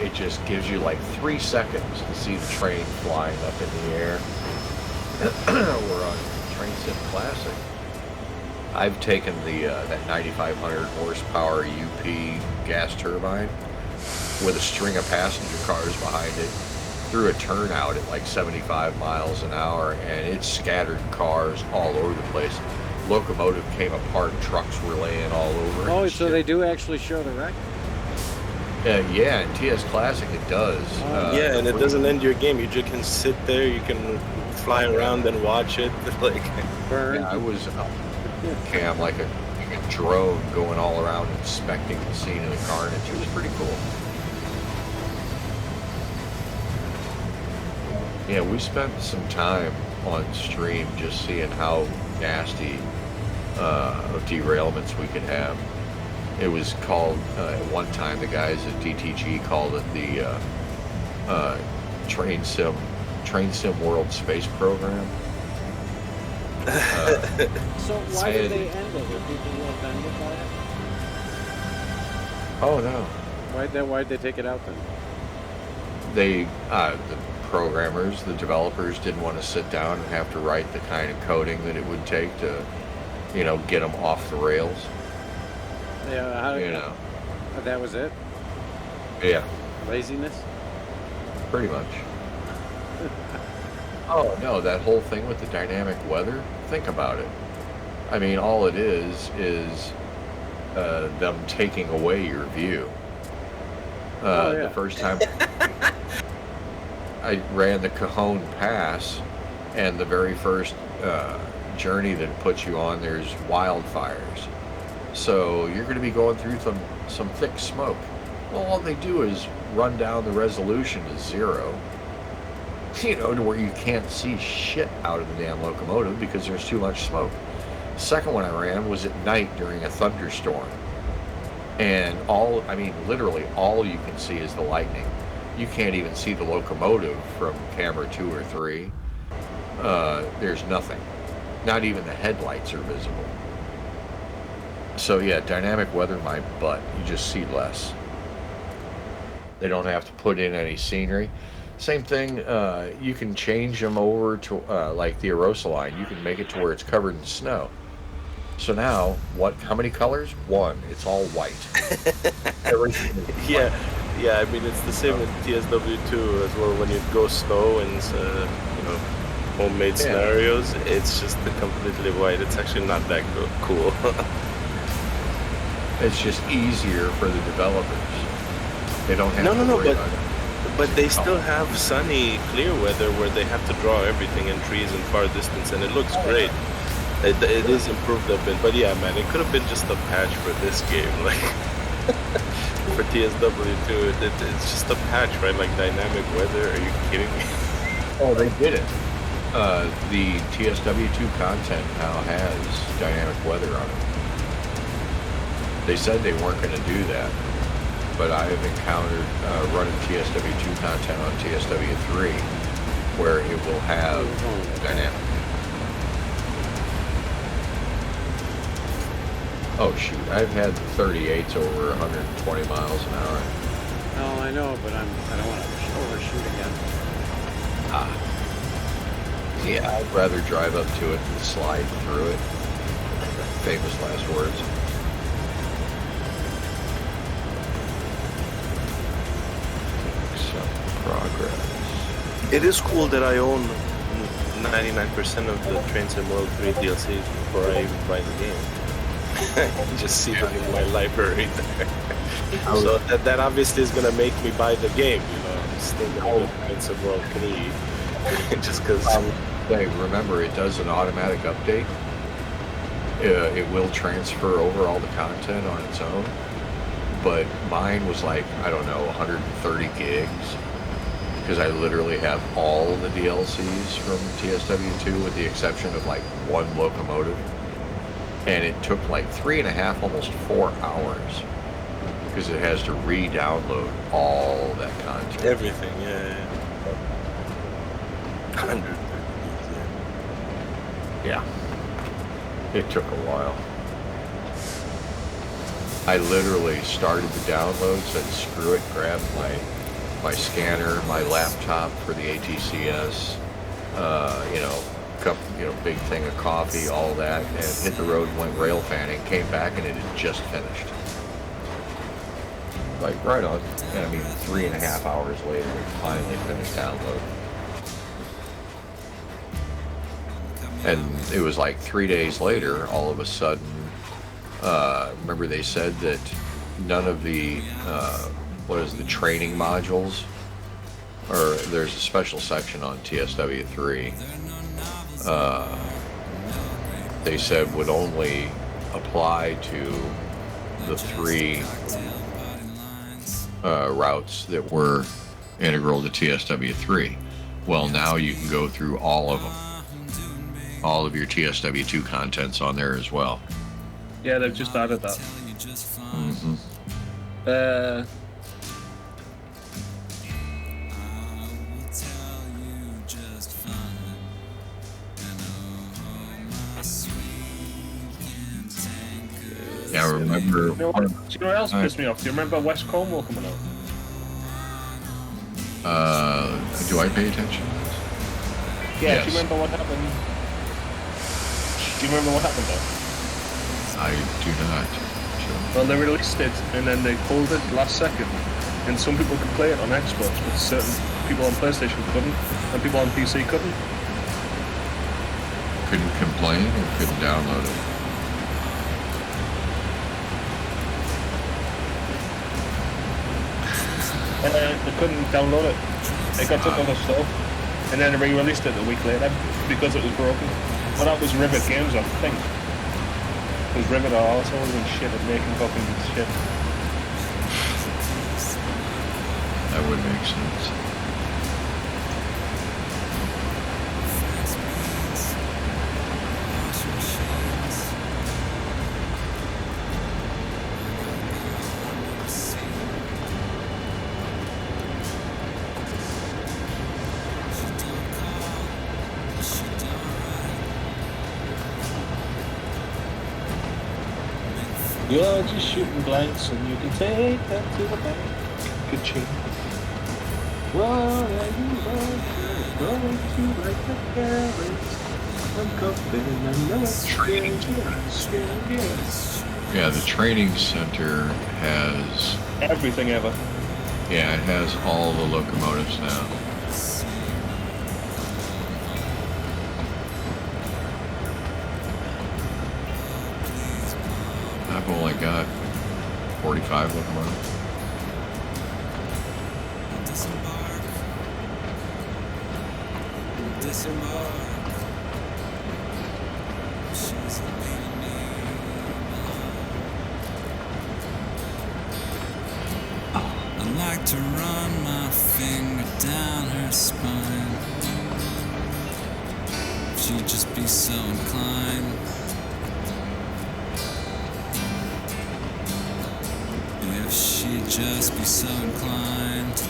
it just gives you like 3 seconds to see the train flying up in the air. We're on Train Sim Classic. I've taken the that 9,500 horsepower UP gas turbine with a string of passenger cars behind it through a turnout at like 75 miles an hour, and it scattered cars all over the place. Locomotive came apart, trucks were laying all over. Oh, so they do actually show the wreck? Yeah, in TS Classic it does. Yeah, and it doesn't end your game. You just can sit there, you can fly around and watch it. Like, yeah, I was cam like a drone going all around inspecting the scene of the carnage. It was pretty cool. Yeah, we spent some time on stream just seeing how nasty of derailments we could have. It was called, at one time, the guys at DTG called it the Train Sim World Space Program. So why did they end it? Were people offended by it? Oh no. Why'd they take it out then? The programmers, the developers didn't want to sit down and have to write the kind of coding that it would take to, get them off the rails. Yeah, that was it? Yeah. Laziness? Pretty much. Oh, no, that whole thing with the dynamic weather, think about it. I mean, all it is them taking away your view. The first time I ran the Cajon Pass, and the very first journey that it puts you on, there's wildfires. So you're going to be going through some thick smoke. Well, all they do is run down the resolution to 0, to where you can't see shit out of the damn locomotive because there's too much smoke. The second one I ran was at night during a thunderstorm. And literally all you can see is the lightning. You can't even see the locomotive from camera 2 or 3. There's nothing. Not even the headlights are visible. So yeah, dynamic weather, my butt. You just see less. They don't have to put in any scenery. Same thing, you can change them over to, like the Arosa line. You can make it to where it's covered in snow. So now, how many colors? 1. It's all white. Everything is white. Yeah, I mean, it's the same with TSW2 as well. When you go snow and, homemade scenarios, it's just completely white. It's actually not that cool. It's just easier for the developers. They don't have to worry about it. But they still have sunny, clear weather where they have to draw everything in trees and far distance, and it looks great. It is improved a bit, but yeah, man, it could have been just a patch for this game, like for TSW2. It's just a patch, right? Like dynamic weather. Are you kidding me? Oh, they did it. The TSW2 content now has dynamic weather on it. They said they weren't going to do that, but I have encountered running TSW2 content on TSW3 where it will have dynamic. Oh shoot, I've had 38s over 120 miles an hour. No, I know, but I don't want to overshoot again. Yeah, I'd rather drive up to it than slide through it. Famous last words. Some progress. It is cool that I own 99% of the Train Sim World 3 DLCs before I even buy the game. I can just see them in my library there. So that obviously is going to make me buy the game, you know. I'm still going to get Train Sim World 3 just because... Hey, remember, it does an automatic update. It will transfer over all the content on its own. But mine was like, I don't know, 130 gigs. Because I literally have all the DLCs from TSW2 with the exception of like one locomotive. And it took like 3.5, almost 4 hours. Because it has to re-download all that content. Everything, yeah. 100. Yeah. It took a while. I literally started the download, said screw it, grabbed my scanner, my laptop for the ATCS, big thing of coffee, all that, and hit the road and went rail fanning, came back and it had just finished. Like right on. And I mean 3.5 hours later it finally finished download. And it was like 3 days later, all of a sudden, remember they said that none of the, the training modules, or there's a special section on TSW3, they said would only apply to the 3 routes that were integral to TSW3. Well, now you can go through all of them. All of your TSW2 content's on there as well. Yeah, they've just added that. Mm-hmm. Yeah, I remember. Do you know what else pissed me off? Do you remember West Cornwall coming out? Do I pay attention? Yeah, Yes. do you remember what happened? Do you remember what happened though? I do not. Well, they released it and then they pulled it last second. And some people could play it on Xbox, but certain people on PlayStation couldn't, and people on PC couldn't. Couldn't complain or couldn't download it? They couldn't download it. It got took off the store, and then they re-released it a week later because it was broken. Well, that was Rivet Games, I think. Because Rivet are assholes and shit at making fucking shit. That would make sense. You're just shooting blanks and you can take that to the bank. Ka-ching. What are you going to like the carrots? I'm coughing, I know it's Training. Yeah, the training center has everything ever. Yeah, it has all the locomotives now. I've only got 45 locomotives. I like to run my finger down her spine. She'd just be so inclined. If she'd just be so inclined.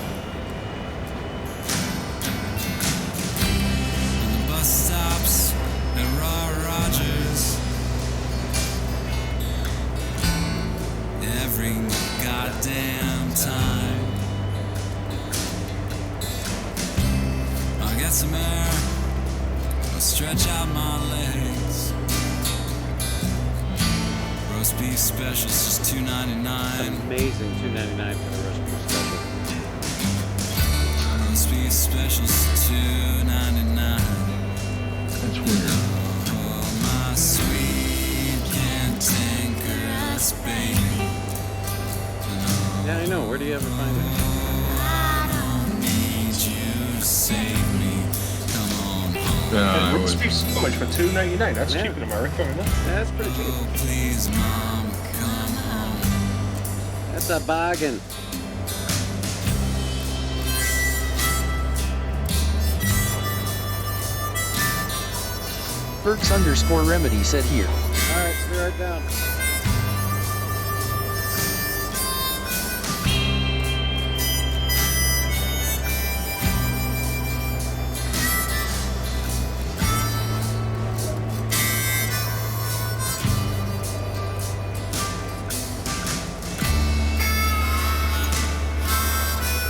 And the bus stops at Raw Rogers. bring the goddamn time. I'll get some air, I'll stretch out my legs. Roast beef specials just $2.99. Amazing, $2.99 for the roast beef special. Roast beef specials $2.99. That's weird. Oh, my sweet cantankerous baby. Yeah, I know. Where do you ever find it? I don't need you to save me. Come on home. Roast beef sandwich for $2.99. That's cheap in America, isn't it? Yeah, that's pretty cheap. Oh, please, Mom, come home. That's a bargain. Burks_remedy said here. Alright, be right down.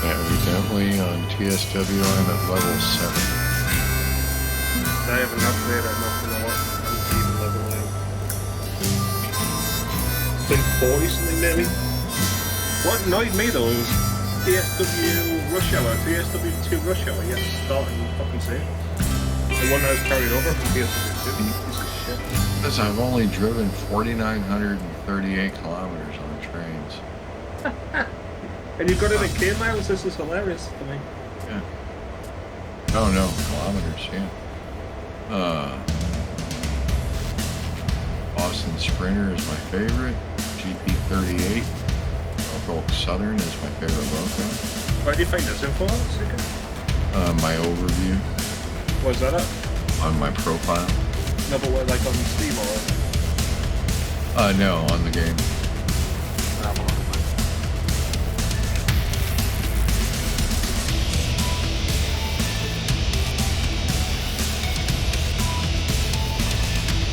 Evidently on TSW I'm at level 7. I haven't upgraded enough to know what I'm even leveling. It's been 40 something maybe. What annoyed me though was TSW Rush Hour, TSW2 Rush Hour, you have to start and fucking save. The one that was carried over from TSW2, piece of shit. Because I've only driven 4,938 kilometers on trains. And you've got it in K miles, this is hilarious to me. Yeah. Oh no, kilometers, yeah. Boston Sprinter is my favorite. GP38. Norfolk Southern is my favorite loco. Where do you find this info on, Sika? My overview What's that at? on my profile. No, but what, like on Steam or? No, on the game.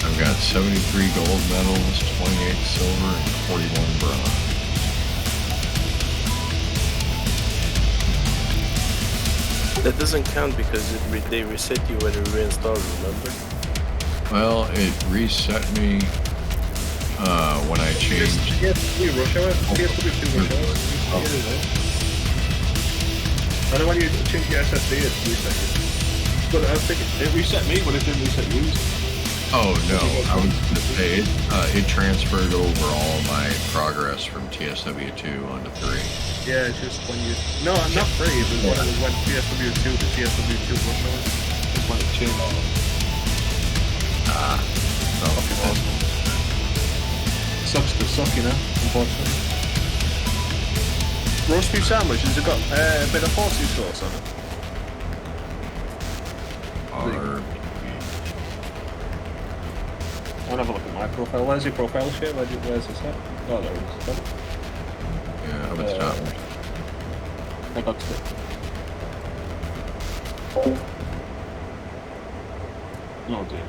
I've got 73 gold medals, 28 silver, and 41 bronze. That doesn't count because they reset you when you reinstall, remember? Well, it reset me when I changed. TSW Rush Hour? TSW2 Rush Hour? I know when you change your SSD, it reset you. But I think it reset me, but it didn't reset you. Oh no, I was going to say it transferred over all my progress from TSW2 onto 3. Yeah, it's just when you... No, not 3, it was when it went TSW2 to TSW2 Rush Hour. It's when it changed. No. Fucking awesome. Sucks to suck, you know, unfortunately. Roast beef sandwich, has it got a bit of horsey sauce on it? I'll have a look at my profile. Where's your profile share? Where's this at? Oh, there it is. Yeah, up at the top. I got it. Oh dear.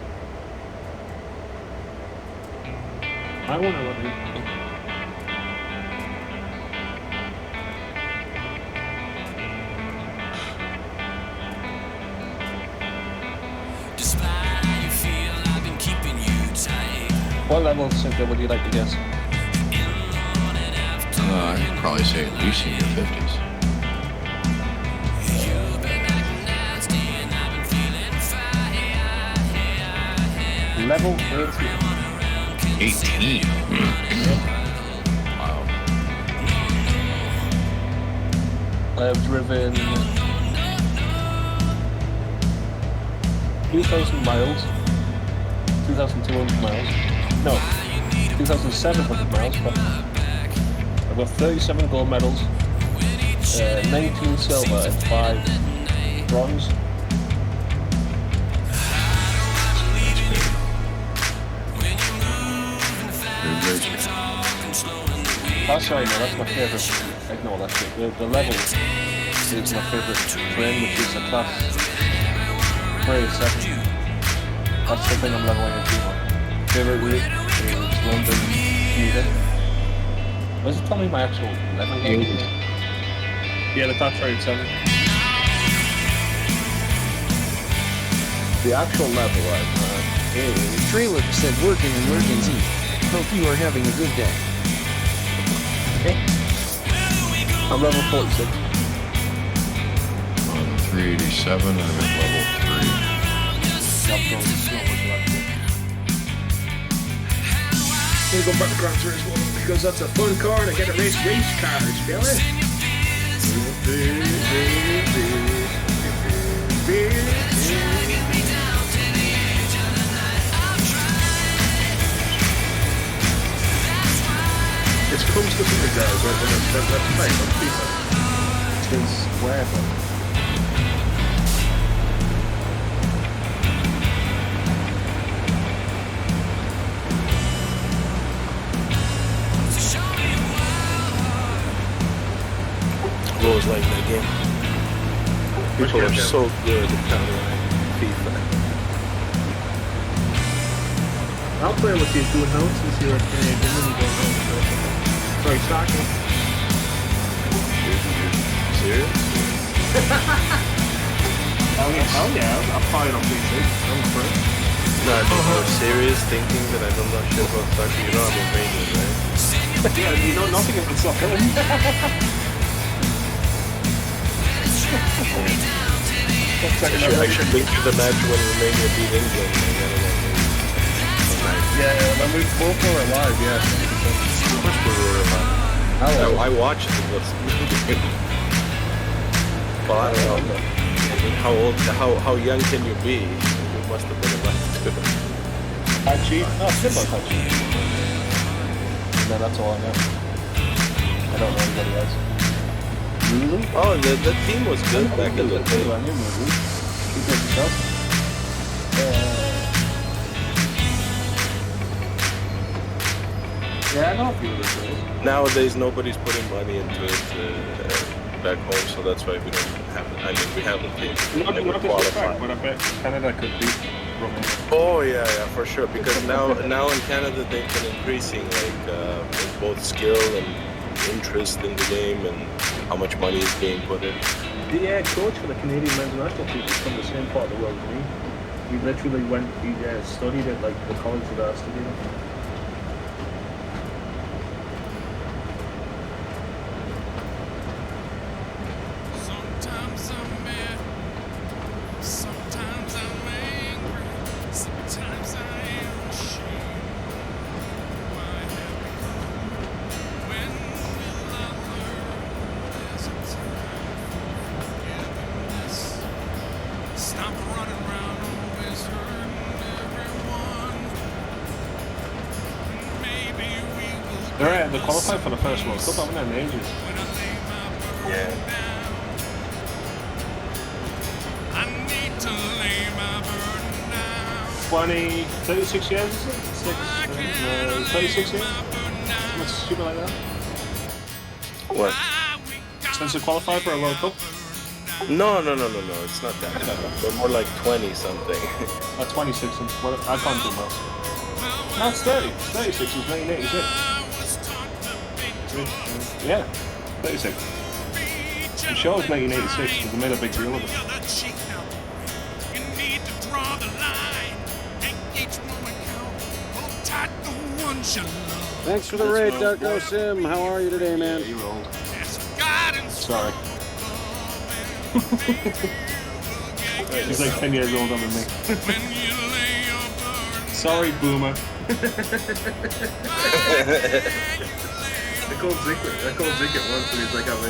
I want to let me... What level, Cynthia, would you like to guess? I'd probably say at least in your 50s. Level 18. 18? Wow. I've driven 2,000 miles, 2,200 miles. No, 2,700 miles, but I've got 37 gold medals, 19 silver and 5 bronze. Oh, sorry, no, that's my favourite. Ignore that shit. The level is my favourite train, which is a class 37. That's the thing I'm leveling into. Favorite route is London, New York. Was it telling me my actual level? Yeah, the top trade 7. The actual level is... Trailer said working and lurking Z. Hope you are having a good day. Okay. I'm level 46. On 387, I'm at level 3. We'll go back to Gran Turismo because that's a fun car and I get to race cars, feel it? It comes to something guys, right? That's fine, on FIFA. It's wherever. Rules like that game. People are so good at countering FIFA. I'll play with you doing notes and see what's going to happen when you go home. Sorry, soccer. Serious? Oh yeah, I'll play it on PC. I'm afraid. No, I mean, you're serious thinking that I'm not sure about soccer. You know I'm Romanian, right? Yeah, you know nothing about soccer. I should link to the match when Romania beat England. Yeah, when we both were alive, yeah. Of course we were alive. I watched it. Well, I don't know. I mean, how young can you be? You must have been alive too. Actually, no, Tim was actually. No, that's all I know. I don't know anybody else. Really? Oh, the team was good back in the day. I knew maybe. You did yourself? Yeah, I know a few of the players. Nowadays, nobody's putting money into it back home, so that's why we don't have it. I mean, we have the team. Not qualified, but I bet Canada could beat Romania. Oh yeah, for sure. Because now in Canada they've been increasing in both skill and interest in the game and how much money is being put in. The coach for the Canadian men's national team is from the same part of the world as me. He literally went, he studied at like the college that I studied at. Sometimes I'm mad, sometimes I'm angry, sometimes I am ashamed of who I have become. When will I learn there's a time for forgiveness? Stop running around always hurting everyone. Maybe we will. They're at the qualified for the first World Cup, haven't they, in ages? Yeah. 36 years, is it? 36 years? Something stupid like that. What? Since they qualified for a World Cup? No, it's not that. But more like 20 something. 26, well, I can't do most. No, it's 30. 36 is 1986. Yeah, 36. The show is 1986 because they made a big deal of it. Thanks for the raid, Darko Sim. How are you today, man? Yeah, you're old. Sorry. He's like 10 years older than me. Sorry, boomer. I called Zeke at once and he's like, I'm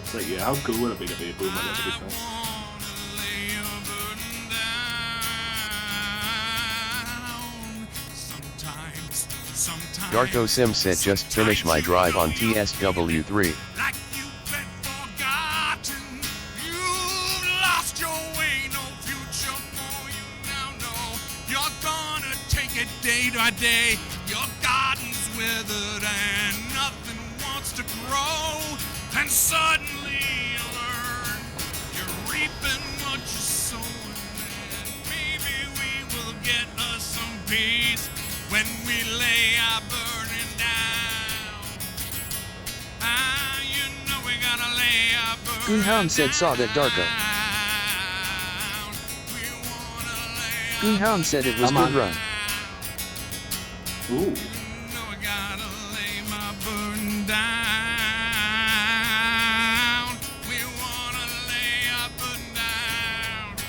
It's like, yeah, how cool would it be to be a boomer? That'd be fun. Darko Sim said just finish my drive on TSW3. Day by day, your garden's withered and nothing wants to grow. And suddenly you learn you're reaping what you're sowing. And maybe we will get us some face when we lay our burden down. Ah, you know we gotta lay our burden Goonhound said saw that Darko. Goonhound said it was good run. Ooh.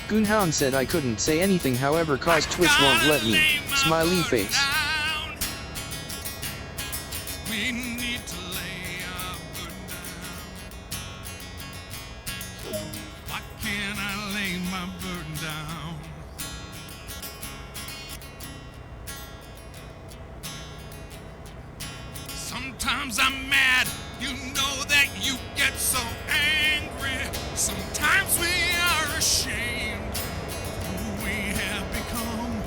Goonhound said I couldn't say anything, however cause Twitch won't let me. Smiley face. We need to lay our burden down. Why can't I lay my burden down? Sometimes I'm mad, you know that you get so angry. Sometimes we are ashamed of who we have become.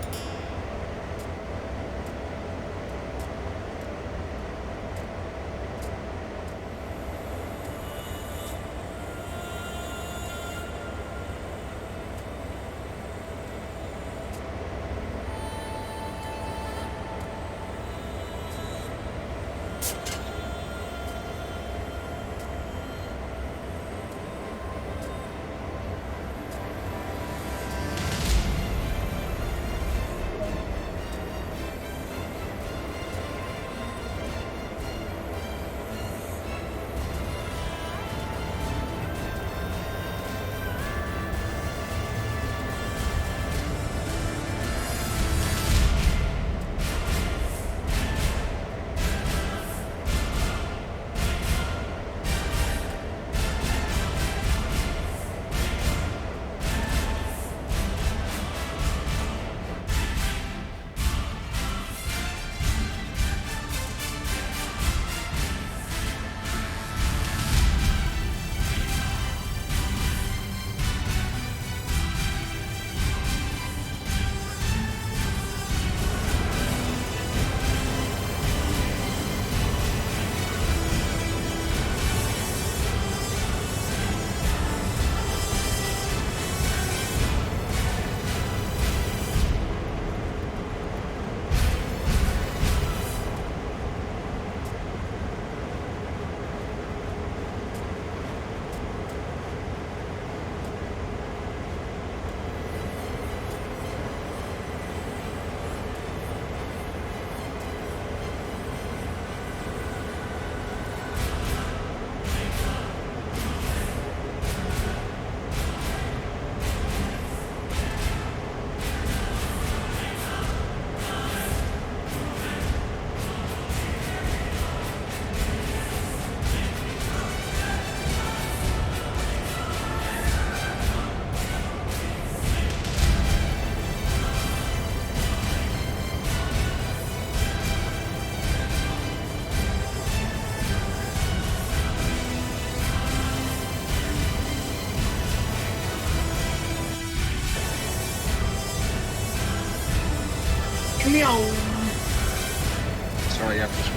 Sorry, I have to swing.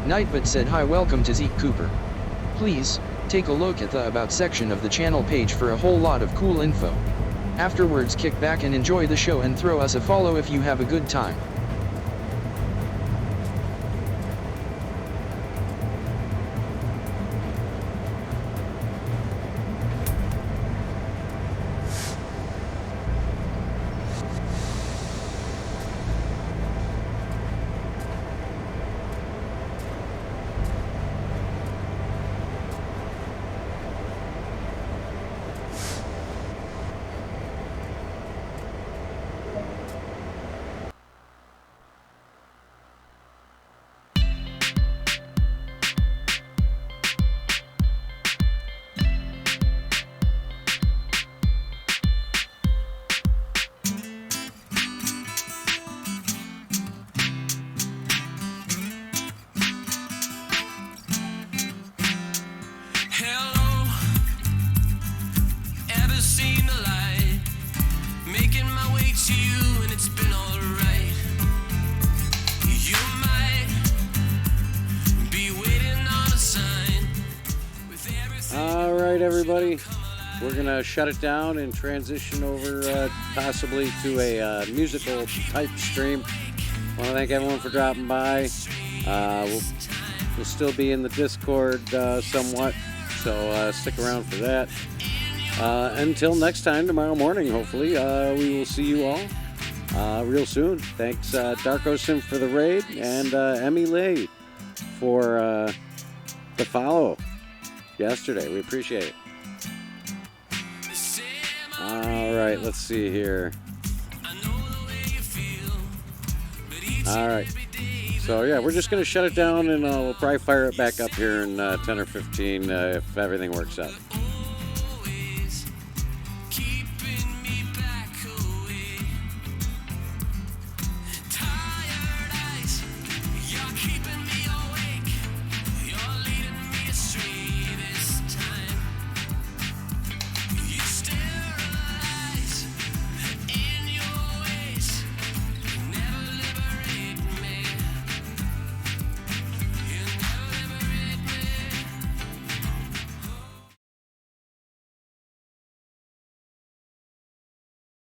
Nightbot said hi, welcome to Zeke Cooper. Please, take a look at the About section of the channel page for a whole lot of cool info. Afterwards kick back and enjoy the show and throw us a follow if you have a good time. Hello, ever seen the light? Making my way to you and it's been alright. You might be waiting on a sign. All right, everybody. We're going to shut it down and transition over possibly to a musical type stream. I want to thank everyone for dropping by. We'll still be in the Discord somewhat, so stick around for that. Until next time, tomorrow morning, hopefully, we will see you all real soon. Thanks, Darko Sim, for the raid, and Emmy Lee for the follow yesterday. We appreciate it. All right, let's see here. All right. So, yeah, we're just going to shut it down, and we'll probably fire it back up here in 10 or 15 if everything works out.